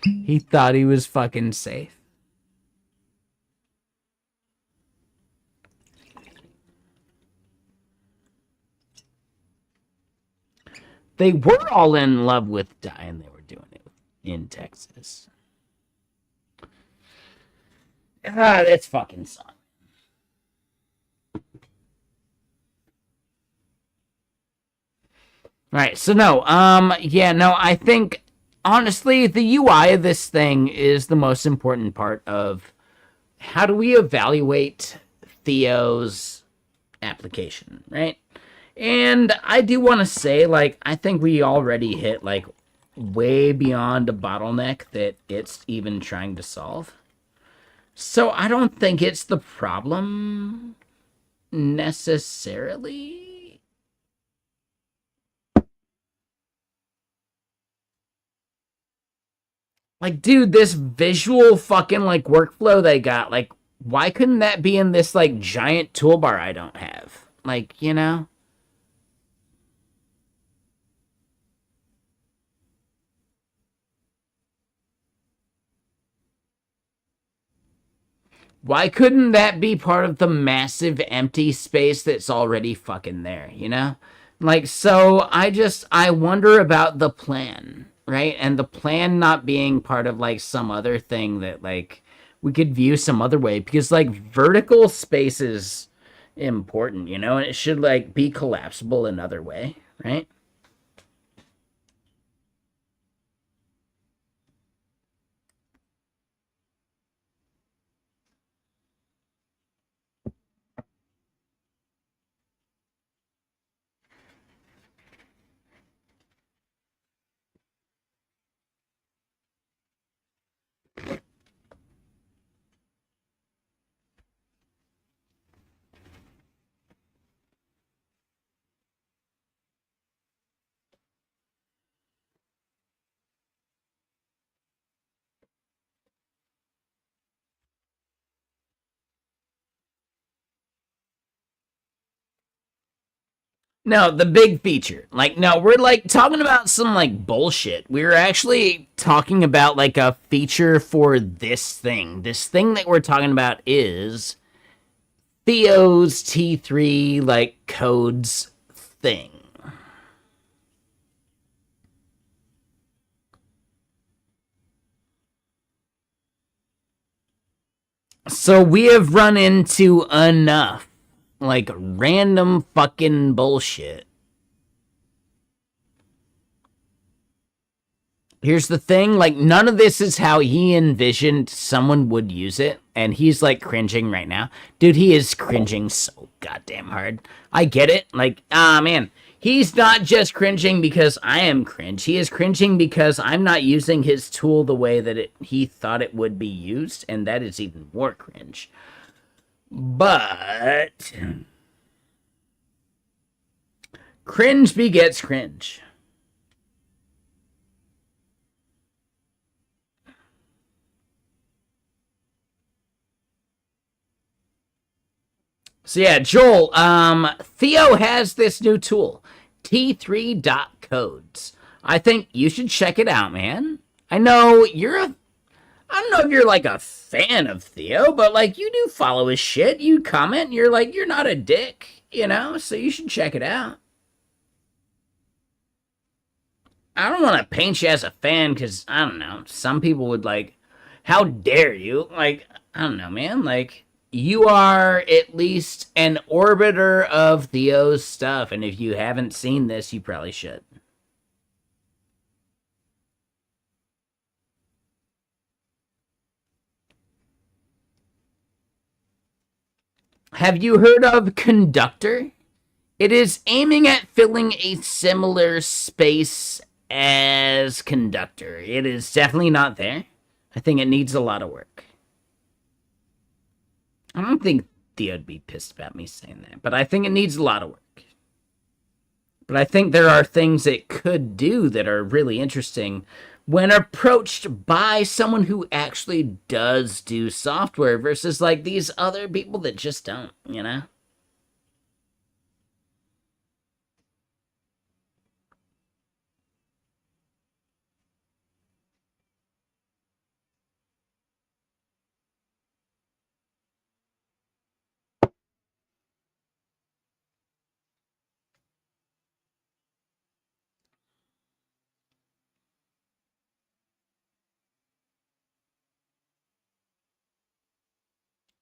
he thought he was fucking safe. They were all in love with dying. They were doing it in Texas. Ah, that's fucking son. Right. So no, yeah, no, I think honestly the UI of this thing is the most important part of how do we evaluate Theo's application, right? And I do want to say, like, I think we already hit like way beyond a bottleneck that it's even trying to solve. So I don't think it's the problem necessarily. Like, dude, this visual fucking like workflow they got, like, why couldn't that be in this like giant toolbar I don't have? Like, you know? Why couldn't that be part of the massive empty space that's already fucking there, you know? Like, so I wonder about the plan, right? And the plan not being part of like some other thing that like we could view some other way because like vertical space is important, you know, and it should like be collapsible another way, right? No, the big feature. Like, no, we're like talking about some like bullshit. We're actually talking about like a feature for this thing. This thing that we're talking about is Theo's T3 like codes thing. So we have run into enough like random fucking bullshit. Here's the thing, like none of this is how he envisioned someone would use it, and he's like cringing right now. Dude, he is cringing so goddamn hard. I get it. Like, ah man, he's not just cringing because I am cringe. He is cringing because I'm not using his tool the way that he thought it would be used, and that is even more cringe. But cringe begets cringe. So yeah, Joel, Theo has this new tool, T3 dot codes. I think you should check it out, man. I know you're a I don't know if you're like a fan of Theo, but like you do follow his shit. You comment, you're like you're not a dick, you know? So you should check it out. I don't want to paint you as a fan cuz I don't know. Some people would like how dare you? Like I don't know, man. Like you are at least an orbiter of Theo's stuff, and if you haven't seen this, you probably should. Have you heard of Conductor? It is aiming at filling a similar space as Conductor. It is definitely not there. I think it needs a lot of work. I don't think Theo'd be pissed about me saying that, but I think it needs a lot of work. But I think there are things it could do that are really interesting when approached by someone who actually does do software versus like these other people that just don't, you know?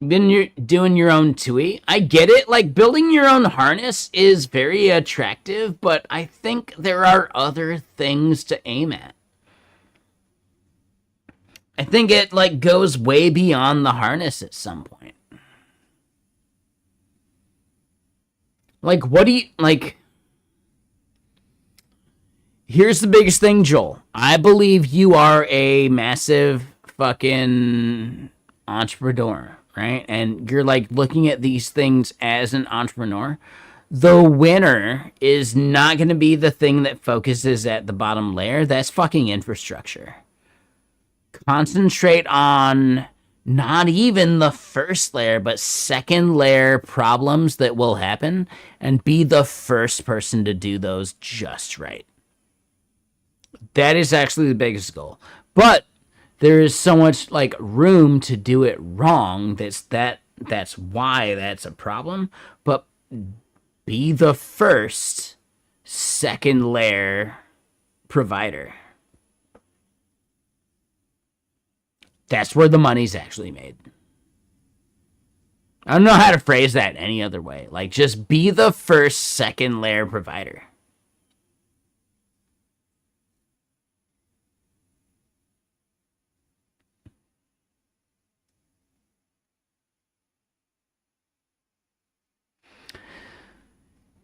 Then you're doing your own TUI. I get it. Like building your own harness is very attractive, but I think there are other things to aim at. I think it like goes way beyond the harness at some point. Like what do you like here's the biggest thing, Joel. I believe you are a massive fucking entrepreneur, right? And you're like looking at these things as an entrepreneur. The winner is not going to be the thing that focuses at the bottom layer. That's fucking infrastructure. Concentrate on not even the first layer, but second layer problems that will happen and be the first person to do those just right. That is actually the biggest goal. But there is so much like room to do it wrong that's why that's a problem. But be the first second layer provider. That's where the money's actually made. I don't know how to phrase that any other way. Like, just be the first second layer provider.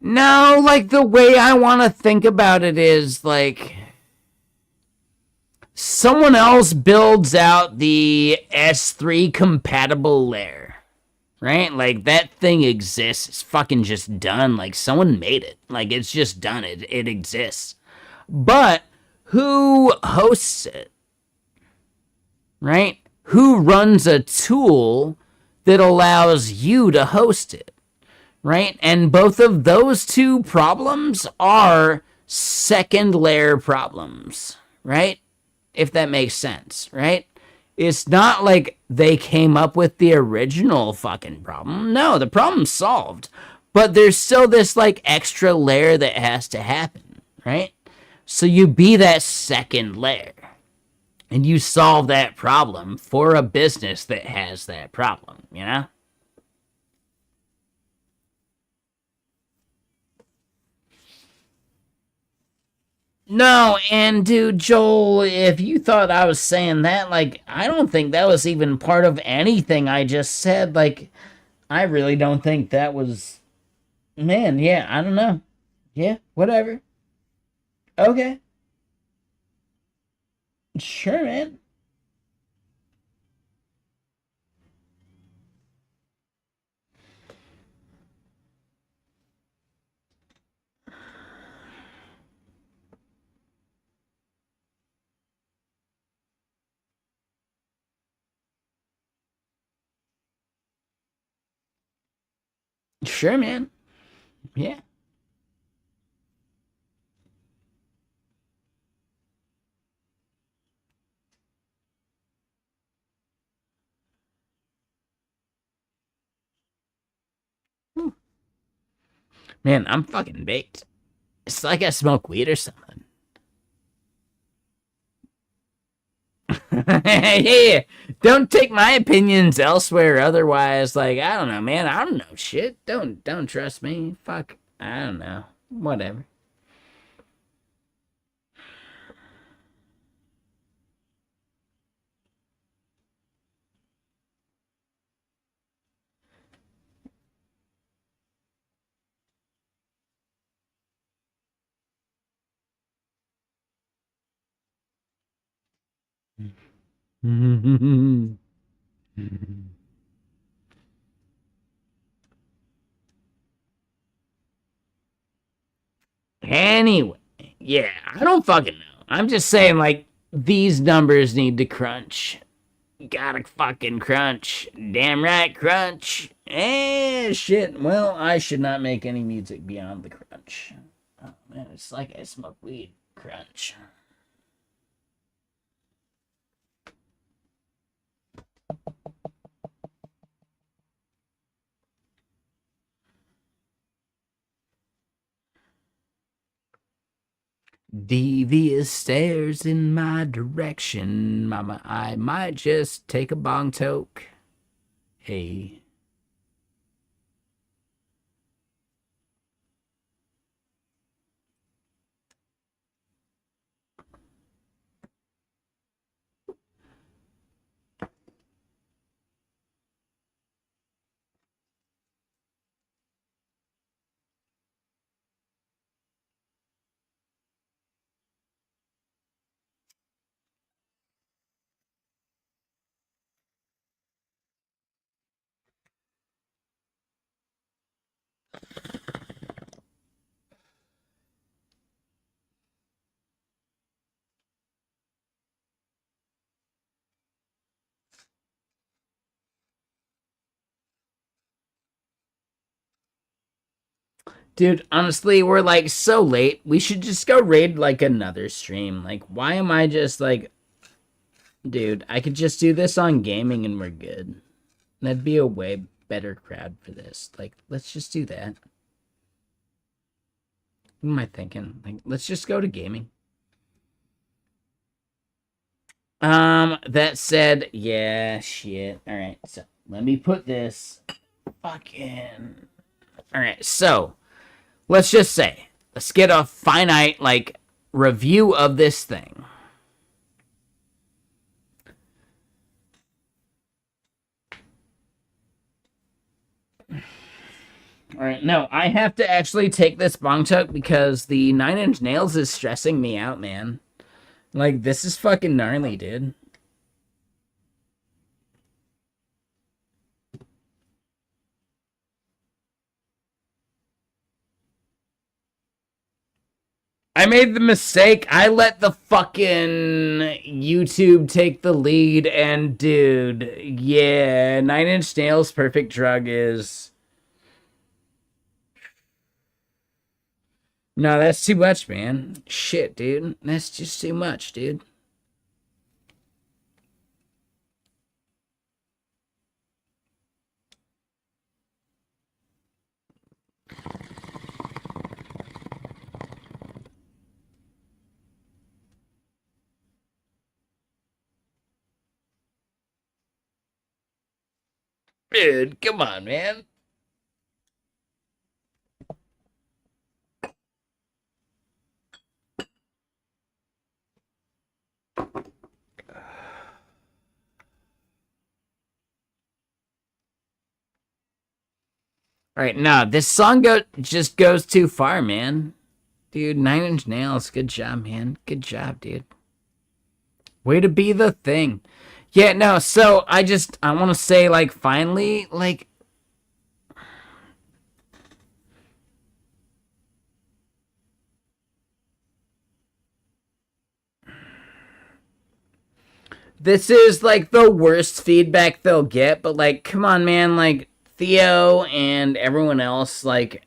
No, like, the way I want to think about it is like someone else builds out the S3 compatible layer, right? Like, that thing exists. It's fucking just done. Like, someone made it. Like, it's just done. It exists. But who hosts it, right? Who runs a tool that allows you to host it, right? And both of those two problems are second layer problems, right? If that makes sense, right? It's not like they came up with the original fucking problem. No, the problem's solved. But there's still this like extra layer that has to happen, right? So you be that second layer and you solve that problem for a business that has that problem, you know? No, and dude, Joel, if you thought I was saying that, like, I don't think that was even part of anything I just said. Like, I really don't think that was. Man, yeah, I don't know. Yeah, whatever. Okay. Sure, man. Sure, man. Yeah. Man, I'm fucking baked. It's like I smoke weed or something. Yeah, don't take my opinions elsewhere. Otherwise, like I don't know, man. I don't know shit. Don't trust me. Fuck. I don't know. Whatever. Anyway, yeah, I don't fucking know. I'm just saying, like, these numbers need to crunch. Gotta fucking crunch. Damn right, crunch. Shit. Well, I should not make any music beyond the crunch. Oh, man, it's like I smoke weed. Crunch. Devious stares in my direction. Mama, I might just take a bong toke. Hey. Dude, honestly, we're like so late. We should just go raid like another stream. Like, why am I just like, dude, I could just do this on gaming and we're good. That'd be a way better crowd for this. Like, let's just do that. What am I thinking? Like, let's just go to gaming. That said, yeah, shit. All right, so let me put this fucking. All right, so let's just say, let's get a finite, like, review of this thing. All right, no, I have to actually take this bong toke because the Nine Inch Nails is stressing me out, man. Like, this is fucking gnarly, dude. I made the mistake. I let the fucking YouTube take the lead, and dude, yeah, Nine Inch Nails' Perfect Drug is. No, that's too much, man. Shit, dude. That's just too much, dude. Dude, come on, man. All right, no, this song just goes too far, man. Dude, Nine Inch Nails, good job, man. Good job, dude. Way to be the thing. Yeah, no, so I want to say, like, finally, like, this is, like, the worst feedback they'll get, but, like, come on, man, like, Theo and everyone else, like,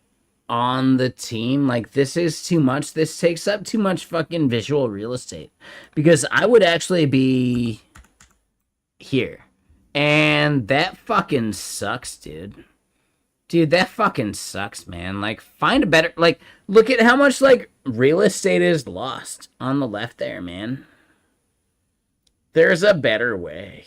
on the team, like, this is too much. This takes up too much fucking visual real estate. Because I would actually be here. And that fucking sucks, dude. Dude, that fucking sucks, man. Like, find a better, like, look at how much, like, real estate is lost on the left there, man. There's a better way.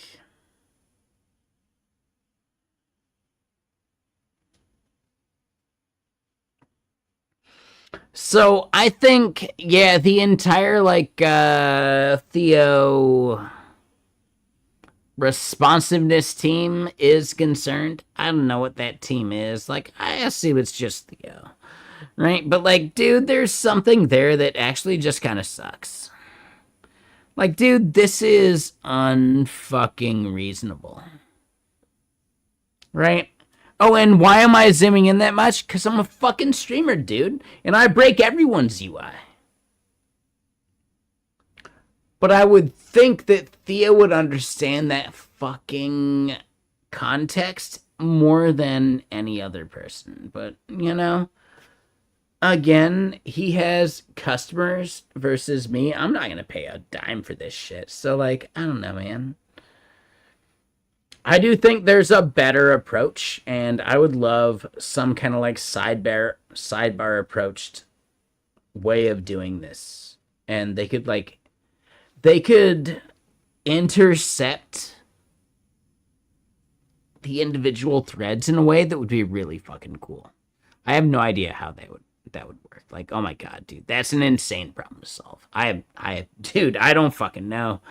So I think, yeah, the entire, like, Theo responsiveness team is concerned. I don't know what that team is. Like, I assume it's just Theo, right? But, like, dude, there's something there that actually just kind of sucks. Like, dude, this is unfucking reasonable. Right? Oh, and why am I zooming in that much? Because I'm a fucking streamer, dude. And I break everyone's UI. But I would think that Theo would understand that fucking context more than any other person. But, you know, again, he has customers versus me. I'm not going to pay a dime for this shit. So, like, I don't know, man. I do think there's a better approach, and I would love some kind of like sidebar approached way of doing this. And they could intercept the individual threads in a way that would be really fucking cool. I have no idea how that would work. Like, oh my god, dude, that's an insane problem to solve. Dude, I don't fucking know.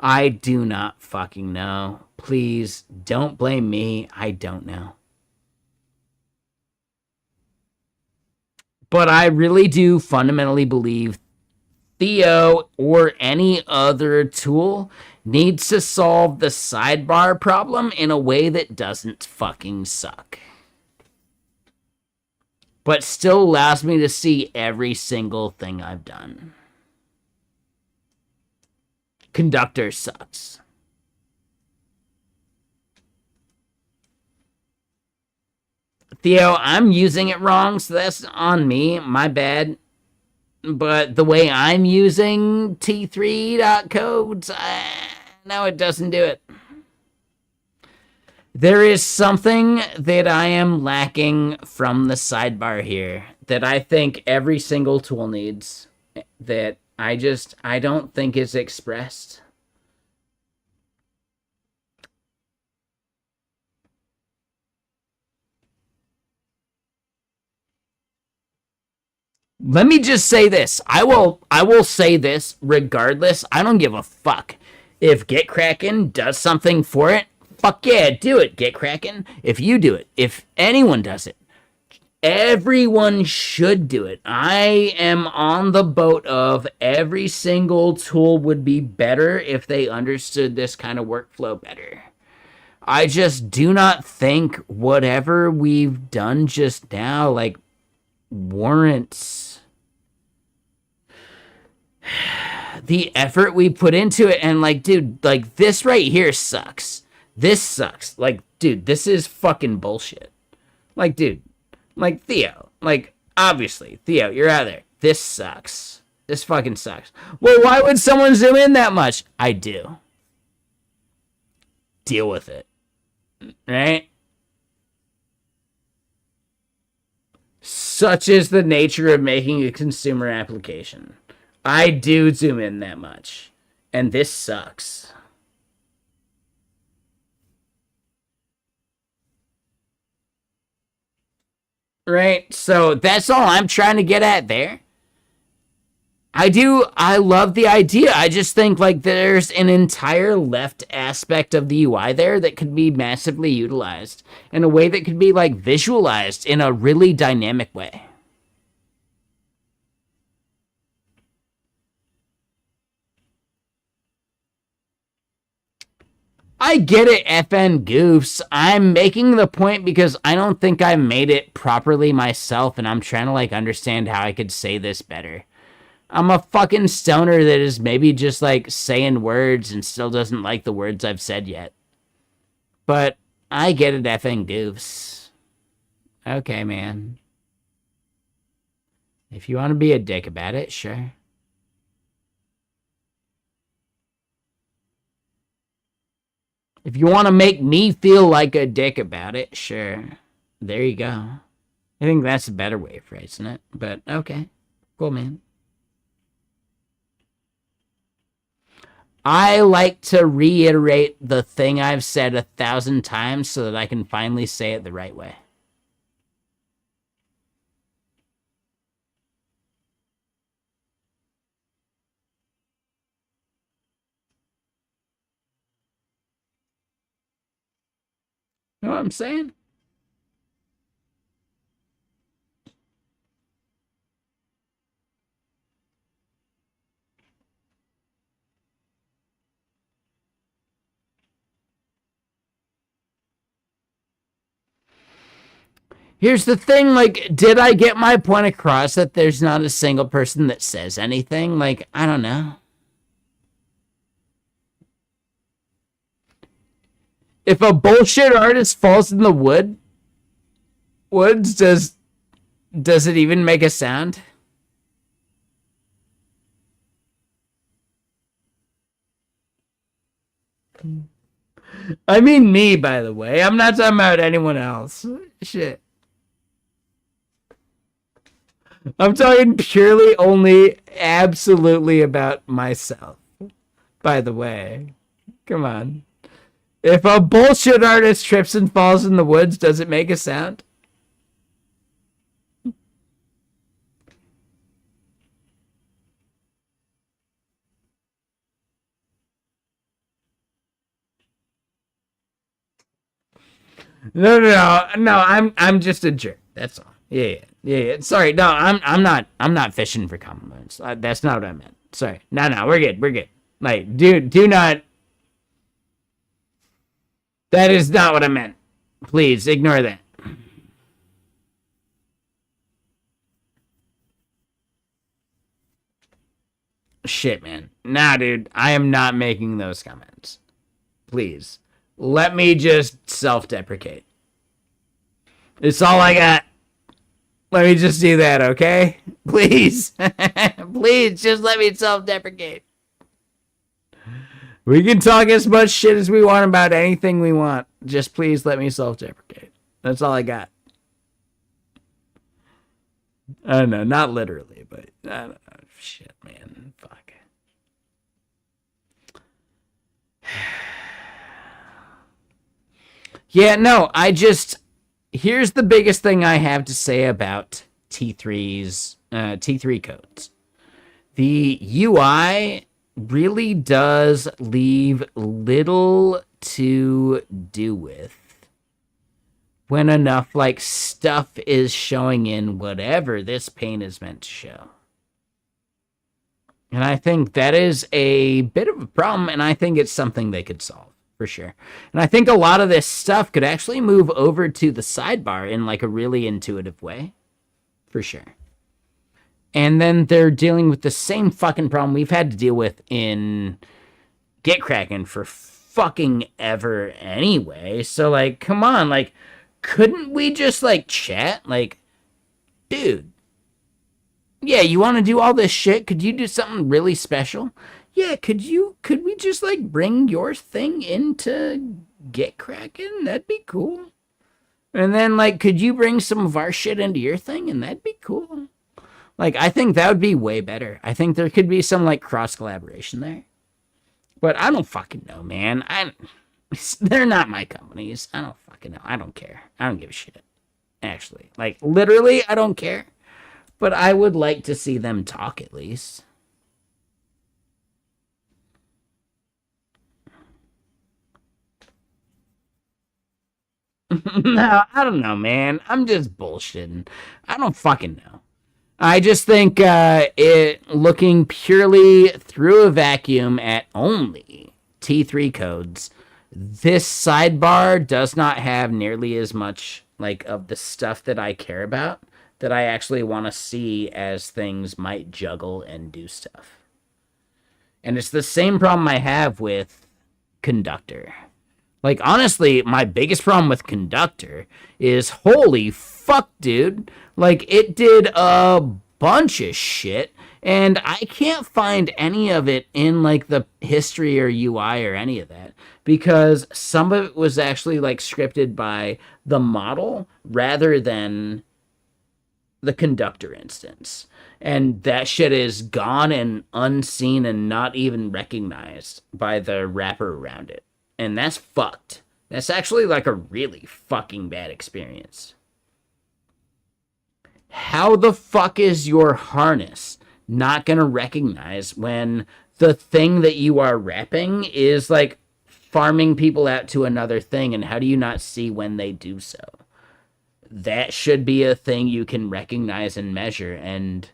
I do not fucking know. Please don't blame me. I don't know. But I really do fundamentally believe Theo or any other tool needs to solve the sidebar problem in a way that doesn't fucking suck. But still allows me to see every single thing I've done. Conductor sucks. Theo, I'm using it wrong, so that's on me. My bad. But the way I'm using T3.codes, no, it doesn't do it. There is something that I am lacking from the sidebar here that I think every single tool needs that I don't think is expressed. Let me just say this. I will say this regardless. I don't give a fuck. If GitKraken does something for it, fuck yeah, do it, GitKraken. If you do it, if anyone does it, everyone should do it. I am on the boat of every single tool would be better if they understood this kind of workflow better. I just do not think whatever we've done just now, like, warrants the effort we put into it. And like, dude, like this right here sucks. This sucks. Like, dude, this is fucking bullshit. Like, dude, like Theo, like obviously, Theo, you're out there. This sucks. This fucking sucks. Well, why would someone zoom in that much? I do. Deal with it. Right? Such is the nature of making a consumer application. I do zoom in that much. And this sucks. Right? So that's all I'm trying to get at there. I love the idea. I just think like there's an entire left aspect of the UI there that could be massively utilized in a way that could be like visualized in a really dynamic way. I get it, FN goofs. I'm making the point because I don't think I made it properly myself, and I'm trying to like understand how I could say this better. I'm a fucking stoner that is maybe just like saying words and still doesn't like the words I've said yet. But I get it, effing goofs. Okay, man. If you want to be a dick about it, sure. If you want to make me feel like a dick about it, sure. There you go. I think that's a better way of phrasing it. But okay. Cool, man. I like to reiterate the thing I've said 1,000 times so that I can finally say it the right way. You know what I'm saying? Here's the thing, like, did I get my point across that there's not a single person that says anything? Like, I don't know. If a bullshit artist falls in the woods, does it even make a sound? I mean me, by the way. I'm not talking about anyone else. Shit. I'm talking purely only absolutely about myself. By the way. Come on. If a bullshit artist trips and falls in the woods, does it make a sound? No. I'm just a jerk. That's all. Yeah. Sorry, no, I'm not fishing for compliments. That's not what I meant. Sorry. No, we're good. Like, do not. That is not what I meant. Please ignore that. Shit, man. Nah, dude, I am not making those comments. Please, let me just self-deprecate. It's all I got. Let me just do that, okay? Please. Please, just let me self-deprecate. We can talk as much shit as we want about anything we want. Just please let me self-deprecate. That's all I got. I don't know, not literally, but I don't know. Shit, man. Fuck. Yeah, no, here's the biggest thing I have to say about T3 codes. The UI really does leave little to do with when enough like stuff is showing in whatever this paint is meant to show. And I think that is a bit of a problem, and I think it's something they could solve for sure. And I think a lot of this stuff could actually move over to the sidebar in like a really intuitive way, for sure. And then they're dealing with the same fucking problem we've had to deal with in Gitkraken for fucking ever anyway. So like, come on, like, couldn't we just like chat? Like, dude, yeah, you want to do all this shit? Could you do something really special? Yeah, could we just like bring your thing into Gitkraken? That'd be cool. And then like, could you bring some of our shit into your thing? And that'd be cool. Like, I think that would be way better. I think there could be some like cross collaboration there. But I don't fucking know, man. They're not my companies. I don't fucking know. I don't care. I don't give a shit. Actually, like literally, I don't care. But I would like to see them talk at least. No, I don't know, man. I'm just bullshitting. I don't fucking know. I just think it looking purely through a vacuum at only T3 codes, this sidebar does not have nearly as much like of the stuff that I care about that I actually want to see as things might juggle and do stuff. And it's the same problem I have with Conductor. Like, honestly, my biggest problem with Conductor is holy fuck, dude. Like, it did a bunch of shit, and I can't find any of it in, like, the history or UI or any of that. Because some of it was actually, like, scripted by the model rather than the Conductor instance. And that shit is gone and unseen and not even recognized by the wrapper around it. And that's fucked. That's actually like a really fucking bad experience. How the fuck is your harness not gonna recognize when the thing that you are wrapping is like farming people out to another thing, and how do you not see when they do so? That should be a thing you can recognize and measure, and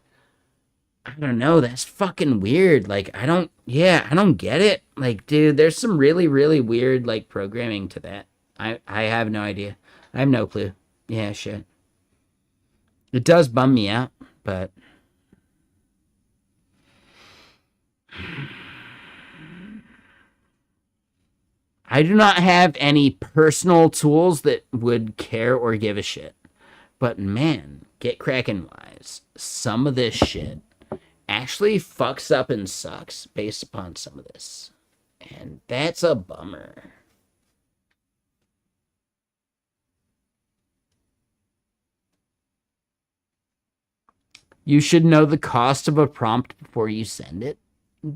I don't know, that's fucking weird. Like, I don't get it. Like, dude, there's some really, really weird, like, programming to that. I have no idea. I have no clue. Yeah, shit. It does bum me out, but I do not have any personal tools that would care or give a shit. But man, get cracking wise. Some of this shit actually fucks up and sucks based upon some of this. And that's a bummer. You should know the cost of a prompt before you send it.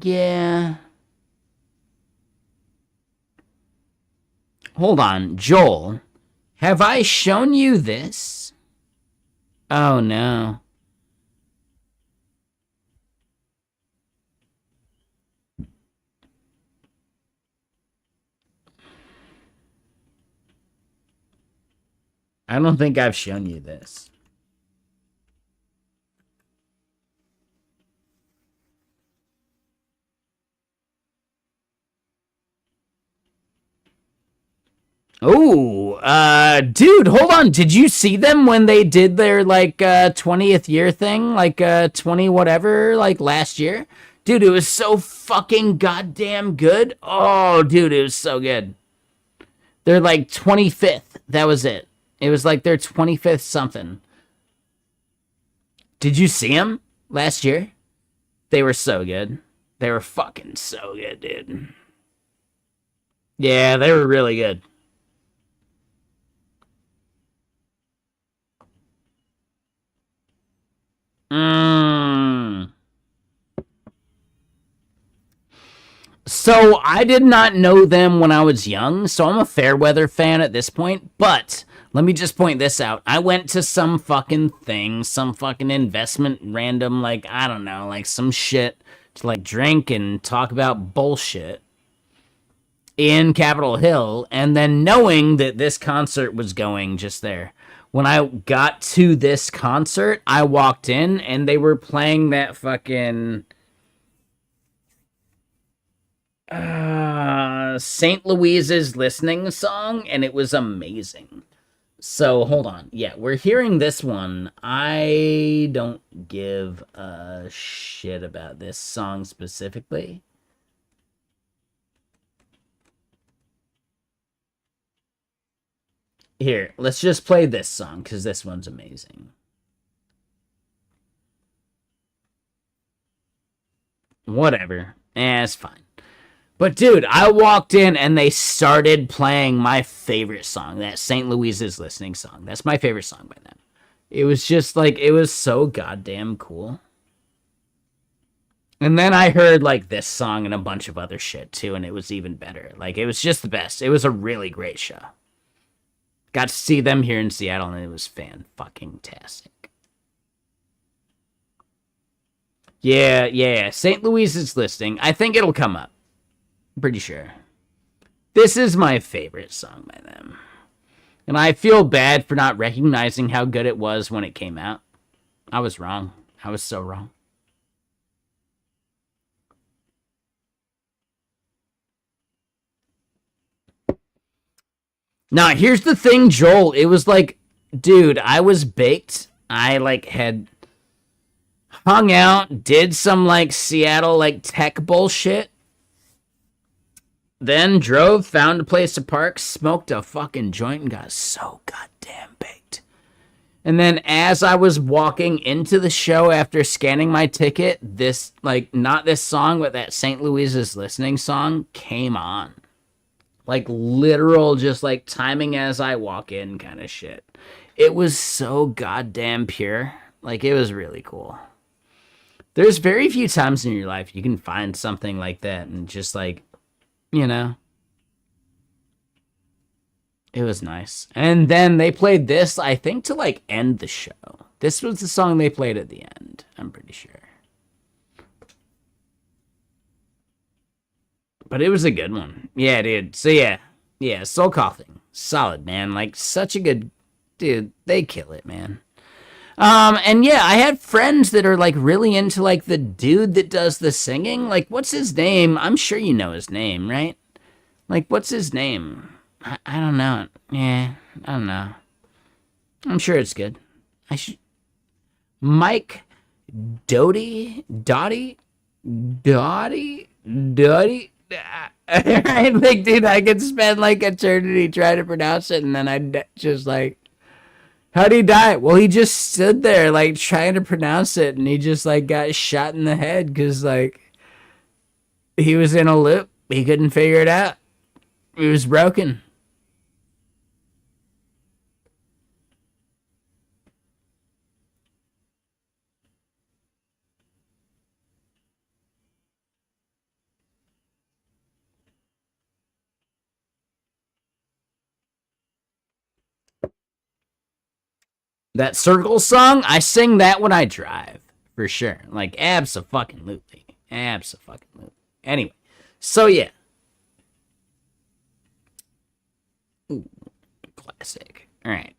Yeah. Hold on, Joel. Have I shown you this? Oh no. I don't think I've shown you this. Oh, dude, hold on. Did you see them when they did their like 20th year thing, like 20 whatever, like last year? Dude, it was so fucking goddamn good. Oh, dude, it was so good. They're like 25th. That was it. It was like their 25th something. Did you see them last year? They were so good. They were fucking so good, dude. Yeah, they were really good. Mm. So I did not know them when I was young, so I'm a Fairweather fan at this point, but let me just point this out. I went to some fucking thing, some fucking investment random, like, I don't know, like some shit to like drink and talk about bullshit in Capitol Hill, and then knowing that this concert was going just there. When I got to this concert, I walked in and they were playing that fucking St. Louise's listening song, and it was amazing. So hold on. Yeah, we're hearing this one. I don't give a shit about this song specifically. Here, let's just play this song because this one's amazing. Whatever. It's fine. But dude, I walked in and they started playing my favorite song, that St. Louise's listening song. That's my favorite song by them. It was just like, it was so goddamn cool. And then I heard like this song and a bunch of other shit too, and it was even better. Like, it was just the best. It was a really great show. Got to see them here in Seattle, and it was fan-fucking-tastic. Yeah. St. Louise's listing. I think it'll come up. I'm pretty sure. This is my favorite song by them. And I feel bad for not recognizing how good it was when it came out. I was wrong. I was so wrong. Now, here's the thing, Joel. It was like, dude, I was baked. I like had hung out, did some like Seattle like tech bullshit, then drove, found a place to park, smoked a fucking joint, and got so goddamn baked. And then as I was walking into the show after scanning my ticket, this, like, not this song, but that St. Louise's listening song came on. Like, literal, just like timing as I walk in kind of shit. It was so goddamn pure. Like, it was really cool. There's very few times in your life you can find something like that and just like, you know, it was nice. And then they played this, I think, to like end the show. This was the song they played at the end, I'm pretty sure. But it was a good one. Yeah, dude. So yeah, Soul Coughing. Solid, man. Like, such a good dude. They kill it, man. And yeah, I had friends that are like really into like the dude that does the singing. Like, what's his name? I'm sure you know his name, right? Like, what's his name? I don't know. Yeah, I don't know. I'm sure it's good. I should. Mike Doughty. I think, dude, I could spend like eternity trying to pronounce it, and then I'd just like, how'd he die? Well, he just stood there like trying to pronounce it, and he just like got shot in the head because like he was in a loop. He couldn't figure it out. He was broken. That circle song, I sing that when I drive for sure. Like abso-fucking-lutely. Abso-fucking-lutely. Anyway, so yeah. Ooh, classic. All right.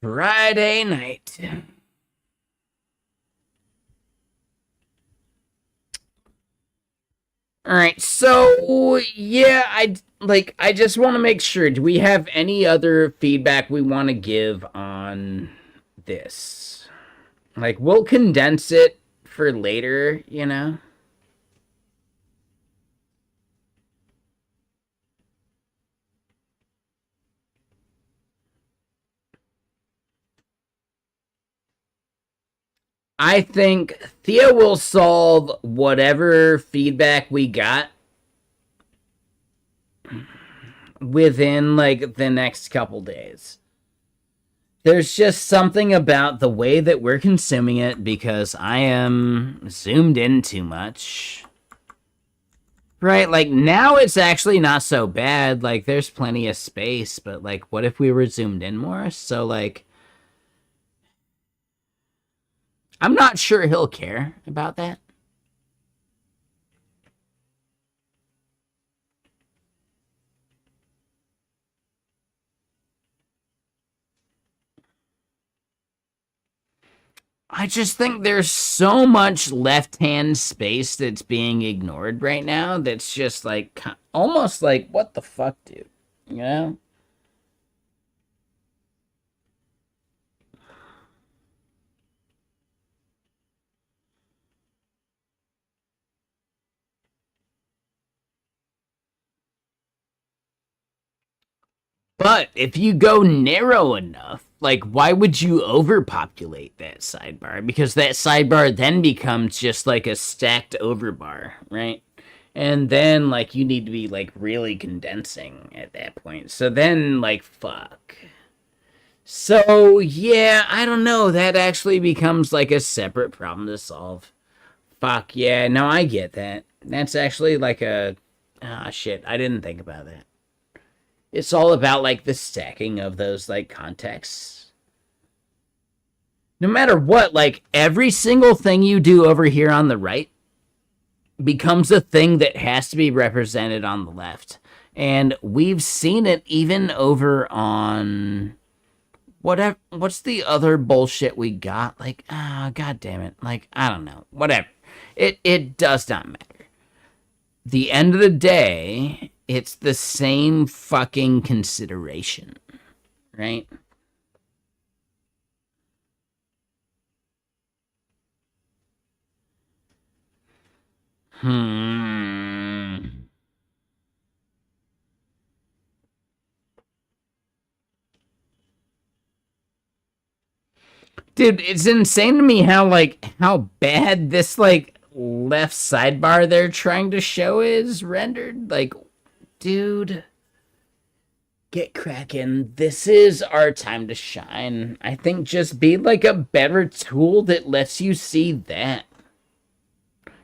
Friday night. All right. So, yeah, I just want to make sure, do we have any other feedback we want to give on this? Like we'll condense it for later, you know? I think Thea will solve whatever feedback we got within like the next couple days. There's just something about the way that we're consuming it because I am zoomed in too much. Right, like now it's actually not so bad. Like there's plenty of space, but like what if we were zoomed in more? So like I'm not sure he'll care about that. I just think there's so much left hand space that's being ignored right now that's just like almost like, what the fuck, dude? You know? But if you go narrow enough, like, why would you overpopulate that sidebar? Because that sidebar then becomes just like a stacked overbar, right? And then, like, you need to be, like, really condensing at that point. So then, like, fuck. So, yeah, I don't know. That actually becomes, like, a separate problem to solve. Fuck, yeah, no, I get that. That's actually, like, a. Ah, shit, I didn't think about that. It's all about like the stacking of those like contexts. No matter what, like every single thing you do over here on the right becomes a thing that has to be represented on the left. And we've seen it even over on what's the other bullshit we got? Like, god damn it. Like, I don't know. Whatever. It does not matter. The end of the day, it's the same fucking consideration, right? Hmm. Dude, it's insane to me how bad this like left sidebar they're trying to show is rendered. Like, dude, get cracking. This is our time to shine. I think just be like a better tool that lets you see that.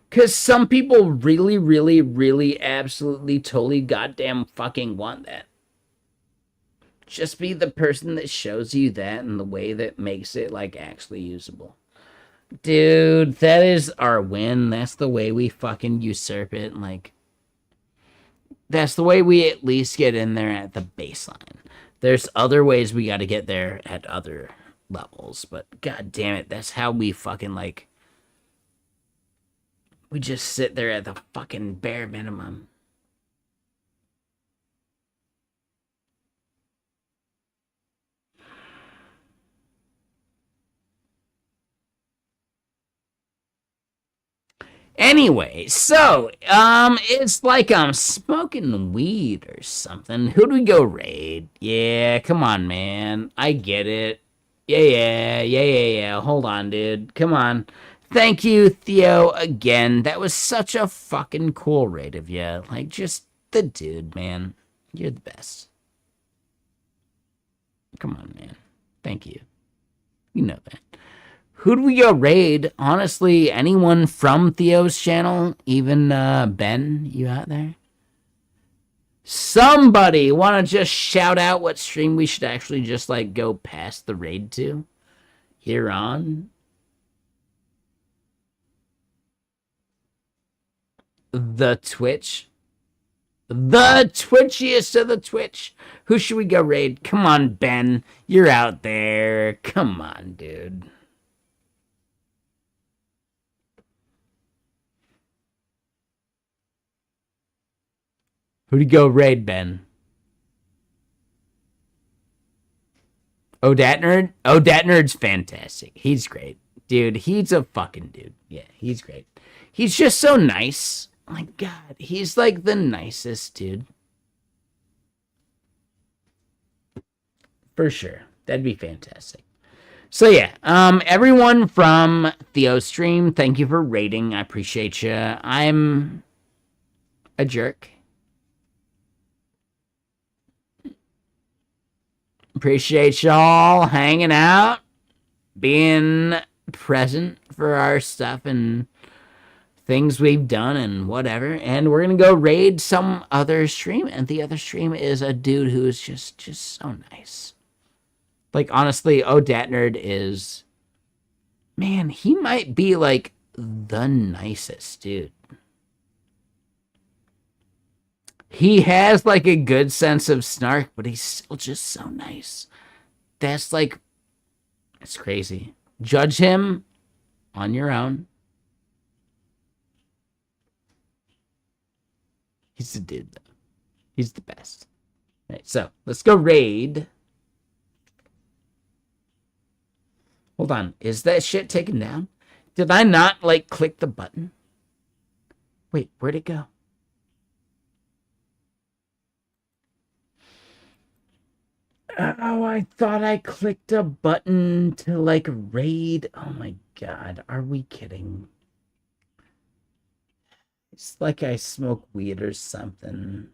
Because some people really, really, really, absolutely, totally, goddamn fucking want that. Just be the person that shows you that in the way that makes it, like, actually usable. Dude, that is our win. That's the way we fucking usurp it. Like, that's the way we at least get in there at the baseline. There's other ways we got to get there at other levels, but god damn it, that's how we fucking, like, we just sit there at the fucking bare minimum. Anyway, so it's like I'm smoking weed or something. Who do we go raid? Yeah, come on, man. I get it. Yeah. Hold on, dude. Come on. Thank you, Theo, again. That was such a fucking cool raid of you. Like, just the dude, man. You're the best. Come on, man. Thank you. You know that. Who do we go raid? Honestly, anyone from Theo's channel? Even Ben, you out there? Somebody want to just shout out what stream we should actually just like go past the raid to? Here on? The Twitch? The twitchiest of the Twitch. Who should we go raid? Come on, Ben. You're out there. Come on, dude. Who'd you go raid, Ben? Dat Nerd? Dat Nerd's fantastic. He's great. Dude, he's a fucking dude. Yeah, he's great. He's just so nice. Oh my God, he's like the nicest dude. For sure. That'd be fantastic. So yeah, everyone from Theo Stream, thank you for rating. I appreciate you. I'm a jerk. Appreciate y'all hanging out, being present for our stuff and things we've done and whatever. And we're gonna go raid some other stream, and the other stream is a dude who is just so nice. Like, honestly, Dat Nerd is, man, he might be like the nicest dude. He has like a good sense of snark, but he's still just so nice. That's like, it's crazy. Judge him on your own. He's the dude, though. He's the best. All right, so let's go raid. Hold on. Is that shit taken down? Did I not, like, click the button? Wait, where'd it go? Oh, I thought I clicked a button to, like, raid. Oh, my God. Are we kidding? It's like I smoke weed or something.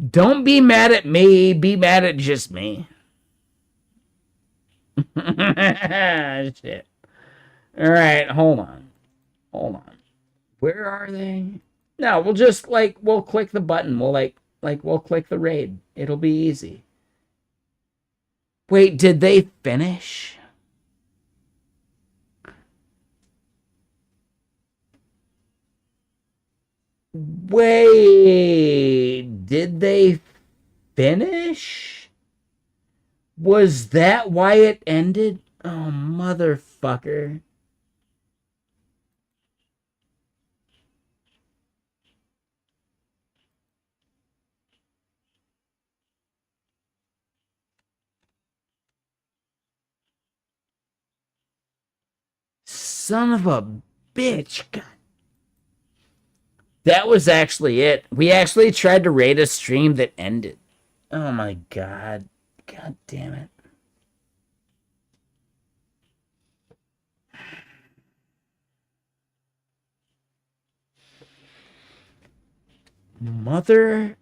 Don't be mad at me. Be mad at just me. Shit. All right, hold on. Where are they? No, we'll just like we'll click the button. We'll we'll click the raid. It'll be easy. Wait, did they finish? Wait, did they finish? Was that why it ended? Oh, motherfucker. Son of a bitch. God. That was actually it. We actually tried to raid a stream that ended. Oh my God. God damn it. Motherfucker.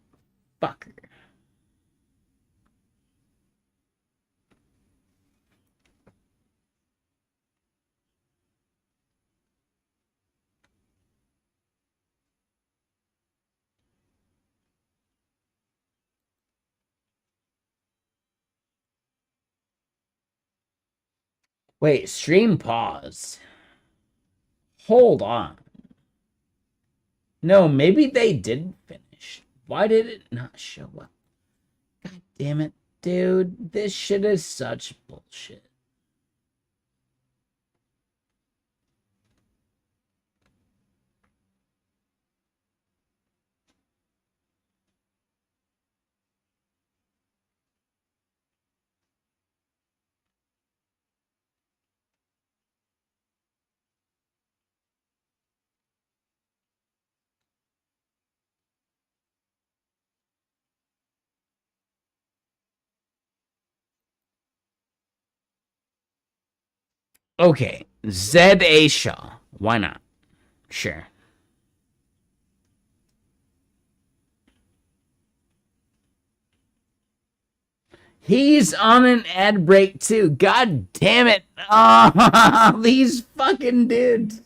Wait, stream pause. Hold on. No, maybe they didn't finish. Why did it not show up? God damn it, dude. This shit is such bullshit. Okay, Z.A. Shaw. Why not? Sure. He's on an ad break too. God damn it. Oh, these fucking dudes.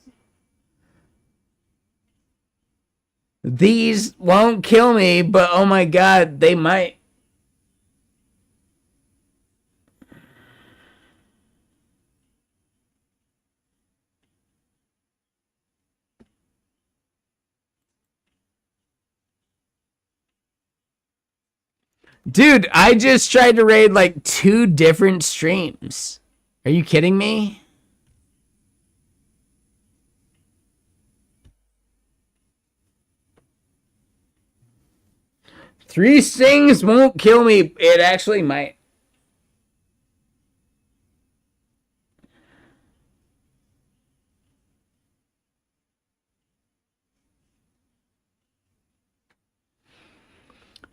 These won't kill me, but oh my god, they might. Dude, I just tried to raid like 2 different streams. Are you kidding me? Three stings won't kill me. It actually might.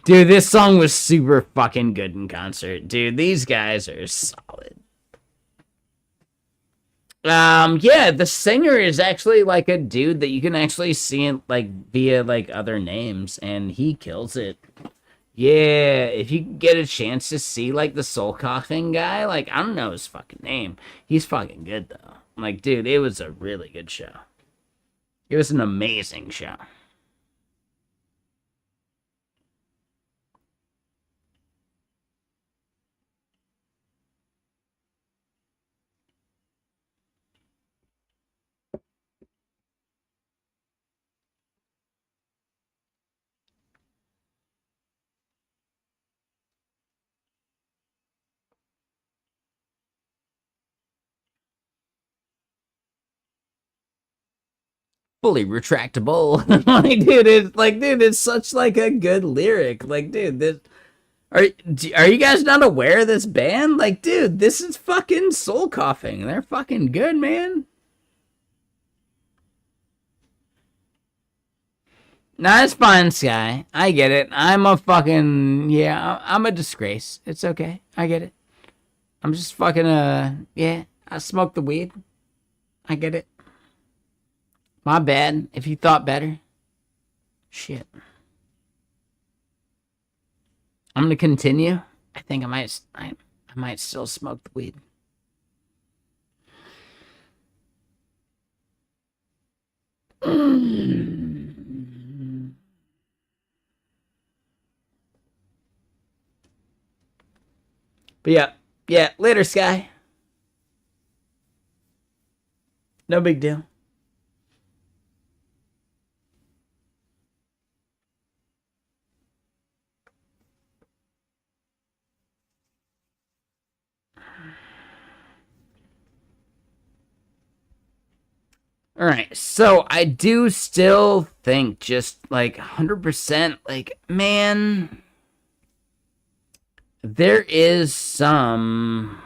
Dude, this song was super fucking good in concert. Dude, these guys are solid. Yeah, the singer is actually like a dude that you can actually see it like via like other names, and he kills it. Yeah, if you get a chance to see like the soul coughing guy, like I don't know his fucking name. He's fucking good though. Like, dude, it was a really good show. It was an amazing show. Fully retractable. Dude, it's such like a good lyric. Like, dude, this are you guys not aware of this band? Like, dude, this is fucking soul coughing. They're fucking good, man. Nah, it's fine, Sky. I get it. I'm a fucking I'm a disgrace. It's okay. I get it. I'm just fucking yeah. I smoke the weed. I get it. My bad. If you thought better. Shit. I'm gonna continue. I think I might still smoke the weed. But yeah, later, Sky. No big deal. All right, so I do still think just like 100%, like, man, there is some.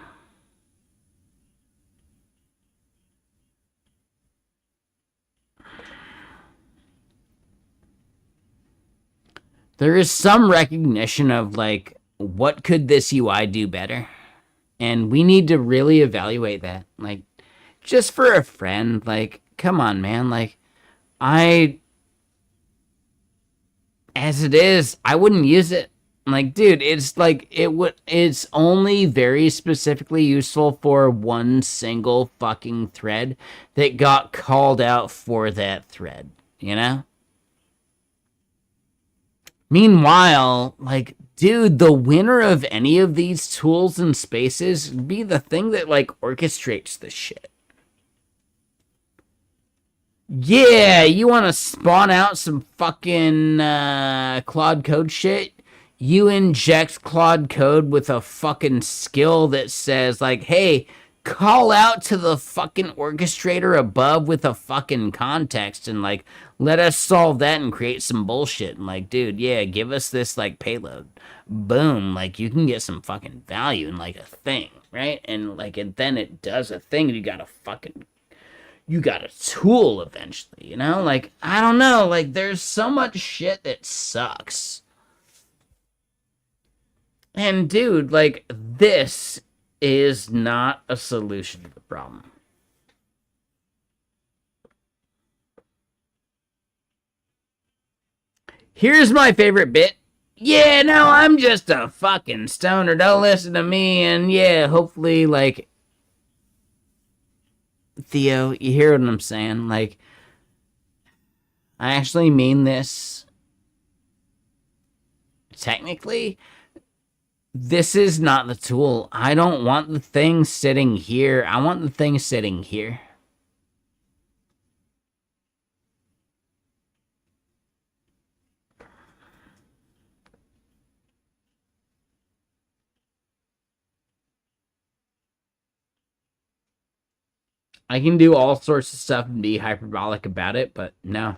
There is some recognition of like, what could this UI do better? And we need to really evaluate that. Like, just for a friend, like, come on, man. Like, I, as it is, I wouldn't use it. Like, dude, it's like it's only very specifically useful for one single fucking thread that got called out for that thread, you know? Meanwhile, like, dude, the winner of any of these tools and spaces be the thing that like orchestrates the shit. Yeah, you want to spawn out some fucking Claude Code shit? You inject Claude Code with a fucking skill that says, like, hey, call out to the fucking orchestrator above with a fucking context and, like, let us solve that and create some bullshit. And, like, dude, yeah, give us this, like, payload. Boom. Like, you can get some fucking value in, like, a thing, right? And, like, and then it does a thing and you got a tool eventually, you know? Like, I don't know. Like, there's so much shit that sucks. And, dude, like, this is not a solution to the problem. Here's my favorite bit. Yeah, no, I'm just a fucking stoner. Don't listen to me. And yeah, hopefully, like, Theo, you hear what I'm saying? Like, I actually mean this technically. This is not the tool. I don't want the thing sitting here. I want the thing sitting here. I can do all sorts of stuff and be hyperbolic about it, but no.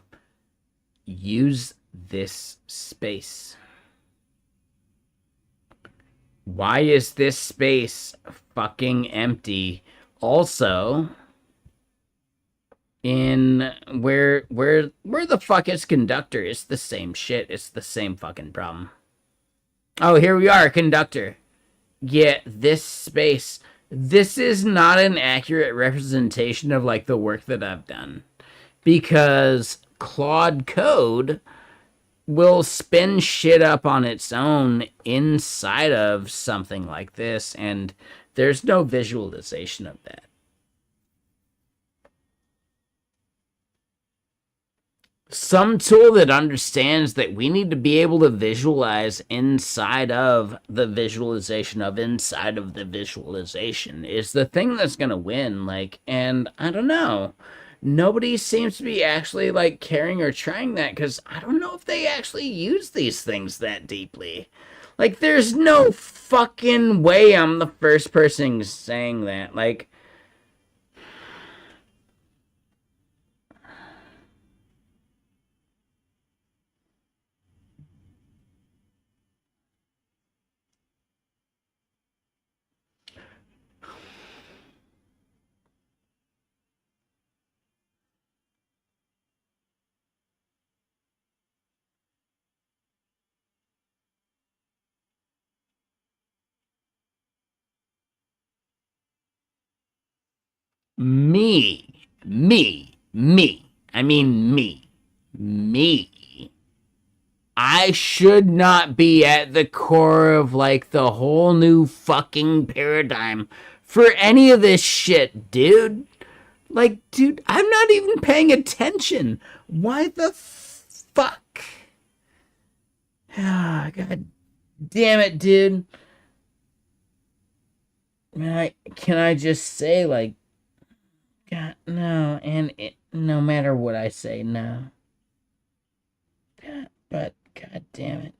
Use this space. Why is this space fucking empty? Also, in where the fuck is conductor? It's the same shit. It's the same fucking problem. Oh, here we are, conductor. Yeah, this space. This is not an accurate representation of like the work that I've done because Claude Code will spin shit up on its own inside of something like this, and there's no visualization of that. Some tool that understands that we need to be able to visualize inside of the visualization of inside of the visualization is the thing that's going to win. Like, and I don't know. Nobody seems to be actually like caring or trying that because I don't know if they actually use these things that deeply. Like, there's no fucking way I'm the first person saying that. Like, me. I mean, me. I should not be at the core of like the whole new fucking paradigm for any of this shit, dude. Like, dude, I'm not even paying attention. Why the fuck? Ah, God damn it, dude. Can I just say, like, God, no, and no matter what I say, no. God, but, God damn it.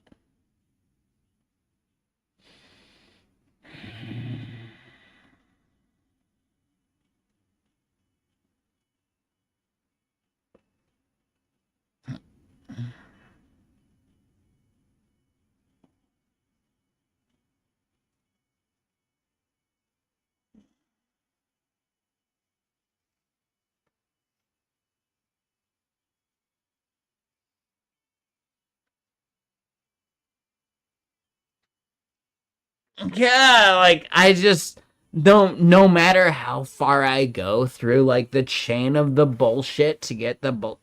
Yeah, like I just don't. No matter how far I go through like the chain of the bullshit to get the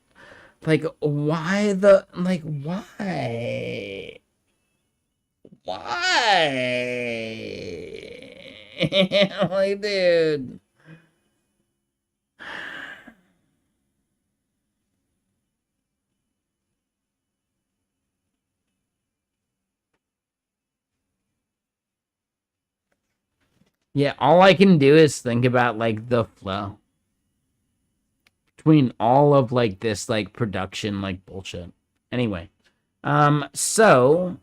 like why the like why like dude. Yeah, all I can do is think about like the flow between all of like this like production like bullshit. Anyway, so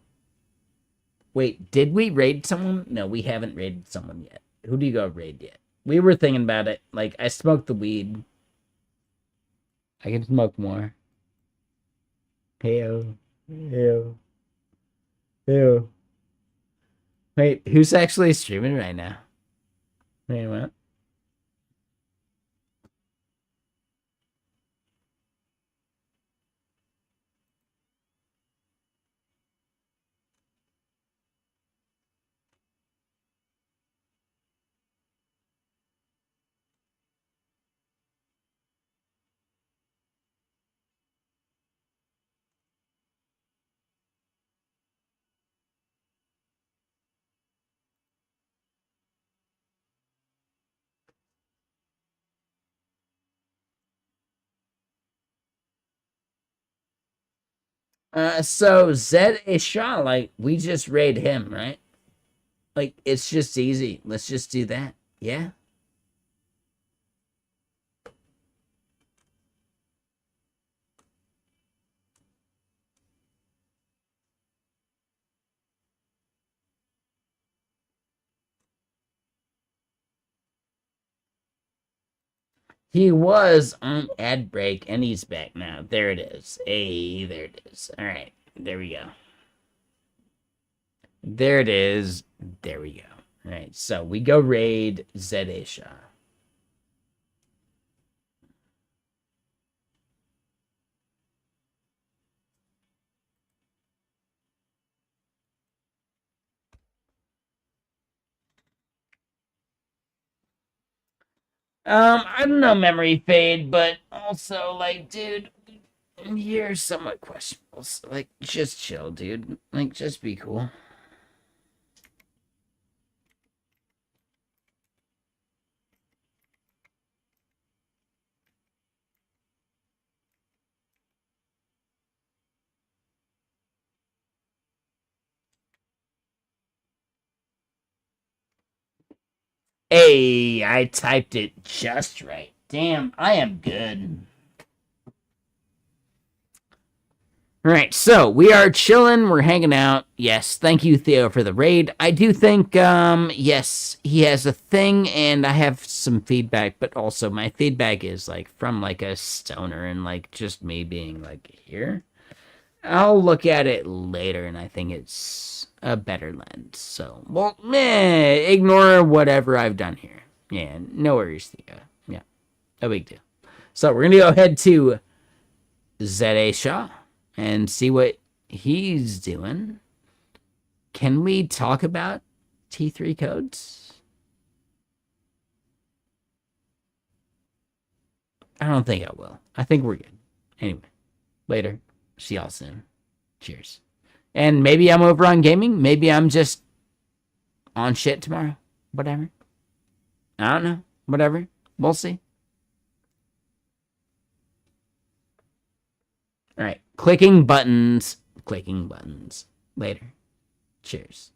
wait, did we raid someone? No, we haven't raided someone yet. Who do you go raid yet? We were thinking about it. Like, I smoked the weed. I can smoke more. Ew. Ew. Ew. Wait, who's actually streaming right now? Wait, what? So Zed Isha, like, we just raid him, right? Like, it's just easy. Let's just do that. Yeah. He was on ad break and he's back now. There it is. Hey, there it is. All right. There we go. There it is. There we go. All right. So we go raid Zed Isha. I don't know memory fade, but also like, dude, you're somewhat questionable. So, like, just chill, dude. Like, just be cool. Hey, I typed it just right. Damn, I am good. All right, so we are chilling, we're hanging out. Yes, thank you, Theo, for the raid. I do think, yes, he has a thing, and I have some feedback, but also my feedback is like from like a stoner and like just me being like here. I'll look at it later, and I think it's a better lens. So, well, meh, ignore whatever I've done here. Yeah, no worries, Theo. Yeah, no big deal. So we're gonna go ahead to Zede Shah and see what he's doing. Can we talk about T3 codes? I don't think I will. I think we're good. Anyway, later. See y'all soon. Cheers. And maybe I'm over on gaming. Maybe I'm just on shit tomorrow. Whatever. I don't know. Whatever. We'll see. All right. Clicking buttons. Clicking buttons. Later. Cheers.